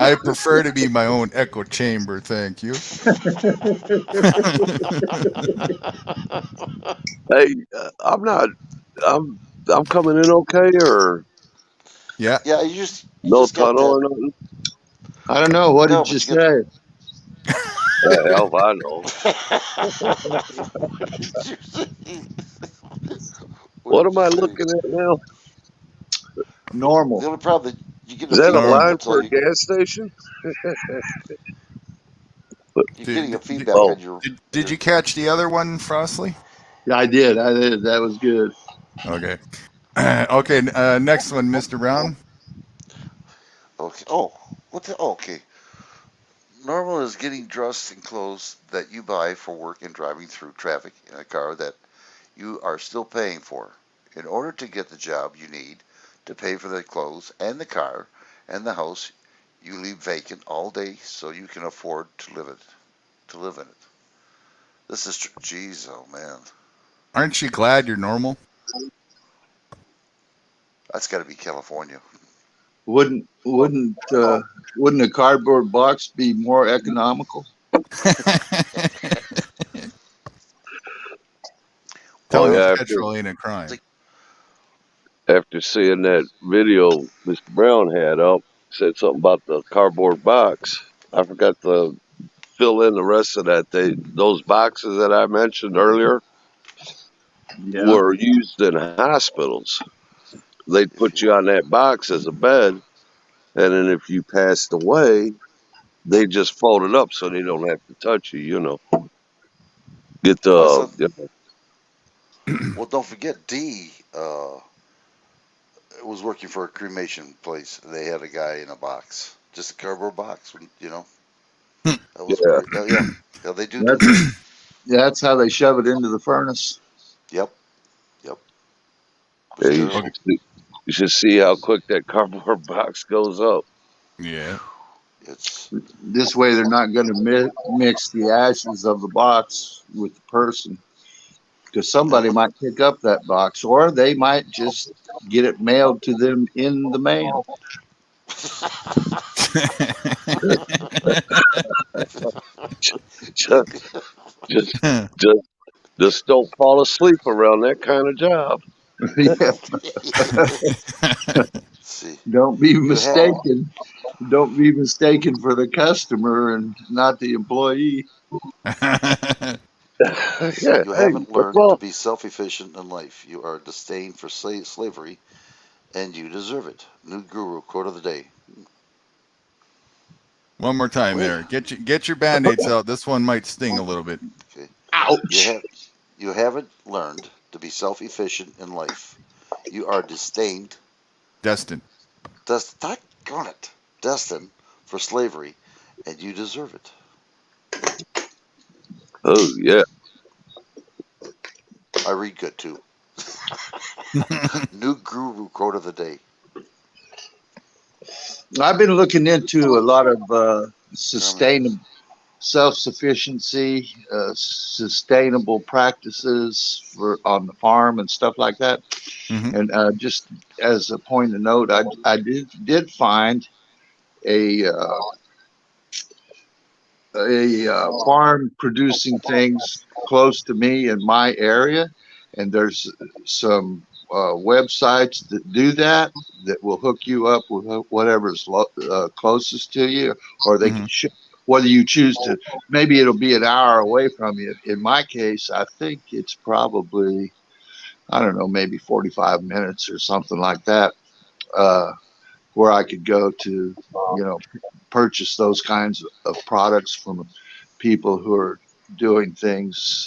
I prefer to be my own echo chamber, thank you. Hey, I'm coming in okay, or yeah, you just no got tunnel that. or nothing. I don't know. What did you say? Hell if I know. What am I looking at now? Normal. The only problem that you get Is a that a feedback. line I'll for tell a you. gas station? You're getting a feedback Oh. on your. Did you catch the other one, Frostley? Yeah, I did. That was good. Okay. Okay. Next one, Mr. Brown. Okay. Oh, what the? Oh, okay. Normal is getting dressed in clothes that you buy for work and driving through traffic in a car that you are still paying for. In order to get the job you need to pay for the clothes and the car and the house you leave vacant all day so you can afford to live in it. This is jeez, oh man, Aren't you glad you're normal? that's got to be California. Wouldn't a cardboard box be more economical? Tell me after petrol ain't a crime. after seeing that video Mr. Brown had up, said something about the cardboard box. I forgot to fill in the rest of that. Those boxes that I mentioned earlier were used in hospitals. They'd put you on that box as a bed, and then if you passed away, they just fold it up so they don't have to touch you. You know, get the. Well, don't forget D was working for a cremation place. They had a guy in a box, just a cardboard box. You know, that was yeah. They do that. That's how they shove it into the furnace. Yep. Yeah, you should see how quick that cardboard box goes up. Yeah. This way, they're not going to mix the ashes of the box with the person, because somebody might pick up that box, or they might just get it mailed to them in the mail. just don't fall asleep around that kind of job. Don't be mistaken. Don't be mistaken for the customer and not the employee. You haven't learned to be self-efficient in life. You are disdained for slavery, and you deserve it. New Guru quote of the day. One more time there. Get your Band-Aids out. This one might sting a little bit. Okay. Ouch. You haven't learned to be self-efficient in life. You are destined for slavery, and you deserve it. Oh yeah. I read good too. New guru quote of the day. I've been looking into a lot of sustainable self-sufficiency, sustainable practices for on the farm and stuff like that. And just as a point of note, I did find a farm producing things close to me in my area, and there's some websites that do that will hook you up with whatever's closest to you, or they can whether you choose to. Maybe it'll be an hour away from you. In my case, I think it's probably, I don't know, maybe 45 minutes or something like that, where I could go to, purchase those kinds of products from people who are doing things,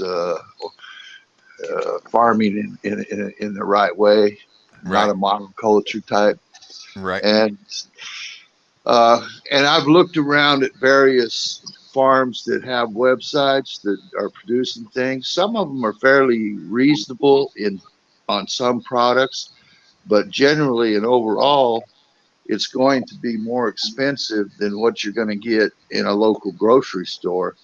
farming in the right way, not a monoculture type. Right. And I've looked around at various farms that have websites that are producing things. Some of them are fairly reasonable on some products, but generally and overall, it's going to be more expensive than what you're going to get in a local grocery store.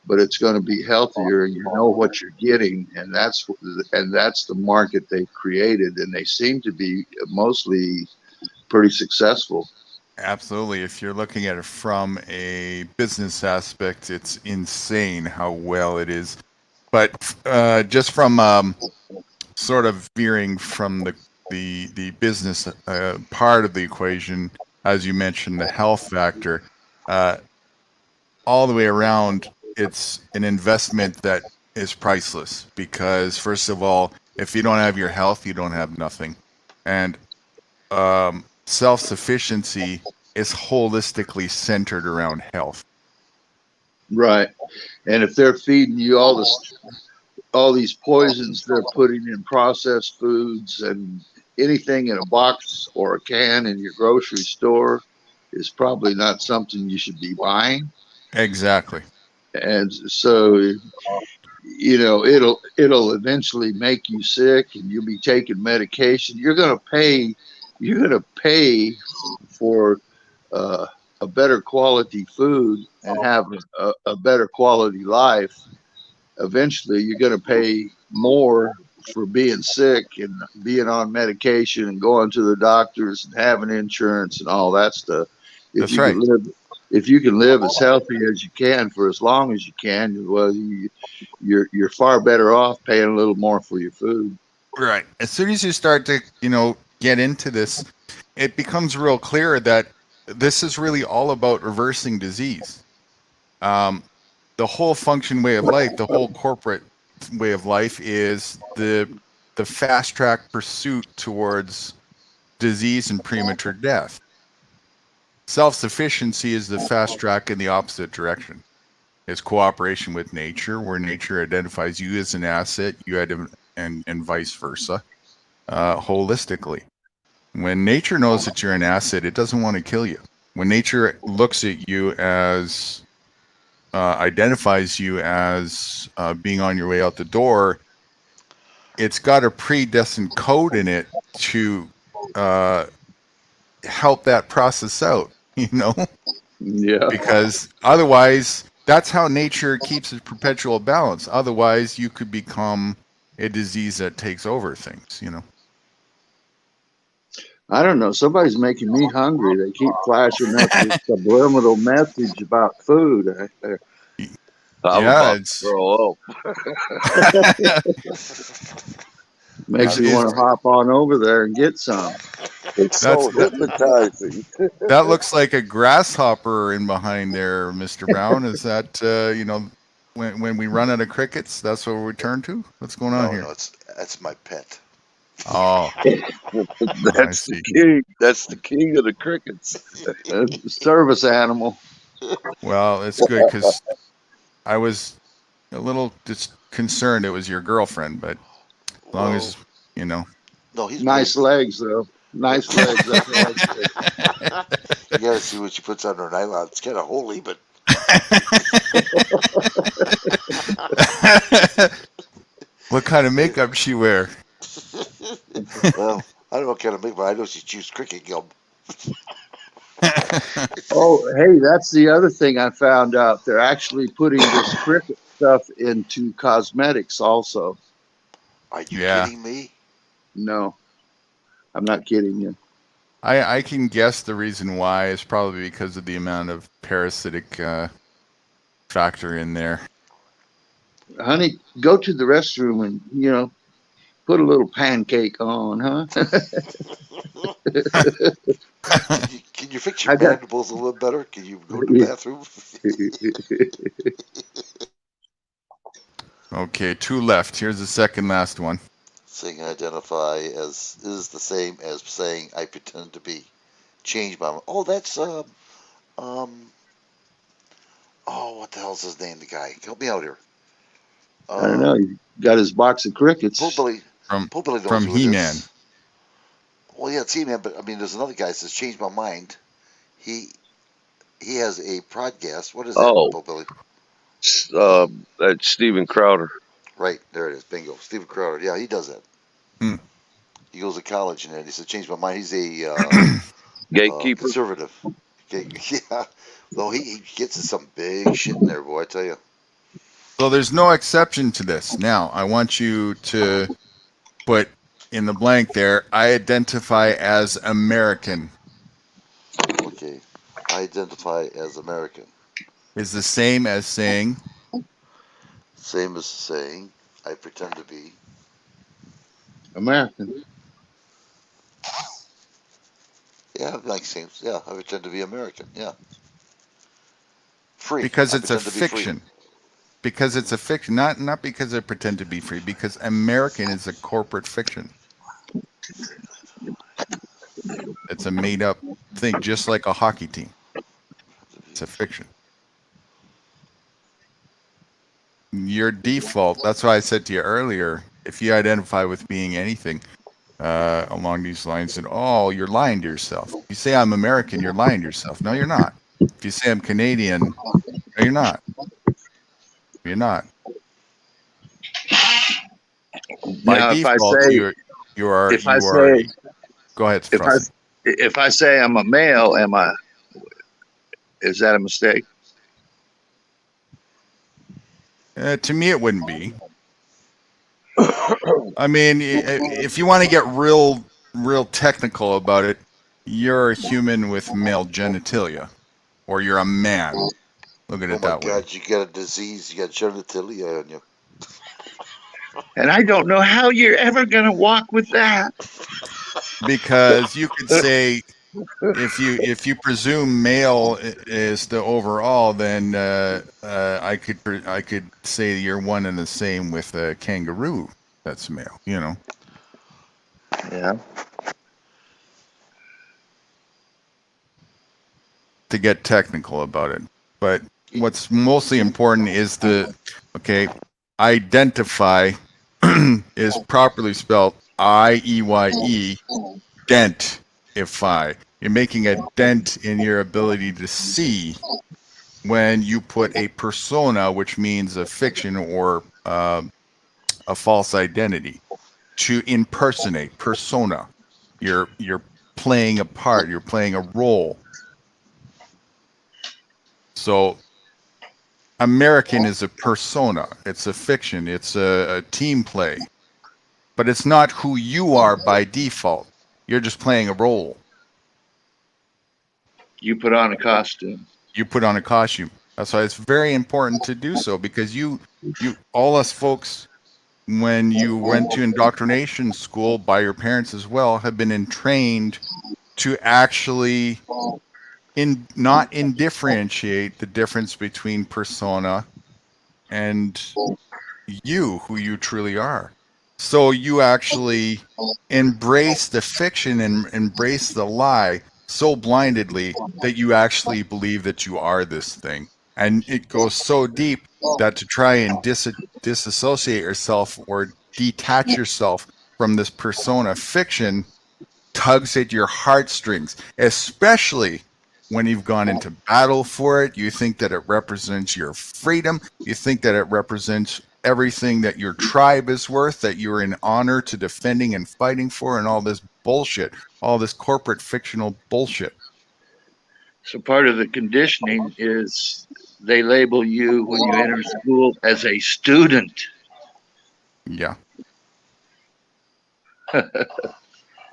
But it's going to be healthier, and you know what you're getting, and that's the market they've created, and they seem to be mostly pretty successful. Absolutely. If you're looking at it from a business aspect, it's insane how well it is. But just from sort of veering from the business part of the equation, as you mentioned, the health factor, all the way around, it's an investment that is priceless because, first of all, if you don't have your health, you don't have nothing. And self-sufficiency is holistically centered around health. Right. And if they're feeding you all these poisons they're putting in processed foods, and anything in a box or a can in your grocery store is probably not something you should be buying. Exactly. And so, it'll eventually make you sick, and you'll be taking medication. You're going to pay for a better quality food and have a better quality life. Eventually, you're going to pay more for being sick and being on medication and going to the doctors and having insurance and all that stuff. That's right. If you can live as healthy as you can for as long as you can, well, you're far better off paying a little more for your food. Right. As soon as you start to, get into this, it becomes real clear that this is really all about reversing disease. The whole function way of life, the whole corporate way of life is the fast track pursuit towards disease and premature death. Self-sufficiency is the fast track in the opposite direction. It's cooperation with nature, where nature identifies you as an asset, and vice versa, holistically. When nature knows that you're an asset, it doesn't want to kill you. When nature looks at you as, identifies you as being on your way out the door, it's got a predestined code in it to help that process out, Yeah. Because otherwise, that's how nature keeps its perpetual balance. Otherwise, you could become a disease that takes over things, I don't know. Somebody's making me hungry. They keep flashing up this subliminal message about food. I'm about to throw up. Makes me want to hop on over there and get some. It's so hypnotizing. That looks like a grasshopper in behind there, Mr. Brown. Is that, when we run out of crickets, that's what we turn to? What's going on here? No, that's my pet. Oh, That's the king. That's the king of the crickets. Service animal. Well, it's good because I was a little just concerned it was your girlfriend, but as long as you know. No, he's Nice legs, though. Nice legs. That's all I say. You gotta see what she puts on her nylon. It's kind of holy, but What kind of makeup she wear? well, I don't know what kind of makeup. I know she chews cricket gum. Oh, hey, that's the other thing I found out. They're actually putting this cricket stuff into cosmetics also. Are you kidding me? No, I'm not kidding you. I can guess the reason why is probably because of the amount of parasitic factor in there. Honey, go to the restroom and, put a little pancake on, huh? Can you fix your mandibles a little better? Can you go to the bathroom? Okay, 2 left. Here's the second last one. Saying identify as is the same as saying I pretend to be. Change my. Oh, that's oh, what the hell's his name? The guy. Help me out here. I don't know. He got his box of crickets. Popebilly knows From who it He-Man. is. Well, yeah, it's He-Man, but I mean, there's another guy that says change my mind. He has a podcast. What is that, Popebilly? That's Steven Crowder. Right, there it is. Bingo. Steven Crowder. Yeah, he does that. He goes to college and he said, change my mind. He's a gatekeeper. Conservative. Yeah. Though he gets some big shit in there, boy, I tell you. So there's no exception to this. Now, I want you to put in the blank there, I identify as American. Okay. I identify as American. Is the same as saying? Same as saying, I pretend to be American. Yeah, like same. Yeah, I pretend to be American. Yeah. Free. Because I it's a pretend to be free. fiction. Because it's a fiction, not because I pretend to be free. Because American is a corporate fiction. It's a made-up thing, just like a hockey team. It's a fiction. Your default. That's why I said to you earlier. If you identify with being anything along these lines, then you're lying to yourself. If you say I'm American, you're lying to yourself. No, you're not. If you say I'm Canadian, no, you're not. You're not. By Now, default, you are. Go ahead, Frosty. If I say I'm a male, is that a mistake? To me, it wouldn't be. I mean, if you want to get real technical about it, you're a human with male genitalia, or you're a man. Look at it that way. Oh my God, you got a disease. You got genitalia on you. And I don't know how you're ever going to walk with that. Because you could say, if you presume male is the overall, then I could say you're one and the same with a kangaroo. That's male, you know. Yeah. To get technical about it, but what's mostly important is identify is properly spelled I-E-Y-E, dent, You're making a dent in your ability to see when you put a persona, which means a fiction or a false identity, to impersonate, persona. You're playing a part, you're playing a role. So American is a persona. It's a fiction. It's a team play. But it's not who you are by default. You're just playing a role. You put on a costume. You put on a costume. That's why it's very important to do so, because you all us folks, when you went to indoctrination school by your parents as well, have been trained to actually not differentiate the difference between persona and you, who you truly are. So you actually embrace the fiction and embrace the lie so blindedly that you actually believe that you are this thing. And it goes so deep that to try and disassociate yourself or detach yourself from this persona fiction tugs at your heartstrings, especially when you've gone into battle for it. You think that it represents your freedom. You think that it represents everything that your tribe is worth, that you're in honor to defending and fighting for, and all this bullshit, all this corporate fictional bullshit. So part of the conditioning is they label you when you enter school as a student. Yeah.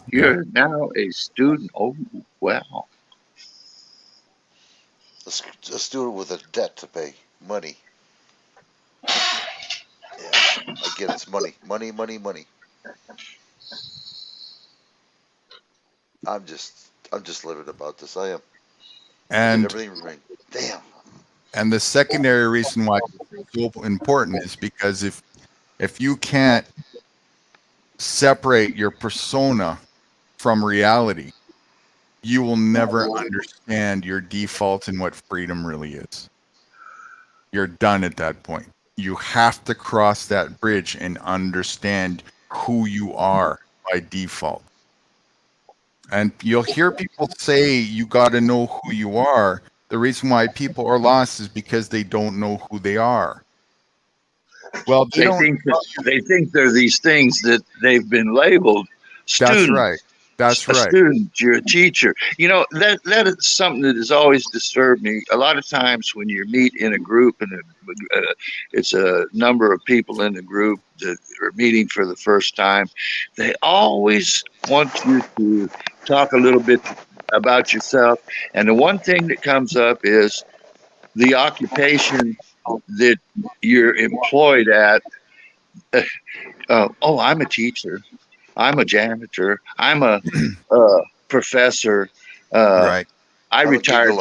You're now a student. Oh, wow. A student with a debt to pay. Money. Yeah, I get it. It's money. Money, money, money. I'm just livid about this. I am. And everything right. Damn. And the secondary reason why it's so important is because if you can't separate your persona from reality, you will never understand your default and what freedom really is. You're done at that point. You have to cross that bridge and understand who you are by default. And you'll hear people say you got to know who you are. The reason why people are lost is because they don't know who they are. Well, they think they're these things that they've been labeled. Student. That's right. That's right. A student, you're a teacher. You know, that is something that has always disturbed me. A lot of times when you meet in a group and it's a number of people in the group that are meeting for the first time, they always want you to talk a little bit about yourself. And the one thing that comes up is the occupation that you're employed at. Oh, I'm a teacher. I'm a janitor. I'm a professor. Right. I retired.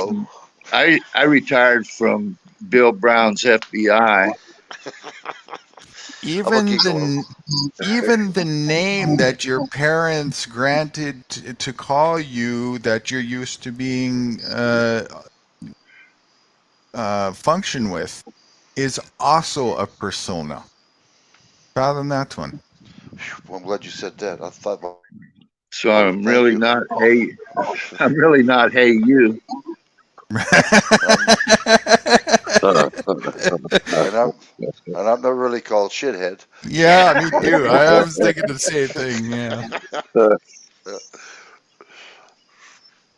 I retired from Bill Brown's FBI. Even the name that your parents granted to call you, that you're used to being function with, is also a persona. Fathom that one. Well, I'm glad you said that. I thought about. So I'm really not hey you. and I'm not really called shithead. Yeah, me too. I was thinking the same thing. Yeah.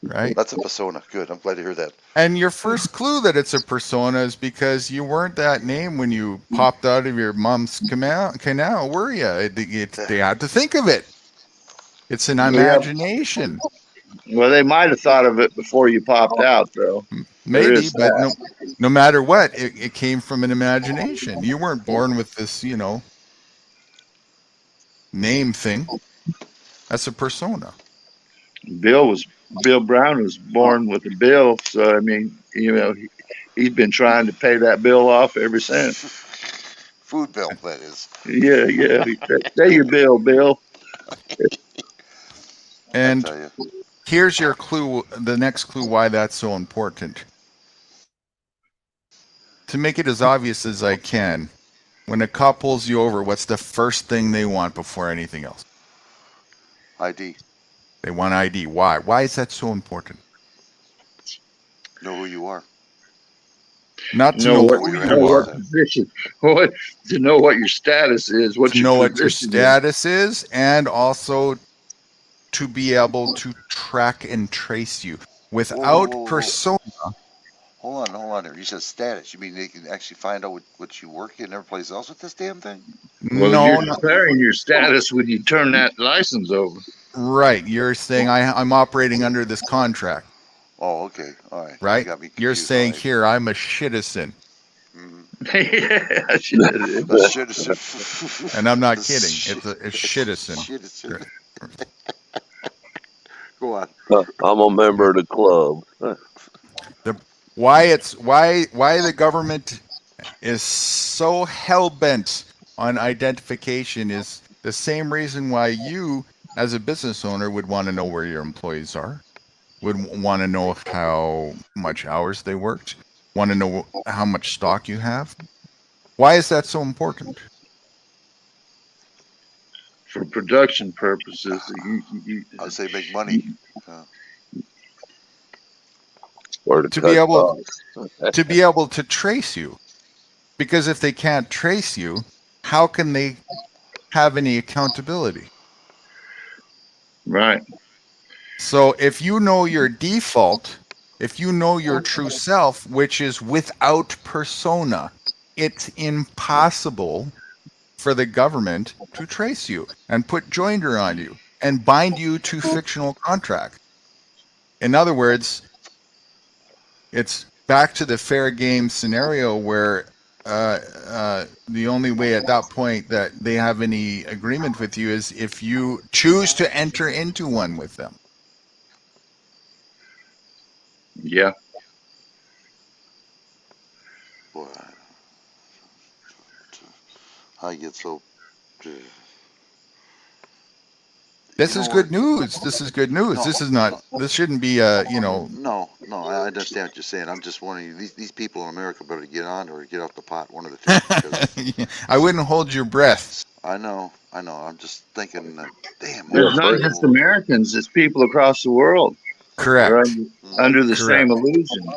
Right. That's a persona. Good. I'm glad to hear that. And your first clue that it's a persona is because you weren't that name when you popped out of your mom's canal, were you? They had to think of it. It's an imagination. Well, they might have thought of it before you popped out, though. Maybe, but no matter what, it came from an imagination. You weren't born with this, name thing. That's a persona. Bill Brown was born with a bill, so I mean, he's been trying to pay that bill off ever since. Food bill, that is. Yeah. Pay your bill, Bill. And here's your clue, the next clue why that's so important. To make it as obvious as I can, when a cop pulls you over, what's the first thing they want before anything else? ID. They want ID. Why? Why is that so important? Know who you are. Not to know who you are. Position. To know what your status is. To know what your status is, and also to be able to track and trace you. Without persona. Hold on here. You said status. You mean they can actually find out what you work in every place else with this damn thing? Well, you're declaring your status when you turn that license over. Right. You're saying I'm operating under this contract. Oh, okay. All right. Right? You're saying here I'm a citizen. Yeah, citizen. And I'm not kidding. It's citizen. Go on. I'm a member of the club. Why the government is so hell-bent on identification is the same reason why you, as a business owner, would want to know where your employees are. would want to know how much hours they worked, want to know how much stock you have. Why is that so important? For production purposes, I'd say make money. Or To be able to trace you. Because if they can't trace you, how can they have any accountability? Right. So if you know your default, if you know your true self, which is without persona, it's impossible for the government to trace you and put joinder on you and bind you to fictional contract. In other words, it's back to the fair game scenario where the only way at that point that they have any agreement with you is if you choose to enter into one with them. Yeah. Boy, I get so. This is good news. This is good news. No, This is not. This shouldn't be No, I understand what you're saying. I'm just wondering, these people in America better get on or get off the pot, one of the two. I wouldn't hold your breath. I know. I'm just thinking, damn. It's not just Americans; it's people across the world. Correct. They're under the same illusion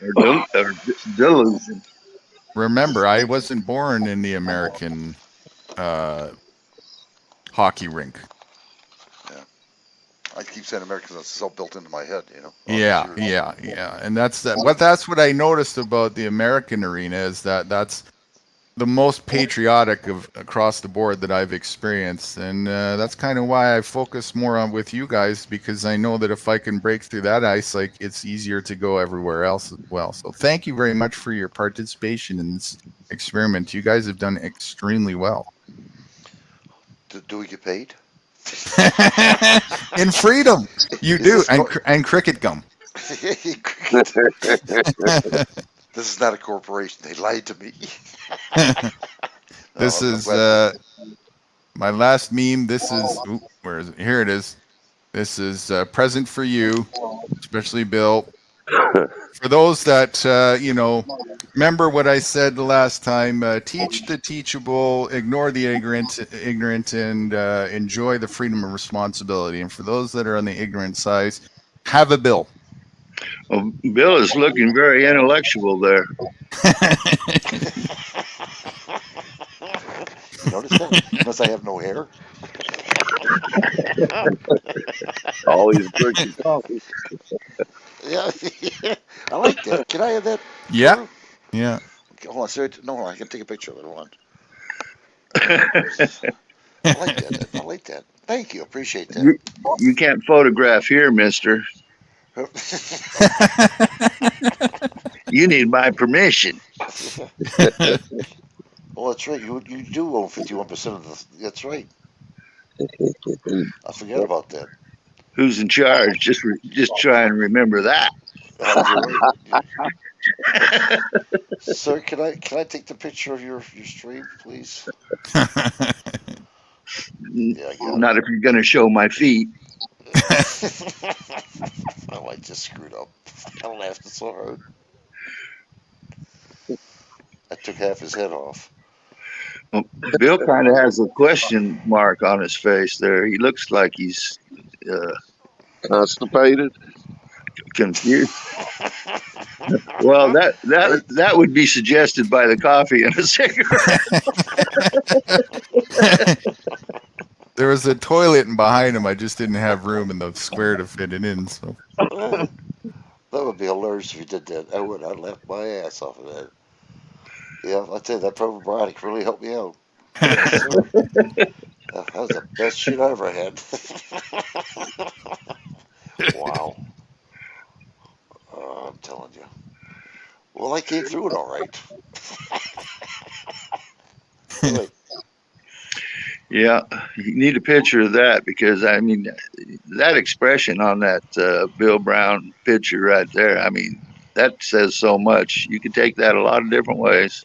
or delusion. Remember, I wasn't born in the American hockey rink. I keep saying Americans, it's so built into my head, you know. Yeah, and that's what I noticed about the American arena is that's the most patriotic of across the board that I've experienced, and that's kind of why I focus more on with you guys, because I know that if I can break through that ice, like, it's easier to go everywhere else as well. So thank you very much for your participation in this experiment. You guys have done extremely well. Do we get paid? In freedom, you do, and cricket gum. This is not a corporation. They lied to me. This is my last meme. This is where is it? Here it is. This is a present for you, especially Bill. For those that remember what I said the last time: teach the teachable, ignore the ignorant, and enjoy the freedom of responsibility. And for those that are on the ignorant side, have a bill. Well, Bill is looking very intellectual there. Notice that? Unless I have no hair. Always drinking coffee. Yeah, I like that. Can I have that? Yeah. Yeah. Okay, hold on, sir. No, I can take a picture of it. Hold on. I like that. Thank you. Appreciate that. You can't photograph here, mister. You need my permission. Well, that's right. You do own 51% of the. That's right. I forgot about that. Who's in charge? Just try and remember that. Sir, can I take the picture of your stream, please? Not if you're going to show my feet. Oh, I just screwed up. I laughed so hard. I took half his head off. Well, Bill kind of has a question mark on his face there. He looks like he's constipated, confused. Well, that would be suggested by the coffee and a cigarette. There was a toilet in behind him. I just didn't have room in the square to fit it in. So that would be hilarious if you did that. I would. I'd laugh my ass off of that. Yeah, I'll tell you, that probiotic really helped me out. That was the best shit I ever had. Wow. I'm telling you. Well, I came through it all right. Really. Yeah, you need a picture of that, because I mean, that expression on that Bill Brown picture right there, I mean, that says so much. You can take that a lot of different ways.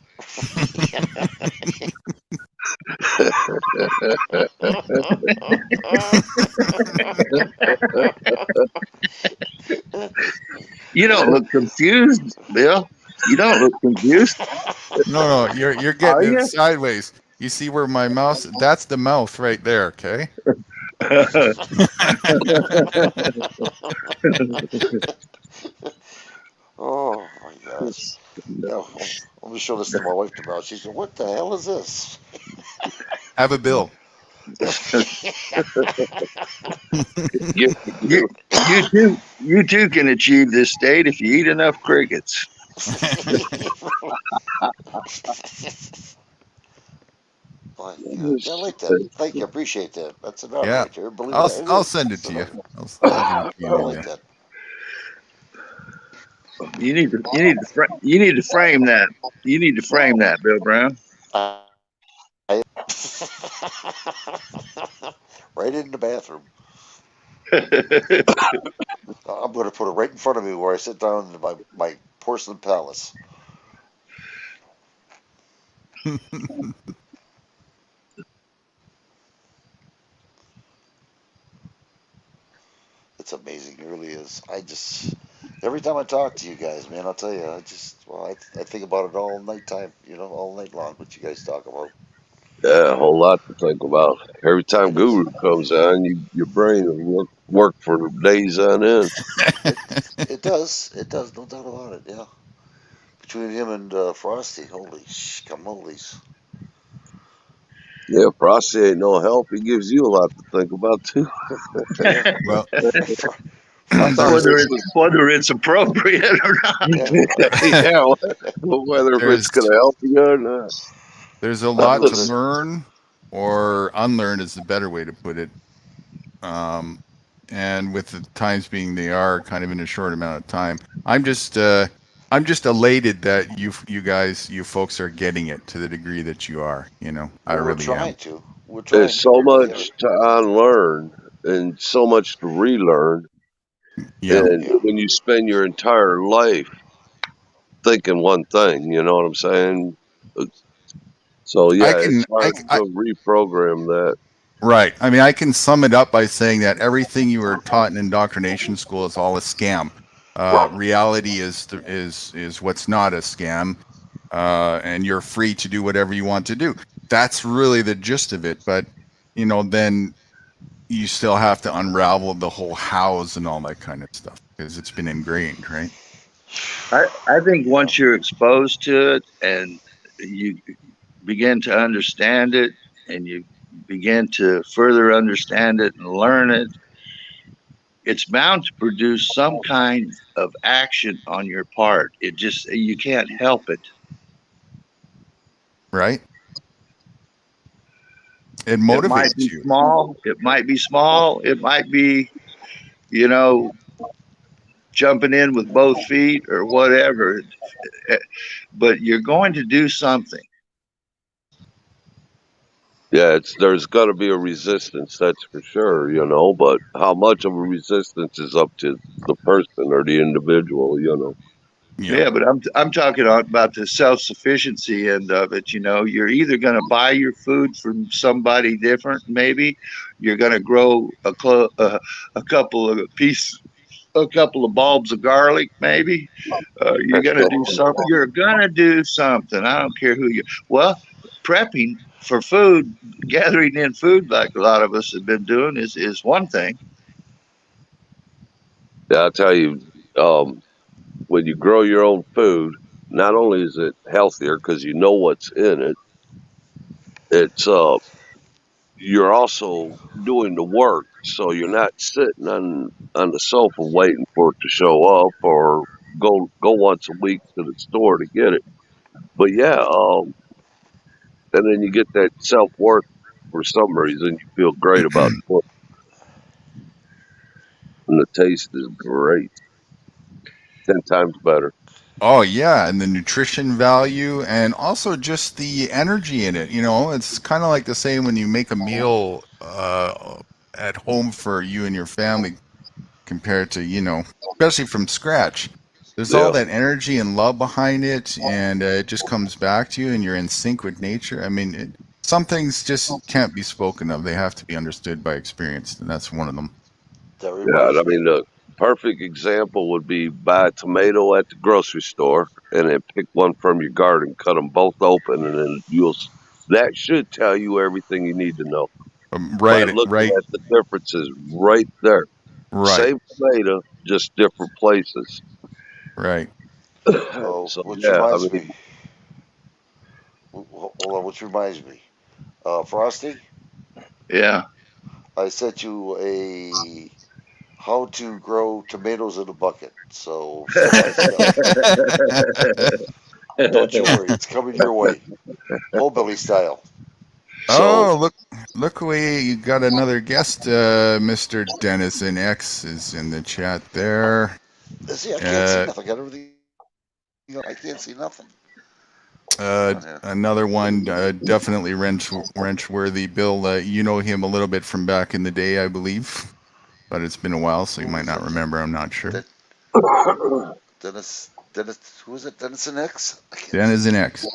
You don't look confused, Bill. You don't look confused. No, you're Are getting it you? sideways. You see where my mouse? That's the mouth right there. Okay. Oh my gosh. Yeah, I'm gonna show this to my wife tomorrow. She said, "What the hell is this?" Have a bill. You too can achieve this state if you eat enough crickets. My God. I like that. Thank you. I appreciate that. That's an art Yeah, right there. Believe that. It I'll is. send it It's to an you. art. I'll give it to I you in like email. that. You need to frame that. You need to frame that, Bill Brown. I, right in the bathroom. I'm going to put it right in front of me where I sit down in my porcelain palace. It's amazing. It really is. Every time I talk to you guys, man, I'll tell you, I think about it all nighttime, all night long, what you guys talk about. Yeah, a whole lot to think about. Every time It is. Guru comes on, your brain will work for days on end. It does. It does. No doubt about it. Yeah. Between him and Frosty, holy camolies. Yeah, Frosty ain't no help. He gives you a lot to think about too. Yeah. Well, Whether it's appropriate or not. Yeah, whether it's going to help you or not. There's a lot to learn, or unlearn is the better way to put it. And with the times being they are kind of in a short amount of time, I'm just elated that you folks are getting it to the degree that you are. I Well, really am. There's so much to unlearn and so much to relearn. Yeah. And when you spend your entire life thinking one thing, you know what I'm saying? So yeah, it's hard to reprogram that. Right. I mean, I can sum it up by saying that everything you were taught in indoctrination school is all a scam. Reality is what's not a scam, and you're free to do whatever you want to do. That's really the gist of it. But then you still have to unravel the whole hows and all that kind of stuff because it's been ingrained, right? I think once you're exposed to it and you begin to understand it and you begin to further understand it and learn it, it's bound to produce some kind of action on your part. You can't help it. Right. It motivates It might be you. small. It might be small. It might be, jumping in with both feet or whatever. But you're going to do something. Yeah, there's got to be a resistance, that's for sure, but how much of a resistance is up to the person or the individual, Yeah, but I'm talking about the self-sufficiency end of it. You're either going to buy your food from somebody different, maybe you're going to grow a couple of bulbs of garlic, maybe you're going to do something. You're going to do something. I don't care who you. Well, prepping for food, gathering in food, like a lot of us have been doing, is one thing. Yeah, I'll tell you, when you grow your own food, not only is it healthier because you know what's in it, it's you're also doing the work, so you're not sitting on the sofa waiting for it to show up or go once a week to the store to get it. But yeah, and then you get that self-worth for some reason. You feel great about it, and the taste is great, 10 times better. Oh yeah, and the nutrition value and also just the energy in it. It's kind of like the same when you make a meal at home for you and your family compared to, especially from scratch. There's all that energy and love behind it, and it just comes back to you, and you're in sync with nature. I mean, some things just can't be spoken of; they have to be understood by experience, and that's one of them. Yeah, I mean, perfect example would be buy a tomato at the grocery store and then pick one from your garden, cut them both open, and then that should tell you everything you need to know by Right, looking right, at the differences right there. right, Same tomato, just different places. right. Oh, So which yeah, I reminds mean, me. Hold on, which reminds me. Frosty, Yeah. I sent you a how to grow tomatoes in a bucket. So step by step. Don't you worry, it's coming your way. Hillbilly style. so Oh, look, we got another guest. Mr. Dennison X is in the chat there. See, I can't see nothing. I got everything. I can't see nothing. Another one, definitely wrench worthy. Bill, you know him a little bit from back in the day, I believe, but it's been a while, so you might not remember. I'm not sure. Dennis, who is it? Dennison X? Dennison X.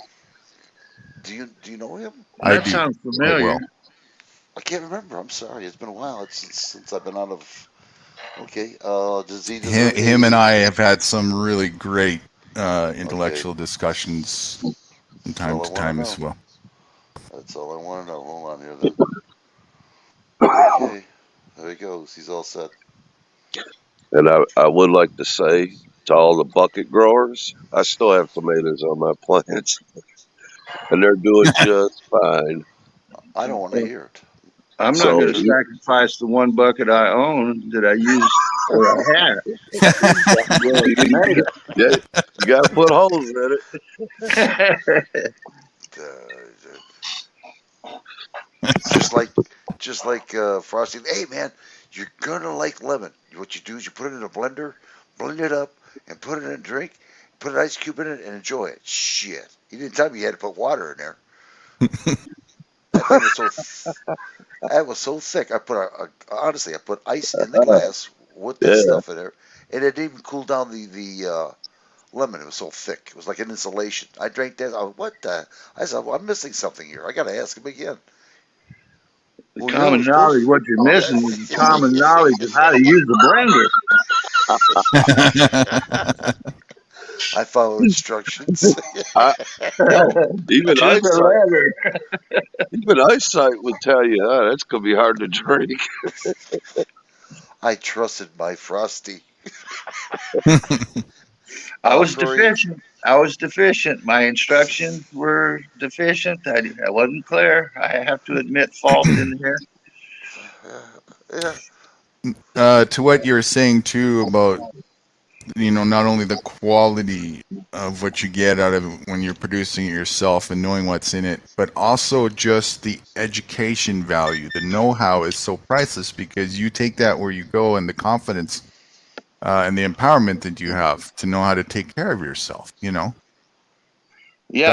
Do you know him? I That do. sounds Quite familiar. well. I can't remember. I'm sorry. It's been a while. It's since I've been out of. Okay. Does he deserve Him and I have had some really great intellectual Okay. discussions from That's all time I to want time to as know. well. That's all I want to know. Hold on here then. Okay. There he goes. He's all set. and I would like to say to all the bucket growers, I still have tomatoes on my plants, and they're doing just fine. I don't want to hear it. I'm not So going to sacrifice the one bucket I own that I use or I had. yeah, you got to put holes in it. Just like Frosty. Hey man, you're gonna like lemon. What you do is you put it in a blender, blend it up, and put it in a drink. Put an ice cube in it and enjoy it. Shit, he didn't tell me you had to put water in there. That was so thick. I put honestly, I put ice in the glass with that Yeah. stuff in there, and it didn't even cool down the lemon. It was so thick. It was like an insulation. I drank that. What the? I said, well, I'm missing something here. I got to ask him again. Well, yeah, Common it was knowledge, what you're missing is the common knowledge of how to use the blender. I follow instructions. Even Just a eyesight, letter. even eyesight would tell you, that's gonna be hard to drink. I trusted my Frosty. I was Corey. deficient. I was deficient. My instructions were deficient. I wasn't clear. I have to admit fault in there. Yeah. To what you're saying too about, not only the quality of what you get out of it when you're producing it yourself and knowing what's in it, but also just the education value. The know-how is so priceless because you take that where you go, and the confidence and the empowerment that you have to know how to take care of yourself. Yeah,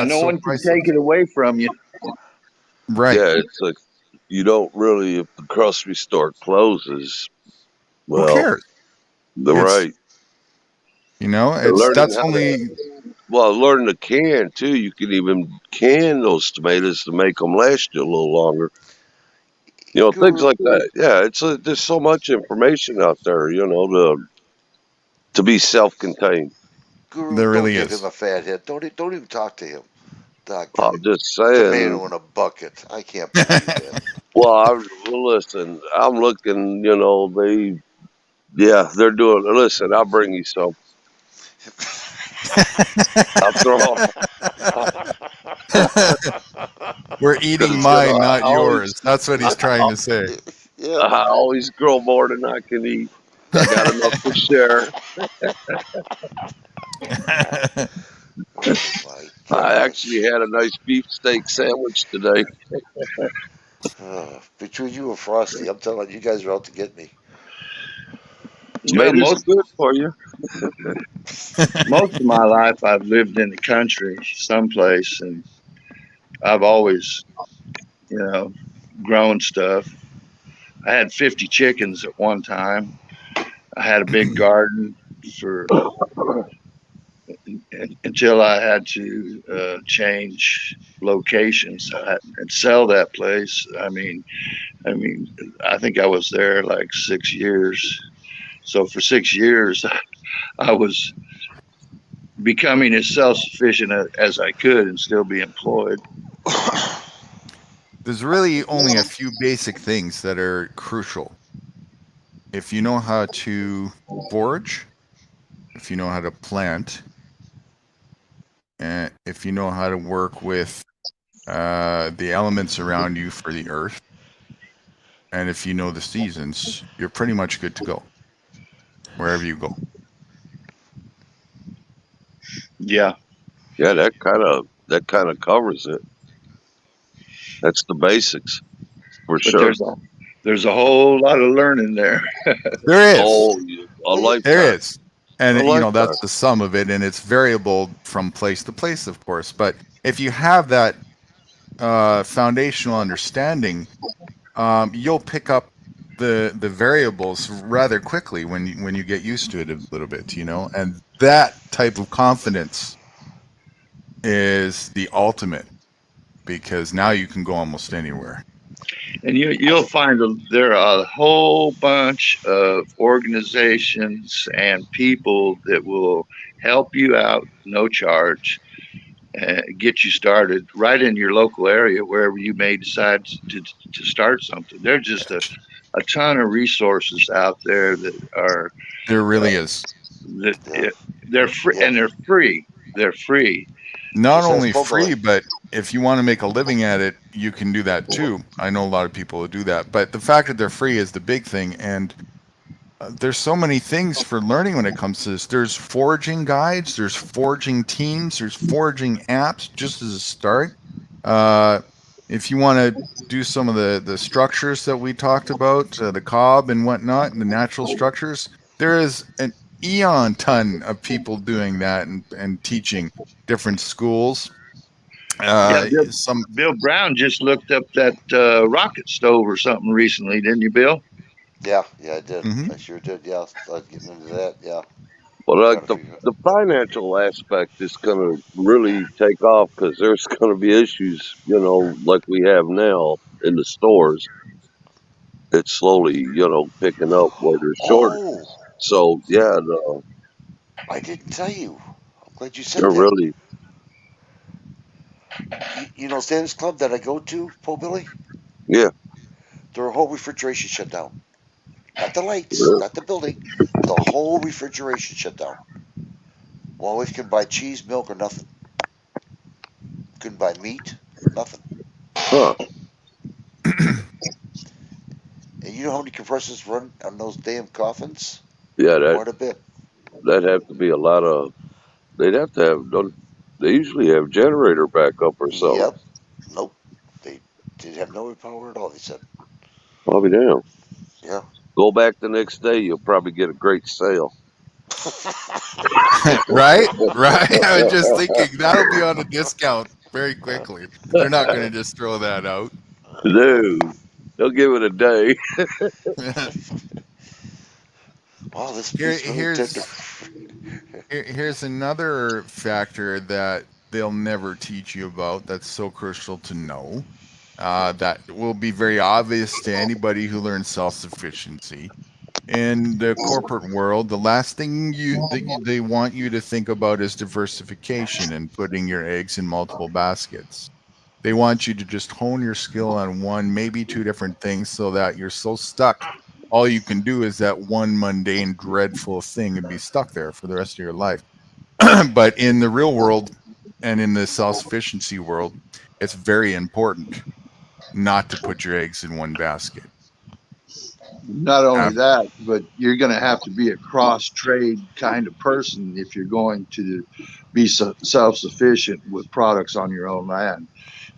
That's no so one can priceless. take it away from you. Right. Yeah, it's like you don't really, if the grocery store closes, Who well, cares? they're It's- right. That's only. Learn to can too. You can even can those tomatoes to make them last you a little longer. Things like that. Yeah, there's so much information out there. To be self-contained. Guru, There don't really give is. him a fat head. Don't even talk to him. I'm just saying. Tomato in a bucket. I can't believe that. Listen, I'm looking. They're doing. Listen, I'll bring you some. I'll throw. We're eating mine, not yours. That's what he's trying to say. I always grow more than I can eat. I got enough to share. I actually had a nice beefsteak sandwich today. Between you and Frosty, I'm telling you, you guys are out to get me. Tomatoes are good for you. Most of my life, I've lived in the country someplace, and I've always, grown stuff. I had 50 chickens at one time. I had a big garden until I had to change locations and sell that place. I think I was there like 6 years, So for 6 years, I was becoming as self-sufficient as I could and still be employed. There's really only a few basic things that are crucial. If you know how to forage, if you know how to plant, and if you know how to work with the elements around you for the earth, and if you know the seasons, you're pretty much good to go wherever you go. Yeah. Yeah, that kind of covers it. That's the basics for But sure. there's a whole lot of learning there. There is. Oh, a lifetime. There is. And, A you know, lifetime. that's the sum of it, and it's variable from place to place, of course. But if you have that foundational understanding, you'll pick up the variables rather quickly when you get used to it a little bit, you know. And that type of confidence is the ultimate, because now you can go almost anywhere. And you'll find there are a whole bunch of organizations and people that will help you out, no charge, get you started right in your local area, wherever you may decide to start something. There's just a ton of resources out there that are. There really is. They're free, and they're free. They're free. Not only free, but if you want to make a living at it, you can do that too. I know a lot of people who do that, but the fact that they're free is the big thing. And there's so many things for learning when it comes to this. There's foraging guides, there's foraging teams, there's foraging apps, just as a start. If you want to do some of the structures that we talked about, the cob and whatnot, and the natural structures, there is an eon ton of people doing that and teaching different schools. Bill Brown just looked up that rocket stove or something recently, didn't you, Bill? Yeah, I did. I sure did. Yeah, I was getting into that. Yeah. Well, like the financial aspect is going to really take off, because there's going to be issues, you know, like we have now in the stores. It's slowly, you know, picking up where there's shortage. So yeah, I didn't tell you. I'm glad you said they're that. really. You know, Sam's Club that I go to, Po Billy? Yeah. Their whole refrigeration shut down. Not the lights, not the building. The whole refrigeration shut down. Always can buy cheese, milk, or nothing. Couldn't buy meat, nothing. Huh. And you know how many compressors run on those damn coffins? Yeah, Quite a bit. that'd have to be a lot of. They'd have to have. They usually have generator backup or something. Yep. Nope. They did have no power at all, they said. I'll be damned. Yeah. Go back the next day, you'll probably get a great sale. Right? I was just thinking that'll be on a discount very quickly. They're not going to just throw that out. No, they'll give it a day. Wow, this here's another factor that they'll never teach you about that's so crucial to know. That will be very obvious to anybody who learns self-sufficiency. In the corporate world, the last thing they want you to think about is diversification and putting your eggs in multiple baskets. They want you to just hone your skill on one, maybe two different things, so that you're so stuck. All you can do is that one mundane, dreadful thing and be stuck there for the rest of your life. But in the real world and in the self-sufficiency world, it's very important not to put your eggs in one basket. Not only that, but you're going to have to be a cross-trade kind of person if you're going to be self-sufficient with products on your own land.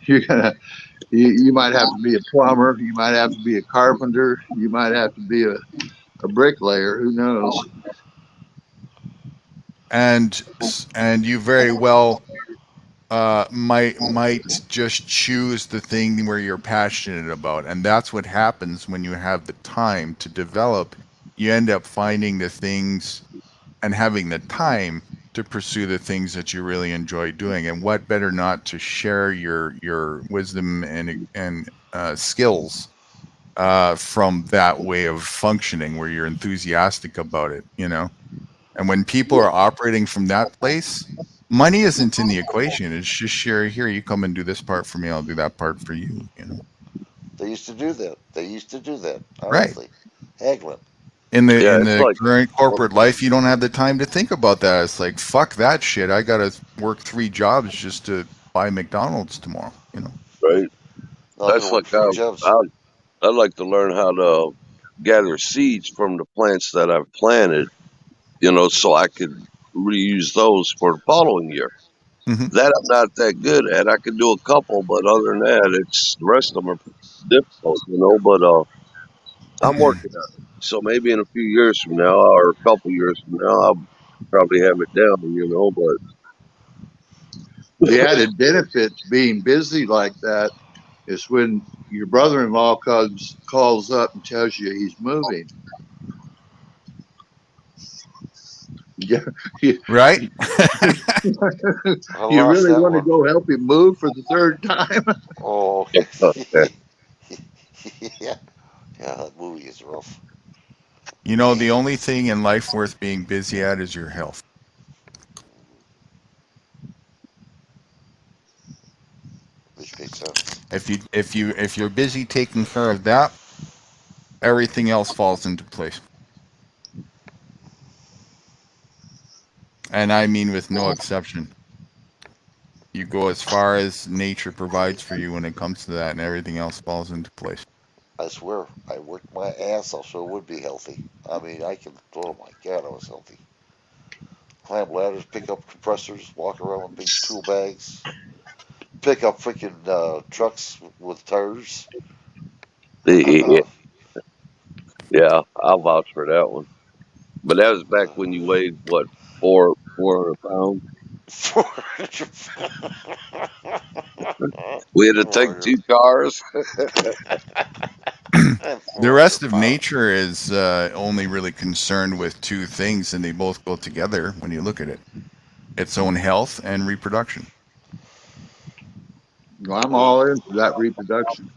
You might have to be a plumber, you might have to be a carpenter, you might have to be a bricklayer. Who knows? And you very well might just choose the thing where you're passionate about, and that's what happens when you have the time to develop. You end up finding the things and having the time to pursue the things that you really enjoy doing. And what better not to share your wisdom and skills from that way of functioning where you're enthusiastic about it, you know? And when people are operating from that place, money isn't in the equation. It's just share here, you come and do this part for me, I'll do that part for you, you know? They used to do that. Right. Honestly. Haggling. In Yeah, it's the like current corporate life, you don't have the time to think about that. It's like, fuck that shit. I gotta work 3 jobs just to buy McDonald's tomorrow, you know? right. No, That's no, like 3 jobs. I'd like to learn how to gather seeds from the plants that I've planted, you know, so I could reuse those for the following year. Mhm. That I'm not that good at. I can do a couple, but other than that, it's the rest of them are difficult, you know. But I'm working on it. So maybe in a few years from now, or a couple years from now, I'll probably have it down, you know. But The added benefit to being busy like that is when your brother-in-law calls up and tells you he's moving. Yeah, Right? I you lost really that want to one. go help him move for the 3rd time? Oh, okay. Yeah, that movie is rough. You know, the only thing in life worth being busy at is your health. Which makes sense. If you're busy taking care of that, everything else falls into place. And I mean with no exception. You go as far as nature provides for you when it comes to that, and everything else falls into place. I swear, I worked my ass off so it would be healthy. I mean, oh my God, I was healthy. Climb ladders, pick up compressors, walk around with big tool bags, pick up freaking trucks with tires. yeah, I'll vouch for that one. But that was back when you weighed what 400 pounds. We had to take 2 cars. The rest of nature is only really concerned with 2 things, and they both go together when you look at it: its own health and reproduction. Well, I'm all in for that reproduction.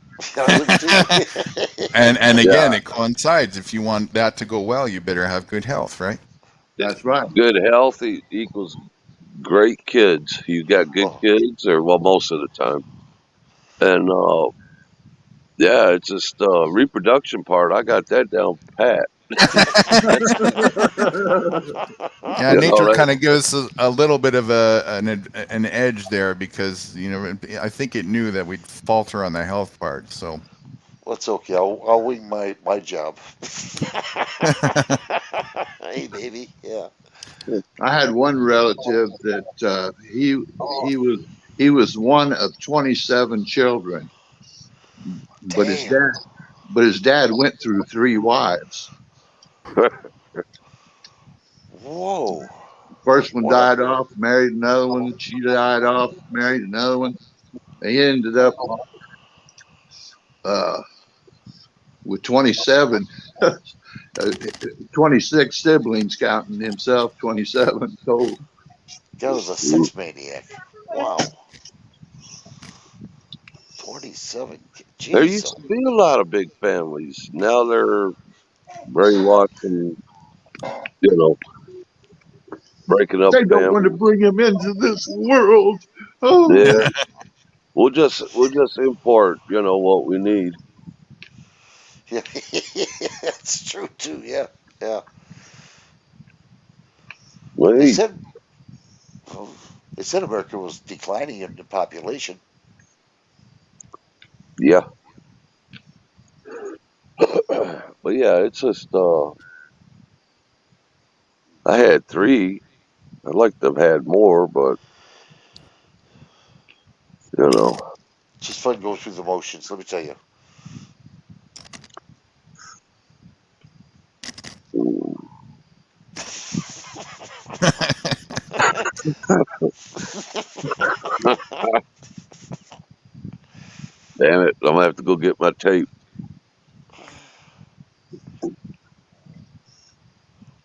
and again, Yeah. it coincides. If you want that to go well, you better have good health, right? That's right. Good health equals great kids. You got good kids, or well, most of the time. And yeah, it's just reproduction part. I got that down pat. Yeah, You nature know, kind of gives us a little bit of an edge there because, you know, I think it knew that we'd falter on the health part. So Well, it's okay. I'll wing my job. Hey, baby. Yeah. I had one relative that he was one of 27 children, but his dad went through 3 wives. Whoa. First one died off, married another one. She died off, married another one. They ended up with 27, 26 siblings, counting himself, 27 total. That was a sex maniac. Wow. 27. there Jeez. used to be a lot of big families. Now they're brainwashed and, you know, breaking up They don't want to families. bring him into this world. Oh. Yeah, we'll just import, you know, what we need. Yeah, that's true too. Yeah, yeah. They Wait, said America was declining in the population. yeah. But yeah, it's just I had 3. I'd like to have had more, but you know. Just fun going through the motions. Let me tell you. Damn it, I'm gonna have to go get my tape.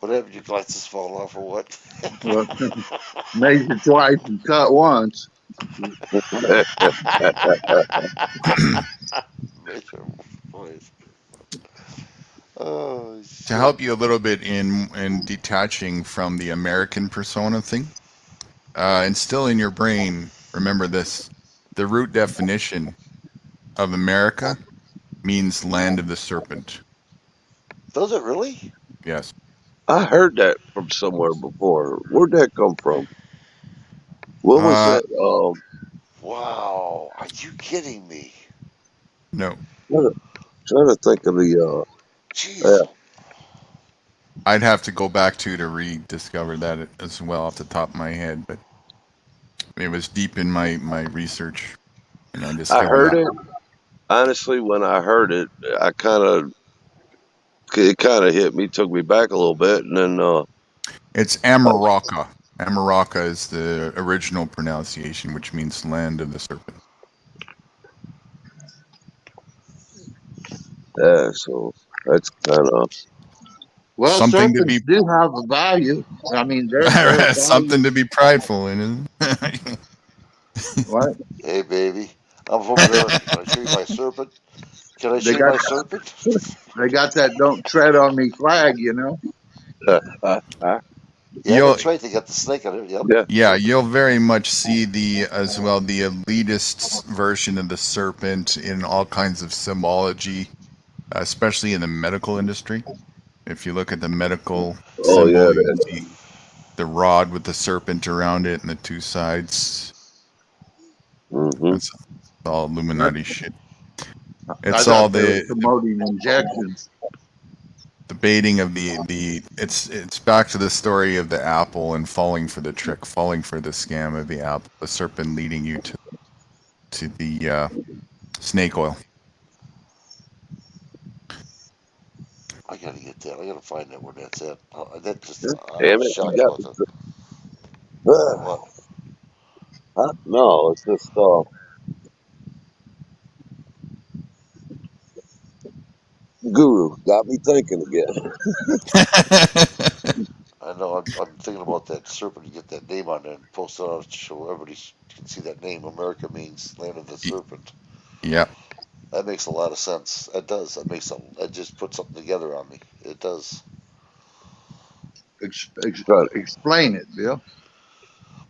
What happened? Your glasses fall off or what? Well, measure twice and cut once. Measure twice. Oh, To shit. help you a little bit in detaching from the American persona thing, and still in your brain, remember this: the root definition of America means land of the serpent. Does it really? Yes. I heard that from somewhere before. Where'd that come from? What was Uh, that? Wow. Are you kidding me? no. Trying to think of the. Jeez. I'd have to go back to rediscover that as well off the top of my head, but it was deep in my research, and I I discovered heard that. it. Honestly, when I heard it, it kind of hit me, took me back a little bit, and then It's Amaraka. Amaraka is the original pronunciation, which means land of the serpent. yeah, so that's kind of Well, Something to serpents be do have a value. I mean, they're something valued. to be prideful in, isn't it? What? Hey, baby. I'm from America. Can I show you my serpent? Can I They show you got my serpent? they got that "Don't tread on me" flag, you know. Yeah, You'll that's right. They got the snake on it. Yep. Yeah, Serpent. you'll very much see the elitist version of the serpent in all kinds of symbology, especially in the medical industry. If you look at the medical oh yeah, symbol, you see the rod with the serpent around it and the two sides. That's all Illuminati shit. I It's all thought they were the promoting injections. baiting of the it's back to the story of the apple and falling for the trick, falling for the scam of the apple, the serpent leading you to the snake oil. I gotta get that. I gotta find that where that's at. That just I'm damn it, you shocked got about that. What? no, it's just Guru got me thinking again. I know. I'm thinking about that serpent. You get that name on there and post it out so everybody can see that name. America means land of the serpent. Yeah. That makes a lot of sense. It does. That just put something together on me. It does. Explain it, Bill.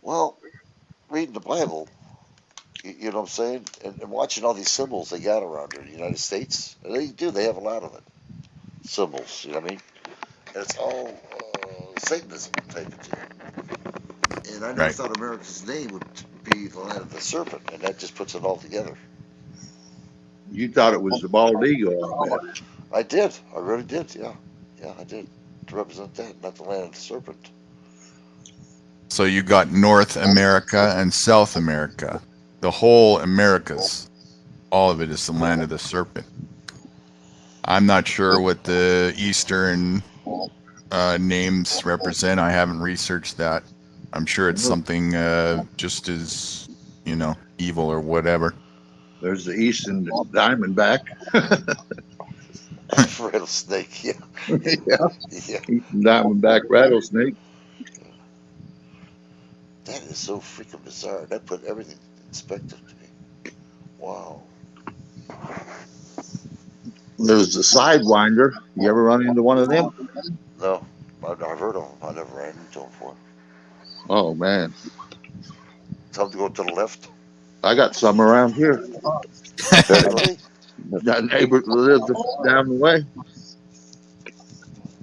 Well, reading the Bible, you know what I'm saying, and watching all these symbols they got around here in the United States. And they do. They have a lot of it. Symbols. You know what I mean? And it's all Satanism type of deal. And I never Right. thought America's name would be the land of the serpent, and that just puts it all together. You thought it was the bald eagle, I bet. I did. I really did. Yeah. Yeah, I did. To represent that, not the land of the serpent. So you got North America and South America. The whole Americas. All of it is the land of the serpent. I'm not sure what the Eastern names represent. I haven't researched that. I'm sure it's something just as, evil or whatever. There's the Eastern Diamondback. Rattlesnake, yeah. Yeah. Yeah. Eastern Diamondback rattlesnake. That is so freaking bizarre. That put everything in perspective to me. Wow. There's the Sidewinder. You ever run into one of them? No, I've heard of them. I never ran into them before. Oh man, Tell them to go to the left. I got some around here. Really? That neighbor lives down the way.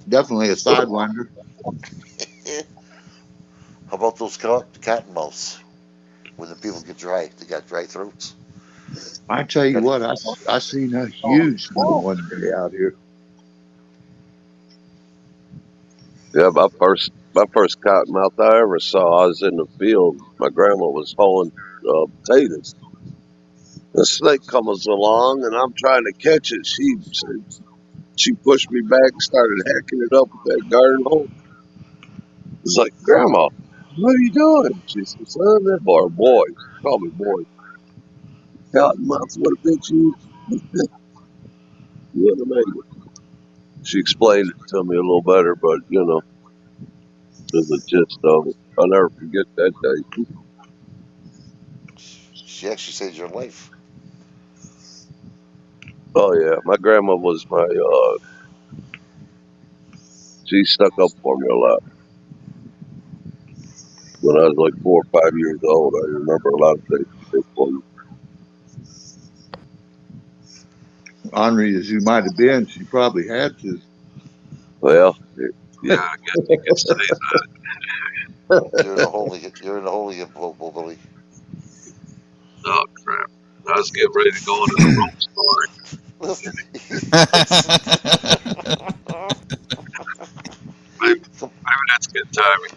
Definitely a Sidewinder. How about those cottonmouths? When the people get dry, they got dry throats. I tell you what, I seen a huge one day out here. Yeah, my first cottonmouth I ever saw, I was in the field. My grandma was hoeing potatoes. The snake comes along, and I'm trying to catch it. She pushed me back and started hacking it up with that garden hoe. It's like, Grandma, what are you doing? She said, son, that boy. Call me boy. Cottonmouth would have bit you. You wouldn't have made it. She explained it to me a little better, but, the gist of it. I'll never forget that day. She actually saved your life. Oh, yeah. My grandma was my She stuck up for me a lot. When I was like 4 or 5 years old, I remember a lot of things she did for me. Ornery as you might have been, she probably had to. Well, yeah, I guess you could say that. You're in the holy Billy. Oh, crap. I was getting ready to go into the wrong story. Listen. maybe that's good timing.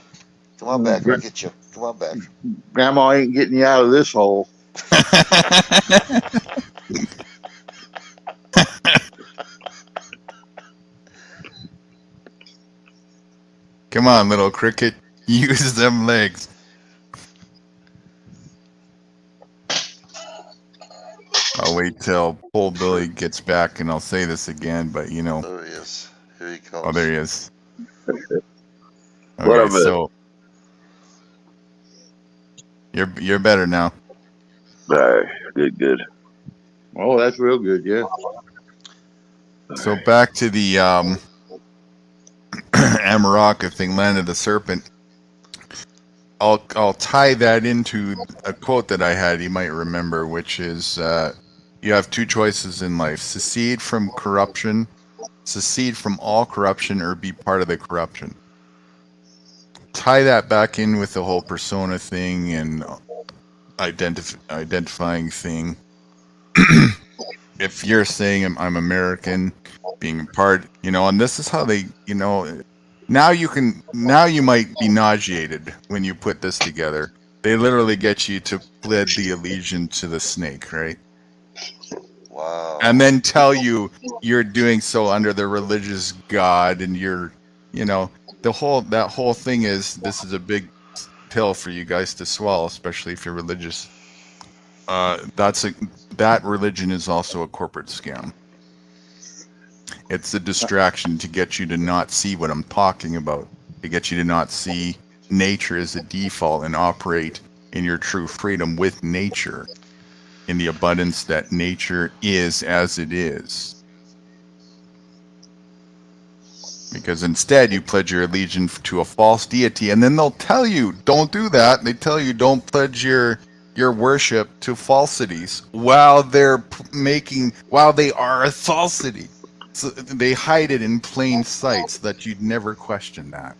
Come on back, I'll get you. Come on back. Grandma ain't getting you out of this hole. Come on, little cricket. Use them legs. I'll wait till Pole Billy gets back and I'll say this again, but you know. There he is. Here he comes. Oh, there he is. What Okay, a minute. so you're better now. All right, good. Oh, that's real good, yeah. So back to the Amaraka thing, Land of the Serpent. I'll tie that into a quote that I had, you might remember, which is you have two choices in life: secede from corruption, secede from all corruption, or be part of the corruption. Tie that back in with the whole persona thing and identifying thing. If you're saying I'm American, being part, you know, and this is how they, you know, now you might be nauseated when you put this together. They literally get you to pledge the allegiance to the snake, right? Wow. And then tell you you're doing so under the religious god, and you're, you know, that whole thing is, this is a big pill for you guys to swallow, especially if you're religious. That religion is also a corporate scam. It's a distraction to get you to not see what I'm talking about, to get you to not see nature as a default and operate in your true freedom with nature, in the abundance that nature is as it is. Because instead you pledge your allegiance to a false deity, and then they'll tell you, don't do that. They tell you, don't pledge your worship to falsities while they are a falsity. So they hide it in plain sight so that you'd never question that.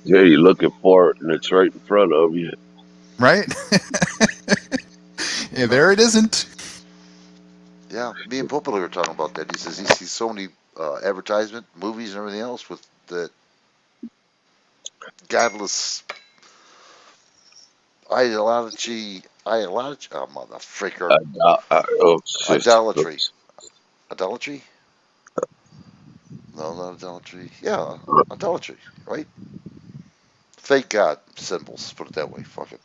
Yeah, you're looking for it and it's right in front of you. Right? Yeah, there it isn't. Yeah, me and Popolo were talking about that. He says he sees so many advertisement, movies, and everything else with the godless idolatry, motherfreaker. Idolatry. Idolatry? No, not idolatry. Yeah, idolatry, right? Fake God symbols, put it that way. Fuck it.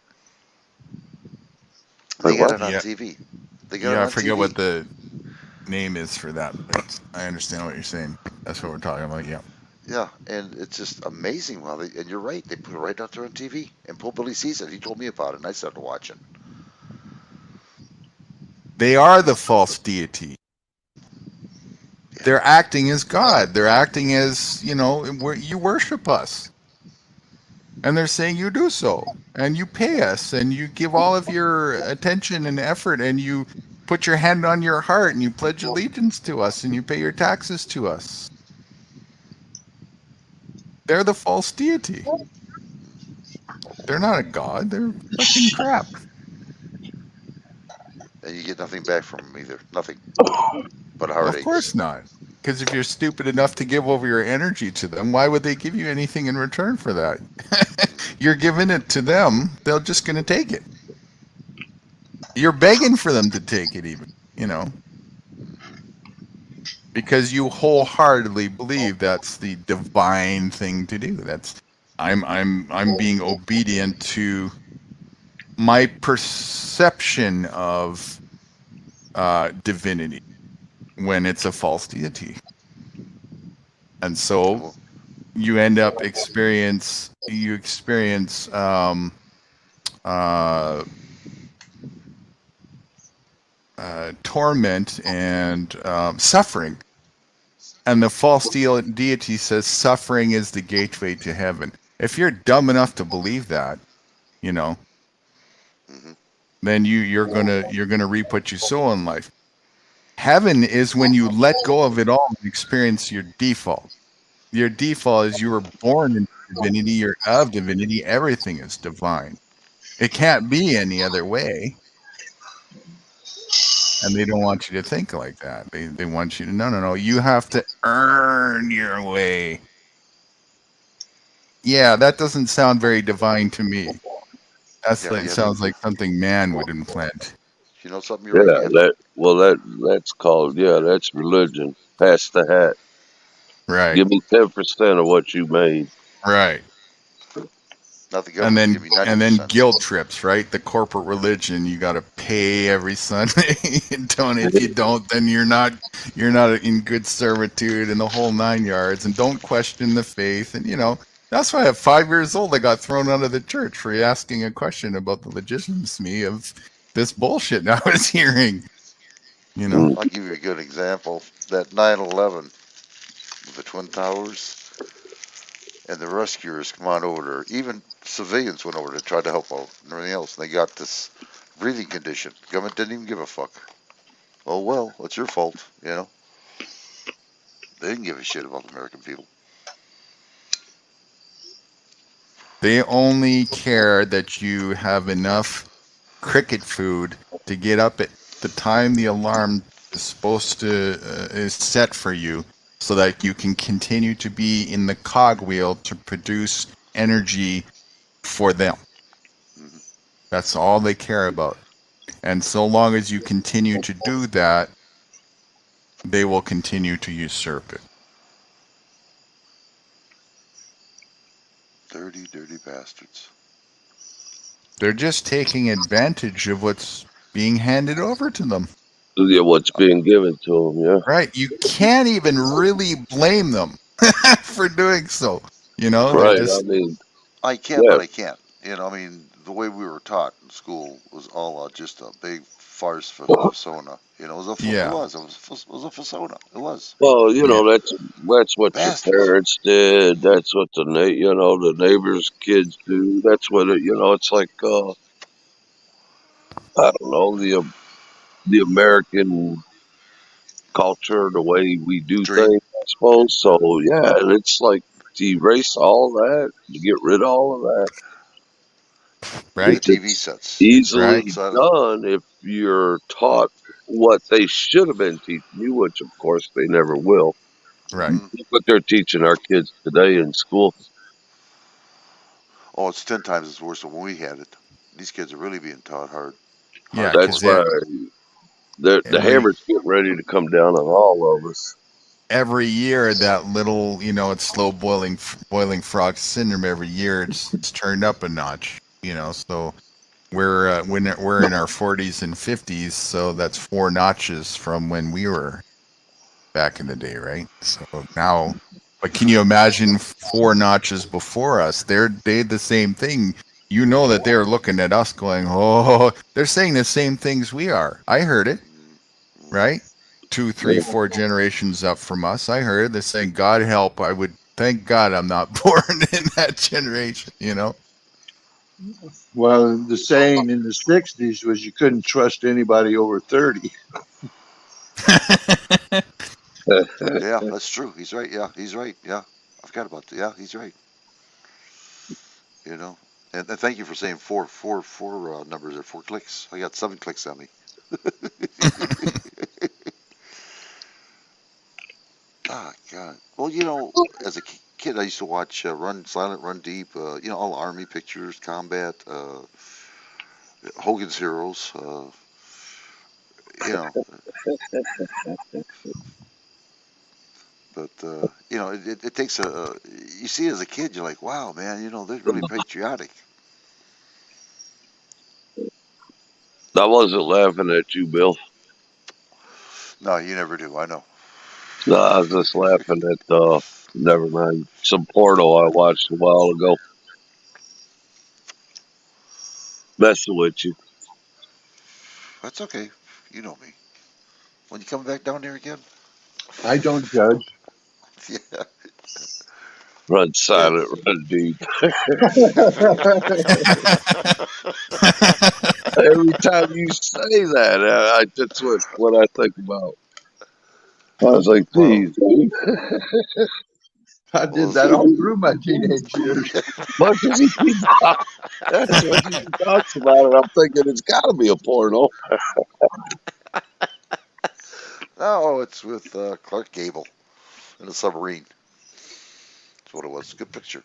They got it on TV. They got it on I forget TV. what the name is for that, but I understand what you're saying. That's what we're talking about, yeah. Yeah, and it's just amazing how and you're right, they put it right out there on TV. And Pope Billy sees it. He told me about it, and I started watching. They are the false deity. Yeah. They're acting as God. They're acting as, you know, you worship us. And they're saying you do so. And you pay us. And you give all of your attention and effort. And you put your hand on your heart. And you pledge allegiance to us. And you pay your taxes to us. They're the false deity. They're not a god. They're fucking crap. And you get nothing back from them either. Nothing. But a heartache. Of course not. Because if you're stupid enough to give over your energy to them, why would they give you anything in return for that? You're giving it to them. They're just going to take it. You're begging for them to take it even, you know. Because you wholeheartedly believe that's the divine thing to do. That's I'm being obedient to my perception of divinity when it's a false deity. And so you end up experience torment and suffering And the false deity says suffering is the gateway to heaven. If you're dumb enough to believe that, you know, then you're gonna reap what you sow in life. Heaven is when you let go of it all and experience your default. Your default is you were born in divinity, you're of divinity, everything is divine. It can't be any other way. And they don't want you to think like that. They want you to no, you have to earn your way. Yeah, that doesn't sound very divine to me. Sounds like something man would implant. You know something, you're Yeah, right. that's called, that's religion. Pass the hat. Right. Give me 10% of what you made. Right. Not the And government. then Give me 90%. and then guilt trips, right? The corporate religion, you got to pay every Sunday. If you don't, then you're not in good servitude and the whole 9 yards. And don't question the faith. And that's why at 5 years old I got thrown out of the church for asking a question about the legitimacy of this bullshit I was hearing. I'll give you a good example. That 9/11 with the Twin Towers and the rescuers come on over there. Even civilians went over to try to help out and everything else. And they got this breathing condition. The government didn't even give a fuck. Oh, well, it's your fault, They didn't give a shit about the American people. They only care that you have enough cricket food to get up at the time the alarm is is set for you, so that you can continue to be in the cogwheel to produce energy for them. That's all they care about. And so long as you continue to do that, they will continue to usurp it. Dirty, dirty bastards. They're just taking advantage of what's being handed over to them. Yeah, what's being given to them, yeah. Right. You can't even really blame them for doing so. Right. Just, I can't, but I can't. The way we were taught in school was all just a big farce for persona. It was a persona. It was. Well, that's what your parents did. That's what the neighbors' kids do. That's what it's like. I don't know, the American culture, the way we do things, I suppose. So yeah, it's like to erase all that, to get rid of all of that. Right. TV sets. Easily done if you're taught what they should have been teaching you, which of course they never will. Right. Look what they're teaching our kids today in school. Oh, it's 10 times as worse than when we had it. These kids are really being taught hard. Yeah, that's why the hammer's getting ready to come down on all of us. Every year, that little, it's slow boiling frog syndrome. Every year, it's turned up a notch. So we're in our 40s and 50s, so that's 4 notches from when we were back in the day, right? So now, but can you imagine 4 notches before us? They did the same thing. That they're looking at us going, oh, they're saying the same things we are. I heard it, right? 2, 3, 4 generations up from us. I heard it. They're saying, God help, I would thank God I'm not born in that generation, Well, the saying in the 60s was you couldn't trust anybody over 30. Yeah, that's true. He's right. Yeah, he's right. Yeah, I forgot about that. Yeah, he's right. And thank you for saying four numbers or 4 clicks. I got 7 clicks on me. Ah, God. Well, as a kid, I used to watch Run Silent, Run Deep. All Army pictures, combat, Hogan's Heroes. But it takes you see it as a kid, you're like, wow, man, they're really patriotic. I wasn't laughing at you, Bill. No, you never do. I know. No, I was just laughing at never mind, some porno I watched a while ago. Messing with you. That's okay. You know me. When you come back down there again? I don't judge. Yeah. Run silent, run deep. Every time you say that, that's what I think about. I was like, geez, dude. I did that all through my teenage years. Much as he talks about it, I'm thinking it's got to be a porno. No, it's with Clark Gable in a submarine. That's what it was. Good picture.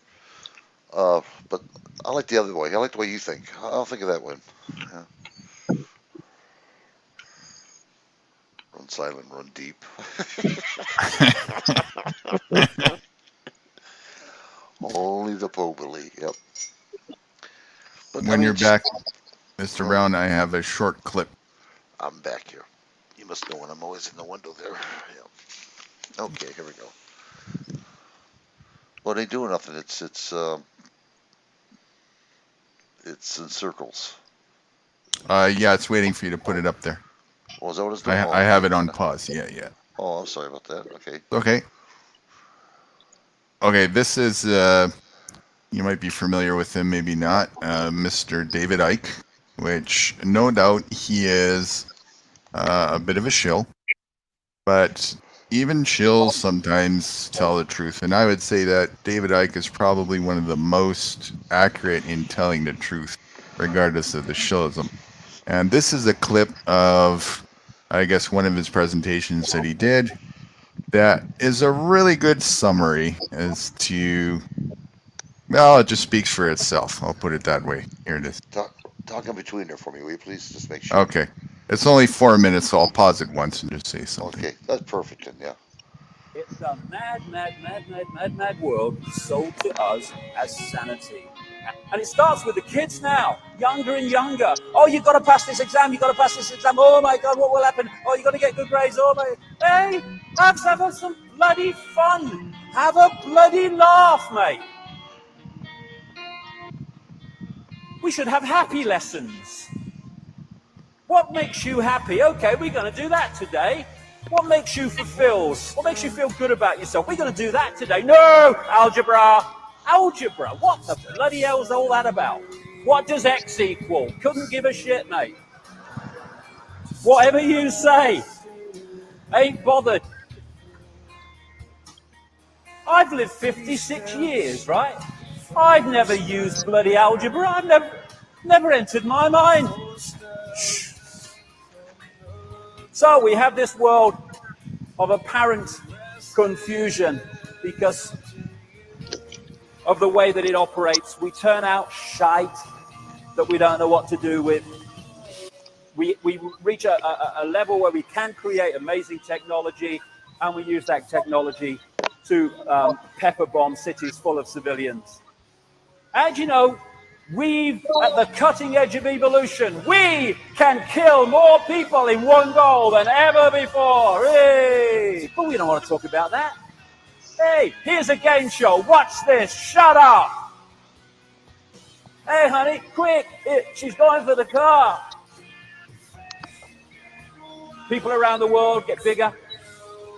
But I like the other way. I like the way you think. I'll think of that one. Yeah. Run silent, run deep. Only the Pobily. Yep. But, When you're back, Mr. Brown, I have a short clip. I'm back here. You must know when I'm always in the window there. Yep. Okay, here we go. Well, they doing nothing. It's in circles. Yeah, it's waiting for you to put it up there. Oh, is that what it's doing? I have it on pause. Yeah. Oh, I'm sorry about that. Okay. Okay, this is, you might be familiar with him, maybe not, Mr. David Icke, which no doubt he is a bit of a shill, but even shills sometimes tell the truth. And I would say that David Icke is probably one of the most accurate in telling the truth, regardless of the shillism. And this is a clip of, I guess, one of his presentations that he did that is a really good summary as to, well, it just speaks for itself. I'll put it that way. Here it is. Talk in between there for me, will you please? Just make sure. Okay. It's only 4 minutes, so I'll pause it once and just say something. Okay, that's perfect then, yeah. It's a mad world sold to us as sanity. And it starts with the kids now, younger and younger. Oh, you've got to pass this exam, you've got to pass this exam. Oh my God, what will happen? Oh, you've got to get good grades. Oh my, hey, let's have some bloody fun. Have a bloody laugh, mate. We should have happy lessons. What makes you happy? Okay, we're going to do that today. What makes you fulfilled? What makes you feel good about yourself? We're going to do that today. No, algebra. Algebra, what the bloody hell's all that about? What does X equal? Couldn't give a shit, mate. Whatever you say, ain't bothered. I've lived 56 years, right? I've never used bloody algebra. I've never entered my mind. So we have this world of apparent confusion because of the way that it operates. We turn out shite that we don't know what to do with. We reach a level where we can create amazing technology, and we use that technology to pepper bomb cities full of civilians. And you know, we've at the cutting edge of evolution. We can kill more people in one goal than ever before. Hey! But we don't want to talk about that. Hey, here's a game show. Watch this. Shut up. Hey, honey, quick. She's going for the car. People around the world get bigger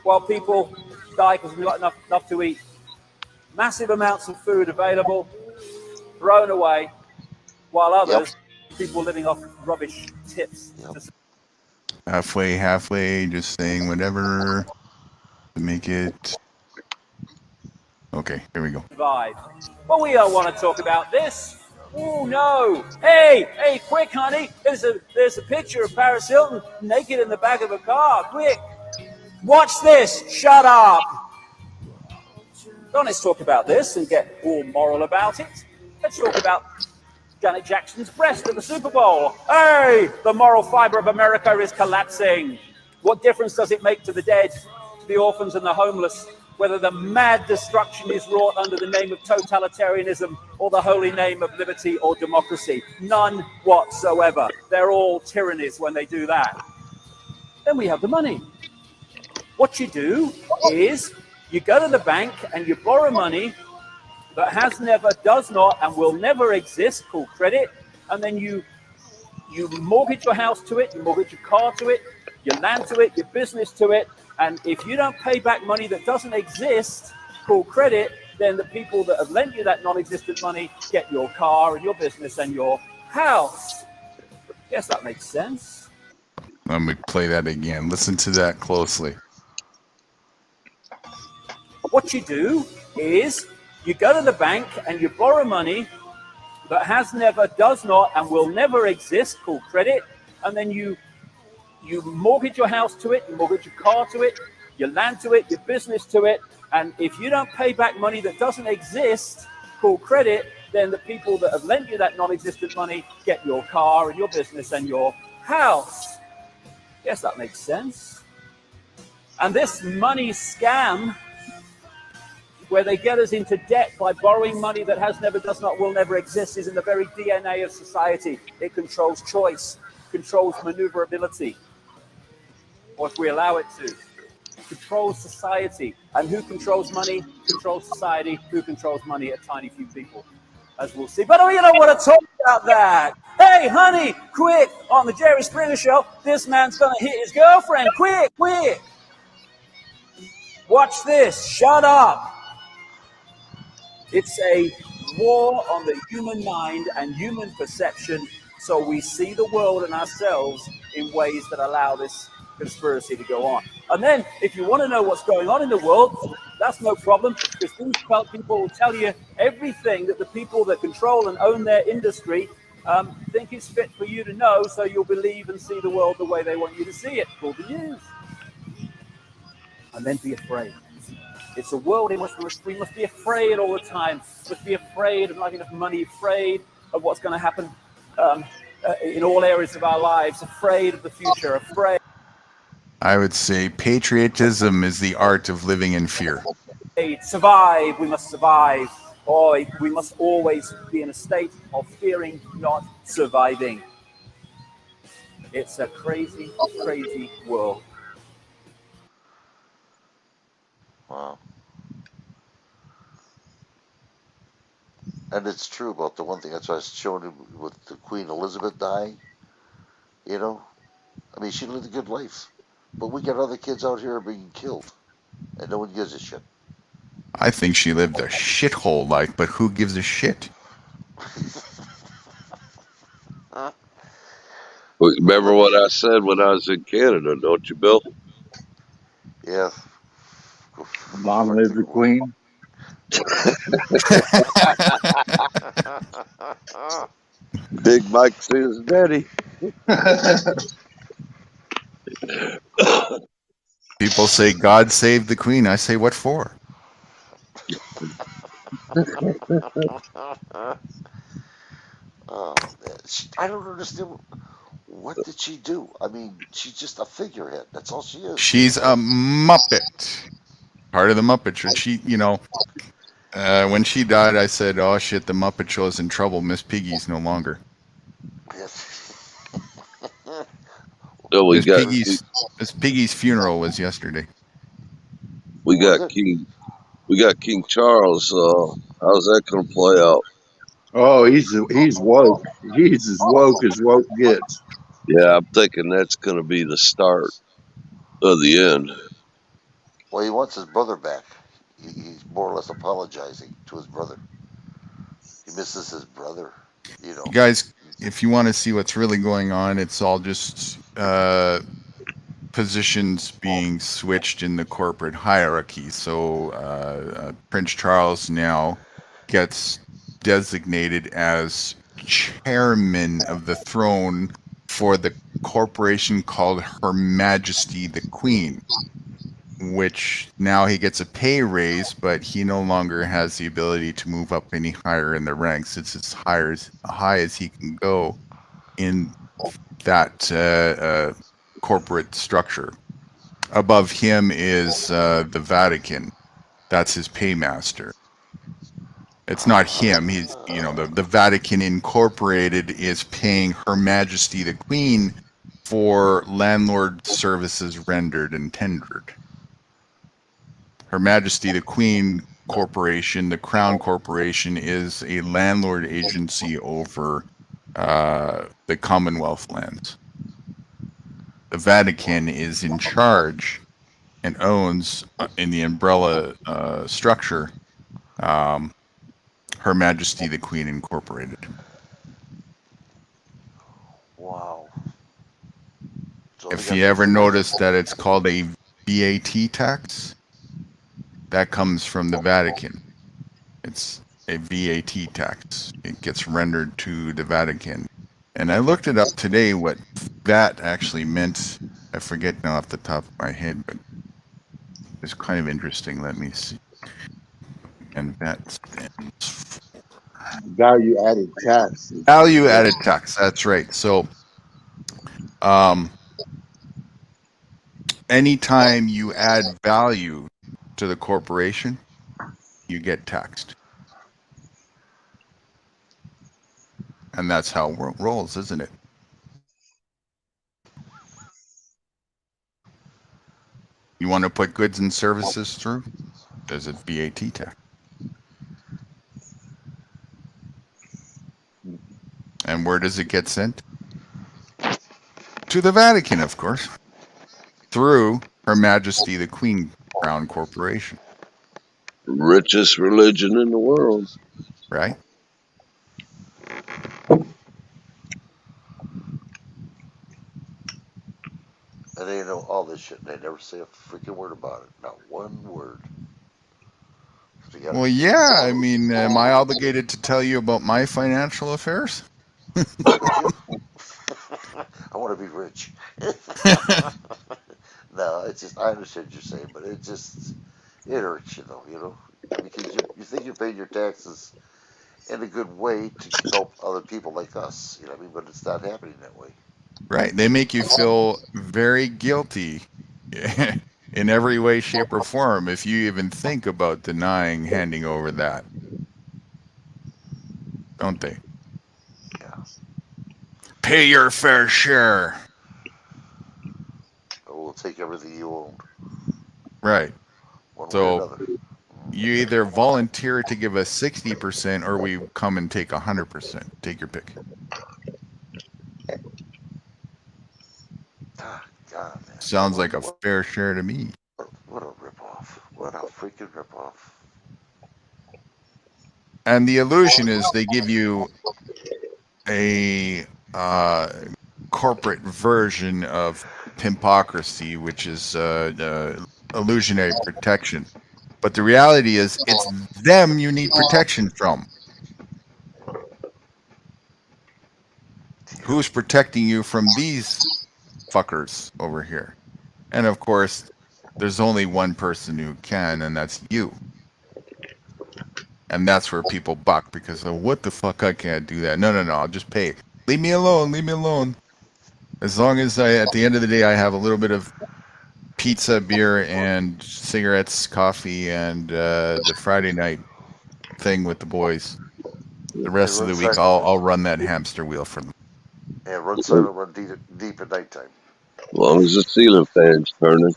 while people die because we've got enough to eat. Massive amounts of food available, thrown away, while others, people living off rubbish tips. Halfway, just saying whatever to make it. Okay, here we go. Well, we don't want to talk about this. Oh no! Hey, quick, honey! There's a picture of Paris Hilton naked in the back of a car. Quick, watch this. Shut up! Don't let's talk about this and get all moral about it. Let's talk about Janet Jackson's breast at the Super Bowl. Hey, the moral fiber of America is collapsing. What difference does it make to the dead, to the orphans and the homeless, whether the mad destruction is wrought under the name of totalitarianism or the holy name of liberty or democracy? None whatsoever. They're all tyrannies when they do that. Then we have the money. What you do is you go to the bank and you borrow money that has never, does not, and will never exist, called credit, and then you mortgage your house to it, you mortgage your car to it, your land to it, your business to it, And if you don't pay back money that doesn't exist, called credit, then the people that have lent you that non-existent money get your car and your business and your house. Yes, that makes sense. Let me play that again. Listen to that closely. What you do is you go to the bank and you borrow money that has never, does not, and will never exist, called credit, and then you mortgage your house to it, you mortgage your car to it, your land to it, your business to it, and if you don't pay back money that doesn't exist, called credit, then the people that have lent you that non-existent money get your car and your business and your house. Yes, that makes sense. And this money scam, where they get us into debt by borrowing money that has never, does not, will never exist, is in the very DNA of society. It controls choice, controls maneuverability, or if we allow it to, controls society. And who controls money? Controls society. Who controls money? A tiny few people, as we'll see. But you don't want to talk about that. Hey, honey, quick, on the Jerry Springer Show, this man's going to hit his girlfriend. Quick, quick. Watch this. Shut up. It's a war on the human mind and human perception, so we see the world and ourselves in ways that allow this conspiracy to go on. And then, if you want to know what's going on in the world, that's no problem, because these people will tell you everything that the people that control and own their industry think is fit for you to know, so you'll believe and see the world the way they want you to see it, called the news. And then be afraid. It's a world in which we must be afraid all the time. We must be afraid of not enough money, afraid of what's going to happen in all areas of our lives, afraid of the future, afraid. I would say patriotism is the art of living in fear. Survive, we must survive. Or we must always be in a state of fearing, not surviving. It's a crazy, crazy world. Wow. And it's true about the one thing. That's why I was showing him with the Queen Elizabeth dying. You know, I mean, she lived a good life, but we got other kids out here being killed, and no one gives a shit. I think she lived a shithole life, but who gives a shit? Remember what I said when I was in Canada, don't you, Bill? Yeah. Long live the Queen. Big Mike says daddy. People say, God save the Queen. I say, what for? Oh, man. I don't understand. What did she do? I mean, she's just a figurehead. That's all she is. She's a Muppet. Part of the Muppet Show. She, you know, when she died, I said, oh shit, the Muppet Show's in trouble. Miss Piggy's no longer. No, Miss Piggy's funeral was yesterday. We got King Charles. How's that going to play out? Oh, he's woke. He's as woke gets. Yeah, I'm thinking that's going to be the start of the end. Well, he wants his brother back. He's more or less apologizing to his brother. He misses his brother, you know. You guys, if you want to see what's really going on, it's all just positions being switched in the corporate hierarchy. So Prince Charles now gets designated as chairman of the throne for the corporation called Her Majesty the Queen, which now he gets a pay raise, but he no longer has the ability to move up any higher in the ranks. It's as high as he can go in that corporate structure. Above him is the Vatican. That's his paymaster. It's not him. He's, you know, the Vatican Incorporated is paying Her Majesty the Queen for landlord services rendered and tendered. Her Majesty the Queen Corporation, the Crown Corporation, is a landlord agency over the Commonwealth lands. The Vatican is in charge and owns in the umbrella structure, Her Majesty the Queen Incorporated. Wow. So If you ever notice that it's called a VAT tax, that comes from the Vatican. It's a VAT tax. It gets rendered to the Vatican. And I looked it up today what that actually meant. I forget now off the top of my head, but it's kind of interesting. Let me see. And that stands for Value added tax. value added tax. That's right. So, anytime you add value to the corporation, you get taxed. And that's how it rolls, isn't it? You want to put goods and services through? There's a VAT tax. And where does it get sent? To the Vatican, of course, through Her Majesty the Queen Crown Corporation. Richest religion in the world. Right? And they know all this shit, and they never say a freaking word about it. Not one word. So Well, yeah. I mean, am I obligated to tell you about my financial affairs? I want to be rich. No, it's just, I understand what you're saying, but it hurts you though, you know? Because you think you're paying your taxes in a good way to help other people like us, you know what I mean? But it's not happening that way. Right. They make you feel very guilty in every way, shape, or form if you even think about denying handing over that. Don't they? Yeah. Pay your fair share. We'll take everything you own. Right. One way or So another. you either volunteer to give us 60% or we come and take 100%. Take your pick. God, man. Sounds like a fair share to me. What a ripoff. What a freaking ripoff. And the illusion is they give you a corporate version of pimpocracy, which is illusionary protection. But the reality is it's them you need protection from. Who's protecting you from these fuckers over here? And of course, there's only one person who can, and that's you. And that's where people buck because of what the fuck, I can't do that. No, I'll just pay. Leave me alone. As long as at the end of the day, I have a little bit of pizza, beer, and cigarettes, coffee, and the Friday night thing with the boys. The rest of the week, I'll run that hamster wheel for them. And run silent, run deep at nighttime. As long as the ceiling fan's turning.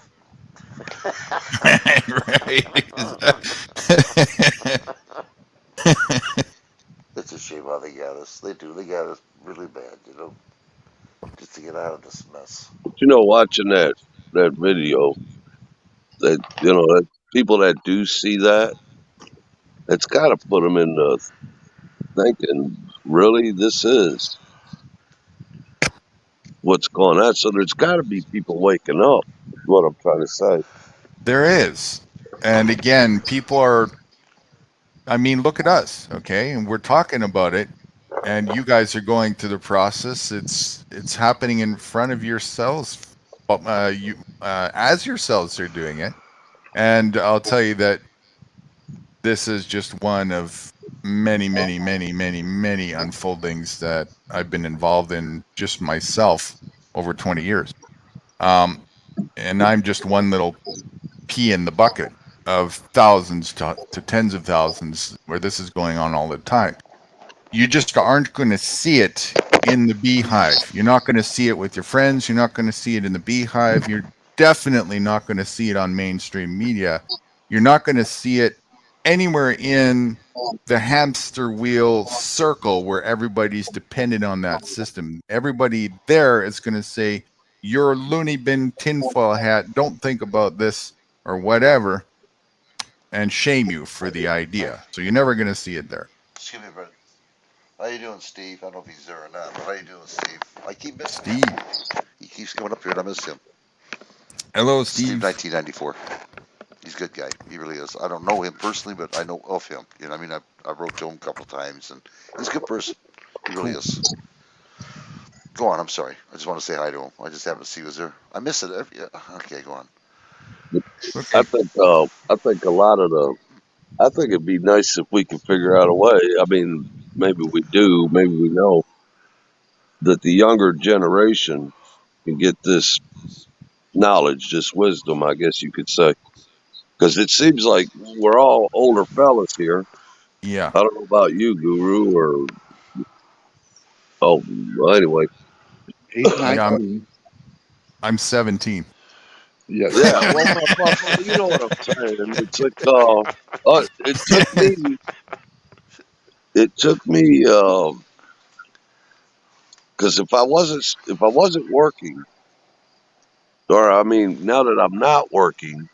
It's a shame how they got us. They do. They got us really bad, you know, just to get out of this mess. But you know, watching that video, that that people that do see that, it's got to put them in the thinking, really, this is what's going on. So there's got to be people waking up. Is what I'm trying to say. There is, and again, people are. I mean, look at us, okay? And we're talking about it, and you guys are going through the process. It's happening in front of yourselves, as yourselves are doing it. And I'll tell you that this is just one of many unfoldings that I've been involved in just myself over 20 years. And I'm just one little pea in the bucket of thousands to tens of thousands where this is going on all the time. You just aren't going to see it in the beehive. You're not going to see it with your friends. You're not going to see it in the beehive. You're definitely not going to see it on mainstream media. You're not going to see it anywhere in the hamster wheel circle where everybody's dependent on that system. Everybody there is going to say, your loony bin tinfoil hat, don't think about this or whatever, and shame you for the idea. So you're never going to see it there. Excuse me, brother. How you doing, Steve? I don't know if he's there or not, but how you doing, Steve? I keep missing Steve. him. He keeps coming up here and I miss him. Hello, Steve, Steve. 1994. He's a good guy. He really is. I don't know him personally, but I know of him. You know, I mean, I wrote to him a couple of times, and he's a good person. He really is. Go on. I'm sorry. I just want to say hi to him. I just happened to see he was there. I miss it. Yeah. Okay, go on. Okay. I think a lot of I think it'd be nice if we could figure out a way. I mean, maybe we do, maybe we know that the younger generation can get this knowledge, this wisdom, I guess you could say. Because it seems like we're all older fellas here. Yeah. I don't know about you, Guru, or well, anyway. He's Yeah, 19. I'm 17. Yes. Yeah, well, you know what I'm saying. It's like it took me because if I wasn't working, or I mean, now that I'm not working,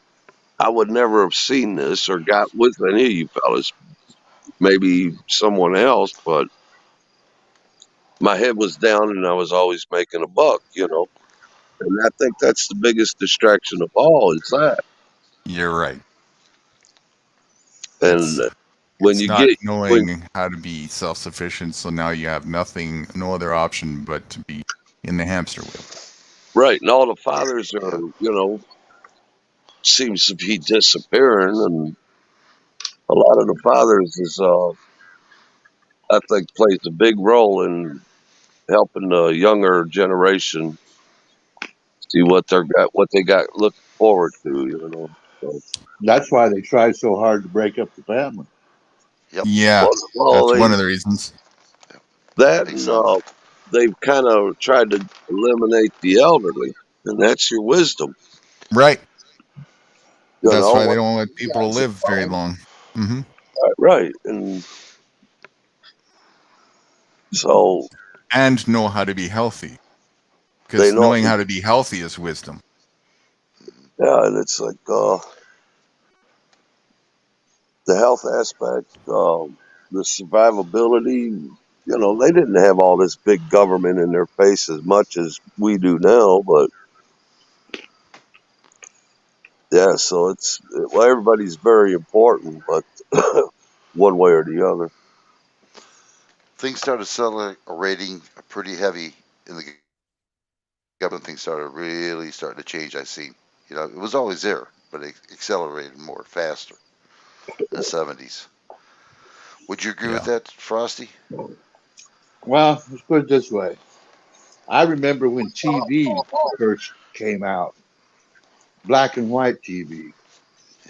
I would never have seen this or got with any of you fellas. Maybe someone else, but my head was down and I was always making a buck, you know. And I think that's the biggest distraction of all is that. You're right. And when It's you not get knowing how to be self-sufficient, so now you have no other option but to be in the hamster wheel. right, and all the fathers are, you know, seems to be disappearing, and a lot of the fathers is, I think, plays a big role in helping the younger generation see what they got looking forward to, you know. So, That's why they try so hard to break up the family. Yep. Yeah, well, that's one of the reasons. that and they've kind of tried to eliminate the elderly, and that's your wisdom. Right. You That's know, why they don't let people live very long. Mm-hmm. Right, and so And know how to be healthy. They Because know- knowing how to be healthy is wisdom. yeah, and it's like the health aspect, the survivability. You know, they didn't have all this big government in their face as much as we do now, but yeah, so everybody's very important, but one way or the other. Things started accelerating pretty heavy in the government. Things starting to change. I seen. You know, it was always there, but it accelerated more, faster in the 70s. Would you agree with that, Frosty? Well, let's put it this way. I remember when TV first came out, black and white TV.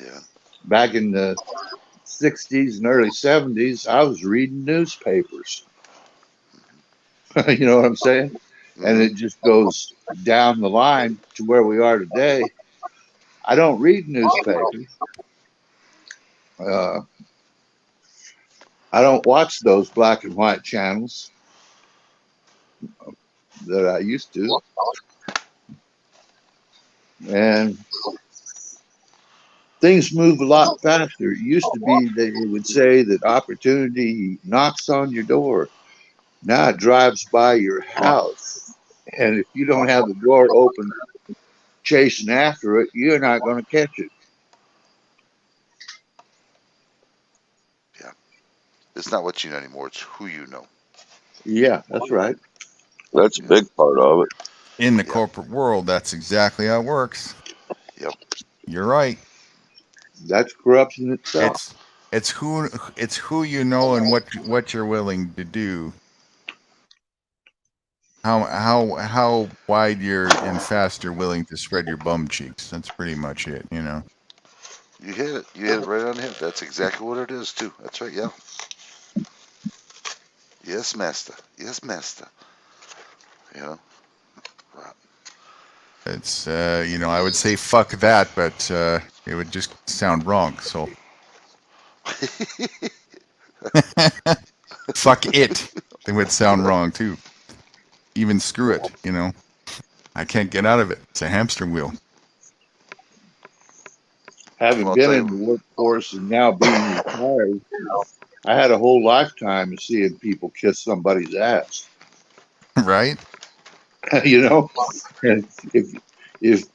Yeah. Back in the 60s and early 70s, I was reading newspapers. You know what I'm saying? And it just goes down the line to where we are today. I don't read newspapers. I don't watch those black and white channels that I used to. And things move a lot faster. It used to be that it would say that opportunity knocks on your door. Now it drives by your house. And if you don't have the door open chasing after it, you're not going to catch it. Yeah. It's not what you know anymore. It's who you know. Yeah, that's right. That's a big part of it. In the corporate world, that's exactly how it works. Yep. You're right. That's corruption itself. It's who you know and what you're willing to do. How wide and fast you're willing to spread your bum cheeks. That's pretty much it, you know. You hit it. You hit it right on the head. That's exactly what it is, too. That's right, yeah. Yes, master. Yes, master. You know? Right. It's, you know, I would say fuck that, but it would just sound wrong, so. Fuck it. It would sound wrong, too. Even screw it, you know. I can't get out of it. It's a hamster wheel. Having been in the workforce and now being retired, I had a whole lifetime of seeing people kiss somebody's ass. Right? You know, and if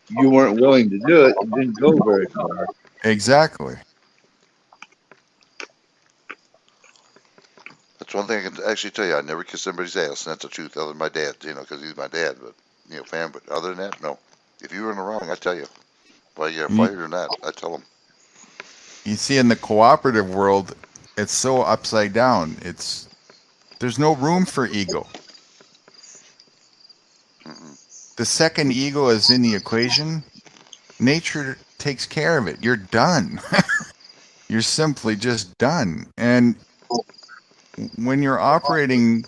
you weren't willing to do it, it didn't go very far. Exactly. That's one thing I can actually tell you. I never kissed somebody's ass, and that's the truth. Other than my dad, you know, because he's my dad. But you know, fan. But other than that, no. If you were in the wrong, I tell you. Whether you get fired or not, I tell them. You see, in the cooperative world, it's so upside down. There's no room for ego. The second ego is in the equation, nature takes care of it. You're done. You're simply just done. And when you're operating,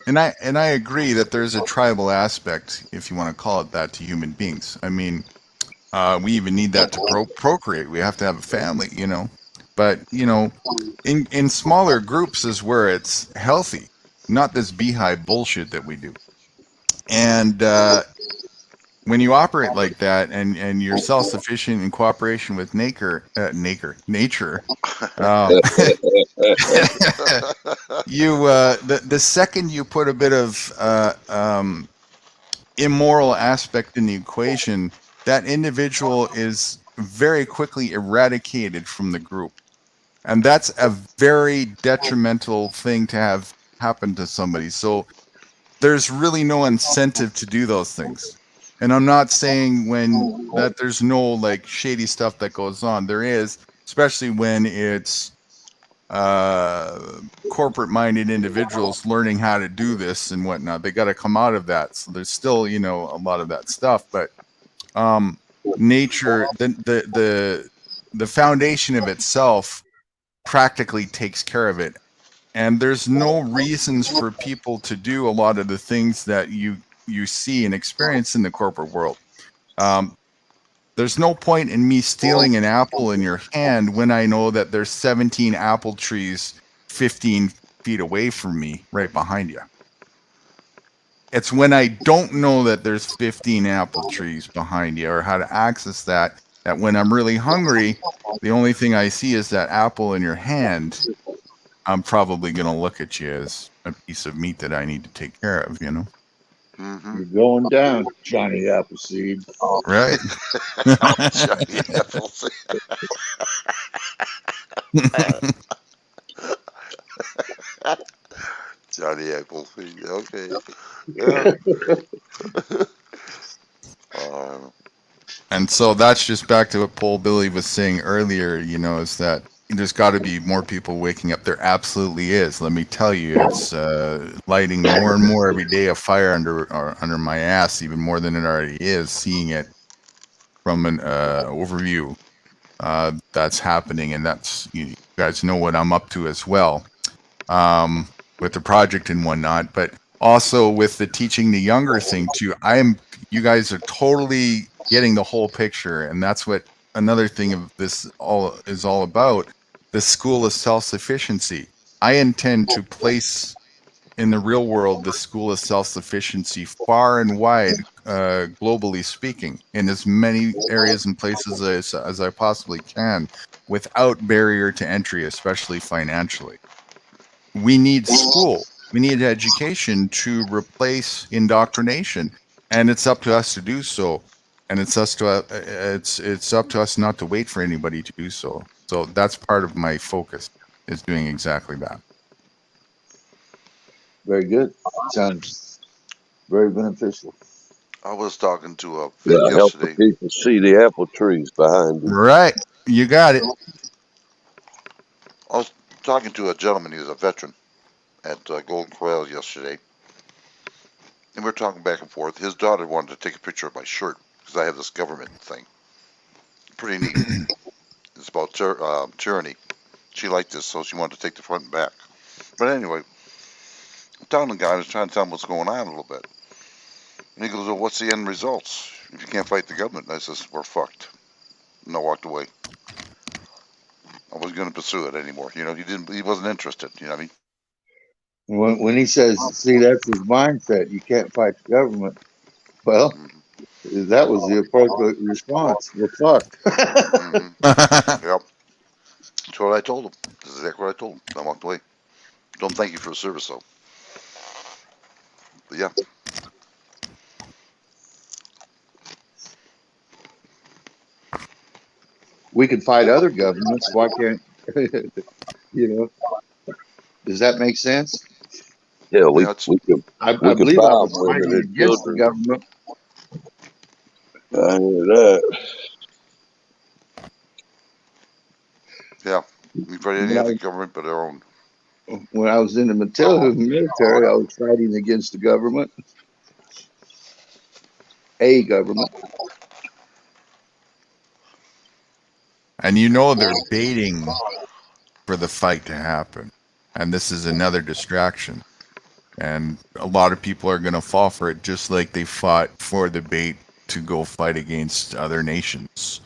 and I agree that there's a tribal aspect, if you want to call it that, to human beings. I mean, we even need that to procreate. We have to have a family, you know. But, you know, in smaller groups is where it's healthy, not this beehive bullshit that we do. And when you operate like that, and you're self-sufficient in cooperation with nature, you the second you put a bit of immoral aspect in the equation, that individual is very quickly eradicated from the group, and that's a very detrimental thing to have happen to somebody. So there's really no incentive to do those things. And I'm not saying that there's no like shady stuff that goes on. There is, especially when it's corporate-minded individuals learning how to do this and whatnot. They got to come out of that. So there's still, you know, a lot of that stuff. But nature, the foundation of itself practically takes care of it. And there's no reasons for people to do a lot of the things that you see and experience in the corporate world. There's no point in me stealing an apple in your hand when I know that there's 17 apple trees 15 feet away from me, right behind you. It's when I don't know that there's 15 apple trees behind you or how to access that when I'm really hungry, the only thing I see is that apple in your hand. I'm probably going to look at you as a piece of meat that I need to take care of, you know? You're going down, Johnny Appleseed. Right. Johnny Appleseed. Johnny Appleseed. Okay. Yeah. And so that's just back to what Paul Billy was saying earlier, you know, is that there's got to be more people waking up. There absolutely is. Let me tell you, it's lighting more and more every day a fire under my ass, even more than it already is. Seeing it from an overview, that's happening, and that's, you guys know what I'm up to as well, with the project and whatnot, but also with the teaching the younger thing too. You guys are totally getting the whole picture, and that's what another thing of this is all about. The school of self-sufficiency. I intend to place in the real world the school of self-sufficiency far and wide, globally speaking, in as many areas and places as I possibly can, without barrier to entry, especially financially. We need school. We need education to replace indoctrination, and it's up to us to do so. And it's up to us not to wait for anybody to do so. So that's part of my focus, is doing exactly that. Very good. Sounds very beneficial. I was talking to a Yeah, vet help the yesterday. people see the apple trees behind you. Right. You got it. I was talking to a gentleman. He was a veteran at Golden Corral yesterday. And we were talking back and forth. His daughter wanted to take a picture of my shirt because I have this government thing. Pretty neat. It's about tyranny. She liked this, so she wanted to take the front and back. But anyway, I'm telling the guy, I was trying to tell him what's going on a little bit. And he goes, well, what's the end results? If you can't fight the government. And I says, we're fucked. And I walked away. I wasn't going to pursue it anymore. You know, he wasn't interested. You know what I mean? When he says, see, that's his mindset. You can't fight the government. Well, That was the appropriate response. Well, fuck. Yep. That's what I told him. This is exactly what I told him. I walked away. Don't thank you for the service, though. But yeah. We could fight other governments. Why can't, you know, does that make sense? Yeah, we could I we could believe I bomb was women fighting and against the children. government. I hear that. Yeah. We fight any other government but our own. When I was in the military, I was fighting against the government. A government. And you know they're baiting for the fight to happen. And this is another distraction. And a lot of people are going to fall for it, just like they fought for the bait to go fight against other nations.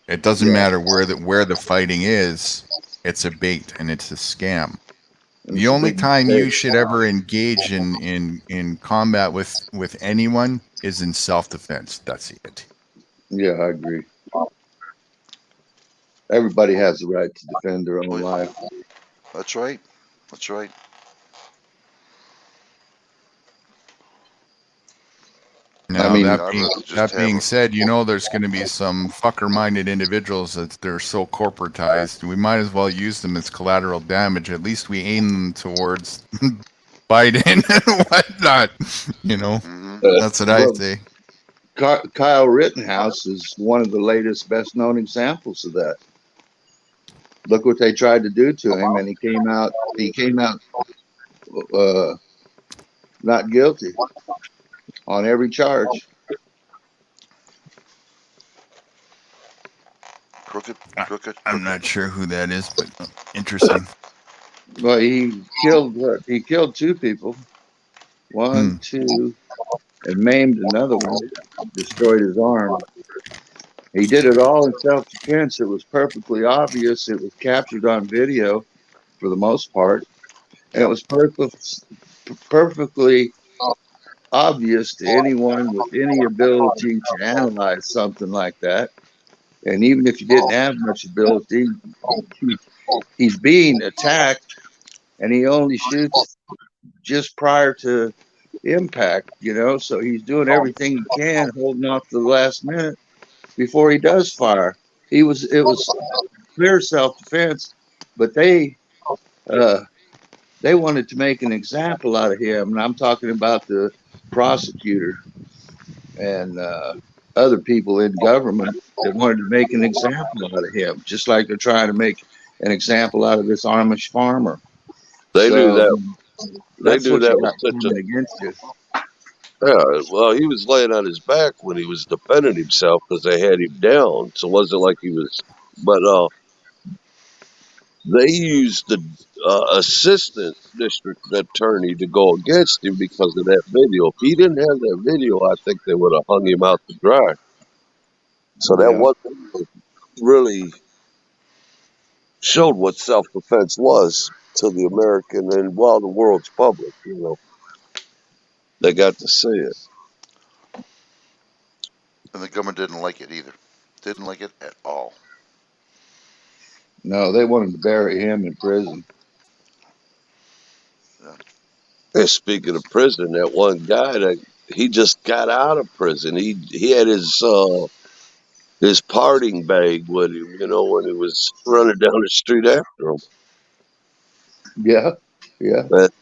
It doesn't matter where the fighting is, it's a bait and it's a scam. The only time you should ever engage in combat with anyone is in self-defense. That's it. Yeah, I agree. Everybody has the right to defend their own life. That's right. That's right. Now, I mean, that being said, you know there's going to be some fucker-minded individuals that they're so corporatized. We might as well use them as collateral damage. At least we aim them towards Biden and whatnot. You know, that's what I say. Kyle Rittenhouse is one of the latest, best-known examples of that. Look what they tried to do to him, and he came out not guilty on every charge. Crooked. I'm not sure who that is, but interesting. Well, he killed two people, one, two, and maimed another one, destroyed his arm. He did it all in self-defense. It was perfectly obvious. It was captured on video for the most part. And it was perfectly obvious to anyone with any ability to analyze something like that. And even if you didn't have much ability, he's being attacked, and he only shoots just prior to impact, you know, so he's doing everything he can, holding off to the last minute before he does fire. It was clear self-defense, but they wanted to make an example out of him, and I'm talking about the prosecutor and other people in government that wanted to make an example out of him, just like they're trying to make an example out of this Amish farmer. They do that. They do that with such a. Against you. Yeah, well, he was laying on his back when he was defending himself because they had him down. So it wasn't like he was. But they used the assistant district attorney to go against him because of that video. If he didn't have that video, I think they would have hung him out to dry. So that wasn't really showed what self-defense was to the American and, well, the world's public, you know. They got to see it. And the government didn't like it either. Didn't like it at all. No, they wanted to bury him in prison. And speaking of prison, that one guy, he just got out of prison. He had his parting bag with him, you know, when he was running down the street after him. Yeah. But,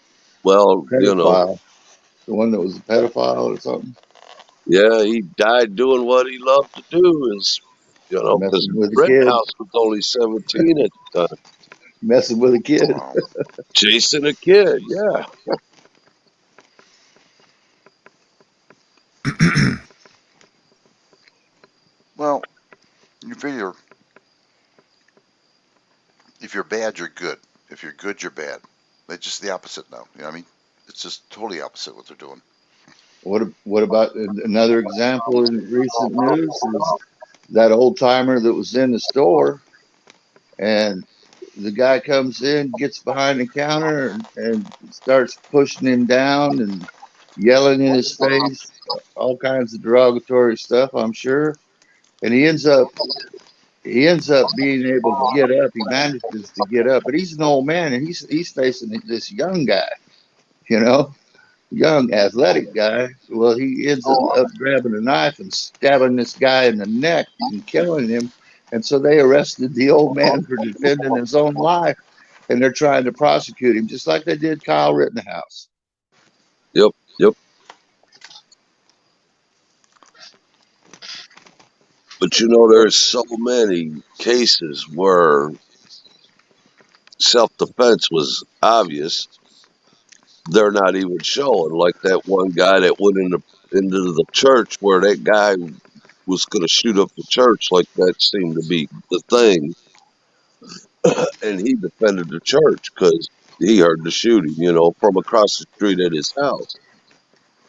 well, pedophile. You know. The one that was a pedophile or something? Yeah, he died doing what he loved to do, is, you know, because Rittenhouse was only 17 at the time. Messing with a kid. Wow. Chasing a kid, yeah. Well, you figure if you're bad, you're good. If you're good, you're bad. It's just the opposite now. You know what I mean? It's just totally opposite what they're doing. What about another example in recent news is that old timer that was in the store, and the guy comes in, gets behind the counter, and starts pushing him down and yelling in his face, all kinds of derogatory stuff, I'm sure. And he ends up being able to get up. He manages to get up, but he's an old man, and he's facing this young guy, you know, young athletic guy. Well, he ends up grabbing a knife and stabbing this guy in the neck and killing him. And so they arrested the old man for defending his own life, and they're trying to prosecute him, just like they did Kyle Rittenhouse. Yep. But you know, there's so many cases where self-defense was obvious. They're not even showing. Like that one guy that went into the church where that guy was going to shoot up the church. Like that seemed to be the thing. And he defended the church because he heard the shooting, from across the street at his house.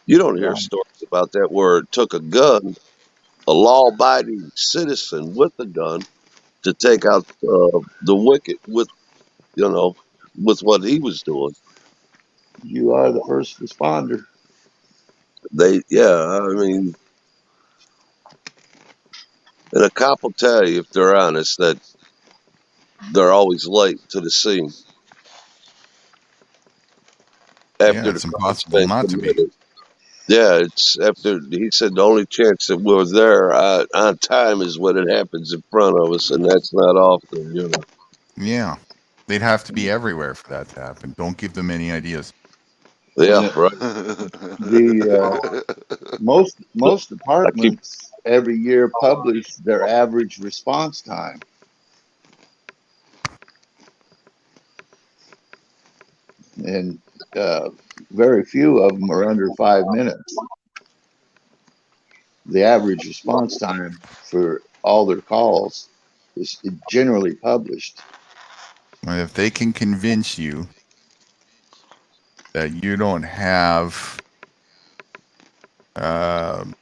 You don't hear stories about that where it took a gun, a law-abiding citizen with a gun, to take out the wicked with what he was doing. You are the first responder. And a cop will tell you, if they're honest, that they're always late to the scene. After it's impossible not to be. Yeah, it's after he said the only chance that we're there on time is when it happens in front of us, and that's not often, Yeah, they'd have to be everywhere for that to happen. Don't give them any ideas. Yeah, right. Most departments every year publish their average response time. And very few of them are under 5 minutes. The average response time for all their calls is generally published. And if they can convince you that you don't have the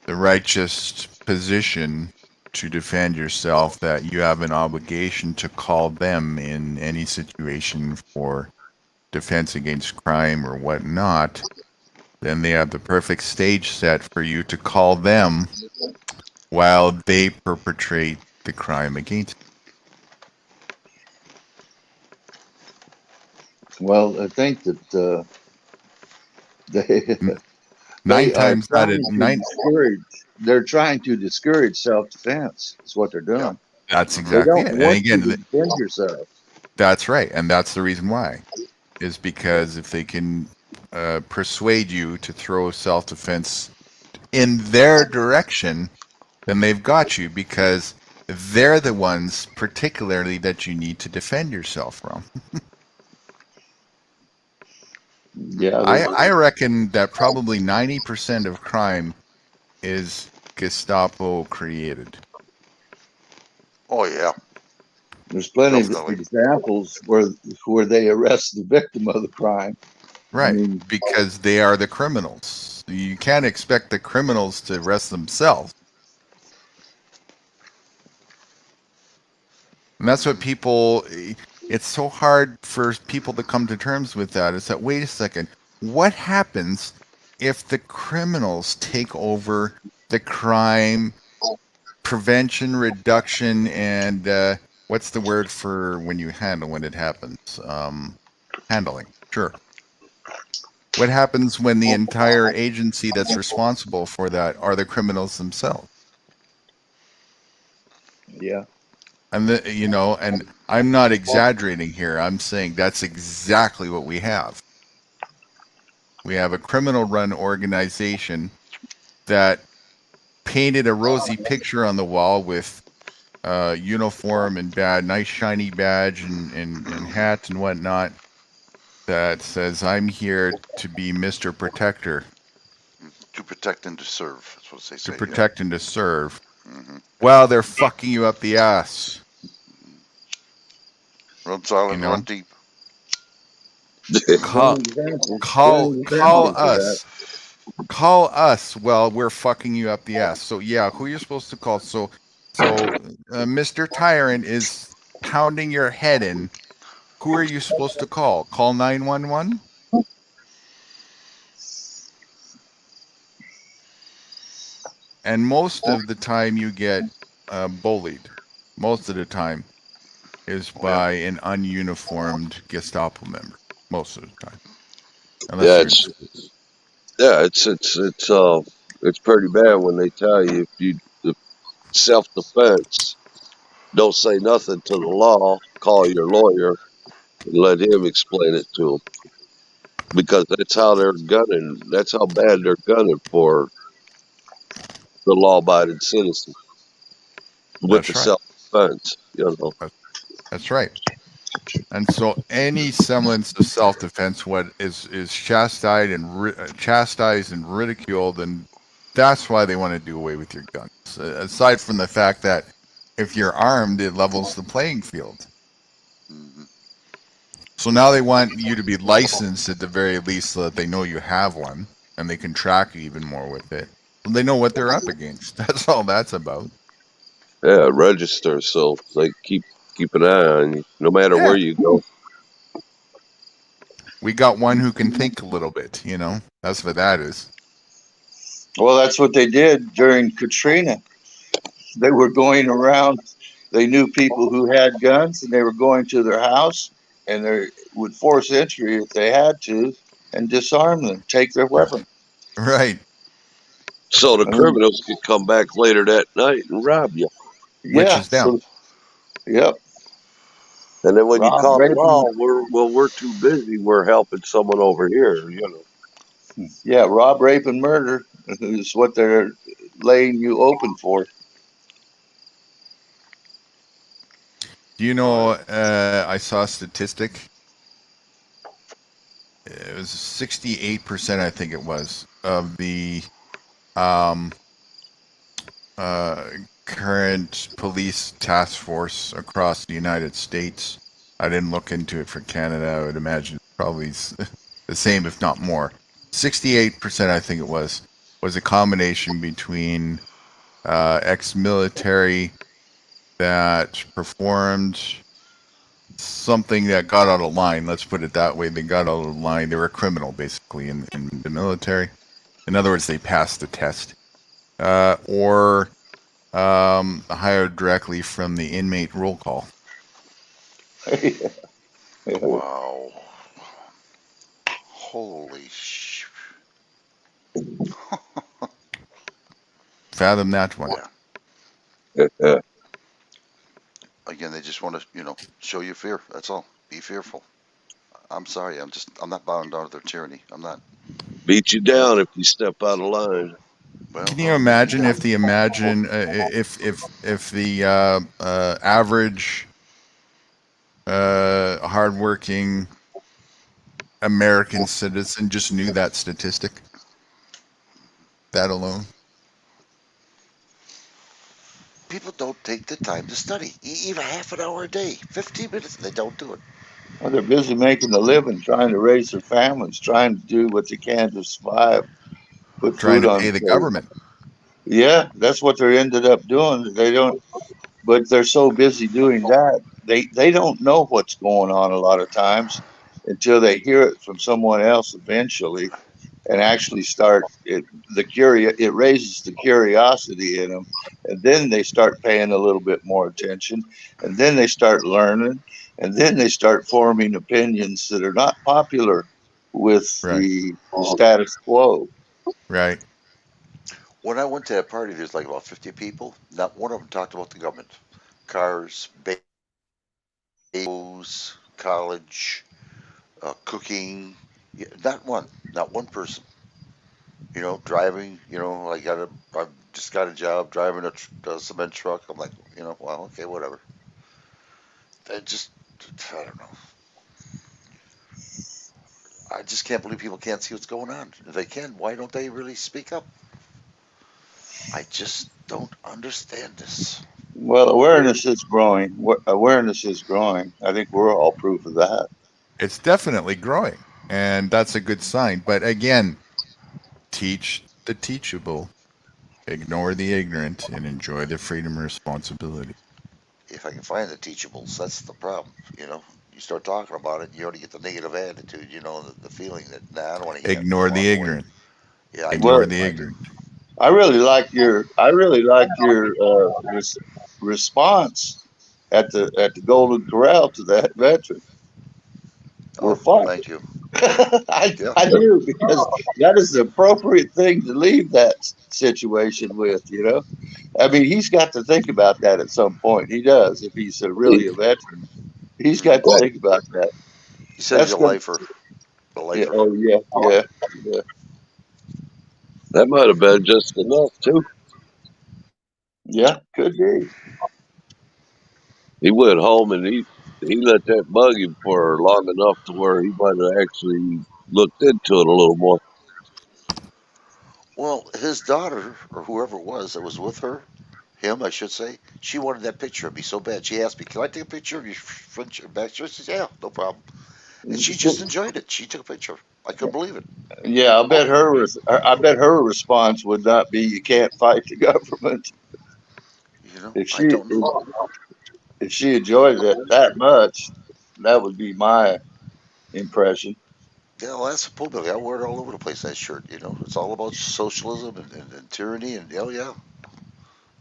righteous position to defend yourself, that you have an obligation to call them in any situation for defense against crime or whatnot, then they have the perfect stage set for you to call them while they perpetrate the crime against you. Well, I think that they're trying to discourage self-defense. Is what they're doing. That's exactly it. And again, defend yourself. That's right, and that's the reason why, is because if they can persuade you to throw self-defense in their direction, then they've got you, because they're the ones particularly that you need to defend yourself from. Yeah, I reckon that probably 90% of crime is Gestapo created. Oh yeah, there's plenty of examples where they arrest the victim of the crime. Right, because they are the criminals. You can't expect the criminals to arrest themselves. And that's what it's so hard for people to come to terms with that. It's that, wait a second, what happens if the criminals take over the crime prevention, reduction, and what's the word for when you handle when it happens? Handling, sure. What happens when the entire agency that's responsible for that are the criminals themselves? Yeah. And and I'm not exaggerating here. I'm saying that's exactly what we have. We have a criminal-run organization that painted a rosy picture on the wall with uniform and nice shiny badge and hat and whatnot that says, "I'm here to be Mr. Protector." To protect and to serve. That's what they say. To protect and to serve. Mm-hmm. Well, they're fucking you up the ass. Run silent, run deep. Call us. Well, we're fucking you up the ass. So yeah, who you're supposed to call? So Mr. Tyrant is pounding your head in. Who are you supposed to call? Call 911? And most of the time you get bullied. Most of the time is by an ununiformed Gestapo member. Most of the time. Unless it's pretty bad when they tell you if self-defense, don't say nothing to the law, call your lawyer and let him explain it to them. Because that's how they're gunning. That's how bad they're gunning for the law-abiding citizen with the That's right. self-defense. You know. That's right. And so any semblance of self-defense, what is chastised and ridiculed, and that's why they want to do away with your guns. Aside from the fact that if you're armed, it levels the playing field. So now they want you to be licensed at the very least so that they know you have one and they can track you even more with it. So they know what they're up against. That's all that's about. Yeah, register so they keep an eye on you no matter where you go. We got one who can think a little bit, you know. That's what that is. Well, that's what they did during Katrina. They were going around. They knew people who had guns, and they were going to their house, and they would force entry if they had to, and disarm them, take their weapon. Right. So the criminals could come back later that night and rob you. Yeah. Yep. And then when you Rob call them Raven. all, we're too busy. We're helping someone over here. You know. Yeah, rob, rape, and murder is what they're laying you open for. Do you know, I saw a statistic. It was 68%, I think it was, of the current police task force across the United States. I didn't look into it for Canada. I would imagine probably the same, if not more. 68%, I think it was a combination between ex-military that performed something that got out of line. Let's put it that way. They got out of line. They were a criminal, basically, in the military. In other words, they passed the test. Or hired directly from the inmate roll call. Wow. Holy sh! Fathom that one. Yeah. Again, they just want to, show you fear. That's all. Be fearful. I'm sorry. I'm not bowing down to their tyranny. I'm not. Beat you down if you step out of line. Well, can you imagine if the average hardworking American citizen just knew that statistic? That alone. People don't take the time to study. Even half an hour a day, 15 minutes, they don't do it. Well, they're busy making a living, trying to raise their families, trying to do what they can to survive, put Trying food to on pay the the table. government. Yeah, that's what they ended up doing. They don't, but they're so busy doing that, they don't know what's going on a lot of times until they hear it from someone else eventually, and actually start it. It raises the curiosity in them, and then they start paying a little bit more attention, and then they start learning, and then they start forming opinions that are not popular with the status quo. Right. When I went to that party, there's like about 50 people. Not one of them talked about the government. Cars, babies, college, cooking. Yeah, not one person. Driving. I just got a job driving a cement truck. I'm like, well, okay, whatever. I don't know. I just can't believe people can't see what's going on. If they can, why don't they really speak up? I just don't understand this. Well, awareness is growing. Awareness is growing. I think we're all proof of that. It's definitely growing, and that's a good sign. But again, teach the teachable, ignore the ignorant, and enjoy the freedom and responsibility. If I can find the teachables, that's the problem. You start talking about it, you already get the negative attitude. The feeling that I don't want to hear. Ignore the ignorant. Yeah, ignore the ignorant. I really like your response at the Golden Corral to that veteran. We're fine. Thank you. I do, because that is the appropriate thing to leave that situation with. I mean, he's got to think about that at some point. He does, if he's really a veteran. He's got to think about that. He said he's a lifer. Yeah, oh yeah. That might have been just enough too. Yeah, could be. He went home and he let that bug him for long enough to where he might have actually looked into it a little more. Well, his daughter, or whoever it was that was with her, him, I should say, she wanted that picture of me so bad. She asked me, "Can I take a picture of your front back?" I said, "Yeah, no problem." And she just enjoyed it. She took a picture. I couldn't believe it. Yeah, I bet her response would not be, "You can't fight the government." If she enjoyed it that much, that would be my impression. Yeah, well, that's a Billy. I wear it all over the place, that shirt. It's all about socialism and tyranny. And, oh, yeah,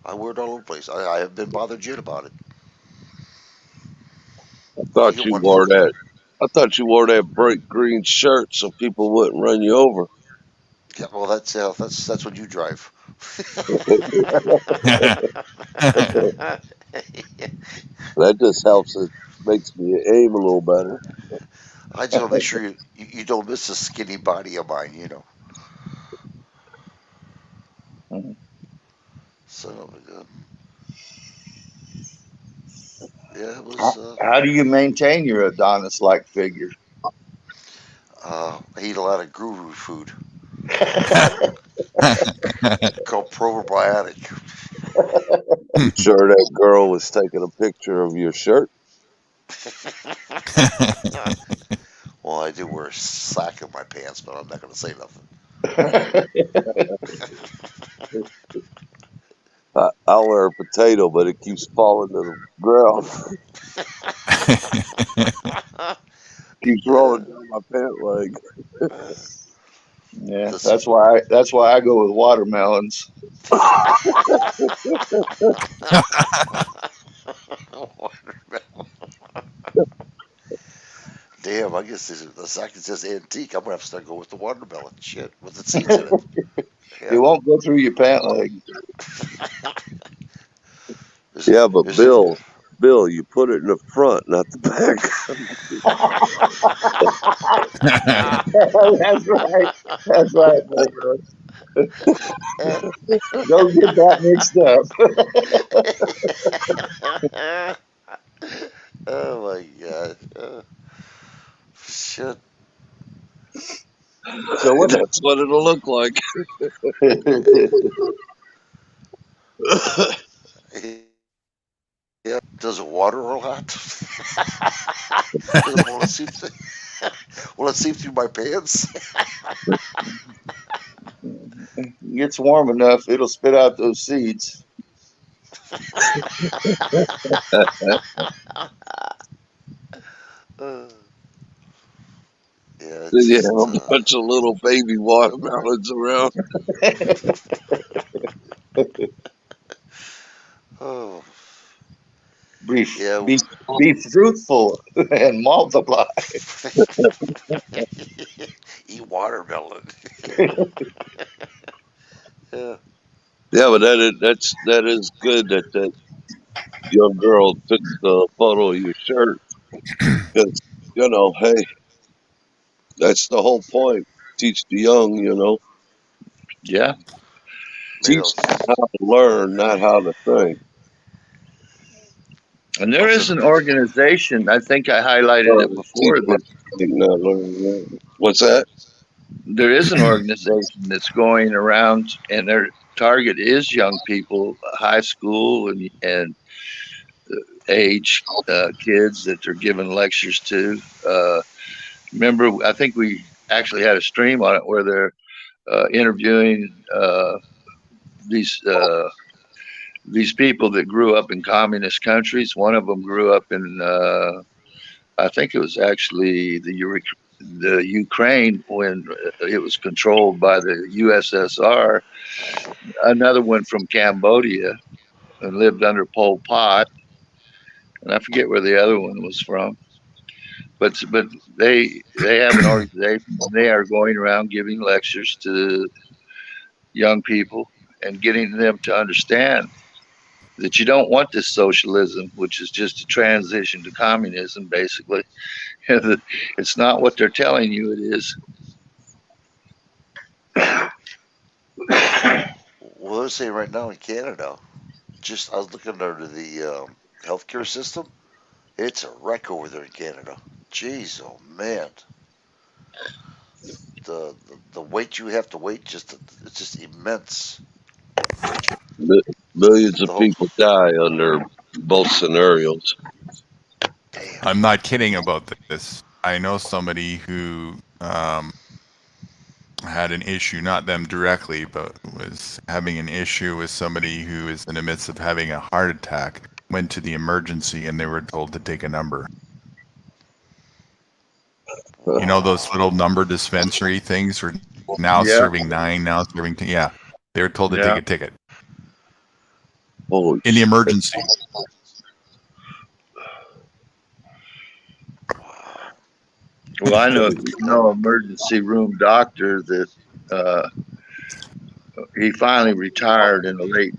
I wear it all over the place. I have been bothered yet about it. I thought you wore that bright green shirt so people wouldn't run you over. Yeah, well, that's what you drive. That just helps. It makes me aim a little better. I just want to make sure you don't miss the skinny body of mine, Son of a gun. Yeah, it was. How do you maintain your Adonis-like figure? I eat a lot of guru food. Called probiotic. You sure that girl was taking a picture of your shirt? Well, I do wear a sack in my pants, but I'm not going to say nothing. I'll wear a potato, but it keeps falling to the ground. Keeps rolling down my pant leg. Yeah, that's why I go with watermelons. Damn, I guess the sack that says antique. I'm gonna have to start going with the watermelon shit with the seeds in it. It won't go through your pant leg. Yeah, but Bill, you put it in the front, not the back. That's right. That's right. Don't get that mixed up. Oh my god. Shit. So that's what it'll look like. Yeah. Does it water a lot? Will it seep through my pants? It gets warm enough, it'll spit out those seeds. Yeah, a bunch of little baby watermelons around. Oh. Be fruitful and multiply. Eat watermelon. Yeah, but that is good that young girl took the photo of your shirt, because hey, that's the whole point. Teach the young, Yeah. Teach them how to learn, not how to think. And there is an organization, I think I highlighted it before. What's that? There is an organization that's going around, and their target is young people, high school and age kids that they're giving lectures to. Remember, I think we actually had a stream on it where they're interviewing these people that grew up in communist countries. One of them grew up in, I think it was actually the the Ukraine when it was controlled by the USSR. Another one from Cambodia and lived under Pol Pot, and I forget where the other one was from. But they have an organization. And they are going around giving lectures to young people and getting them to understand that you don't want this socialism, which is just a transition to communism, basically. It's not what they're telling you it is. Well, they're saying right now in Canada, I was looking under the healthcare system. It's a wreck over there in Canada. Jeez, oh man, the wait you have to wait it's just immense. Millions of people die under both scenarios. I'm not kidding about this. I know somebody who had an issue, not them directly, but was having an issue with somebody who is in the midst of having a heart attack, went to the emergency, and they were told to take a number. You know those little number dispensary things were now serving 9, now serving 10. Yeah, they were told to take a ticket. In the emergency. Well, I know emergency room doctor that he finally retired in the late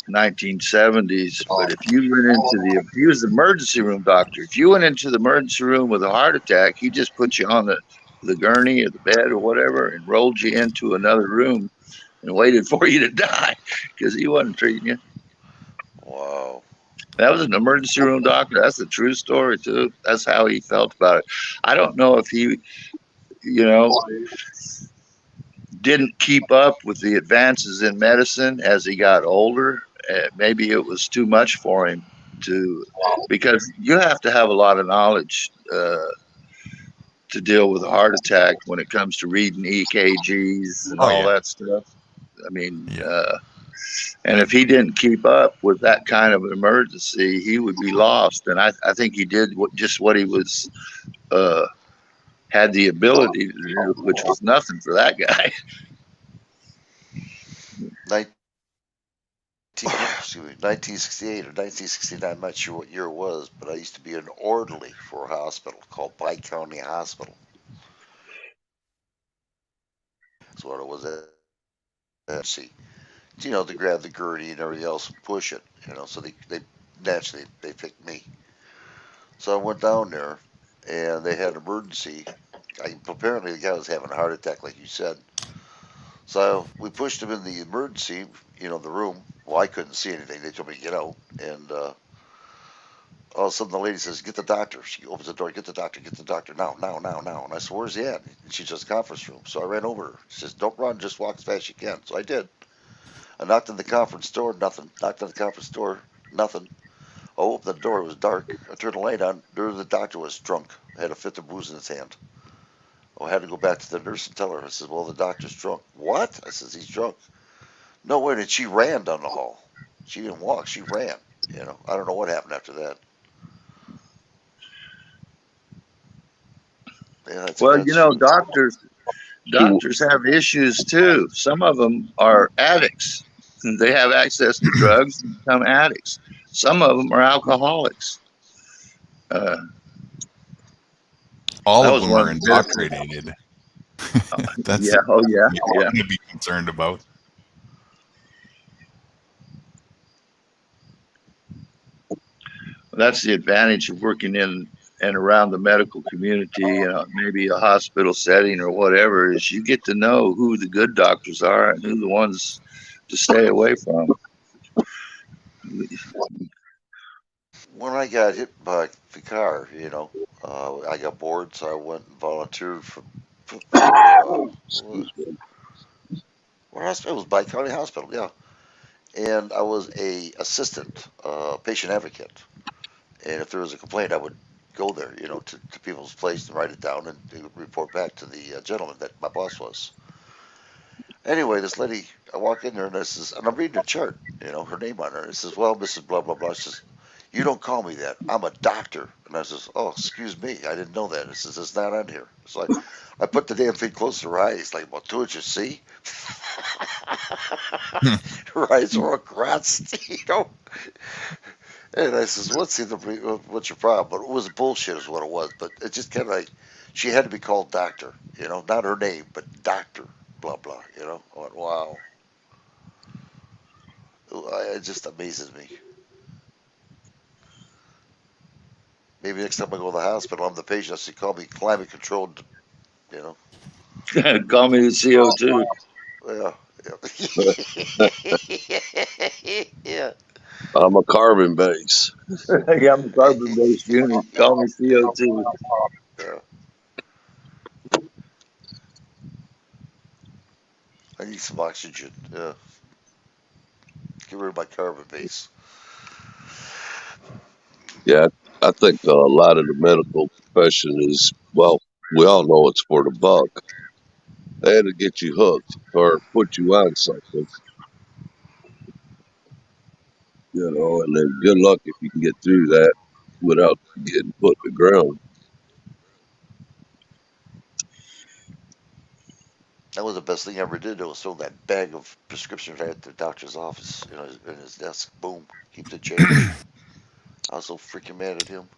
1970s. But if you went into he was the emergency room doctor. If you went into the emergency room with a heart attack, he just put you on the gurney or the bed or whatever and rolled you into another room and waited for you to die because he wasn't treating you. Wow. That was an emergency room doctor. That's a true story too. That's how he felt about it. I don't know if he, didn't keep up with the advances in medicine as he got older. Maybe it was too much for him because you have to have a lot of knowledge to deal with a heart attack when it comes to reading EKGs and all that stuff. I mean, and if he didn't keep up with that kind of an emergency, he would be lost. And I think he did just what he was had the ability to do, which was nothing for that guy. 1968 or 1969, I'm not sure what year it was, but I used to be an orderly for a hospital called Pike County Hospital. That's what it was at. See, to grab the gurney and everything else and push it, so they naturally they picked me. So I went down there and they had an emergency. Apparently the guy was having a heart attack, like you said. So we pushed him in the emergency, the room. Well, I couldn't see anything. They told me to get out. And all of a sudden the lady says, "Get the doctor." She opens the door, "Get the doctor, now. And I said, "Where's he at?" And she's in the conference room. So I ran over her. She says, "Don't run, just walk as fast as you can." So I did. I knocked on the conference door, nothing. Knocked on the conference door, nothing. I opened the door, it was dark. I turned the light on. The doctor was drunk. Had a fifth of booze in his hand. I had to go back to the nurse and tell her. I said, "Well, the doctor's drunk." "What?" I said, "He's drunk." "No, wait." And she ran down the hall. She didn't walk. She ran. I don't know what happened after that. Yeah, well, doctors have issues too. Some of them are addicts. They have access to drugs and become addicts. Some of them are alcoholics. All of them are indoctrinated. That's yeah. to be concerned about. That's the advantage of working in and around the medical community, maybe a hospital setting or whatever, is you get to know who the good doctors are and who the ones to stay away from. When I got hit by the car, I got bored, so I went and volunteered for what hospital? It was Pike County Hospital, yeah. And I was a assistant patient advocate. And if there was a complaint, I would go there, to people's place and write it down and report back to the gentleman that my boss was. Anyway, this lady, I walk in there and I'm reading her chart, her name on her. It says, "Well, Mrs. Blah, blah, blah." She says, You don't call me that. I'm a doctor. And I says, oh, excuse me. I didn't know that. It says, it's not on here. So I put the damn thing close to her eyes, like, well, don't you see? Her eyes were all crossed, you know. And I says, what's your problem? But it was bullshit is what it was. But it just kind of like, she had to be called doctor, you know, not her name, but doctor, blah, blah, you know. I went, wow. It just amazes me. Maybe next time I go to the hospital, I'm the patient. I say, call me climate controlled, you know. Call me the CO2. Yeah. Yeah. I'm a carbon base. Yeah, I'm a carbon-based unit. Call me CO2. Yeah. I need some oxygen. Yeah. Get rid of my carbon base. Yeah, I think a lot of the medical profession is, well, we all know it's for the buck. They had to get you hooked or put you on something, you know, and then good luck if you can get through that without getting put to the ground. That was the best thing I ever did. It was throw that bag of prescriptions right at the doctor's office, you know, in his desk. Boom. Keep the change. I was so freaking mad at him.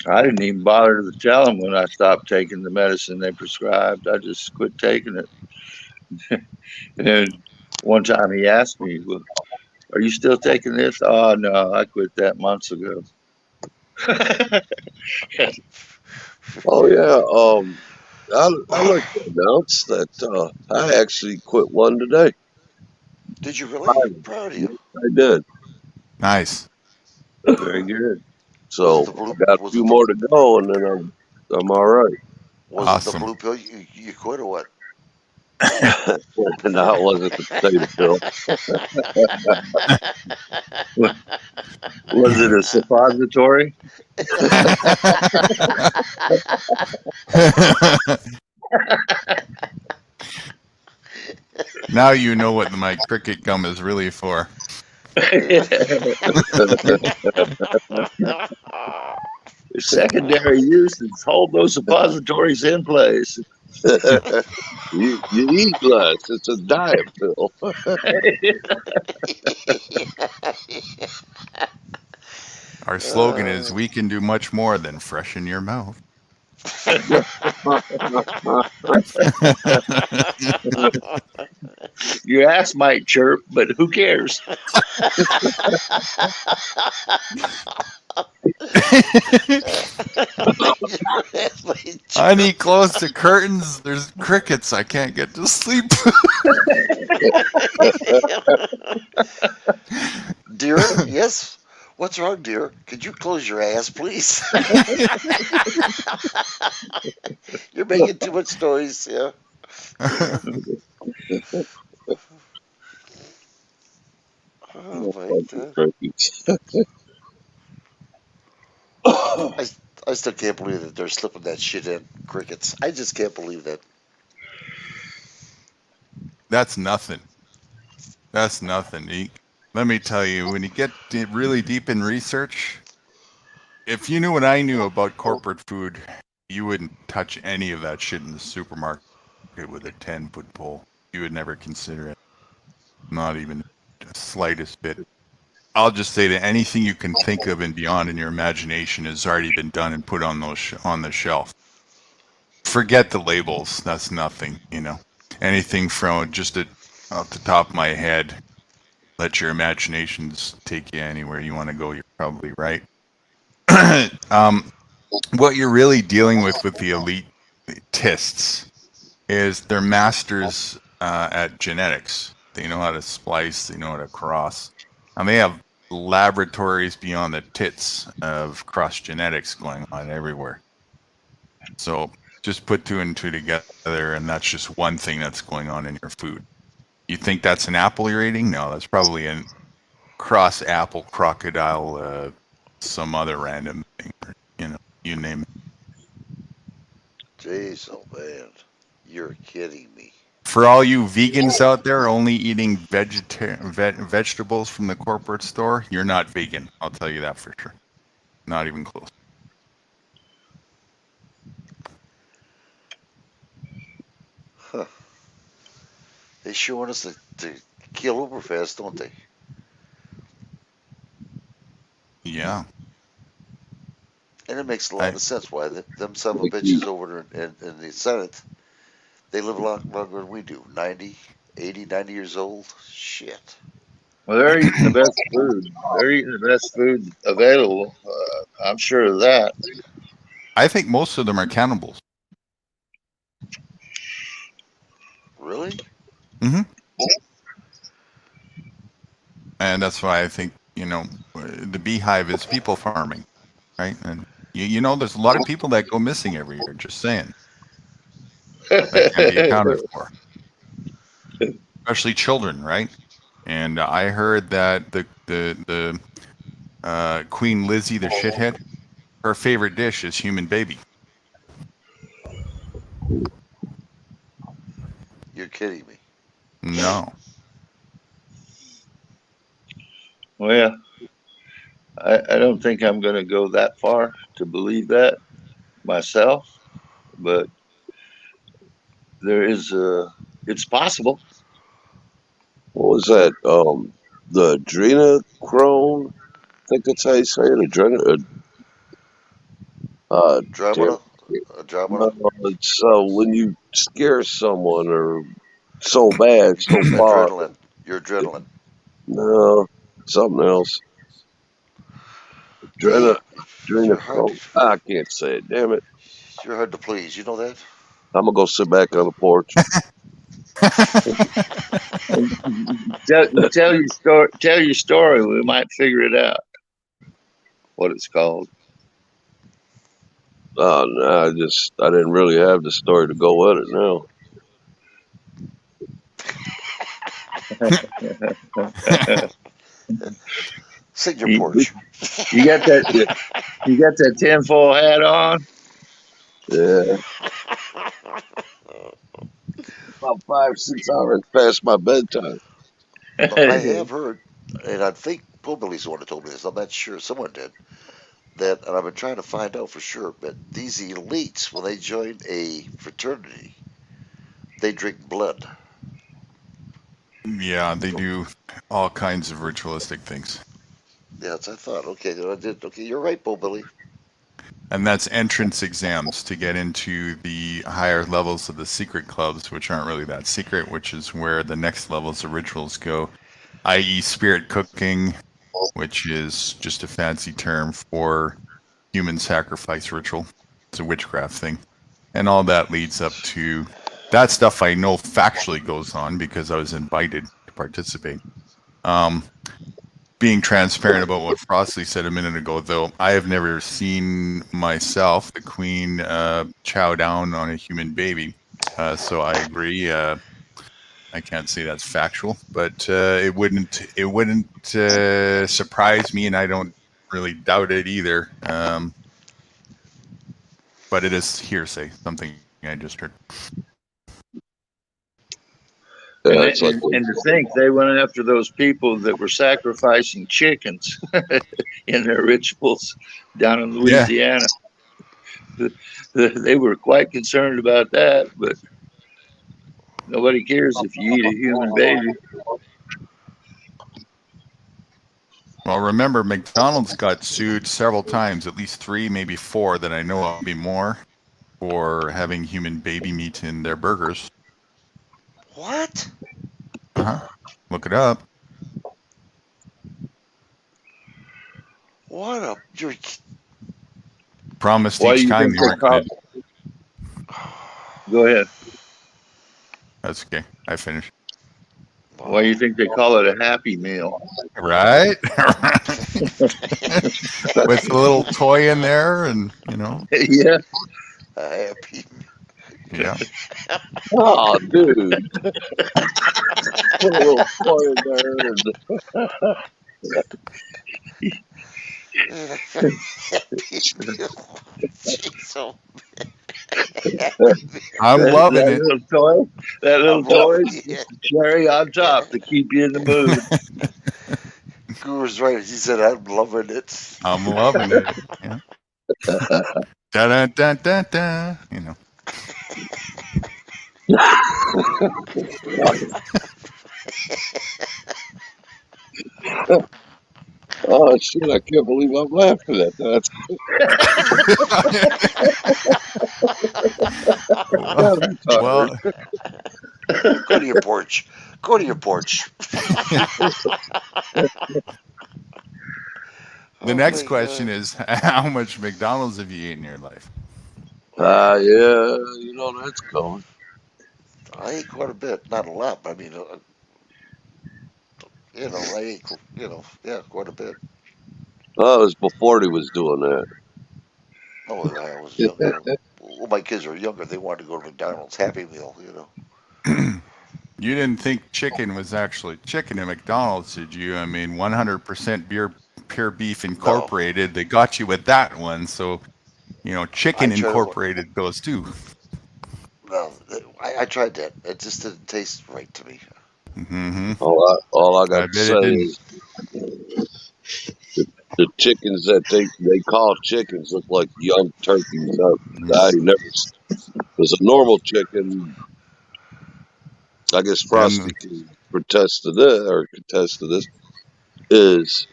I didn't even bother to tell him when I stopped taking the medicine they prescribed. I just quit taking it. And then one time he asked me, well, are you still taking this? Oh, no, I quit that months ago. Oh yeah, I like to announce that I actually quit one today. Did you really? Proud of you. I did. Nice. Very good. So I got a few more to go, and then I'm all right. Was Awesome. it the blue pill you quit or what? No, it wasn't the potato pill. Was it a suppository? Now you know what my cricket gum is really for. Secondary use is hold those suppositories in place. You eat less. It's a diet pill. Our slogan is, we can do much more than freshen your mouth. Your ass might chirp, but who cares? Honey, close the curtains. There's crickets. I can't get to sleep. Dear, yes? What's wrong, dear? Could you close your ass, please? You're making too much noise, yeah. Oh my God. I still can't believe that they're slipping that shit in, crickets. I just can't believe that. That's nothing. That's nothing. Let me tell you, when you get really deep in research, if you knew what I knew about corporate food, you wouldn't touch any of that shit in the supermarket with a 10-foot pole. You would never consider it. Not even the slightest bit. I'll just say that anything you can think of and beyond in your imagination has already been done and put on on the shelf. Forget the labels. That's nothing, you know. Anything from just off the top of my head, let your imaginations take you anywhere you want to go. You're probably right. What you're really dealing with the elitists is they're masters at genetics. They know how to splice. They know how to cross. And they have laboratories beyond the tits of cross genetics going on everywhere. So just put two and two together, and that's just one thing that's going on in your food. You think that's an apple you're eating? No, that's probably a cross apple crocodile, some other random thing, you know, you name it. Jeez, oh man, you're kidding me. For all you vegans out there only eating vegetables from the corporate store, you're not vegan. I'll tell you that for sure. Not even close. Huh. They sure want us to kill over fast, don't they? Yeah. And it makes a lot of sense why them son of a bitches over in the Senate, they live a lot longer than we do. 90, 80, 90 years old. Shit. Well, they're eating the best food. They're eating the best food available. I'm sure of that. I think most of them are cannibals. Really? Mm-hmm. And that's why I think, the beehive is people farming, right? And there's a lot of people that go missing every year, just saying. That can be accounted for. Especially children, right? And I heard that the Queen Lizzie, the shithead, her favorite dish is human baby. You're kidding me. No. Well, I don't think I'm going to go that far to believe that myself, but there is it's possible. What was that? The adrenochrome? I think that's how you say it. Andromeda? No, it's when you scare someone or so bad, so far. Adrenaline. Your adrenaline. No, something else. Adrenochrome. I can't say it. Damn it. You're hard to please. You know that? I'm gonna go sit back on the porch. Tell your story. We might figure it out. What it's called. Oh no, I didn't really have the story to go with it now. Sit your porch. You got that tinfoil hat on? Yeah. About 5-6 hours past my bedtime. Well, I have heard, and I think Pobilly's the one who told me this. I'm not sure. Someone did. And I've been trying to find out for sure, but these elites, when they join a fraternity, they drink blood. Yeah, they do all kinds of ritualistic things. Yeah, that's what I thought. Okay, you're right, Pobilly. And that's entrance exams to get into the higher levels of the secret clubs, which aren't really that secret, which is where the next levels of rituals go, i.e. spirit cooking, which is just a fancy term for human sacrifice ritual. It's a witchcraft thing. And all that leads up to that stuff I know factually goes on because I was invited to participate. Being transparent about what Frostley said a minute ago, though, I have never seen myself, the Queen, chow down on a human baby. So I agree. I can't say that's factual, but it wouldn't surprise me, and I don't really doubt it either. But it is hearsay, something I just heard. And to think they went after those people that were sacrificing chickens in their rituals down in Louisiana. Yeah. They were quite concerned about that, but nobody cares if you eat a human baby. Well, remember, McDonald's got sued several times, at least 3, maybe 4 that I know of, maybe more, for having human baby meat in their burgers. What? Uh-huh. Look it up. What a... Promised each time they weren't going to... Go ahead. That's okay. I finished. Why do you think they call it a Happy Meal? Right? With a little toy in there and, Yeah. A Happy Meal. Yeah. Oh, dude. Put a little toy in there. Happy Meal. Jeez, oh, man. I'm loving that it. little toy, that little I'm loving toy, is it. the cherry on top to keep you in the mood. Guru's right. He said, I'm loving it. I'm loving it. Yeah. Da da da da da. You know. Oh shit! I can't believe I'm laughing at that. God, I'm tired. Well, Go to your porch. Go to your porch. the next question is, how much McDonald's have you eaten in your life? Yeah, you know that's coming. I ate quite a bit. Not a lot, but I mean, I ate, yeah, quite a bit. Oh, it was before he was doing that. Oh, I was young. Well, my kids were younger. They wanted to go to McDonald's Happy Meal, You didn't think chicken was actually chicken at McDonald's, did you? I mean, 100% pure beef incorporated. They got you with that one, so chicken incorporated goes too. No, I tried that. It just didn't taste right to me. Mm-hmm. All I got to say is the chickens that they call chickens look like young turkeys. I never. There's a normal chicken. I guess Frosty can contest to this. Is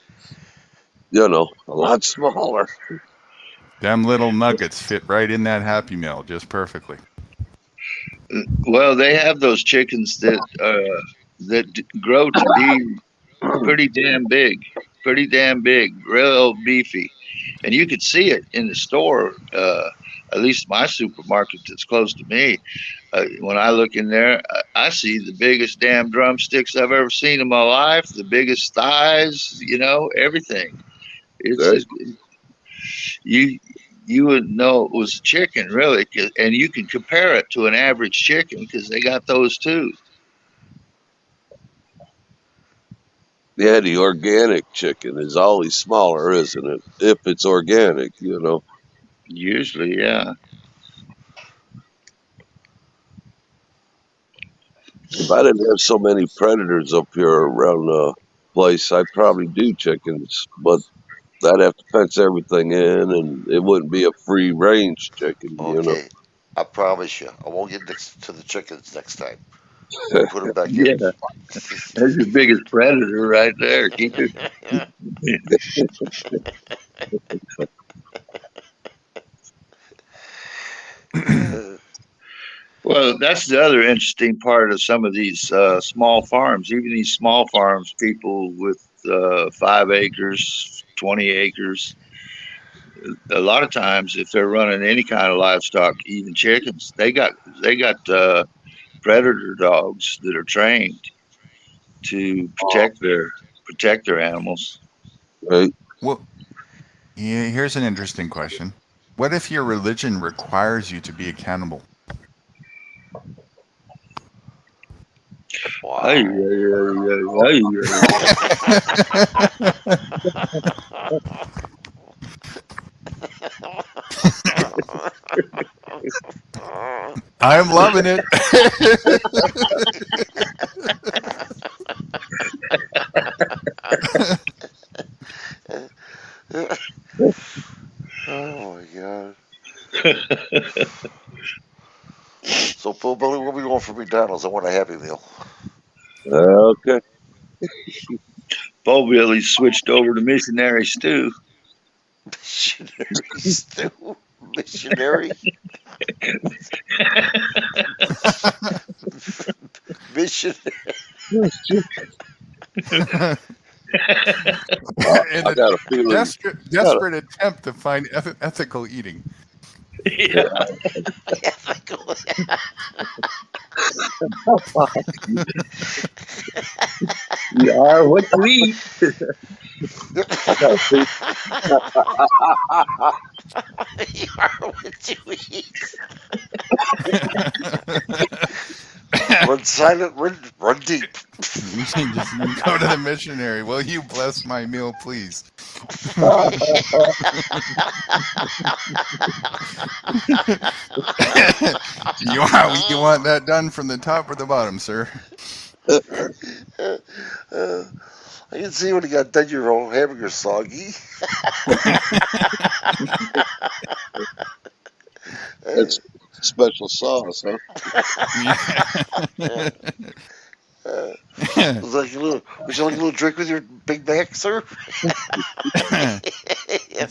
a lot smaller. Them little nuggets fit right in that Happy Meal just perfectly. Well, they have those chickens that grow to be pretty damn big, real beefy, and you could see it in the store. At least my supermarket that's close to me. When I look in there, I see the biggest damn drumsticks I've ever seen in my life, the biggest thighs, everything. It's you would know it was a chicken, really, and you can compare it to an average chicken because they got those too. Yeah, the organic chicken is always smaller, isn't it? If it's organic, Usually, yeah. If I didn't have so many predators up here around the place, I'd probably do chickens, but I'd have to fence everything in, and it wouldn't be a free range chicken, Okay, I promise you, I won't get to the chickens next time. We'll put them back in. Yeah, that's your biggest predator right there. Keep it. Well, that's the other interesting part of some of these small farms. Even these small farms, people with 5 acres, 20 acres, a lot of times, if they're running any kind of livestock, even chickens, they got predator dogs that are trained to protect their animals. Right. Well, yeah, here's an interesting question. What if your religion requires you to be a cannibal? I'm loving it. Oh my God. So, Phil Billy, where are we going for McDonald's? I want a Happy Meal. Okay. Bo Billy switched over to missionary stew. Missionary stew? Missionary? Missionary. In a desperate attempt to find ethical eating. Yeah. You are what you eat. You are what you eat. silent, run deep. Just go to the missionary. Will you bless my meal, please? You want that done from the top or the bottom, sir? I can see when you got done your whole hamburger soggy. That's special sauce, huh? Would you like a little drink with your Big Mac, sir?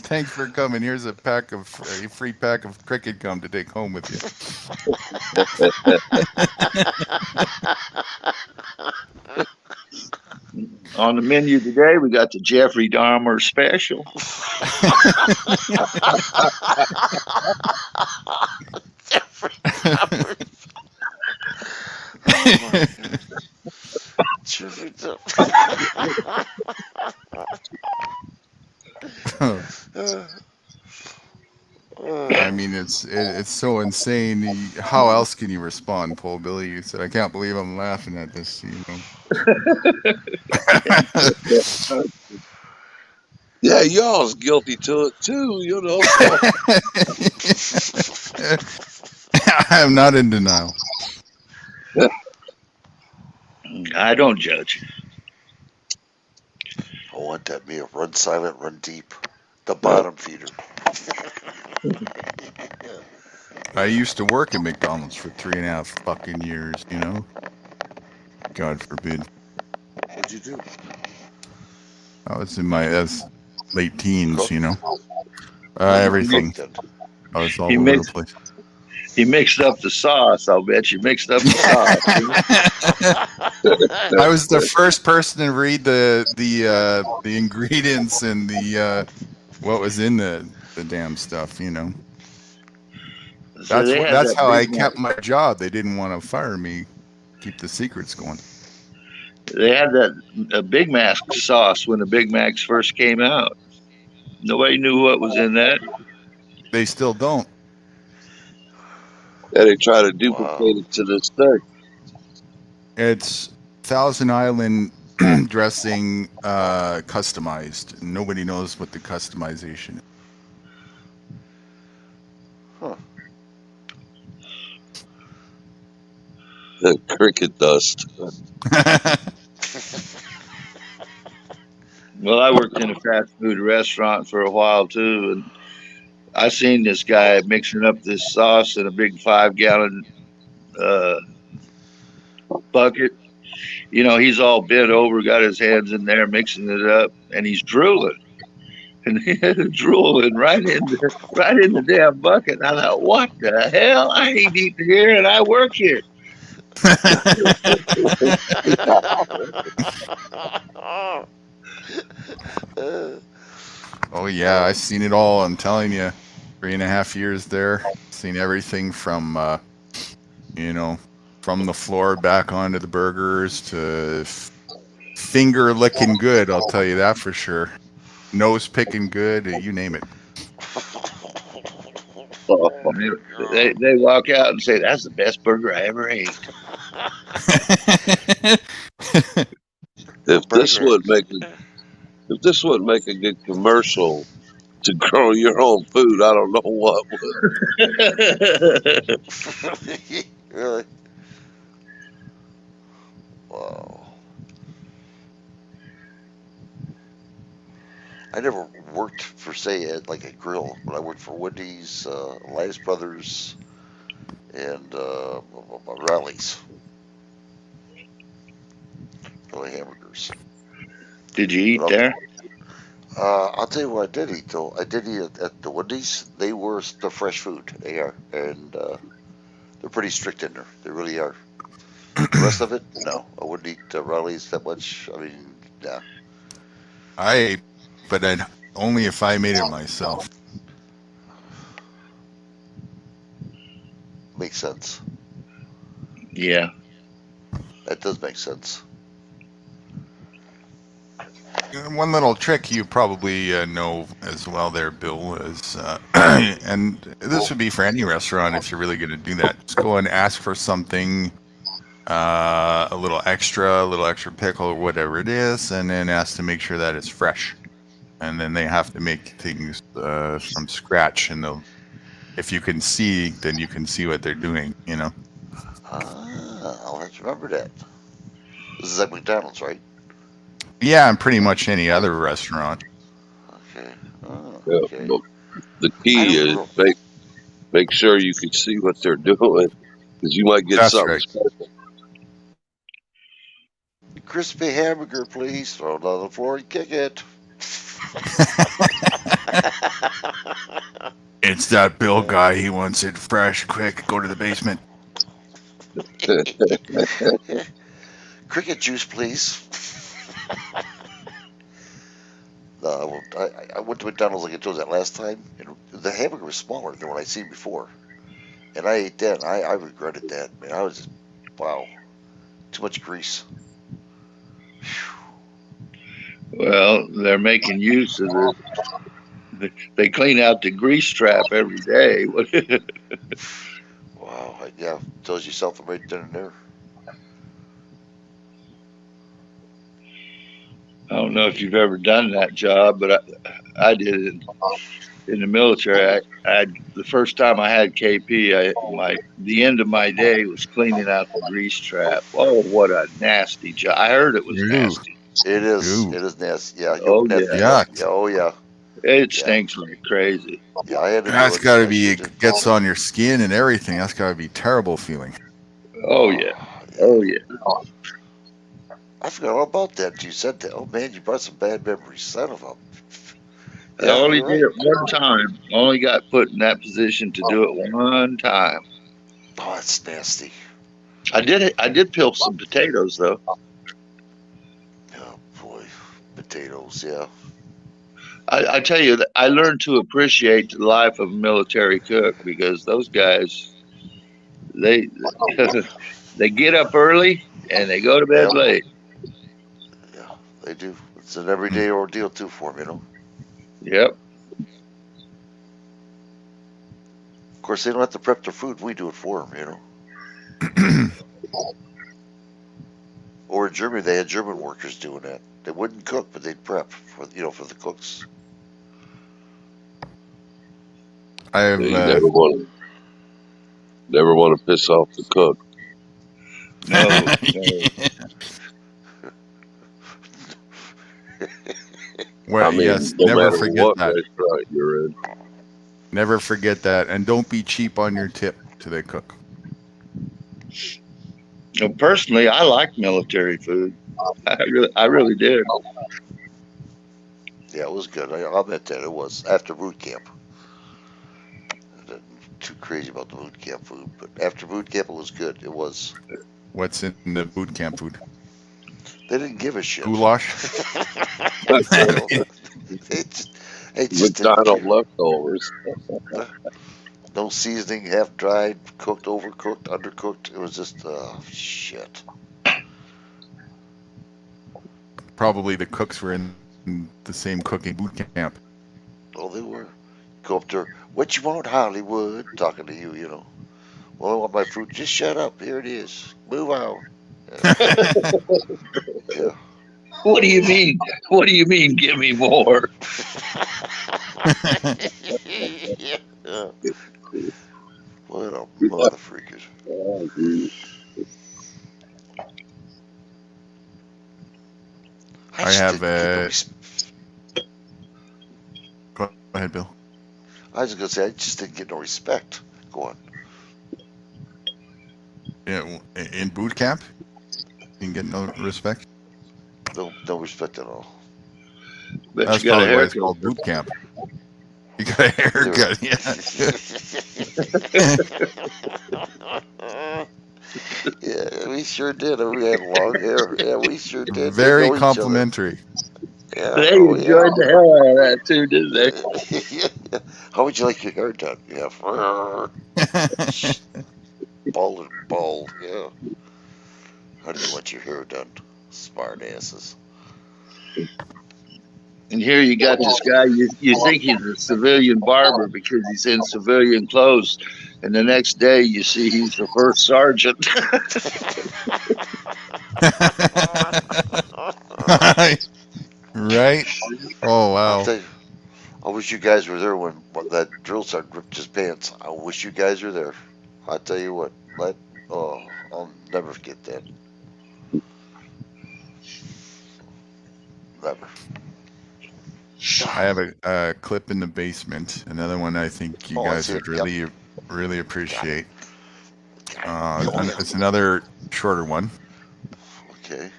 Thanks for coming. Here's a free pack of cricket gum to take home with you. On the menu today, we got the Jeffrey Dahmer special. Jeffrey Dahmer. Jeffrey I mean, it's so insane. How else can you respond, Paul Billy? You said, "I can't believe I'm laughing at this." You know. Yeah, y'all's guilty to it too. You know. I'm not in denial. I don't judge. I want that meal. Run silent, run deep. The bottom feeder. I used to work at McDonald's for 3.5 fucking years, you know? God forbid. What'd you do? I was in my late teens, you know? Everything. I was all over the place. He mixed up the sauce. I'll bet you mixed up the sauce. I was the first person to read the ingredients and the what was in the damn stuff, you know. That's how I kept my job. They didn't want to fire me, keep the secrets going. They had a Big Mac sauce when the Big Macs first came out. Nobody knew what was in that. They still don't. Yeah, they try to duplicate it to this day. It's Thousand Island dressing customized. Nobody knows what the customization is. Huh. The cricket dust. Well, I worked in a fast food restaurant for a while too, and I seen this guy mixing up this sauce in a big 5-gallon bucket. You know, he's all bent over, got his hands in there mixing it up, and he's drooling. And he had drooling right in the damn bucket. And I thought, what the hell? I ain't eating here, and I work here. Oh yeah, I've seen it all. I'm telling you, 3.5 years there, seen everything from you know, from the floor back onto the burgers to finger licking good. I'll tell you that for sure. Nose picking good, you name it. They walk out and say, "That's the best burger I ever ate." If this would make a good commercial to grow your own food, I don't know what would. Really? Wow. I never worked for, say, at like a grill, but I worked for Wendy's, Elias Brothers, and Rallies. Really hamburgers. Did you eat there? I'll tell you what I did eat, though. I did eat at the Wendy's. They were the fresh food. They are. And they're pretty strict in there. They really are. The rest of it, no. I wouldn't eat Rallies that much. I mean, yeah. I ate, but only if I made it myself. Makes sense. Yeah. That does make sense. One little trick you probably know as well there, Bill, is, and this would be for any restaurant if you're really going to do that. Just go and ask for something a little extra pickle, whatever it is, and then has to make sure that it's fresh. And then they have to make things from scratch. And if you can see, then you can see what they're doing, you know. I'll have to remember that. This is at McDonald's, right? Yeah, and pretty much any other restaurant. Okay. Oh, Yeah, okay. but the key is make sure you can see what they're doing, because you might get That's something right. special. Crispy hamburger, please. Throw it on the floor and kick it. It's that Bill guy. He wants it fresh, quick. Go to the basement. Cricket juice, please. I went to McDonald's like I told you that last time, and the hamburger was smaller than what I'd seen before. And I ate that, and I regretted that, man. I was just, wow, too much grease. Well, they're making use of it. They clean out the grease trap every day. Wow, yeah, tells you something right then and there. I don't know if you've ever done that job, but I did it in the military. The first time I had KP, the end of my day was cleaning out the grease trap. Oh, what a nasty job! I heard it was nasty. It is. It is nasty. Yeah. Oh, yeah. yeah. Yeah. Oh yeah. It stinks like crazy. Yeah, I had to. That's got to be. It gets on your skin and everything. That's got to be terrible feeling. Oh yeah. Oh yeah. I forgot all about that. You said that. Oh man, you brought some bad memories. Son of a. I only did it one time. Only got put in that position to do it one time. Oh, that's nasty. I did peel some potatoes though. Oh boy, potatoes. Yeah. I tell you, I learned to appreciate the life of a military cook, because those guys, they they get up early and they go to bed late. Yeah, they do. It's an everyday ordeal too for them, you know. Yep. Of course, they don't have to prep their food. We do it for them, you know. Or in Germany, they had German workers doing that. They wouldn't cook, but they'd prep for the cooks. I have You never want to piss off the cook. No. Well, I mean, yes, no never matter forget what that. restaurant you're in. Never forget that, and don't be cheap on your tip to the cook. Personally, I like military food. I really did. Yeah, it was good. I'll admit that it was after boot camp. Too crazy about the boot camp food, but after boot camp, it was good. It was. What's in the boot camp food? They didn't give a shit. Goulash. They just McDonald's leftovers. No seasoning, half dried, cooked, overcooked, undercooked. It was just shit. Probably the cooks were in the same cooking boot camp. Oh, they were. Go up there. What you want, Hollywood? Talking to you, you know. Well, I want my food. Just shut up. Here it is. Move on. Yeah. What do you mean? What do you mean? Give me more. Yeah. What a mother freakers. I have Go ahead, Bill. I was gonna say I just didn't get no respect. Go on. Yeah, in boot camp, you can get no respect. No respect at all. But That's you got a probably why it's haircut. called boot camp. You got a haircut, yeah. Yeah, we sure did. We had long hair. Yeah, we sure did. Very They know each other. complimentary. Yeah. They Oh, enjoyed the hell out of that too, didn't they? Yeah. How would you like your hair done? Yeah. Bald and bald. Yeah. How do you want your hair done? Smart asses. And here you got this guy, you think he's a civilian barber because he's in civilian clothes. And the next day you see he's the first sergeant. Right? Oh, wow. I wish you guys were there when that drill sergeant ripped his pants. I wish you guys were there. I tell you what, I'll never forget that. Never. I have a clip in the basement. Another one I think you guys would really appreciate. It's another shorter one. Okay.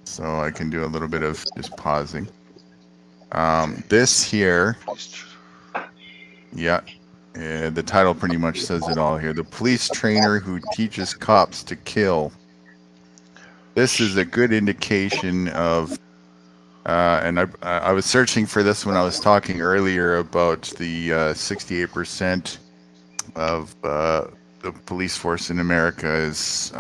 So I can do a little bit of just pausing. This here, the title pretty much says it all here. The police trainer who teaches cops to kill. This is a good indication of, and I was searching for this when I was talking earlier about the 68% of the police force in America is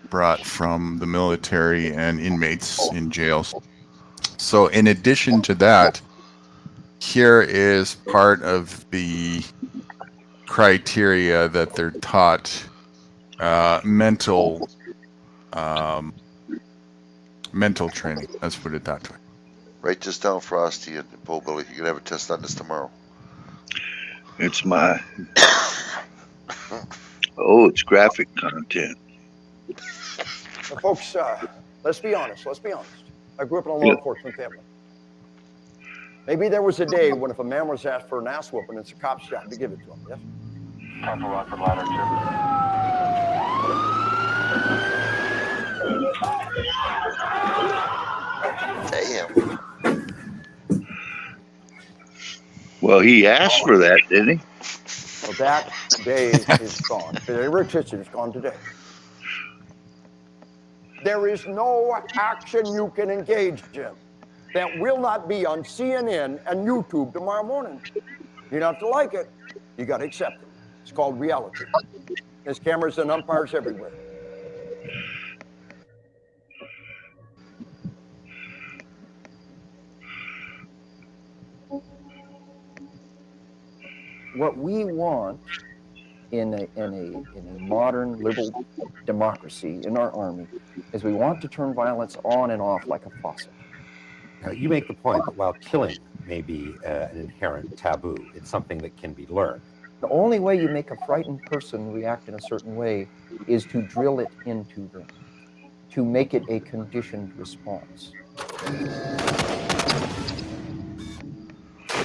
brought from the military and inmates in jails. So in addition to that, here is part of the criteria that they're taught mental training. Let's put it that way. Write this down, Frosty and Bo Billy. You can have a test on this tomorrow. It's my... Oh, it's graphic content. Well, folks, let's be honest. I grew up in a law enforcement family. Maybe there was a day when if a man was asked for an ass whooping, it's a cop's job to give it to him, yes? Purple Rocket Ladder 2. Damn. Well, he asked for that, didn't he? Well, that day is gone. If it ever existed, it's gone today. There is no action you can engage in that will not be on CNN and YouTube tomorrow morning. You don't have to like it. You got to accept it. It's called reality. There's cameras and umpires everywhere. What we want in a modern liberal democracy in our army is we want to turn violence on and off like a faucet. You make the point that while killing may be an inherent taboo, it's something that can be learned. The only way you make a frightened person react in a certain way is to drill it into them, to make it a conditioned response.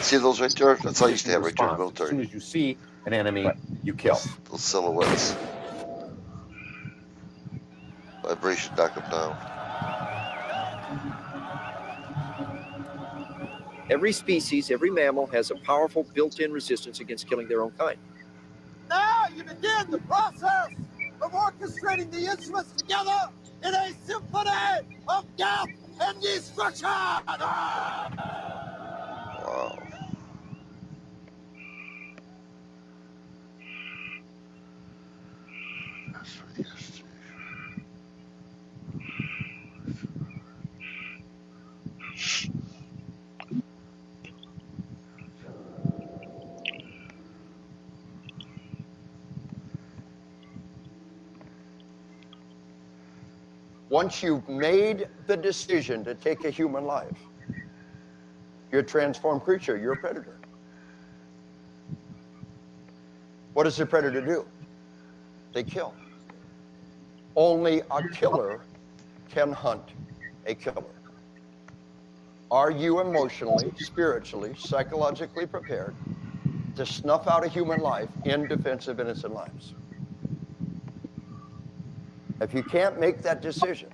See those right there? That's how I used to have right there in the military. As soon as you see an enemy, you kill. Those silhouettes. Vibration, knock them down. Every species, every mammal has a powerful built-in resistance against killing their own kind. Now you begin the process of orchestrating the instruments together in a symphony of death and destruction. Wow. Once you've made the decision to take a human life, you're a transformed creature, you're a predator. What does a predator do? They kill. Only a killer can hunt a killer. Are you emotionally, spiritually, psychologically prepared to snuff out a human life in defense of innocent lives? If you can't make that decision,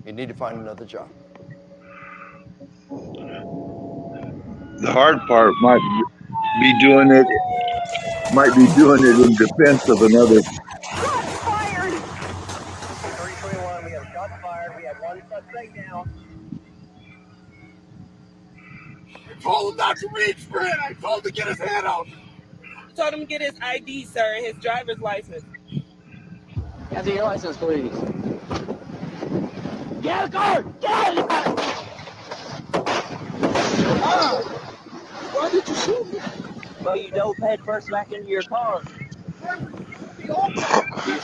you need to find another job. The hard part might be doing it in defense of another. Fired! 321, we have shots fired. We have one suspect down. I told him not to reach for it. I told him to get his hand out. Told him to get his ID, sir, his driver's license. Have your license, please. Get out of the car! Get out of the car! Ah! Why did you shoot me? Well, you dove head first back into your car. Your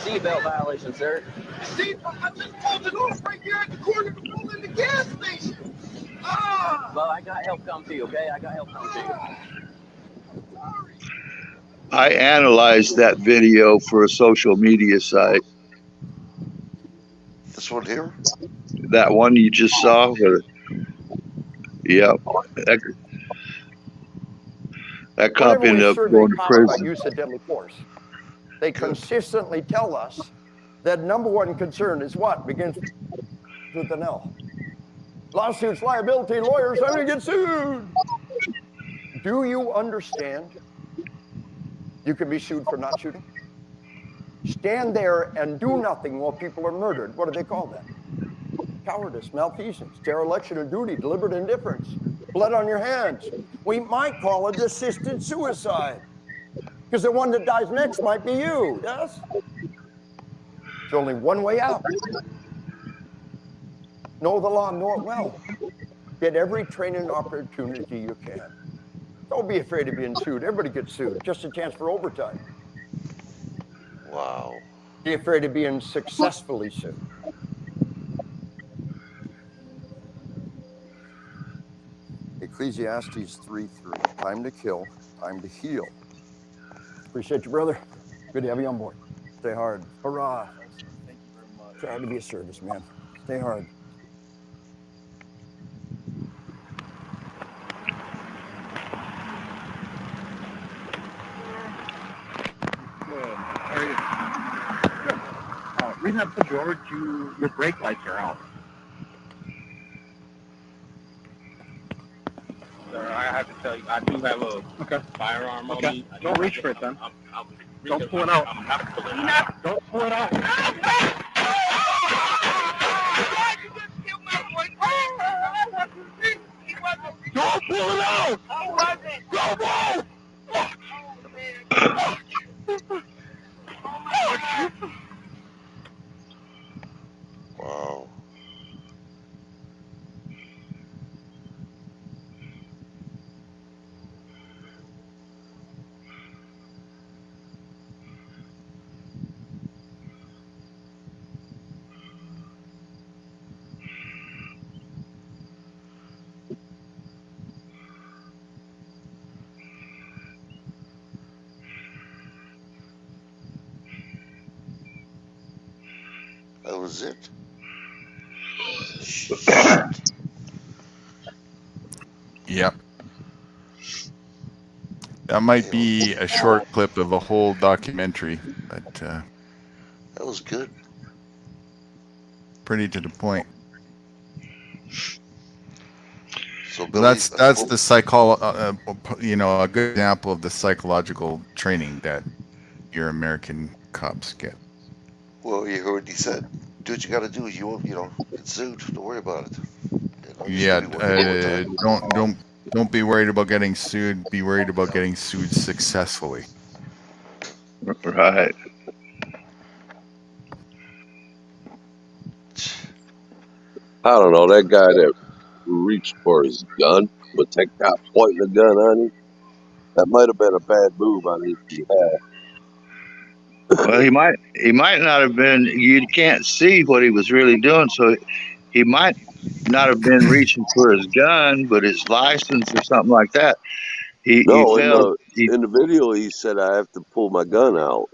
seatbelt violation, sir. See, I just pulled it off right here at the corner to pull in the gas station. Ah! Well, I got help come to you, okay? I got help come to you. I analyzed that video for a social media site. This one here? That one you just saw? Yeah. That cop Whenever ended we up survey going to cops by prison. use of deadly force, they consistently tell us that number one concern is what? Begins with an L. Lawsuits, liability, lawyers, I'm going to get sued. Do you understand you can be sued for not shooting? Stand there and do nothing while people are murdered. What do they call that? Cowardice, malfeasance, dereliction of duty, deliberate indifference, blood on your hands. We might call it assisted suicide because the one that dies next might be you, yes? There's only one way out. Know the law, know it well. Get every training opportunity you can. Don't be afraid of being sued. Everybody gets sued. Just a chance for overtime. Wow. Be afraid of being successfully sued. Ecclesiastes 3:3. Time to kill, time to heal. Appreciate you, brother. Good to have you on board. Stay hard. Hurrah. Thank you very much. Try to be a service, man. Stay hard. Good. How are you? Good. Reason I put you over to your brake lights are out. Sir, I have to tell you, I do have a firearm on me. Don't reach for it then. Don't pull it out. Don't pull it out. Don't pull it out! Go, go! Wow. That was it. Yep. That might be a short clip of a whole documentary, but That was good. pretty to the point. So Billy, That's the a good example of the psychological training that your American cops get. well, you heard what he said. Do what you got to do. You get sued. Don't worry about it. Yeah, don't be worried about getting sued. Be worried about getting sued successfully. Right. I don't know, that guy that reached for his gun with that guy pointing the gun on him, that might have been a bad move on his behalf. Well, he might not have been. You can't see what he was really doing, so he might not have been reaching for his gun, but his license or something like that. He failed. In the video, he said, "I have to pull my gun out."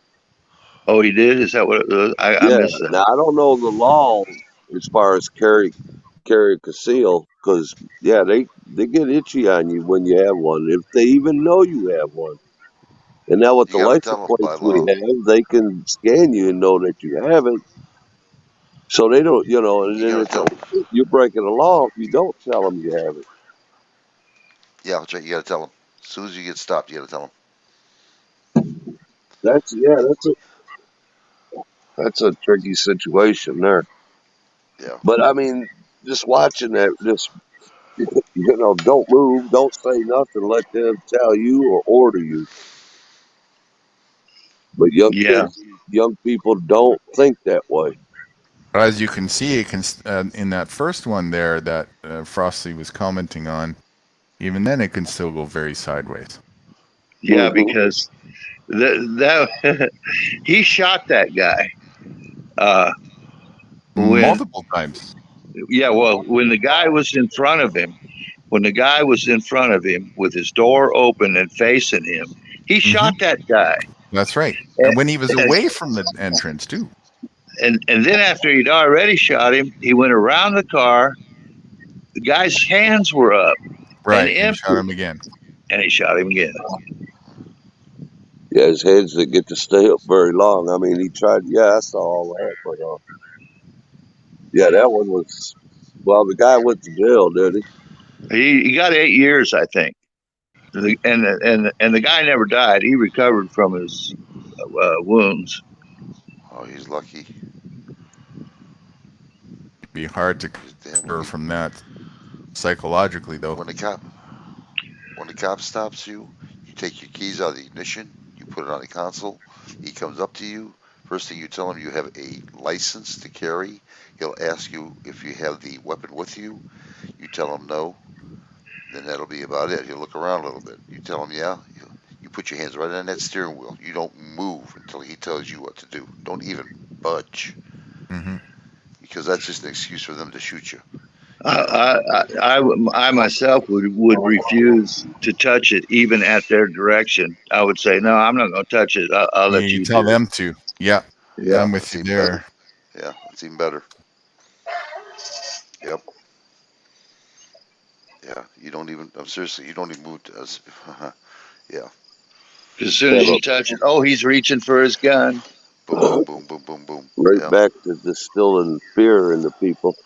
Oh, he did? Is that what it was? I missed that. Now I don't know the law as far as carry conceal, because they get itchy on you when you have one, if they even know you have one. And now with the license plates we have, they can scan you and know that you have it. So they don't, and then you're breaking the law if you don't tell them you have it. Yeah, that's right. You got to tell them. As soon as you get stopped, you got to tell them. That's a tricky situation there. Yeah. But I mean, just watching that, don't move, don't say nothing, let them tell you or order you. But young people don't think that way. But as you can see, it can in that first one there that Frosty was commenting on, even then it can still go very sideways. Yeah, because that he shot that guy multiple times. Yeah, well, when the guy was in front of him, with his door open and facing him, he shot that guy. That's right. And when he was away from the entrance too. And then after he'd already shot him, he went around the car. The guy's hands were up. Right. And shot him again. And he shot him again. Yeah, his hands didn't get to stay up very long. I mean, he tried. Yeah, I saw all that, but yeah, that one was. Well, the guy went to jail, did he? He got 8 years, I think. And the guy never died. He recovered from his wounds. Oh, he's lucky. It'd be hard to recover from that psychologically, though. When the cop stops you, you take your keys out of the ignition, you put it on the console. He comes up to you. First thing you tell him, you have a license to carry. He'll ask you if you have the weapon with you. You tell him no. Then that'll be about it. He'll look around a little bit. You tell him yeah. You put your hands right on that steering wheel. You don't move until he tells you what to do. Don't even budge. Because that's just an excuse for them to shoot you. I myself would refuse to touch it, even at their direction. I would say, no, I'm not going to touch it. I'll let you tell them to. Yeah. I'm with you there. Better. Yeah, it's even better. Yep. Yeah, you don't even. Seriously, you don't even move to us. Yeah. As soon as you touch it, oh, he's reaching for his gun. Boom, boom, boom, boom, boom. Right back to distilling fear in the people.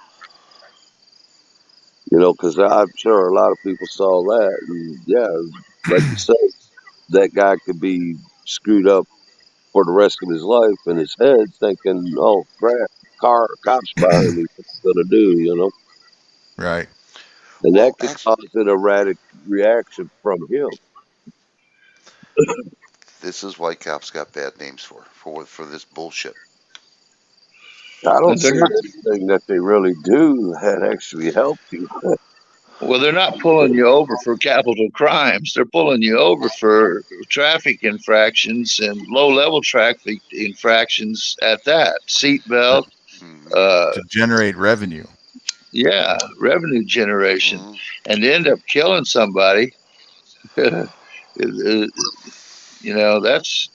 You know, because I'm sure a lot of people saw that. And yeah, like you said, that guy could be screwed up for the rest of his life in his head thinking, oh, crap, cops behind me, what's he going to do, you know? Right. And that could cause an erratic reaction from him. This is why cops got bad names for this bullshit. I don't see anything that they really do that actually help you. Well, they're not pulling you over for capital crimes. They're pulling you over for traffic infractions and low-level traffic infractions at that. Seatbelt. To generate revenue. Yeah, revenue generation. And end up killing somebody. You know, that's...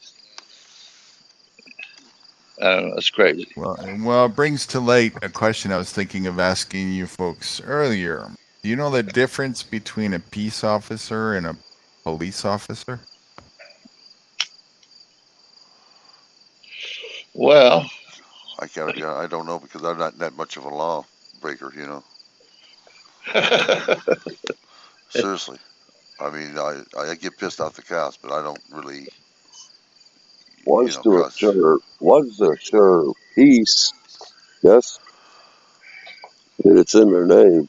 I don't know, that's crazy. Well, it brings to light a question I was thinking of asking you folks earlier. Do you know the difference between a peace officer and a police officer? Well, I don't know because I'm not that much of a law breaker, you know. Seriously, I mean, I get pissed off the cops, but I don't really. One's to assure peace. Yes, it's in their name.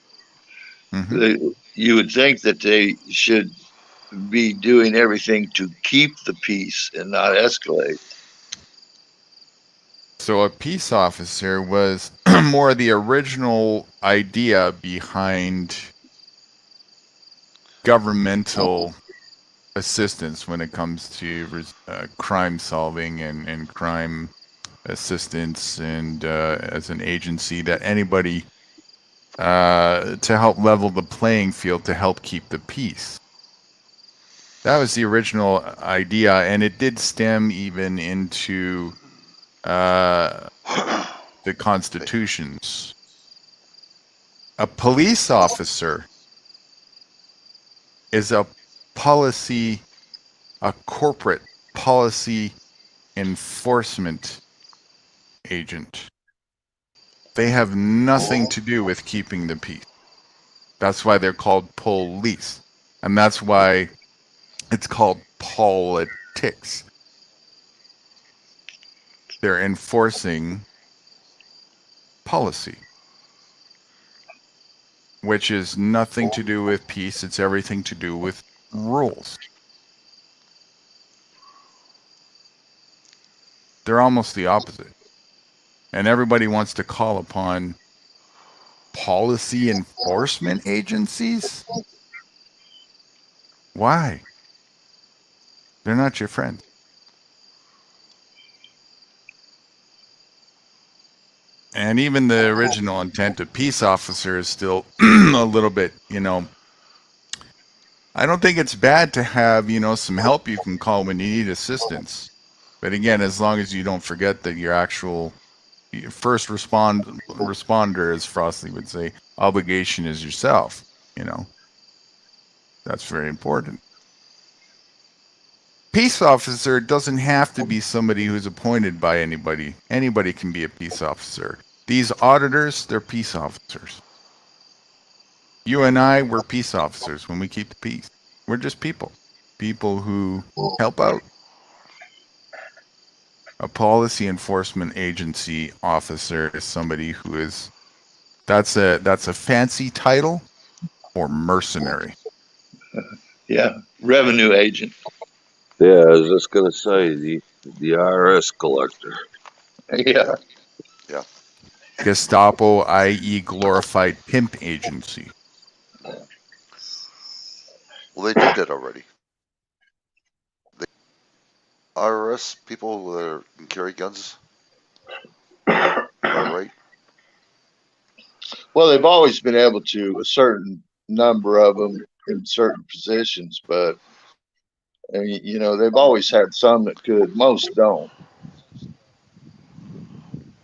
You would think that they should be doing everything to keep the peace and not escalate. So a peace officer was more the original idea behind governmental assistance when it comes to crime solving and crime assistance, and as an agency that anybody to help level the playing field, to help keep the peace. That was the original idea, and it did stem even into the constitutions. A police officer is a corporate policy enforcement agent. They have nothing to do with keeping the peace. That's why they're called police. And that's why it's called politics. They're enforcing policy, which is nothing to do with peace. It's everything to do with rules. They're almost the opposite. And everybody wants to call upon policy enforcement agencies? Why? They're not your friends. And even the original intent of peace officer is still a little bit, I don't think it's bad to have, some help you can call when you need assistance. But again, as long as you don't forget that your actual first responder, as Frosty would say, obligation is yourself, That's very important. Peace officer doesn't have to be somebody who's appointed by anybody. Anybody can be a peace officer. These auditors, they're peace officers. You and I, we're peace officers when we keep the peace. We're just people. People who help out. A policy enforcement agency officer is somebody who is, that's a fancy title for mercenary. Yeah, revenue agent. Yeah, I was just going to say the IRS collector. Yeah. Yeah. Gestapo, i.e. glorified pimp agency. Well, they did that already. IRS people that can carry guns. Am I right? Well, they've always been able to, a certain number of them in certain positions, but they've always had some that could. Most don't.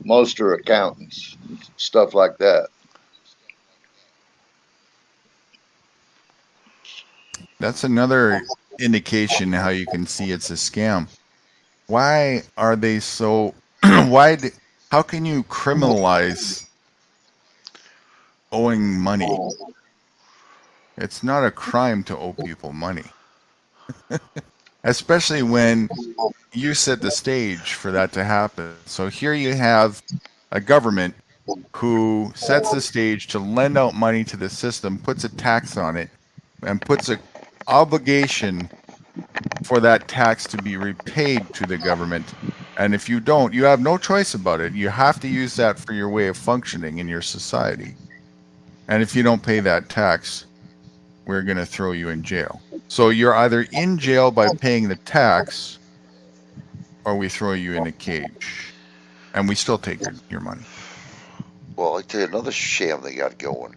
Most are accountants, stuff like that. That's another indication how you can see it's a scam. Why are they so? How can you criminalize owing money? It's not a crime to owe people money. Especially when you set the stage for that to happen. So here you have a government who sets the stage to lend out money to the system, puts a tax on it, and puts an obligation for that tax to be repaid to the government. And if you don't, you have no choice about it. You have to use that for your way of functioning in your society. And if you don't pay that tax, we're going to throw you in jail. So you're either in jail by paying the tax, or we throw you in a cage. And we still take your money. Well, I tell you another sham they got going.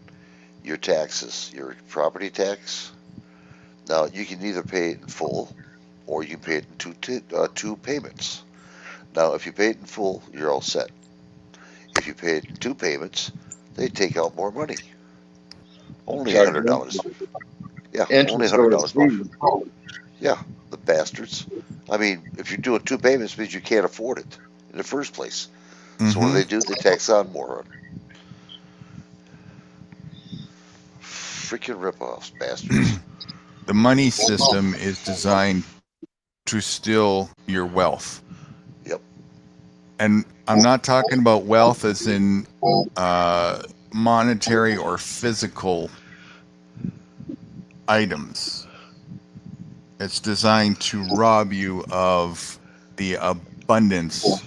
Your taxes, your property tax. Now, you can either pay it in full, or you pay it in two payments. Now, if you pay it in full, you're all set. If you pay it in two payments, they take out more money. Only $100. Yeah, only $100 more. Yeah, the bastards. I mean, if you're doing two payments, it means you can't afford it in the first place. So what do? They tax on more on it. Freaking rip-offs, bastards. The money system is designed to steal your wealth. Yep. And I'm not talking about wealth as in monetary or physical items. It's designed to rob you of the abundance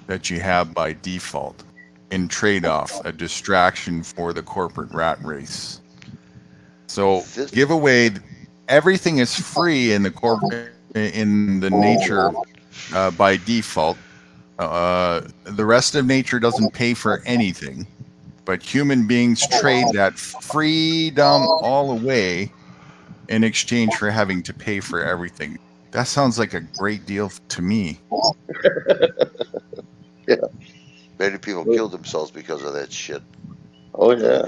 that you have by default. In trade-off, a distraction for the corporate rat race. So give away, everything is free in the nature by default. The rest of nature doesn't pay for anything, but human beings trade that freedom all away in exchange for having to pay for everything. That sounds like a great deal to me. Yeah. Many people killed themselves because of that shit. Oh yeah. They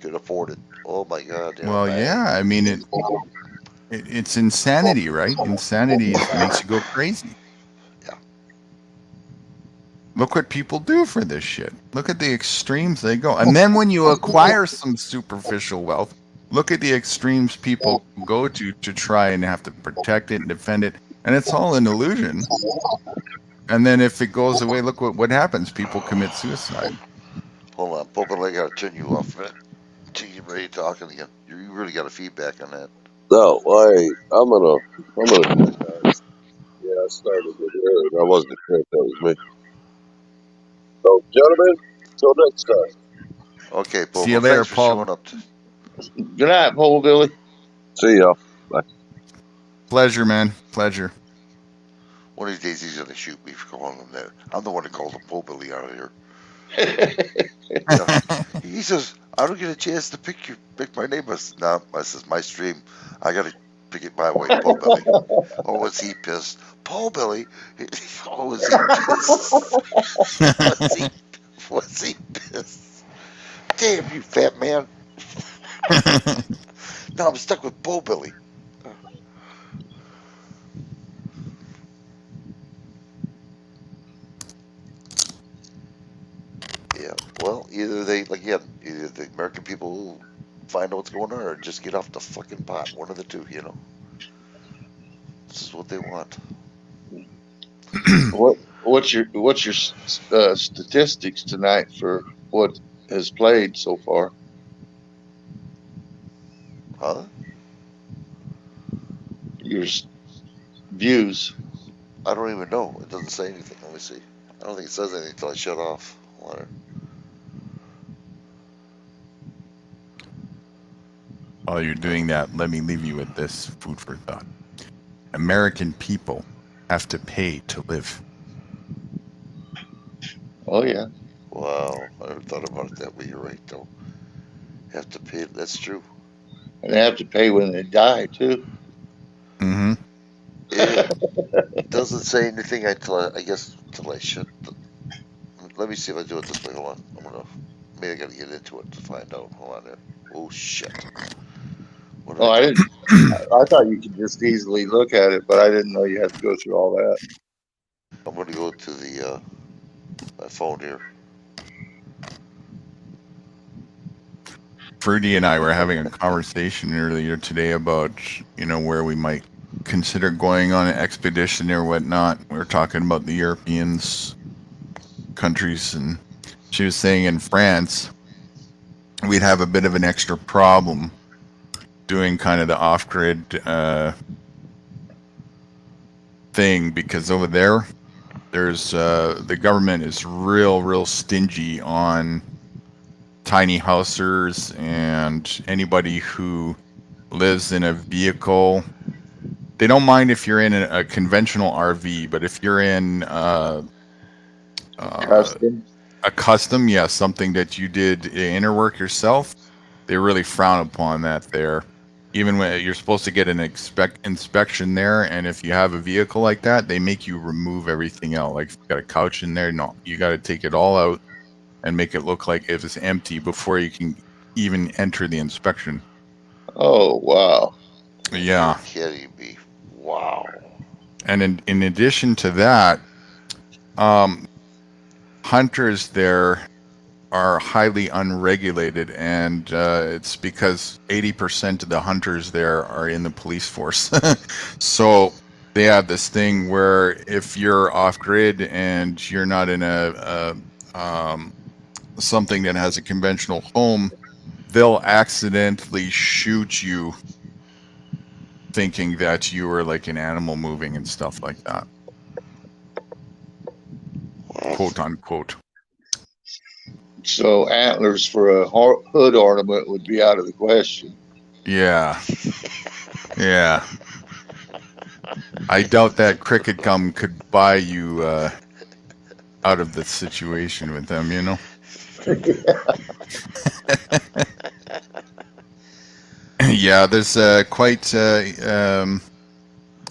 couldn't afford it. Oh my God. Well, yeah. I mean, it's insanity, right? Insanity makes you go crazy. Yeah. Look what people do for this shit. Look at the extremes they go. And then when you acquire some superficial wealth, look at the extremes people go to try and have to protect it and defend it. And it's all an illusion. And then if it goes away, look what happens. People commit suicide. Hold on, Pope, I gotta turn you off for a minute. Until you're ready talking again. You really got a feedback on that. No, I'm gonna. Yeah, I started with it. I wasn't sure if that was me. So, gentlemen, till next time. Okay, Paul. See you later, Thanks for Paul. showing up. Good night, Paul Billy. See ya. Bye. Pleasure, man. Pleasure. One of these days he's gonna shoot me for calling him that. I'm the one that called him Paul Billy out here. He says, I don't get a chance to pick my name. I said, no, I says, my stream. I gotta pick it my way, Paul Billy. Oh, was he pissed? Paul Billy. Oh, was he pissed? was he pissed? Damn, you fat man. Now I'm stuck with Paul Billy. Yeah, well, either the American people find out what's going on, or just get off the fucking pot. One of the two, you know. This is what they want. What's your statistics tonight for what has played so far? Huh? Your views. I don't even know. It doesn't say anything. Let me see. I don't think it says anything until I shut off. Water. While you're doing that, let me leave you with this food for thought. American people have to pay to live. Oh, yeah. Wow. I never thought about it that way. You're right, though. Have to pay. That's true. And they have to pay when they die, too. Mm-hmm. It doesn't say anything until I shut. Let me see if I do it this way. Hold on. Maybe I got to get into it to find out. Hold on there. Oh shit. I didn't. I thought you could just easily look at it, but I didn't know you had to go through all that. I'm going to go to the my phone here. Fruity and I were having a conversation earlier today about, where we might consider going on an expedition or whatnot. We were talking about the Europeans countries, and she was saying in France we'd have a bit of an extra problem doing kind of the off-grid thing, because over there's the government is real stingy on tiny housers and anybody who lives in a vehicle. They don't mind if you're in a conventional RV, but if you're in a custom, yeah, something that you did inner work yourself, they really frown upon that there. Even when you're supposed to get an inspection there, and if you have a vehicle like that, they make you remove everything out. Like if you got a couch in there, no, you got to take it all out and make it look like if it's empty before you can even enter the inspection. Oh, wow. Yeah. You're kidding me. Wow. And in addition to that, hunters there are highly unregulated, and it's because 80% of the hunters there are in the police force. So they have this thing where if you're off grid and you're not in a something that has a conventional home, they'll accidentally shoot you thinking that you were like an animal moving and stuff like that. Quote unquote. So antlers for a hood ornament would be out of the question. Yeah. Yeah. I doubt that Cricket Gum could buy you out of the situation with them, you know? Yeah, there's quite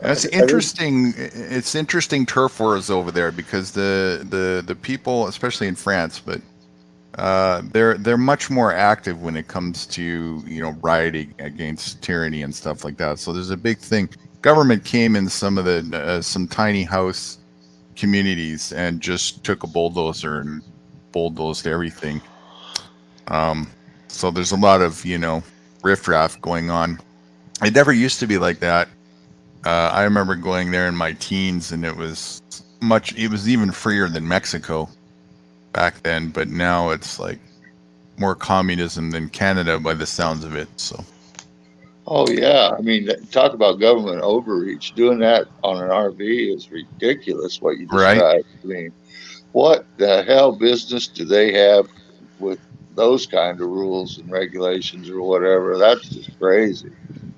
it's interesting. It's interesting turf wars over there, because the people, especially in France, but they're much more active when it comes to rioting against tyranny and stuff like that. So there's a big thing. Government came in some of the some tiny house communities and just took a bulldozer and bulldozed everything. So there's a lot of riffraff going on. It never used to be like that. I remember going there in my teens, and it was even freer than Mexico back then, but now it's like more communism than Canada by the sounds of it. So oh yeah, I mean, talk about government overreach. Doing that on an RV is ridiculous, what you described. Right. I mean, What the hell business do they have with those kind of rules and regulations or whatever? That's just crazy.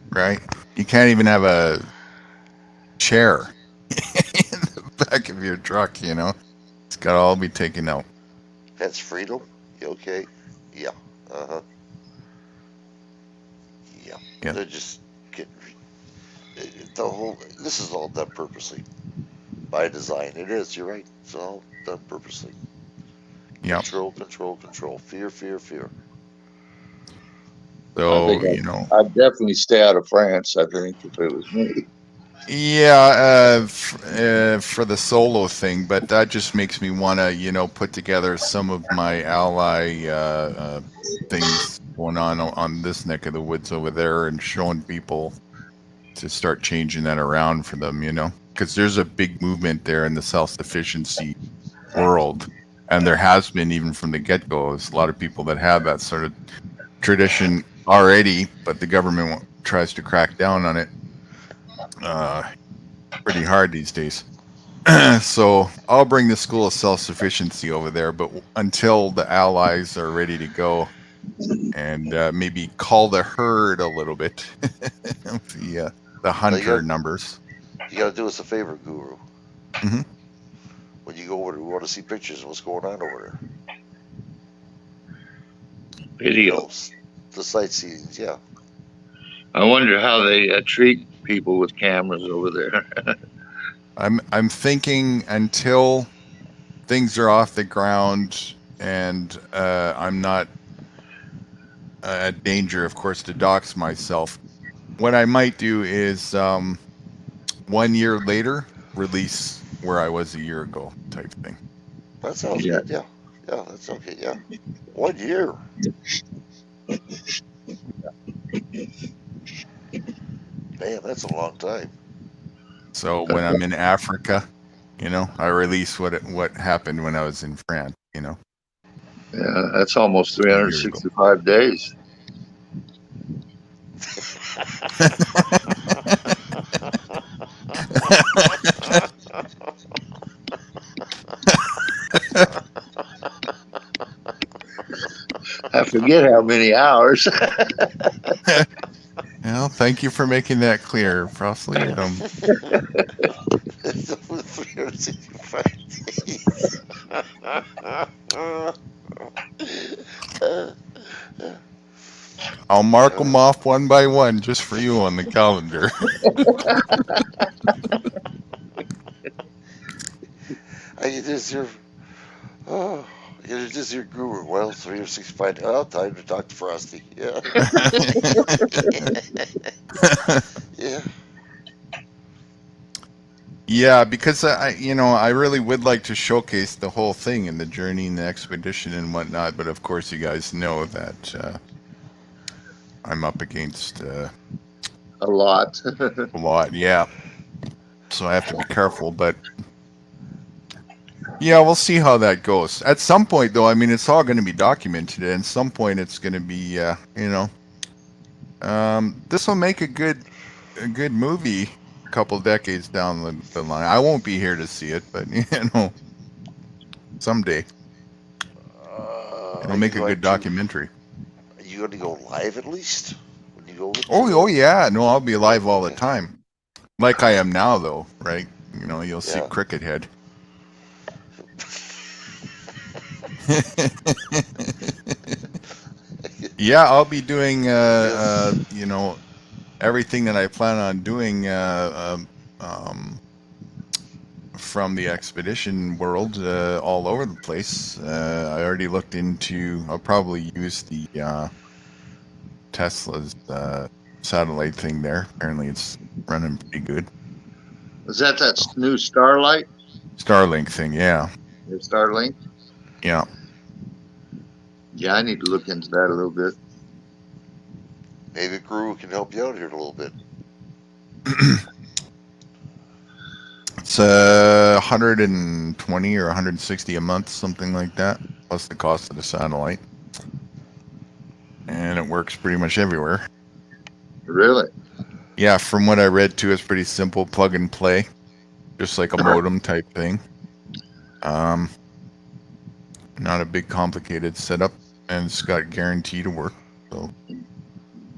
Right? You can't even have a chair in the back of your truck, you know? It's got to all be taken out. That's freedom? You okay? Yeah. Uh-huh. Yeah. They're just getting this is all done purposely. By design. It is, you're right. It's all done purposely. Yeah. Control. Fear. So, I'd definitely stay out of France, I think, if it was me. Yeah, for the solo thing, but that just makes me want to, put together some of my ally things going on this neck of the woods over there and showing people to start changing that around for them, because there's a big movement there in the self-sufficiency world, and there has been even from the get-go. There's a lot of people that have that sort of tradition already, but the government tries to crack down on it pretty hard these days. So I'll bring the School of Self-Sufficiency over there, but until the allies are ready to go, and maybe call the herd a little bit, the hunter numbers. You got to do us a favor, Guru. Mm-hmm. When you go over there, we want to see pictures of what's going on over there. Videos. The sightseeing, yeah. I wonder how they treat people with cameras over there. I'm thinking until things are off the ground and I'm not at danger, of course, to dox myself. What I might do is 1 year later release where I was a year ago type thing. That sounds good. Yeah, that's okay. Yeah, 1 year. Man, that's a long time. So when I'm in Africa, I release what happened when I was in France. Yeah, that's almost 365 days. I forget how many hours. Well, thank you for making that clear, Frosley. 365 days. I'll mark them off one by one just for you on the calendar. It is your guru. Well, 365. Oh, time to talk to Frosty. Yeah. Yeah. Yeah, because I really would like to showcase the whole thing and the journey and the expedition and whatnot. But of course, you guys know that I'm up against a lot. A lot, yeah. So I have to be careful, but. Yeah, we'll see how that goes. At some point, though, it's all going to be documented. And at some point, it's going to be, this will make a good movie a couple decades down the line. I won't be here to see it, but, someday. It'll make a good documentary. Are you going to go live at least? When you go oh, yeah. No, I'll be live all the time. Like I am now, though, right? You'll see Cricket Head. Yeah, I'll be doing everything that I plan on doing from the expedition world all over the place. I already looked into. I'll probably use the Tesla's satellite thing there. Apparently, it's running pretty good. Is that new Starlight? Starlink thing, yeah. Your Starlink? Yeah. Yeah, I need to look into that a little bit. Maybe Guru can help you out here a little bit. It's 120 or 160 a month, something like that, plus the cost of the satellite. And it works pretty much everywhere. Really? Yeah, from what I read too, it's pretty simple, plug and play, just like a modem type thing. Not a big complicated setup, and it's got guarantee to work. So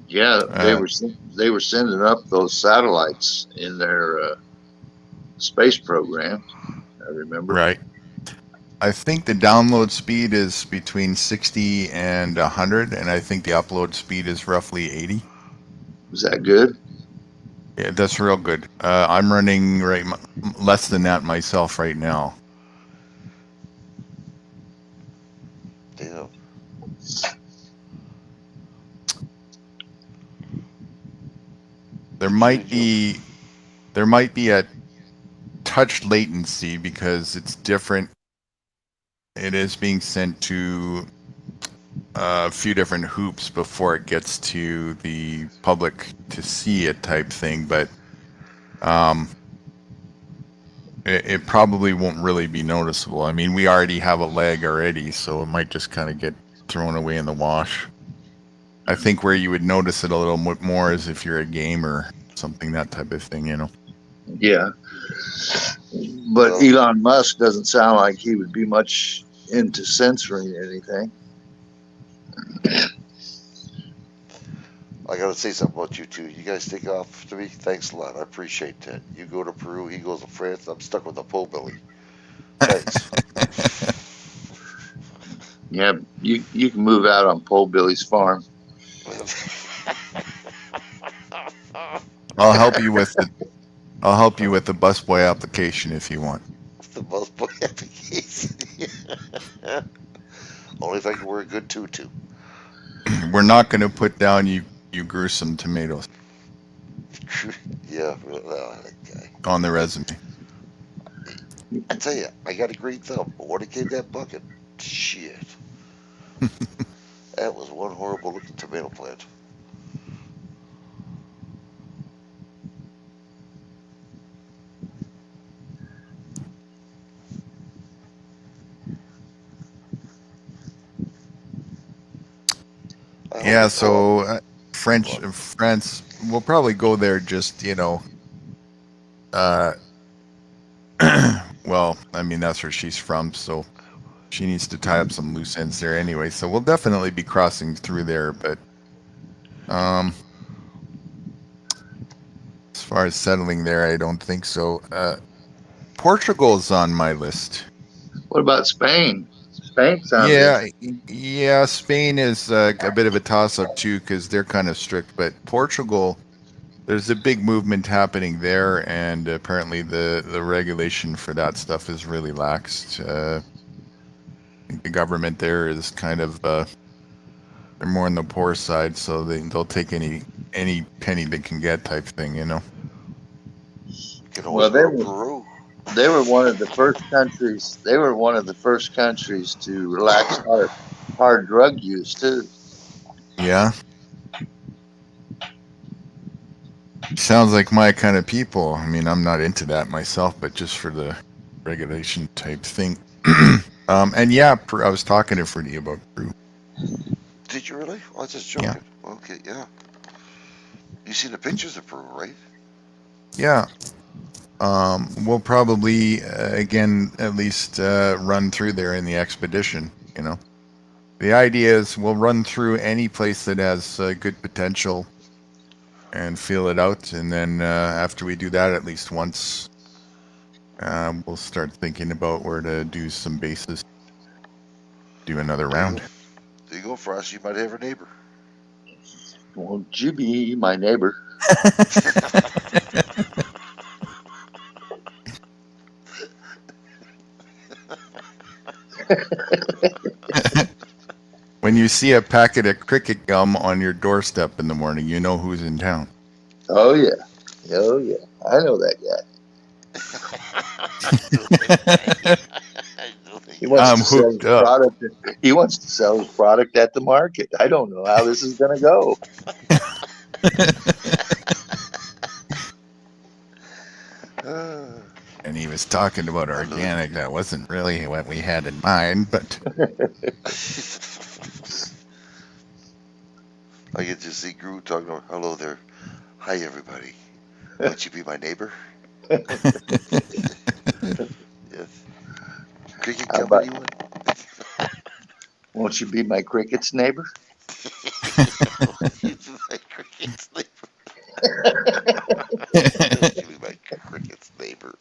Yeah, they were sending up those satellites in their space program. I remember. right. I think the download speed is between 60 and 100, and I think the upload speed is roughly 80. Is that good? Yeah, that's real good. I'm running less than that myself right now. Damn. There might be a touch latency because it's different. It is being sent to a few different hoops before it gets to the public to see it type thing, but it probably won't really be noticeable. I mean, we already have a lag already, so it might just kind of get thrown away in the wash. I think where you would notice it a little bit more is if you're a gamer, something, that type of thing, you know? Yeah. But Elon Musk doesn't sound like he would be much into censoring anything. I gotta say something about you two. You guys take off to me. Thanks a lot. I appreciate that. You go to Peru, he goes to France. I'm stuck with the Po Billy. Thanks. Yeah, you can move out on Pole Billy's farm. I'll help you with the busboy application if you want. The busboy application. Only if I can wear a good tutu. We're not going to put down you gruesome tomatoes. Yeah, that guy. On the resume. I tell you, I got a great thumb, but when it came to that bucket, shit. That was one horrible looking tomato plant. Yeah, so France, we'll probably go there just, you know, well, I mean, that's where she's from, so she needs to tie up some loose ends there anyway. So we'll definitely be crossing through there, but as far as settling there, I don't think so. Portugal's on my list. What about Spain? Spain sounds Yeah, Spain is a bit of a toss-up too because they're kind of strict, but Portugal, there's a big movement happening there, and apparently the regulation for that stuff is really laxed. I think the government there is kind of they're more on the poor side, so they'll take any penny they can get type thing, you know. Well, they were one of the first countries. They were one of the first countries to relax hard drug use too. Yeah. Sounds like my kind of people. I mean, I'm not into that myself, but just for the regulation type thing. And yeah, I was talking to Freddie about Peru. Did you really? I was just joking. Yeah. Okay, yeah. You see the pictures of Peru, right? Yeah. We'll probably, again, at least run through there in the expedition, you know. The idea is we'll run through any place that has good potential and feel it out, and then after we do that at least once, we'll start thinking about where to do some bases, do another round. There you go, Frost. You might have a neighbor. Won't you be my neighbor? When you see a packet of cricket gum on your doorstep in the morning, you know who's in town. Oh yeah, I know that guy. He wants to sell his product. He wants to sell his product at the market. I don't know how this is going to go. And he was talking about organic. That wasn't really what we had in mind, but I get to see Gru talking about, hello there. Hi, everybody. Won't you be my neighbor? Yes. Cricket company one. Won't you be my cricket's neighbor? You be my cricket's neighbor. You be my cricket's neighbor.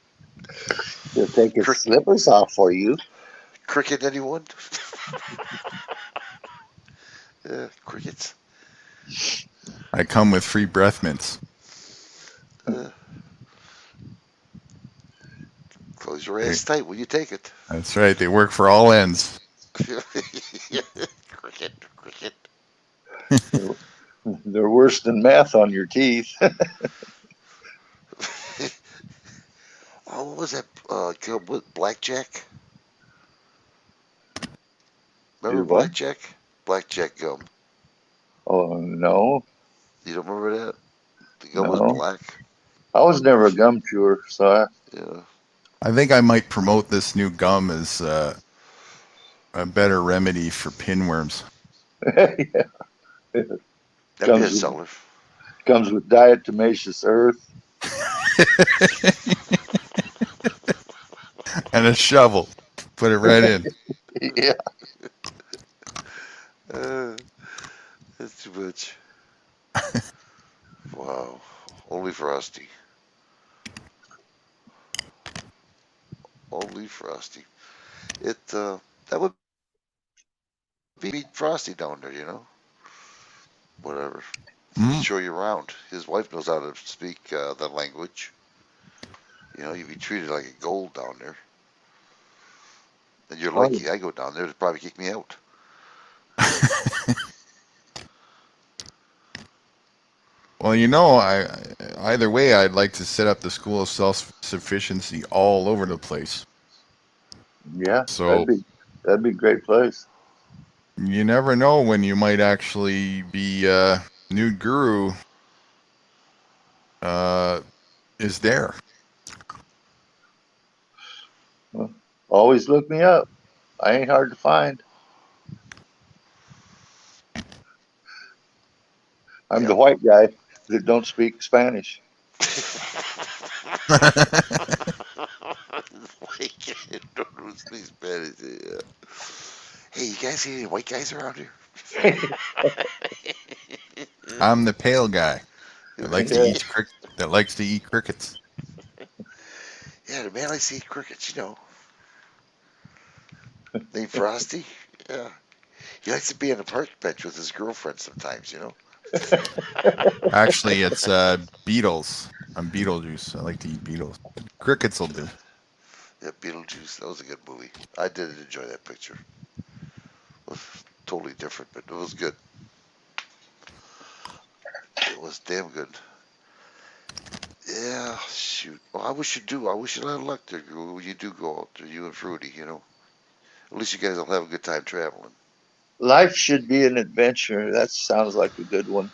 He'll take his slippers off for you. Cricket, anyone? Crickets. I come with free breath mints. Close your ass tight when you take it. That's right. They work for all ends. Cricket. They're worse than meth on your teeth. Oh, what was that? What, Blackjack? Remember what? Blackjack? Blackjack gum. Oh, no. You don't remember that? The gum was No. black. I was never a gum chewer, so Yeah. I think I might promote this new gum as a better remedy for pinworms. yeah. That'd be a seller. Comes with diatomaceous earth. And a shovel. Put it right in. Yeah. That's too much. Wow. Only Frosty. Only Frosty. That would be Frosty down there, you know? Whatever. Show you around. His wife knows how to speak the language. You know, you'd be treated like a gold down there. And you're lucky I go down there, they'd probably kick me out. Well, you know, either way, I'd like to set up the school of self-sufficiency all over the place. Yeah, So that'd be a great place. You never know when you might actually be Nude Guru is there. Well, always look me up. I ain't hard to find. I'm the white guy that don't speak Spanish. Don't speak Spanish. Yeah. Hey, you guys see any white guys around here? I'm the pale guy that likes to eat crickets. Yeah, the man likes to eat crickets, you know. Named Frosty. Yeah. He likes to be on the park bench with his girlfriend sometimes, you know. Actually, it's beetles. I'm Beetlejuice. I like to eat beetles. Crickets will do. Yeah, Beetlejuice. That was a good movie. I did enjoy that picture. It was totally different, but it was good. It was damn good. Yeah, shoot. Well, I wish you do. I wish you had luck there when you do go out there, you and Fruity, you know. At least you guys will have a good time traveling. Life should be an adventure. That sounds like a good one.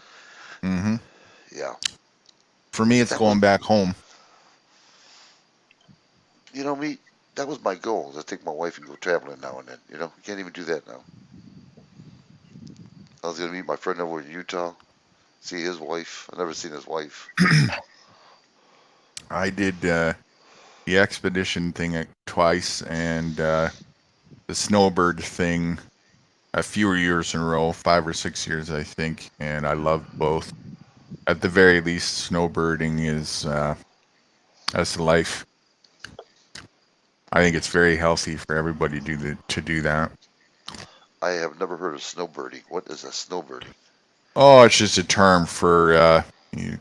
Mm-hmm. Yeah. For me, it's going back home. You know, that was my goal, to take my wife and go traveling now and then, you know. Can't even do that now. I was going to meet my friend over in Utah, see his wife. I've never seen his wife. I did the expedition thing twice and the snowbird thing a few years in a row, 5 or 6 years, I think, and I loved both. At the very least, snowbirding is that's life. I think it's very healthy for everybody to do that. I have never heard of snowbirding. What is a snowbirding? Oh, it's just a term for you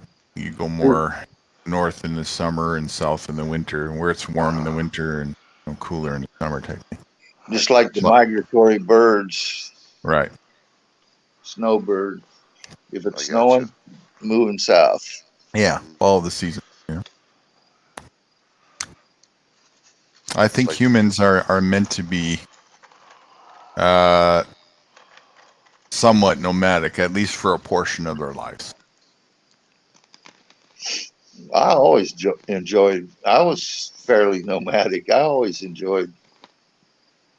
go more north in the summer and south in the winter, where it's warm in the winter and cooler in the summer type thing. Just like the migratory birds. Right. Snowbird. If it's snowing, moving south. Yeah, all the seasons. Yeah. I think humans are meant to be somewhat nomadic, at least for a portion of their lives. I always enjoyed. I was fairly nomadic. I always enjoyed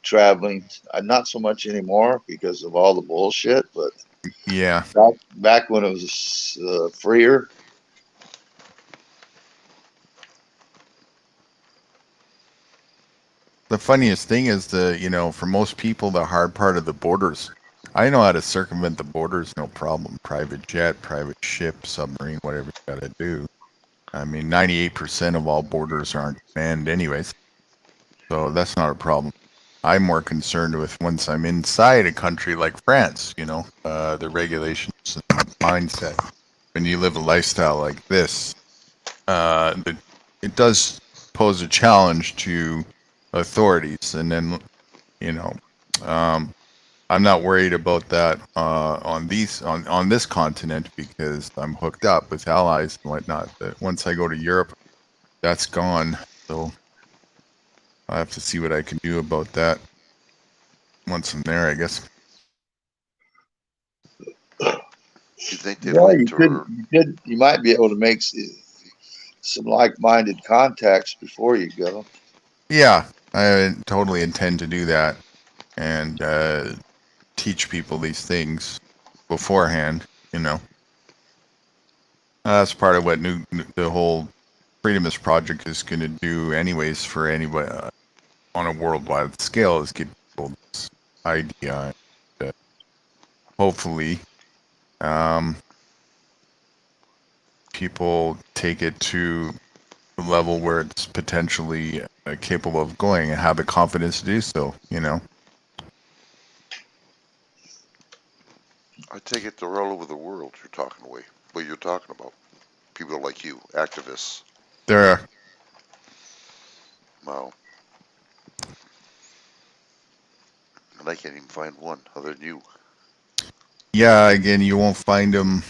traveling. Not so much anymore because of all the bullshit, but yeah, back when it was freer. the funniest thing is for most people, the hard part of the borders. I know how to circumvent the borders, no problem. Private jet, private ship, submarine, whatever you gotta do. I mean, 98% of all borders aren't manned anyways. So that's not a problem. I'm more concerned with once I'm inside a country like France, the regulations and mindset. When you live a lifestyle like this, it does pose a challenge to authorities. And then, I'm not worried about that on this continent because I'm hooked up with allies and whatnot. But once I go to Europe, that's gone. So I have to see what I can do about that once I'm there, I guess. You think they Well, you might be able to make some like-minded contacts before you go. Yeah, I totally intend to do that and teach people these things beforehand. That's part of what the whole Freedomist Project is going to do, anyways, for anybody on a worldwide scale, is give people this idea. And, hopefully, people take it to the level where it's potentially capable of going and have the confidence to do so. I take it they're all over the world. You're talking about people like you, activists. There are. Wow. And I can't even find one other than you. Yeah, again, you won't find them.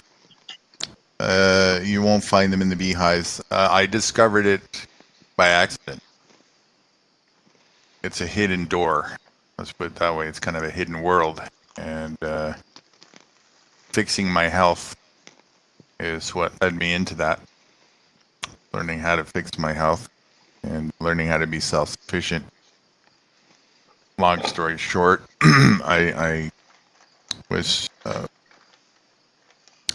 You won't find them in the beehives. I discovered it by accident. It's a hidden door. Let's put it that way. It's kind of a hidden world. And fixing my health is what led me into that. Learning how to fix my health and learning how to be self-sufficient. Long story short, I was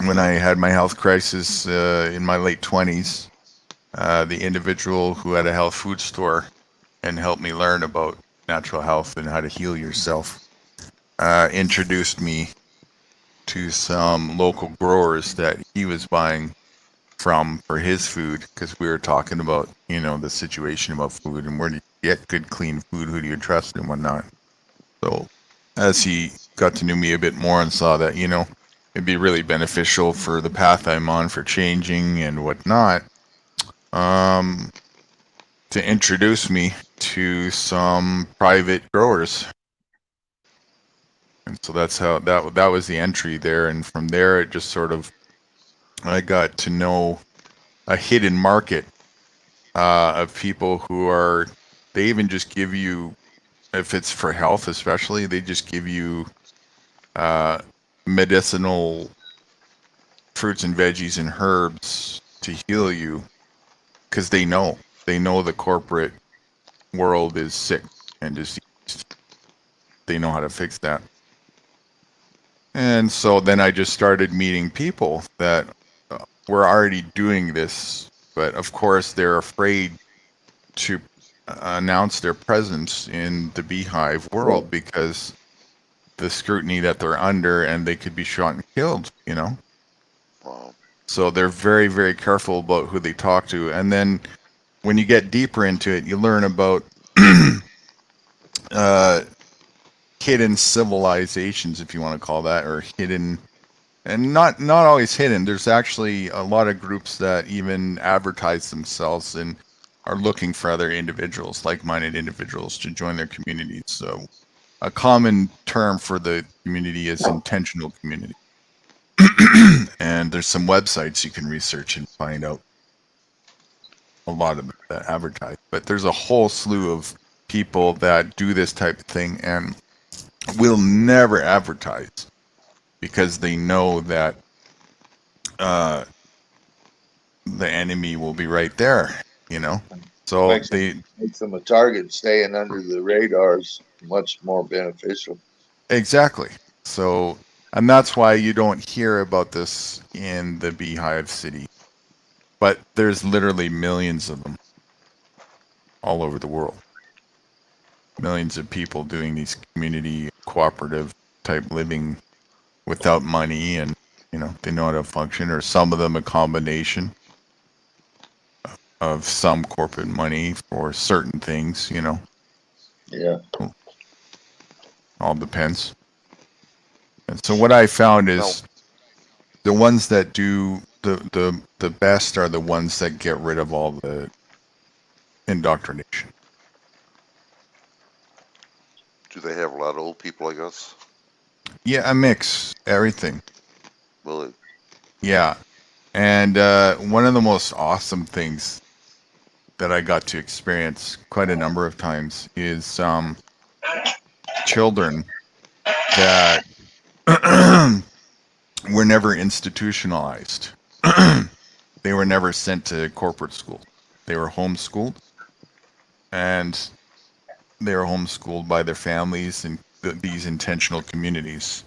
when I had my health crisis in my late 20s, the individual who had a health food store and helped me learn about natural health and how to heal yourself introduced me to some local growers that he was buying from for his food, because we were talking about the situation about food and where do you get good clean food, who do you trust and whatnot. So as he got to know me a bit more and saw that it'd be really beneficial for the path I'm on for changing and whatnot, to introduce me to some private growers. And so that's how that was the entry there. And from there, it just sort of, I got to know a hidden market of people who they even just give you, if it's for health especially, they just give you medicinal fruits and veggies and herbs to heal you, because they know the corporate world is sick and diseased. They know how to fix that. And so then I just started meeting people that were already doing this, but of course they're afraid to announce their presence in the beehive world because the scrutiny that they're under, and they could be shot and killed, Wow. So they're very, very careful about who they talk to. And then when you get deeper into it, you learn about hidden civilizations, if you want to call that, or hidden, and not always hidden. There's actually a lot of groups that even advertise themselves and are looking for other individuals, like-minded individuals, to join their communities. So a common term for the community is intentional community. And there's some websites you can research and find out a lot of that advertise. But there's a whole slew of people that do this type of thing and will never advertise because they know that the enemy will be right there, So makes them a target. Staying under the radar is much more beneficial. Exactly. So, and that's why you don't hear about this in the Beehive City, but there's literally millions of them all over the world. millions of people doing these community cooperative type living without money, and they know how to function, or some of them a combination of some corporate money for certain things. Yeah. All depends. And so what I found is the ones that do the best are the ones that get rid of all the indoctrination. Do they have a lot of old people like us? Yeah, a mix, everything. Really? Yeah. And one of the most awesome things that I got to experience quite a number of times is children that were never institutionalized. They were never sent to corporate school. They were homeschooled, and they were homeschooled by their families and these intentional communities.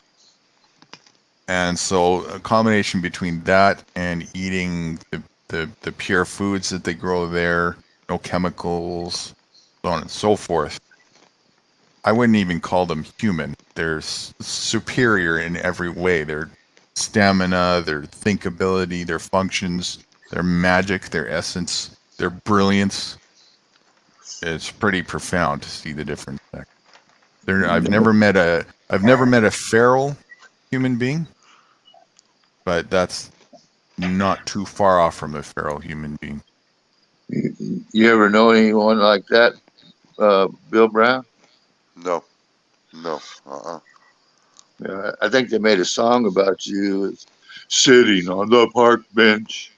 And so a combination between that and eating the pure foods that they grow there, no chemicals, so on and so forth. I wouldn't even call them human. They're superior in every way. Their stamina, their thinkability, their functions, their magic, their essence, their brilliance. It's pretty profound to see the difference there. I've never met a feral human being, but that's not too far off from a feral human being. You ever know anyone like that, Bill Brown? No. Yeah, I think they made a song about you sitting on the park bench,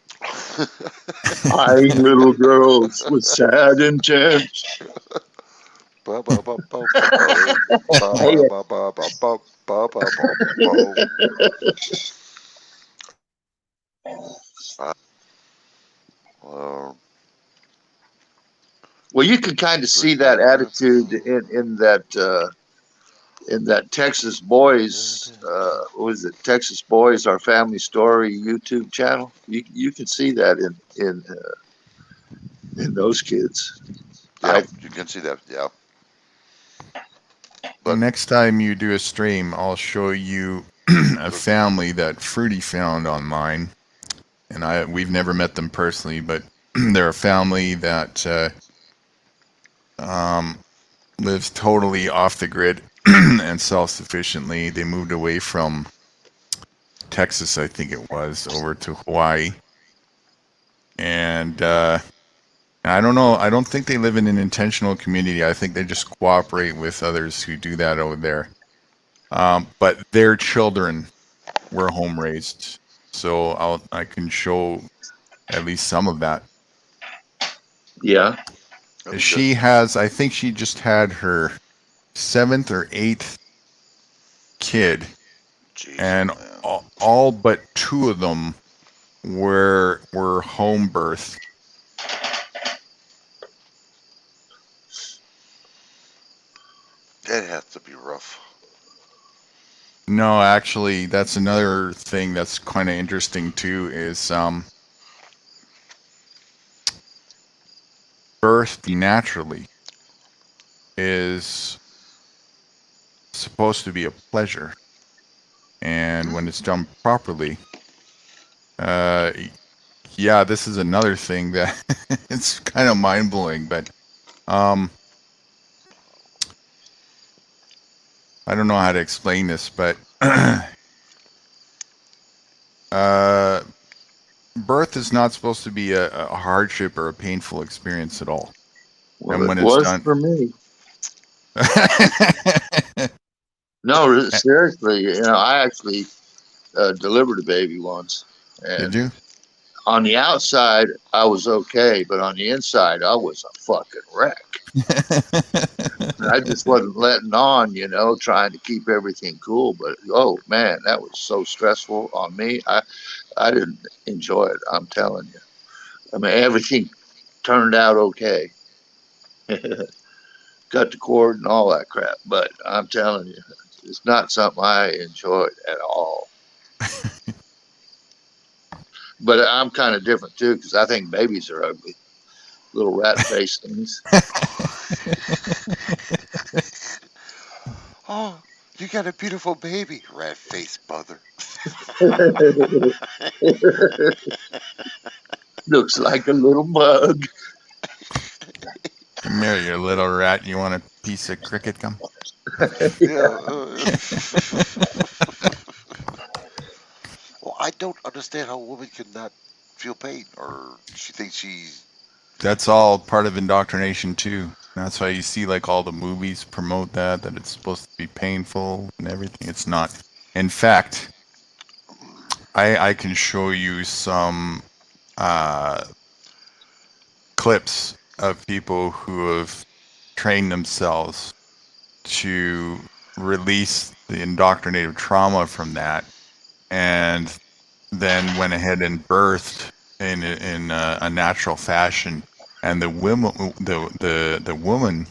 eyeing little girls with sad intent. Well, you can kind of see that attitude in that Texas Boys, what was it? Texas Boys, Our Family Story YouTube channel. You can see that in those kids. Yeah, you can see that. Yeah. But next time you do a stream, I'll show you a family that Fruity found online, and we've never met them personally, but they're a family that lives totally off the grid and self-sufficiently. They moved away from Texas, I think it was, over to Hawaii, and I don't know. I don't think they live in an intentional community. I think they just cooperate with others who do that over there. But their children were home raised, so I can show at least some of that. Yeah. I think she just had her 7th or 8th kid, and all but 2 of them were home birth. That has to be rough. No, actually, that's another thing that's kind of interesting too, is birth naturally is supposed to be a pleasure, and when it's done properly, yeah, this is another thing that it's kind of mind-blowing, but I don't know how to explain this, but birth is not supposed to be a hardship or a painful experience at all. Well, and when it it's was done for me. No, seriously, I actually delivered a baby once. And Did you? On the outside, I was okay, but on the inside, I was a fucking wreck. I just wasn't letting on, trying to keep everything cool. But oh man, that was so stressful on me. I didn't enjoy it. I'm telling you. I mean, everything turned out okay. Cut the cord and all that crap. But I'm telling you, it's not something I enjoyed at all. But I'm kind of different too, because I think babies are ugly, little rat-faced things. Oh, you got a beautiful baby, rat-faced mother. Looks like a little bug. Come here, you little rat. You want a piece of cricket gum? Yeah. Well, I don't understand how a woman could not feel pain, or she thinks she's. That's all part of indoctrination too. That's why you see like all the movies promote that it's supposed to be painful and everything. It's not. In fact, I can show you some clips of people who have trained themselves to release the indoctrinated trauma from that, and then went ahead and birthed in a natural fashion, and the woman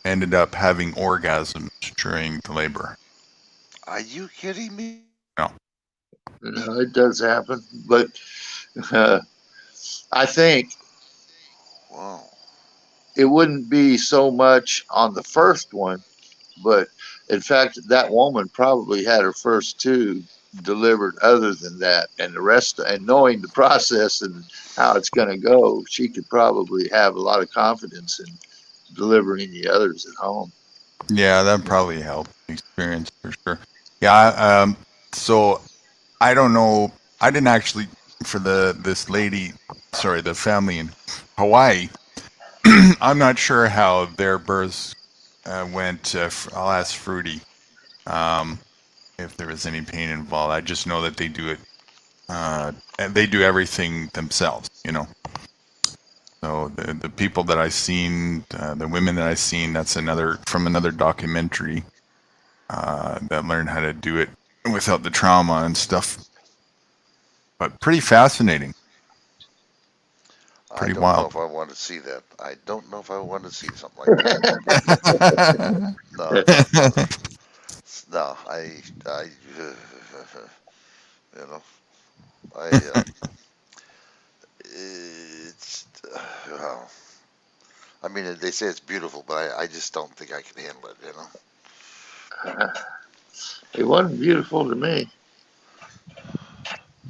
ended up having orgasms during the labor. Are you kidding me? No. No, it does happen, but I think it wouldn't be so much on the first one, but in fact, that woman probably had her first two delivered other than that, and the rest, and knowing the process and how it's going to go, she could probably have a lot of confidence in delivering the others at home. Yeah, that probably helped the experience for sure. Yeah, so I don't know. I didn't actually, for this lady, sorry, the family in Hawaii, I'm not sure how their births went. I'll ask Fruity if there was any pain involved. I just know that they do it, and they do everything themselves, you know. So the people that I've seen, the women that I've seen, that's from another documentary that learned how to do it without the trauma and stuff. But pretty fascinating. Pretty wild. I don't know if I want to see that. I don't know if I want to see something like that. No, you know, it's, well, I mean, they say it's beautiful, but I just don't think I can handle it, you know. It wasn't beautiful to me.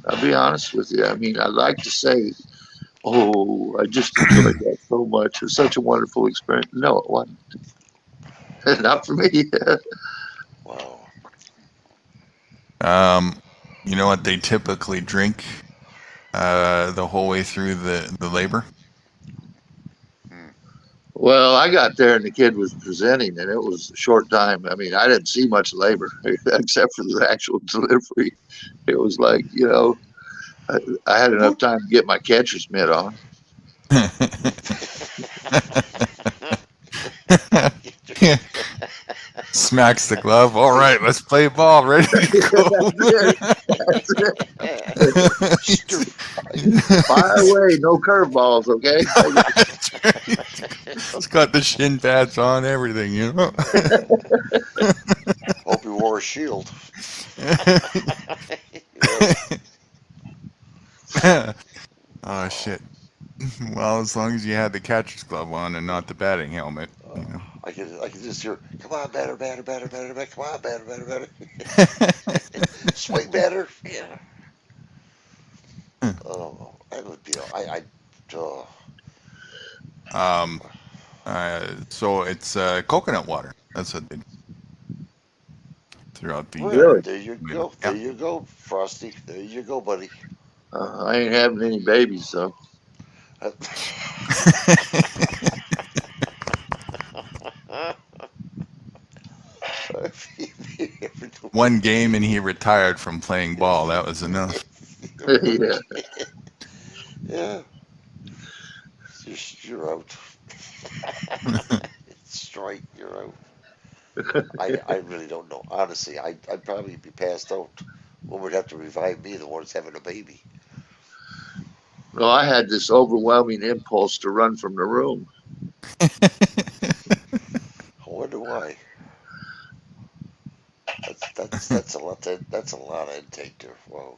I'll be honest with you. I mean, I'd like to say, oh, I just enjoyed that so much. It was such a wonderful experience. No, it wasn't. Not for me. Wow. You know what they typically drink the whole way through the labor? Well, I got there and the kid was presenting, and it was a short time. I mean, I didn't see much labor except for the actual delivery. It was like, you know, I had enough time to get my catcher's mitt on. Smacks the glove. All right, let's play ball. Ready to go. Fire away, no curveballs, okay? It's got the shin pads on, everything, you know. Hope you wore a shield. Oh shit. Well, as long as you had the catcher's glove on and not the batting helmet, you know. I can just hear, come on, batter, come on, batter. Swing batter. Yeah. Oh, that would be, so it's coconut water. That's what they do throughout the. Well, there you go. Yeah. There you go, Frosty. There you go, buddy. I ain't having any babies, though. One game and he retired from playing ball. That was enough. Yeah. Yeah. You're out. Strike, you're out. I really don't know. Honestly, I'd probably be passed out. One would have to revive me, the one that's having a baby. Well, I had this overwhelming impulse to run from the room. I wonder why. That's a lot. That's a lot of intake there. Whoa.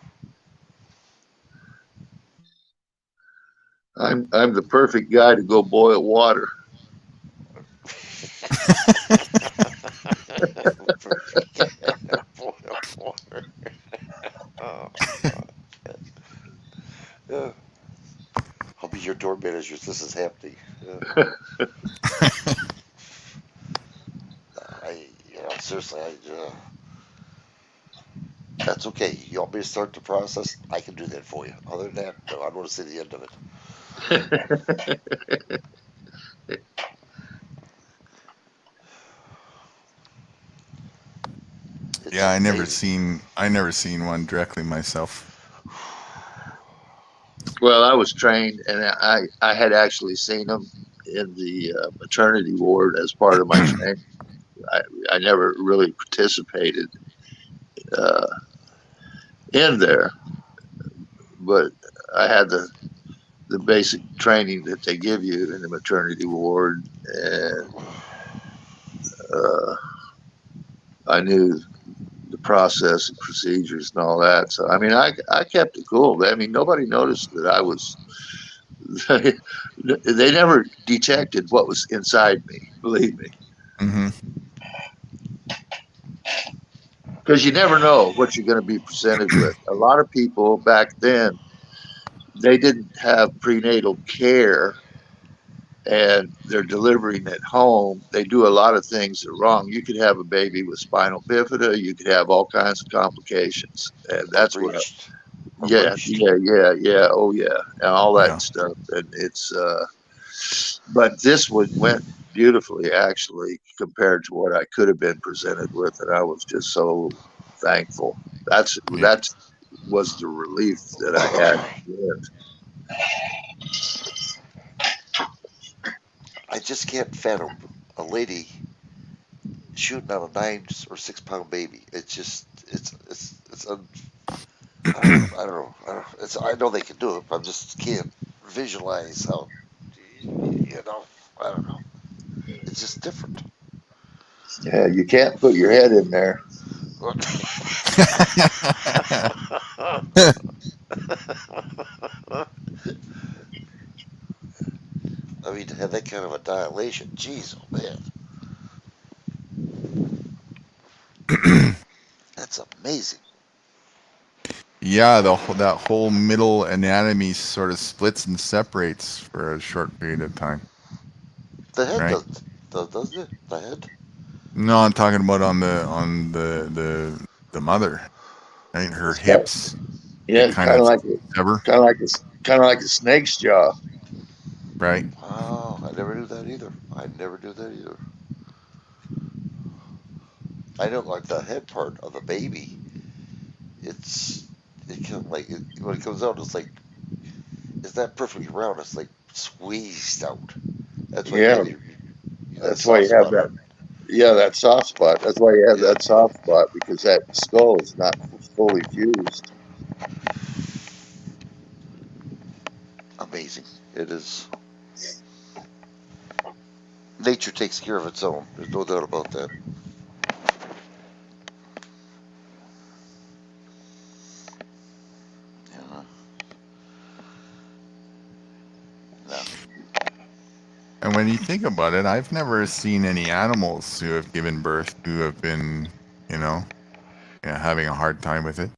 I'm the perfect guy to go boil water. Oh, yeah. I'll be your door manager. This is happening. Seriously, that's okay. You want me to start the process? I can do that for you. Other than that, no, I don't want to see the end of it. Yeah, I never seen one directly myself. Well, I was trained, and I had actually seen them in the maternity ward as part of my training. I never really participated in there, but I had the basic training that they give you in the maternity ward, and I knew the process and procedures and all that. So I mean, I kept it cool. I mean, nobody noticed that I was. They never detected what was inside me. Believe me. Mm-hmm. Because you never know what you're going to be presented with. A lot of people back then, they didn't have prenatal care, and they're delivering at home. They do a lot of things that are wrong. You could have a baby with spinal bifida. You could have all kinds of complications, and that's what. Yeah. Oh yeah, and all that stuff. And it's. But this one went beautifully, actually, compared to what I could have been presented with, and I was just so thankful. That was the relief that I had. I just can't fathom a lady shooting out a 9 or 6 pound baby. It's just I don't know. I know they can do it, but I just can't visualize how. I don't know. It's just different. Yeah, you can't put your head in there. I mean, to have that kind of a dilation, jeez, oh man, that's amazing. Yeah, that whole middle anatomy sort of splits and separates for a short period of time. The head right? doesn't it? The head. No, I'm talking about on the mother, right? Her hips. Yeah, kind of like a snake's jaw. Right. Oh, I never knew that either. I know, like the head part of the baby. It kind of like when it comes out, it's not perfectly round. It's like squeezed out. That's why That's why you have that. Yeah, that soft spot. That's why you have that soft spot, because that skull is not fully fused. Amazing. It is. Nature takes care of its own. There's no doubt about that. Yeah. No. And when you think about it, I've never seen any animals who have given birth who have been, having a hard time with it.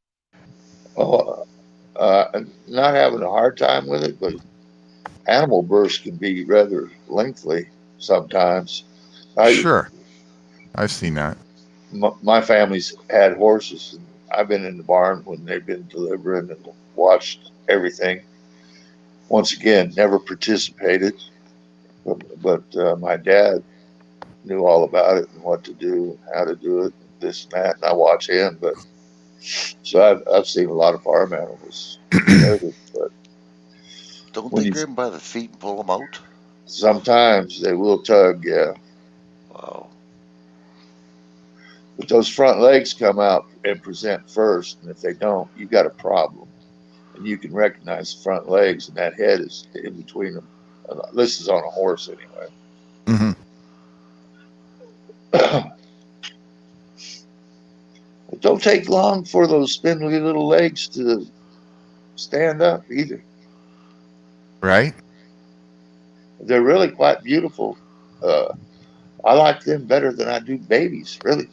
Oh, not having a hard time with it, but animal births can be rather lengthy sometimes. Sure, I've seen that. My family's had horses, and I've been in the barn when they've been delivering and watched everything. Once again, never participated, but my dad knew all about it and what to do, how to do it, this and that, and I watch him. But so I've seen a lot of farm animals. But don't they grab them by the feet and pull them out? Sometimes they will tug, yeah. Wow. But those front legs come out and present first, and if they don't, you got a problem. And you can recognize the front legs, and that head is in between them. This is on a horse anyway. Mm-hmm. It don't take long for those spindly little legs to stand up either. Right? They're really quite beautiful. I like them better than I do babies, really.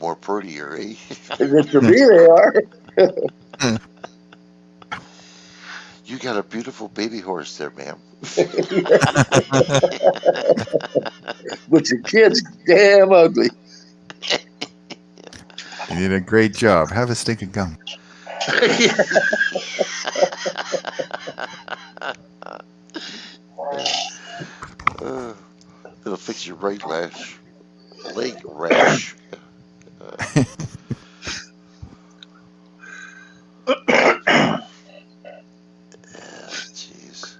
More prettier, eh? To me, they are. You got a beautiful baby horse there, ma'am. But your kid's damn ugly. You did a great job. Have a stick of gum. It'll fix your right leg rash. Jeez.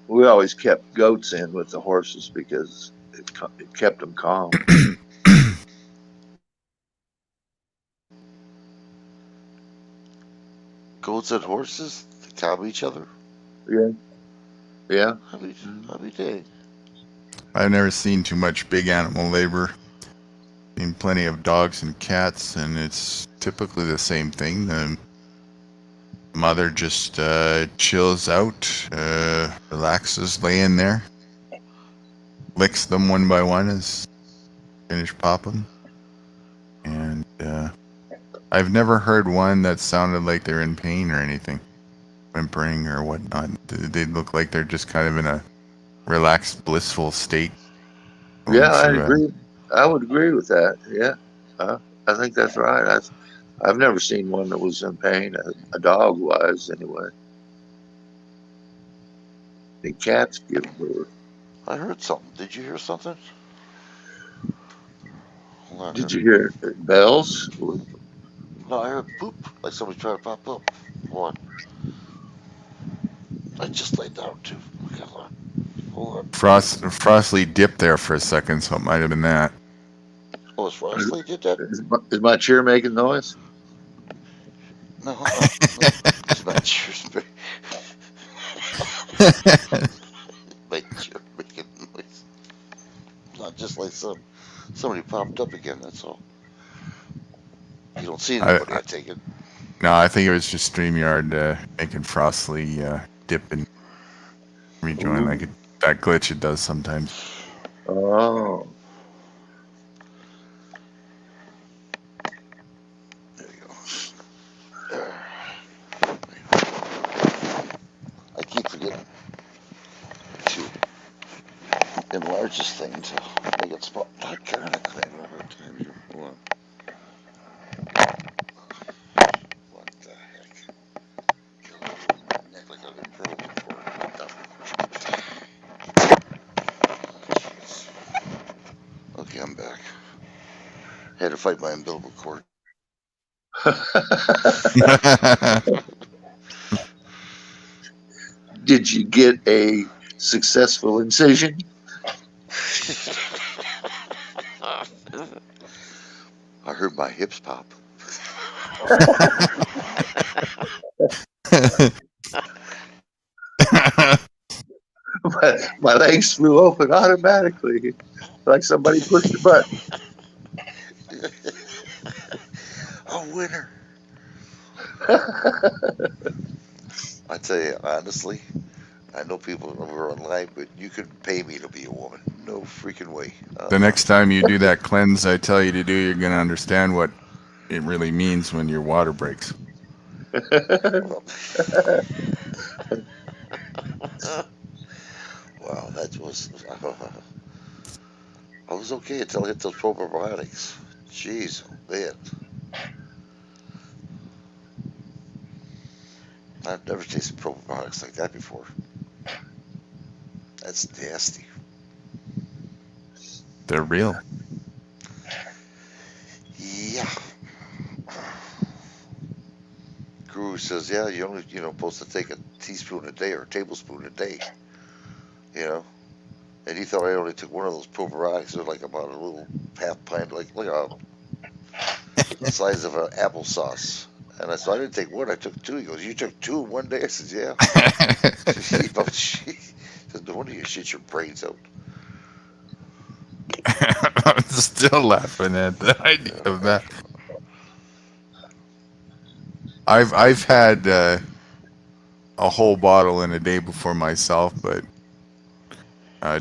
We always kept goats in with the horses because it kept them calm. Goats and horses, they calm each other. Yeah. Yeah. How many days? I've never seen too much big animal labor. Seen plenty of dogs and cats, and it's typically the same thing. The mother just chills out, relaxes, laying there, licks them one by one as finish popping. And I've never heard one that sounded like they're in pain or anything, whimpering or whatnot. They look like they're just kind of in a relaxed, blissful state. Yeah, I agree. I would agree with that. Yeah, I think that's right. I've never seen one that was in pain, a dog was anyway. The cats give birth. I heard something. Did you hear something? Hold on. Did you hear bells? No, I heard poop, like somebody trying to pop up. Hold on. I just laid down too. Hold on. Frostly dipped there for a second, so it might have been that. Oh, is Frostly did that? Is my chair making noise? No, it's my chair's my chair making noise. Not just like somebody popped up again, that's all. You don't see anybody, I take it. No, I think it was just StreamYard making Frostly dip and rejoin like that glitch it does sometimes. Oh. There you go. I keep forgetting to enlarge this thing to make it spot. God, I can't remember the time here. Hold on. What the heck? My neck like I've been drilled before. Okay, I'm back. Had to fight my umbilical cord. Did you get a successful incision? I heard my hips pop. my legs flew open automatically, like somebody pushed the button. A winner. I tell you, honestly, I know people over online, but you couldn't pay me to be a woman. No freaking way. The next time you do that cleanse I tell you to do, you're going to understand what it really means when your water breaks. Wow, that was... I was okay until I hit those probiotics. Jeez, man. I've never tasted probiotics like that before. That's nasty. They're real. Yeah. Guru says, yeah, you only, supposed to take a teaspoon a day or a tablespoon a day. And he thought I only took one of those probiotics. They're like about a little half pint, like the size of an applesauce. And I said, I didn't take one, I took two. He goes, you took two in one day? I said, yeah. He said, no wonder you shit your brains out. I'm still laughing at the idea of that. I've had a whole bottle in a day before myself, but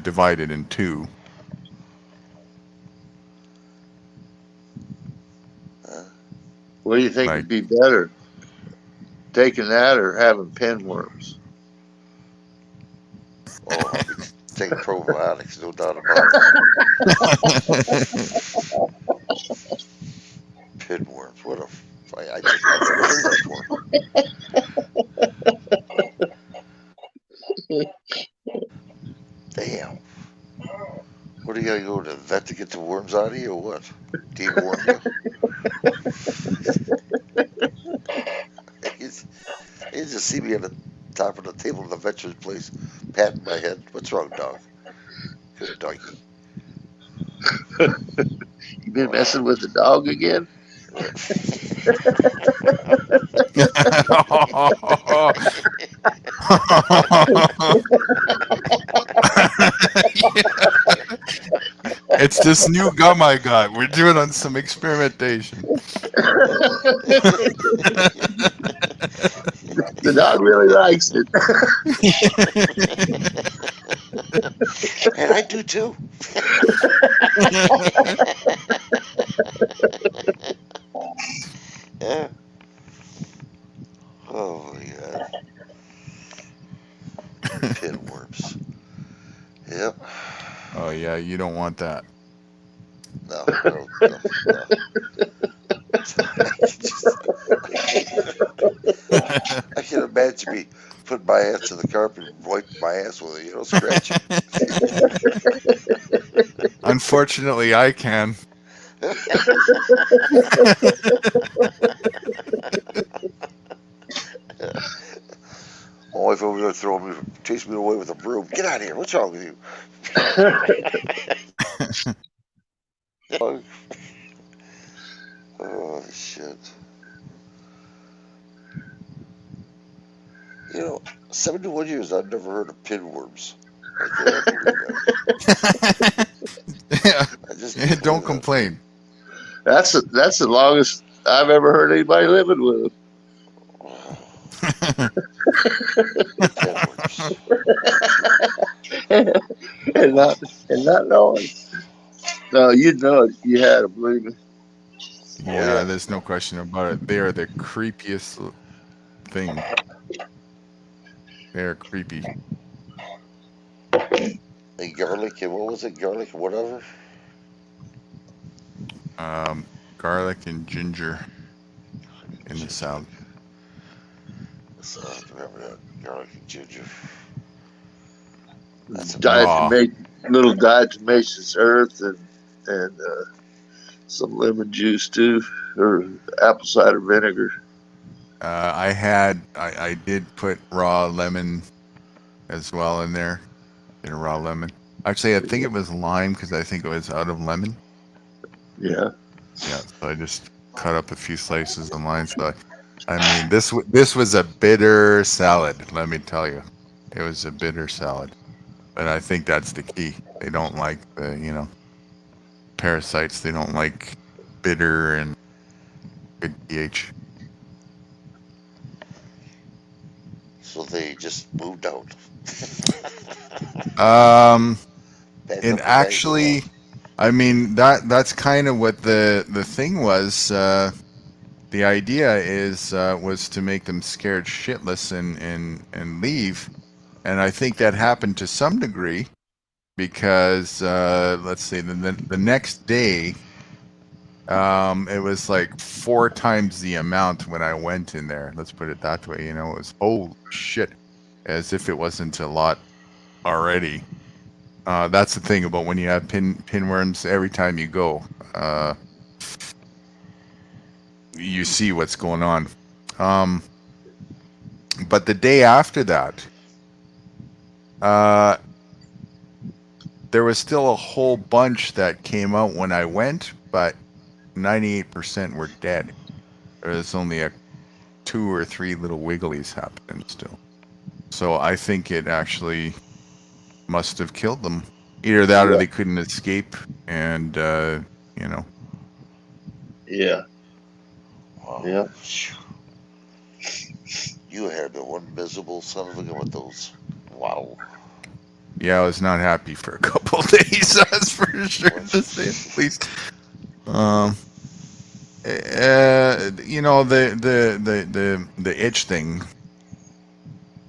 divided in two. What do you think would be better, taking that or having pinworms? Oh, I'll be taking probiotics, no doubt about it. Pinworms, what a... I've never heard that before. Damn. What do you gotta go to the vet to get the worms out of you or what? Deworm you? You just see me at the top of the table in the veterans place, patting my head. What's wrong, dog? Good doggy. You been messing with the dog again? It's this new gum I got. We're doing on some experimentation. The dog really likes it. And I do too. Yeah. Oh my God. Pinworms. Yep. Oh yeah, you don't want that. No. I can imagine me putting my ass to the carpet and wiping my ass with it, scratching. Unfortunately, I can. My wife over there throwing me, chasing me away with a broom. Get out of here! What's wrong with you? Oh shit! 71 years I've never heard of pinworms. I can't believe that. Yeah, don't complain. That's the longest I've ever heard anybody living with. and not knowing. No, you know it. You had to believe me. Yeah, there's no question about it. They are the creepiest thing. They're creepy. And garlic, and what was it? Garlic, whatever. Garlic and ginger in the salad. So I remember that garlic and ginger. That's Little diatomaceous earth and some lemon juice too, or apple cider vinegar. I did put raw lemon as well in there. In a raw lemon. Actually, I think it was lime because I think it was out of lemon. Yeah. Yeah. So I just cut up a few slices of lime. So I mean, this was a bitter salad. Let me tell you, it was a bitter salad. But I think that's the key. They don't like the parasites. They don't like bitter and good pH. So they just moved out. And actually, I mean that's kind of what the thing was. The idea was to make them scared shitless and leave, and I think that happened to some degree because let's see, the next day, it was like 4 times the amount when I went in there. Let's put it that way. It was holy shit, as if it wasn't a lot already. That's the thing about when you have pinworms. Every time you go, you see what's going on. But the day after that, there was still a whole bunch that came out when I went, but 98% were dead. There was only 2 or 3 little wigglies happening still. So I think it actually must have killed them. Either that or they couldn't escape, and Yeah. Wow. Yeah. You had the one miserable son of a gun with those. Wow. Yeah, I was not happy for a couple of days. That's for sure, to say the least. You know, the itch thing,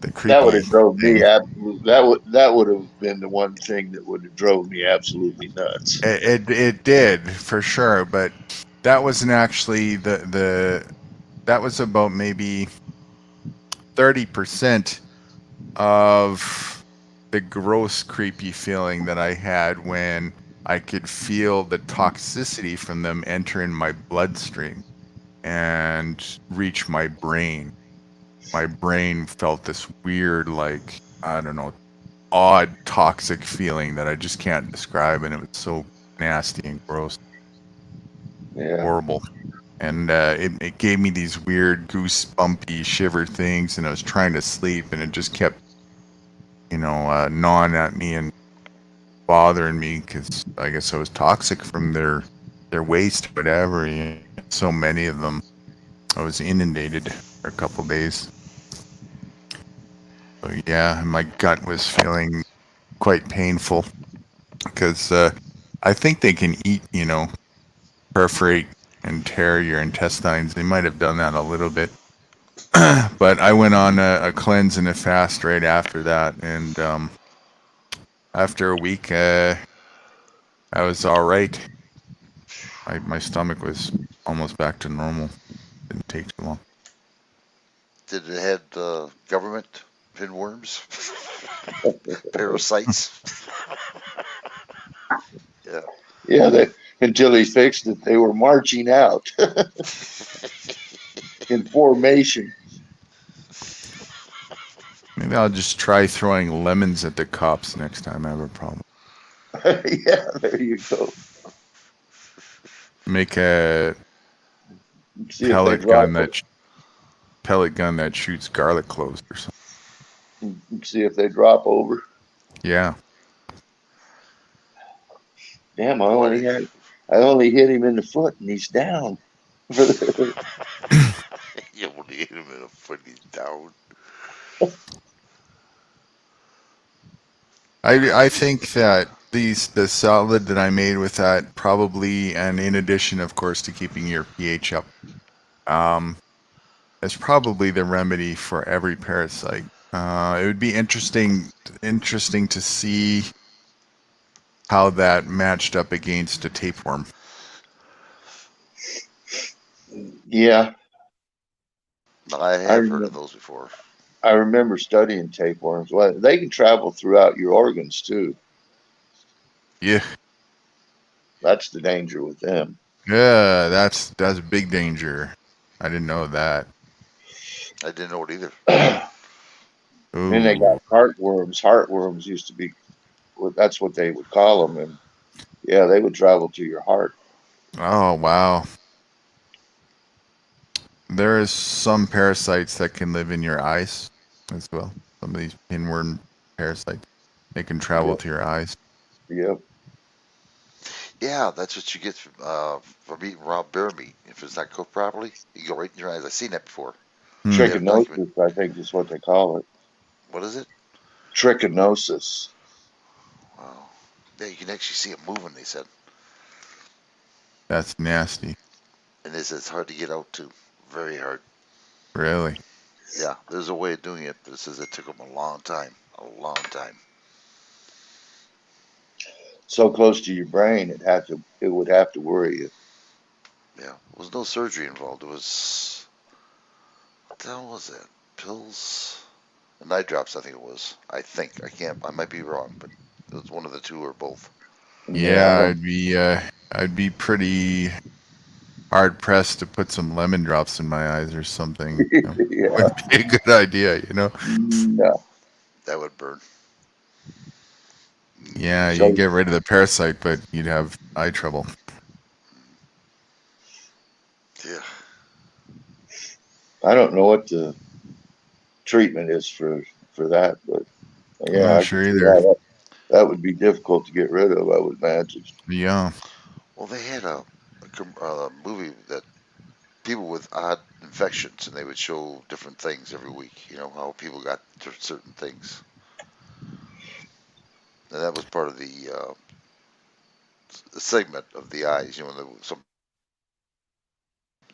the That would creepy have drove me thing. absolutely. That would have been the one thing that would have drove me absolutely nuts. It did for sure, but that wasn't actually that was about maybe 30% of the gross creepy feeling that I had when I could feel the toxicity from them enter in my bloodstream and reach my brain. My brain felt this weird, like, I don't know, odd toxic feeling that I just can't describe, and it was so nasty and gross. Yeah. Horrible. And it gave me these weird goosebumpy shiver things, and I was trying to sleep, and it just kept, gnawing at me and bothering me because I guess I was toxic from their waste, whatever. So many of them. I was inundated for a couple days. So yeah, my gut was feeling quite painful because I think they can eat, perforate and tear your intestines. They might have done that a little bit. But I went on a cleanse and a fast right after that, and after a week, I was all right. My stomach was almost back to normal. Didn't take too long. Did it have government pinworms? Parasites? Yeah. Yeah, until he fixed it, they were marching out in formation. Maybe I'll just try throwing lemons at the cops next time I have a problem. Yeah, there you go. Make a See pellet gun that shoots garlic cloves or something. See if they drop over. Yeah. Damn, I only hit him in the foot and he's down. You only hit him in the foot, he's down. I think that the salad that I made with that probably, and in addition, of course, to keeping your pH up, is probably the remedy for every parasite. It would be interesting to see how that matched up against a tapeworm. Yeah. I have heard of those before. I remember studying tapeworms. Well, they can travel throughout your organs too. Yeah. That's the danger with them. Yeah, that's a big danger. I didn't know that. I didn't know it either. Then they got heartworms. Heartworms used to be, that's what they would call them. And yeah, they would travel to your heart. Oh, wow. There is some parasites that can live in your eyes as well. Some of these pinworm parasites, they can travel to your eyes. Yep. Yeah, that's what you get from eating raw bear meat. If it's not cooked properly, you go right in your eyes. I've seen that before. Trichinosis, I think is what they call it. What is it? Trichinosis. Wow. Yeah, you can actually see it moving, they said. That's nasty. And they said it's hard to get out too. Very hard. Really? Yeah, there's a way of doing it, but it says it took them a long time. A long time. So close to your brain, it would have to worry you. Yeah, there was no surgery involved. It was, what the hell was that? Pills? And eye drops, I think it was. I might be wrong, but it was one of the two or both. Yeah, I'd be pretty hard pressed to put some lemon drops in my eyes or something. Yeah. Would be a good idea, No. That would burn. Yeah, you get rid of the parasite, but you'd have eye trouble. Yeah. I don't know what the treatment is for that, but yeah, I'm not sure either. That would be difficult to get rid of, I would imagine. Yeah. Well, they had a movie that people with odd infections, and they would show different things every week. You know how people got certain things. And that was part of the segment of the eyes. You know, when some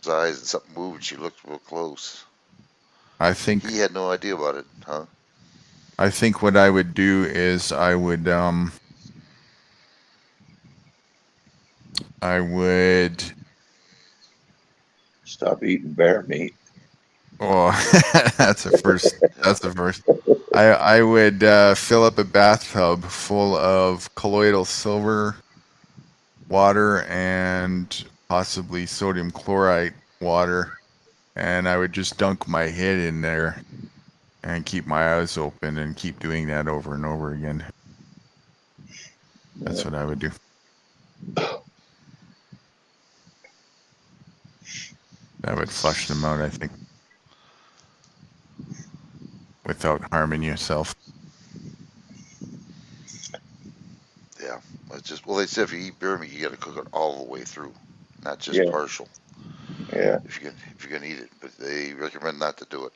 eyes and something moved, she looked real close. I think He had no idea about it, huh? I think what I would do is I would Stop eating bear meat. Oh, that's the first. That's the first. I would fill up a bathtub full of colloidal silver water and possibly sodium chloride water, and I would just dunk my head in there and keep my eyes open and keep doing that over and over again. That's what I would do. That would flush them out, I think, without harming yourself. Yeah, it's just, well, they said if you eat bear meat, you got to cook it all the way through, not just Yeah. partial. Yeah. If you're gonna eat it, but they recommend not to do it.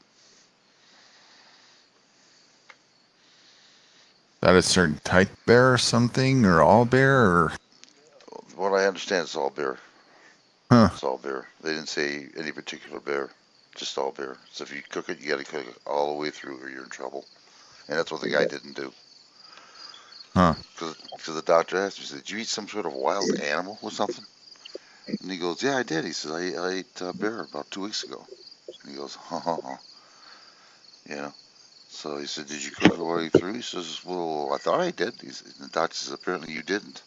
Is that a certain type bear or something, or all bear, or? What I understand, it's all bear. Huh. It's all bear. They didn't say any particular bear, just all bear. So if you cook it, you got to cook it all the way through, or you're in trouble. And that's what the guy didn't do. Huh. Because the doctor asked me, he said, "Did you eat some sort of wild animal or something?" And he goes, "Yeah, I did." He says, I ate bear about 2 weeks ago." And he goes, you know. So he said, "Did you cook it all the way through?" He says, "Well, I thought I did." He said, the doctor says, "Apparently you didn't."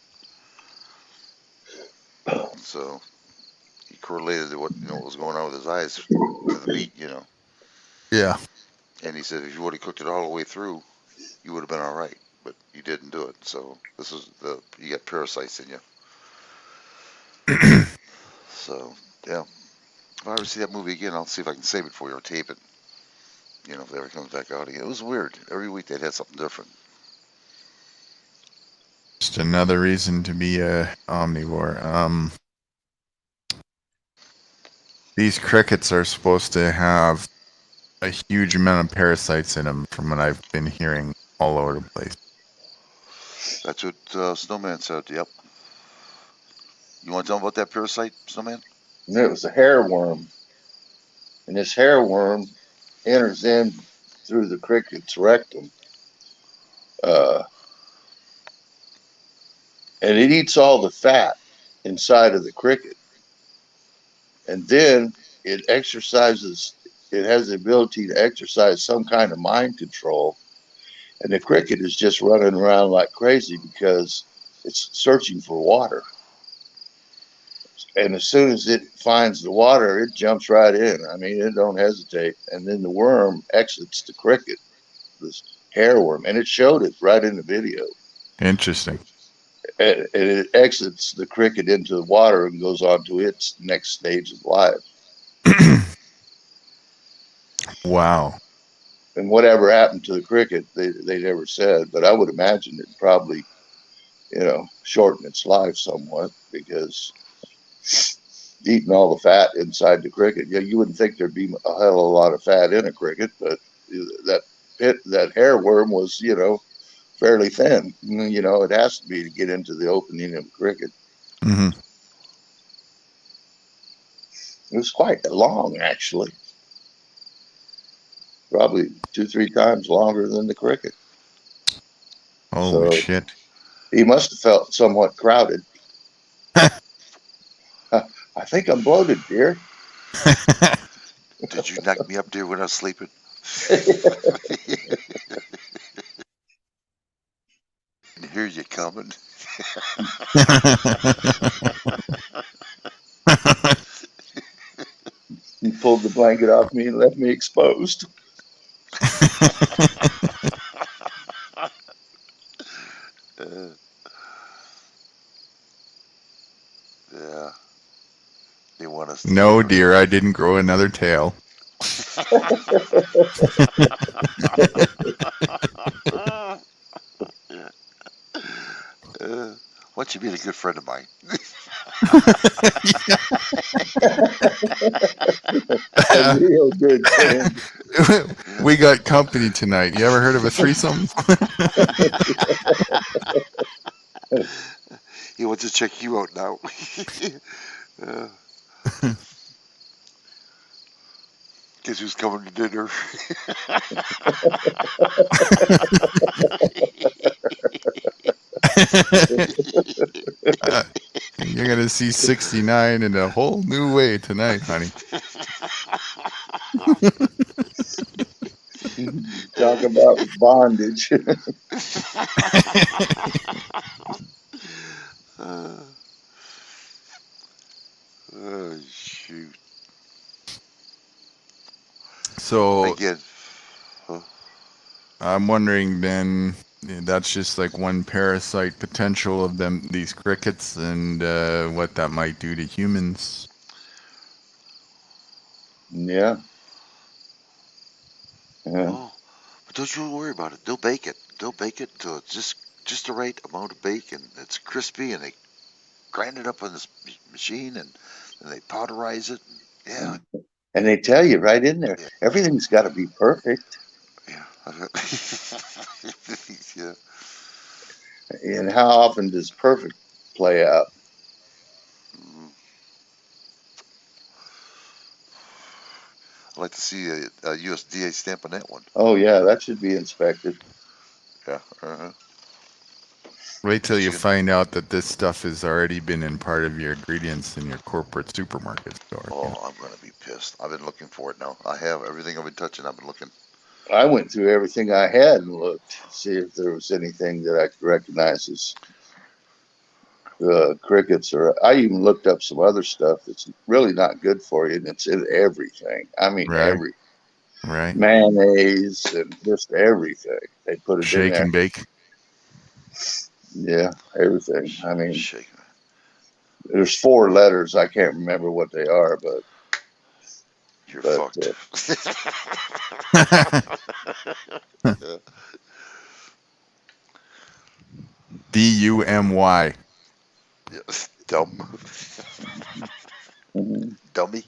So he correlated what was going on with his eyes to the meat, Yeah. And he said, if you would have cooked it all the way through, you would have been all right, but you didn't do it. So this is you got parasites in you. So yeah, if I ever see that movie again, I'll see if I can save it for you or tape it. If it ever comes back out again. It was weird. Every week they'd had something different. Just another reason to be a omnivore. These crickets are supposed to have a huge amount of parasites in them, from what I've been hearing all over the place. That's what Snowman said. Yep. You want to tell him about that parasite, Snowman? It was a hairworm, and this hairworm enters in through the cricket's rectum, and it eats all the fat inside of the cricket, and then it exercises. It has the ability to exercise some kind of mind control, and the cricket is just running around like crazy because it's searching for water. And as soon as it finds the water, it jumps right in. I mean, it don't hesitate. And then the worm exits the cricket, this hairworm, and it showed it right in the video. Interesting. And it exits the cricket into the water and goes on to its next stage of life. Wow. And whatever happened to the cricket, they never said. But I would imagine it probably, shortened its life somewhat, because eating all the fat inside the cricket. Yeah, you wouldn't think there'd be a hell of a lot of fat in a cricket, but that hairworm was, fairly thin. It has to be to get into the opening of a cricket. Mm-hmm. It was quite long, actually. Probably 2-3 times longer than the cricket. Holy shit. He must have felt somewhat crowded. I think I'm bloated, dear. Did you knock me up, dear, when I was sleeping? And here you coming. He pulled the blanket off me and left me exposed. Yeah. They want us. No, dear, I didn't grow another tail. Why don't you be a good friend of mine? A real good friend. We got company tonight. You ever heard of a threesome? He wants to check you out now. Guess who's coming to dinner? You're gonna see 69 in a whole new way tonight, honey. Talk about bondage. Oh, shoot. So Again. Huh? I'm wondering then, that's just like one parasite potential of them, these crickets, and what that might do to humans. Yeah. Oh, but don't you worry about it. They'll bake it. They'll bake it until it's just the right amount of bacon. It's crispy, and they grind it up on this machine, and they powderize it. Yeah. And they tell you right in there, everything's got to be perfect. Yeah. Yeah. And how often does perfect play out? I'd like to see a USDA stamp on that one. Oh yeah, that should be inspected. Yeah. Uh-huh. Wait till you find out that this stuff has already been in part of your ingredients in your corporate supermarket store. Oh, I'm gonna be pissed. I've been looking for it now. I have everything I've been touching. I've been looking. I went through everything I had and looked, see if there was anything that I could recognize as crickets, or I even looked up some other stuff that's really not good for you, and it's in everything. I mean, Right. mayonnaise and just everything. They put it in Shake there. and bake. Yeah, everything. I mean, there's 4 letters. I can't remember what they are, but you're fucked. DUMY. Yes, dumb. Dummy.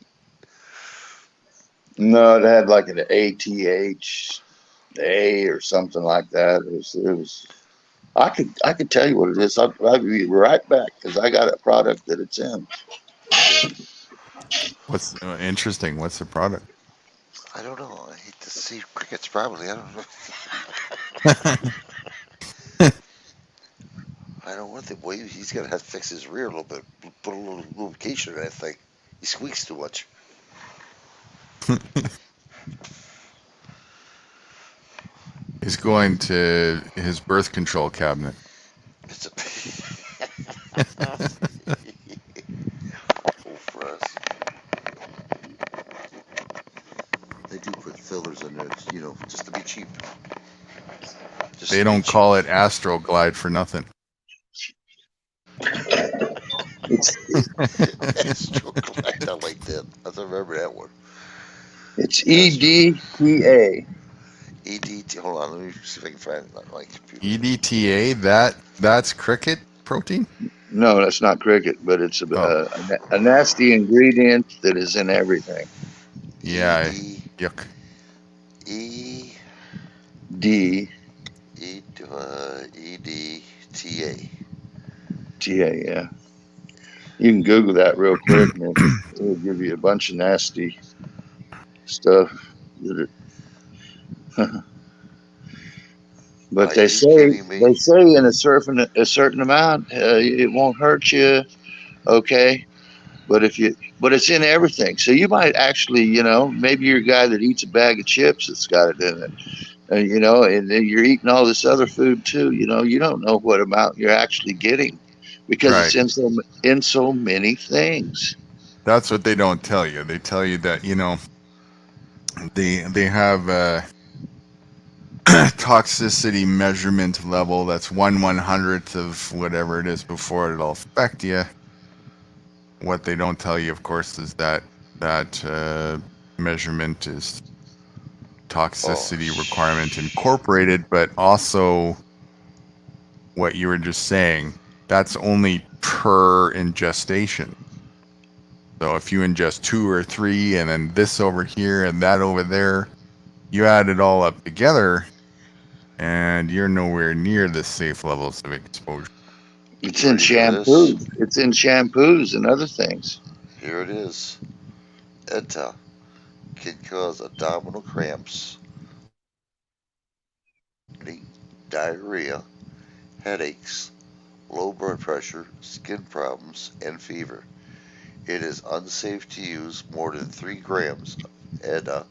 No, it had like an ATHA or something like that. It was. I could tell you what it is. I'll be right back because I got a product that it's in. What's interesting? What's the product? I don't know. I hate to see crickets. Probably. I don't know. I don't want the boy. He's gonna have to fix his rear a little bit. Put a little lubrication in that thing. He squeaks too much. He's going to his birth control cabinet. It's a They do put fillers in there, you know, just to be cheap. They don't call it Astro Glide for nothing. Astro Glide, I like that. I remember that one. It's EDTA. EDT. Hold on, let me see if I can find it on my computer. EDTA. That's cricket protein. No, that's not cricket, but it's a nasty ingredient that is in everything. Yeah. Yuck. EDTA. Yeah. You can Google that real quick, and it'll give you a bunch of nasty stuff. But they say in a certain amount, it won't hurt you. Okay. But it's in everything. So you might actually, maybe you're a guy that eats a bag of chips that's got it in it. And then you're eating all this other food too. You don't know what amount you're actually getting because it's in so many things. That's what they don't tell you. They tell you that, they have a toxicity measurement level that's 1/100th of whatever it is before it'll affect you. What they don't tell you, of course, is that measurement is toxicity requirement incorporated, but also what you were just saying, that's only per ingestation. So if you ingest 2 or 3 and then this over here and that over there, you add it all up together, and you're nowhere near the safe levels of exposure. It's in shampoos. It's in shampoos and other things. Here it is. ETA can cause abdominal cramps, diarrhea, headaches, low blood pressure, skin problems, and fever. It is unsafe to use more than 3 grams of ETA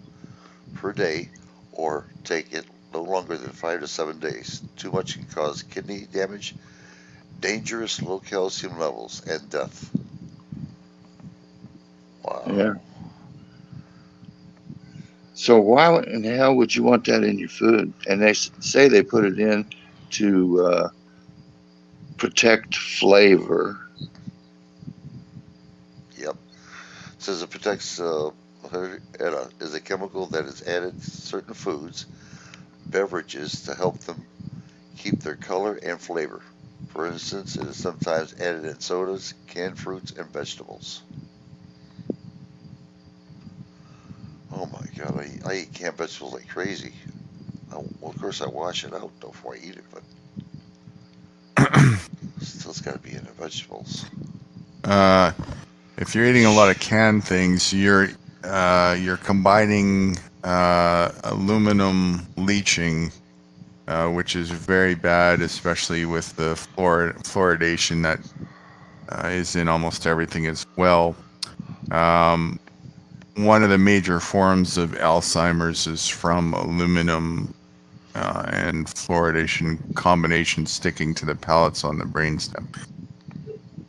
per day or take it no longer than 5 to 7 days. Too much can cause kidney damage, dangerous low calcium levels, and death. Wow. Yeah. So why in the hell would you want that in your food? And they say they put it in to protect flavor. Yep. It says it protects ETA is a chemical that is added to certain foods, beverages to help them keep their color and flavor. For instance, it is sometimes added in sodas, canned fruits, and vegetables. Oh my god, I eat canned vegetables like crazy. Well, of course I wash it out before I eat it, but still it's got to be in the vegetables. If you're eating a lot of canned things, you're combining aluminum leaching, which is very bad, especially with the fluoridation that is in almost everything as well. One of the major forms of Alzheimer's is from aluminum and fluoridation combination sticking to the pellets on the brainstem.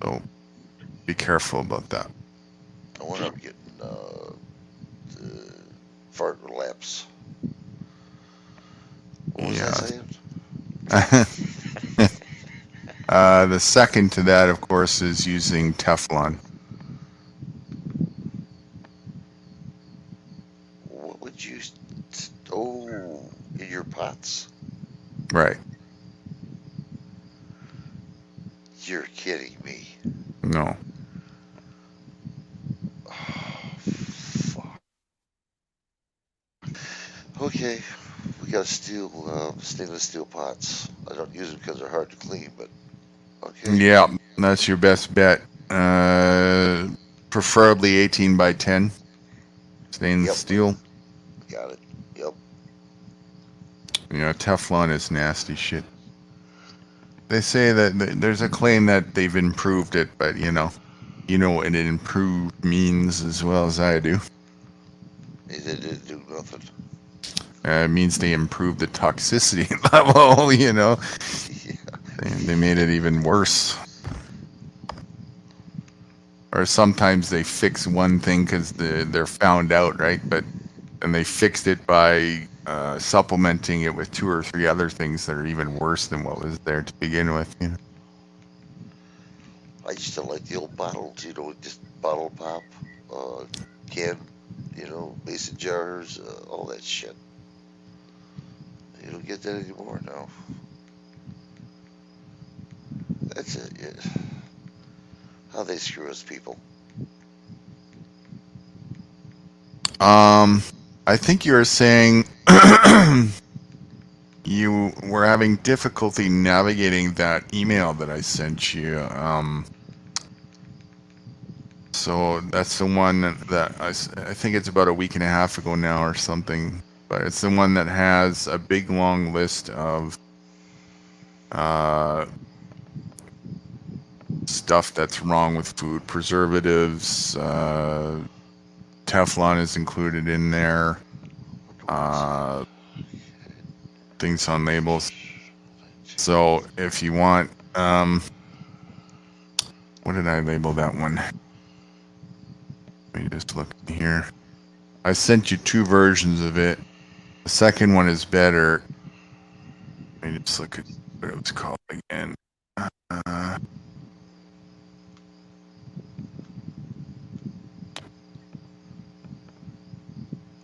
So be careful about that. I wonder I'm getting fart relapse. What was that saying? The second to that, of course, is using Teflon. What would you? Oh, in your pots? Right. You're kidding me. No. Okay, we got stainless steel pots. I don't use them because they're hard to clean, but okay. Yeah, that's your best bet. Preferably 18 by 10 stainless steel. Got it. Yep. You know, Teflon is nasty shit. They say that there's a claim that they've improved it, but you know what an improved means as well as I do. They didn't do nothing. It means they improved the toxicity level, you know. Yeah. They made it even worse. Or sometimes they fix one thing because they're found out, right? And they fixed it by supplementing it with 2 or 3 other things that are even worse than what was there to begin with, you know. I used to like the old bottles, you know, just bottle pop, can, you know, mason jars, all that shit. You don't get that anymore now. That's it. Yeah. How they screw us, people. I think you were saying you were having difficulty navigating that email that I sent you. So that's the one that I think it's about a week and a half ago now or something. But it's the one that has a big long list of stuff that's wrong with food. Preservatives, Teflon is included in there. Things on labels. So if you want, what did I label that one? Let me just look here. I sent you 2 versions of it. The second one is better. Let me just look at what it was called again.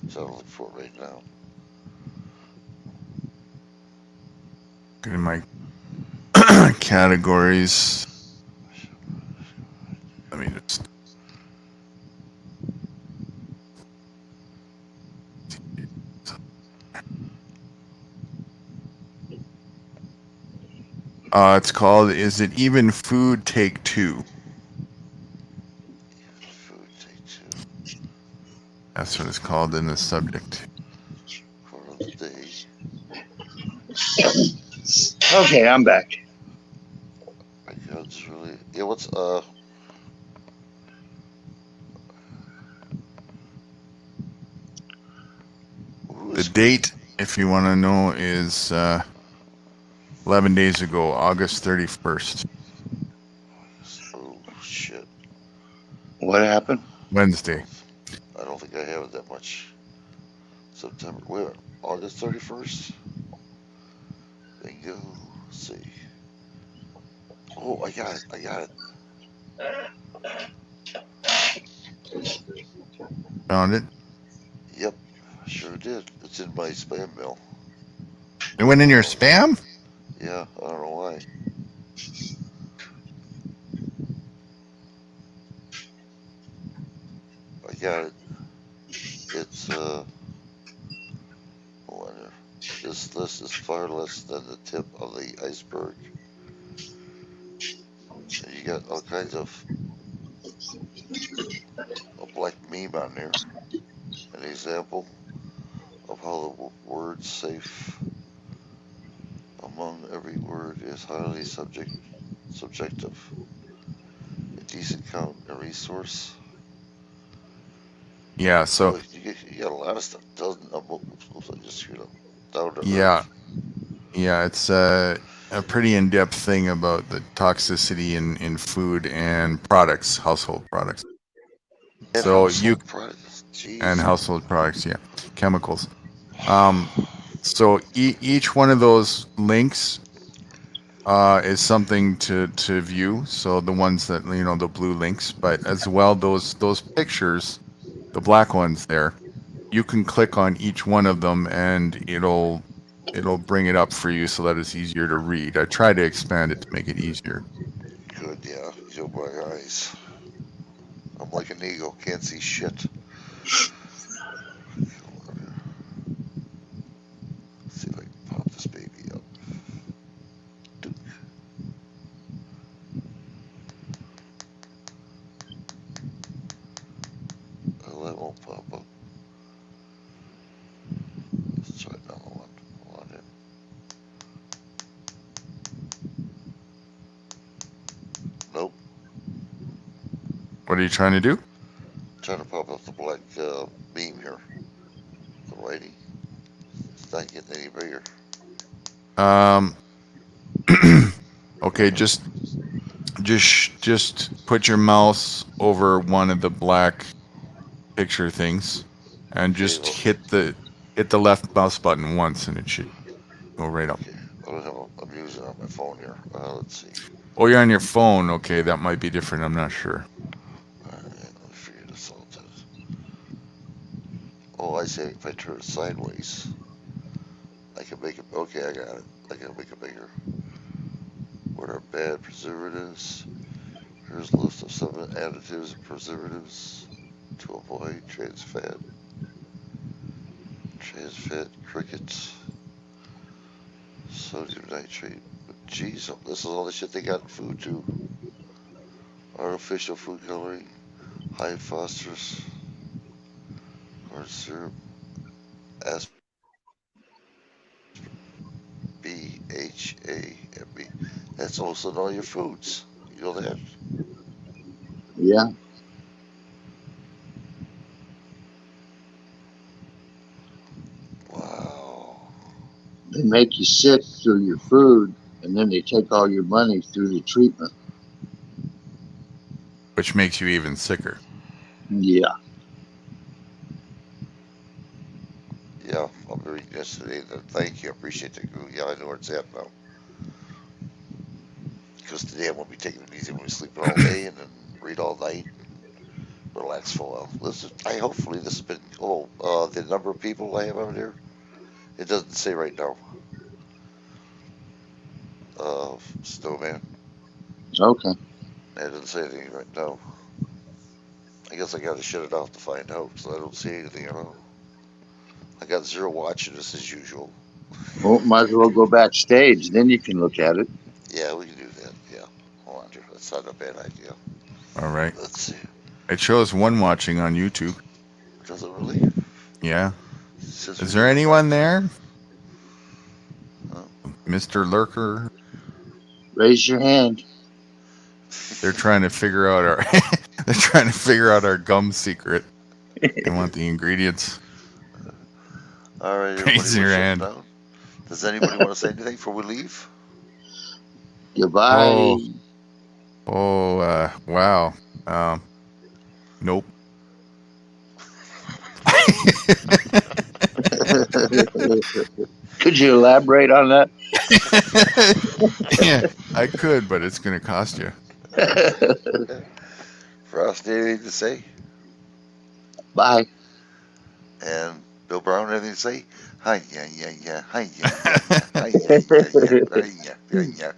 So I'll look for it right now. Go to my categories. Let me just. It's called "Is It Even Food? Take Two." That's what it's called in the subject. Okay, I'm back. That's really, yeah, what's The date, if you want to know, is 11 days ago, August 31st. Oh shit! What happened? Wednesday. I don't think I have it that much. September. Where? August 31st. Bingo. Let's see. Oh, I got it. I got it. Found it. Yep, sure did. It's in my spam mail. It went in your spam? Yeah, I don't know why. I got it. It's wonder. This list is far less than the tip of the iceberg. You got all kinds of a black meme on there. An example of how the word safe among every word is highly subjective. A decent count, a resource. Yeah, so. You got a lot of stuff. Doesn't. I just screwed up. Down to Yeah. earth. Yeah, it's a pretty in-depth thing about the toxicity in food and products, household products. And so household products. Jeez. And household products, yeah, chemicals. So each one of those links is something to view. So the ones that, you know, the blue links, but as well those pictures, the black ones there, you can click on each one of them and it'll bring it up for you so that it's easier to read. I try to expand it to make it easier. Good, yeah. Yo, my eyes. I'm like an eagle, can't see shit. Let's see if I can pop this baby up. Oh, that won't pop up. Let's try another one. Hold on here. Nope. What are you trying to do? Trying to pop up the black beam here. The lighting. It's not getting any bigger. Okay, just put your mouse over one of the black picture things and just hit the left mouse button once and it should go right up. Okay. I'm using it on my phone here. Let's see. Oh, you're on your phone. Okay, that might be different. I'm not sure. Alright, let me figure this out. Oh, I say if I turn it sideways, I can make it. Okay, I got it. I can make it bigger. What are bad preservatives? Here's a list of 7 additives and preservatives to avoid trans fat, crickets, sodium nitrate. Jeez, this is all the shit they got in food too. Artificial food coloring, high phosphorus, corn syrup, BHAMB. That's also in all your foods. You know that? Yeah. Wow. They make you sick through your food, and then they take all your money through the treatment. Which makes you even sicker. Yeah. Yeah, I'll be reading yesterday. Thank you. I appreciate that. Yeah, I know where it's at now. Because today I'm going to be taking it easy when we sleep all day and then read all night. Relax for a while. Hopefully this has been, the number of people I have out here, it doesn't say right now. Snowman. Okay. It doesn't say anything right now. I guess I got to shut it off to find out, so I don't see anything at all. I got 0 watching this as usual. Well, might as well go backstage, then you can look at it. Yeah, we can do that. Yeah. Hold on, Drew. That's not a bad idea. All right. Let's see. It shows one watching on YouTube. Does it really? Yeah. Says Is there anyone there? Oh. Mr. Lurker? Raise your hand. They're trying to figure out our gum secret. They want the ingredients. All right, everybody. Raise your hand. Down. Does anybody want to say anything before we leave? Goodbye. Wow. Nope. Could you elaborate on that? Yeah, I could, but it's going to cost you. Frost, anything to say? Bye. And Bill Brown, anything to say? Hi, yeah. Hi, yeah. Hi, yeah.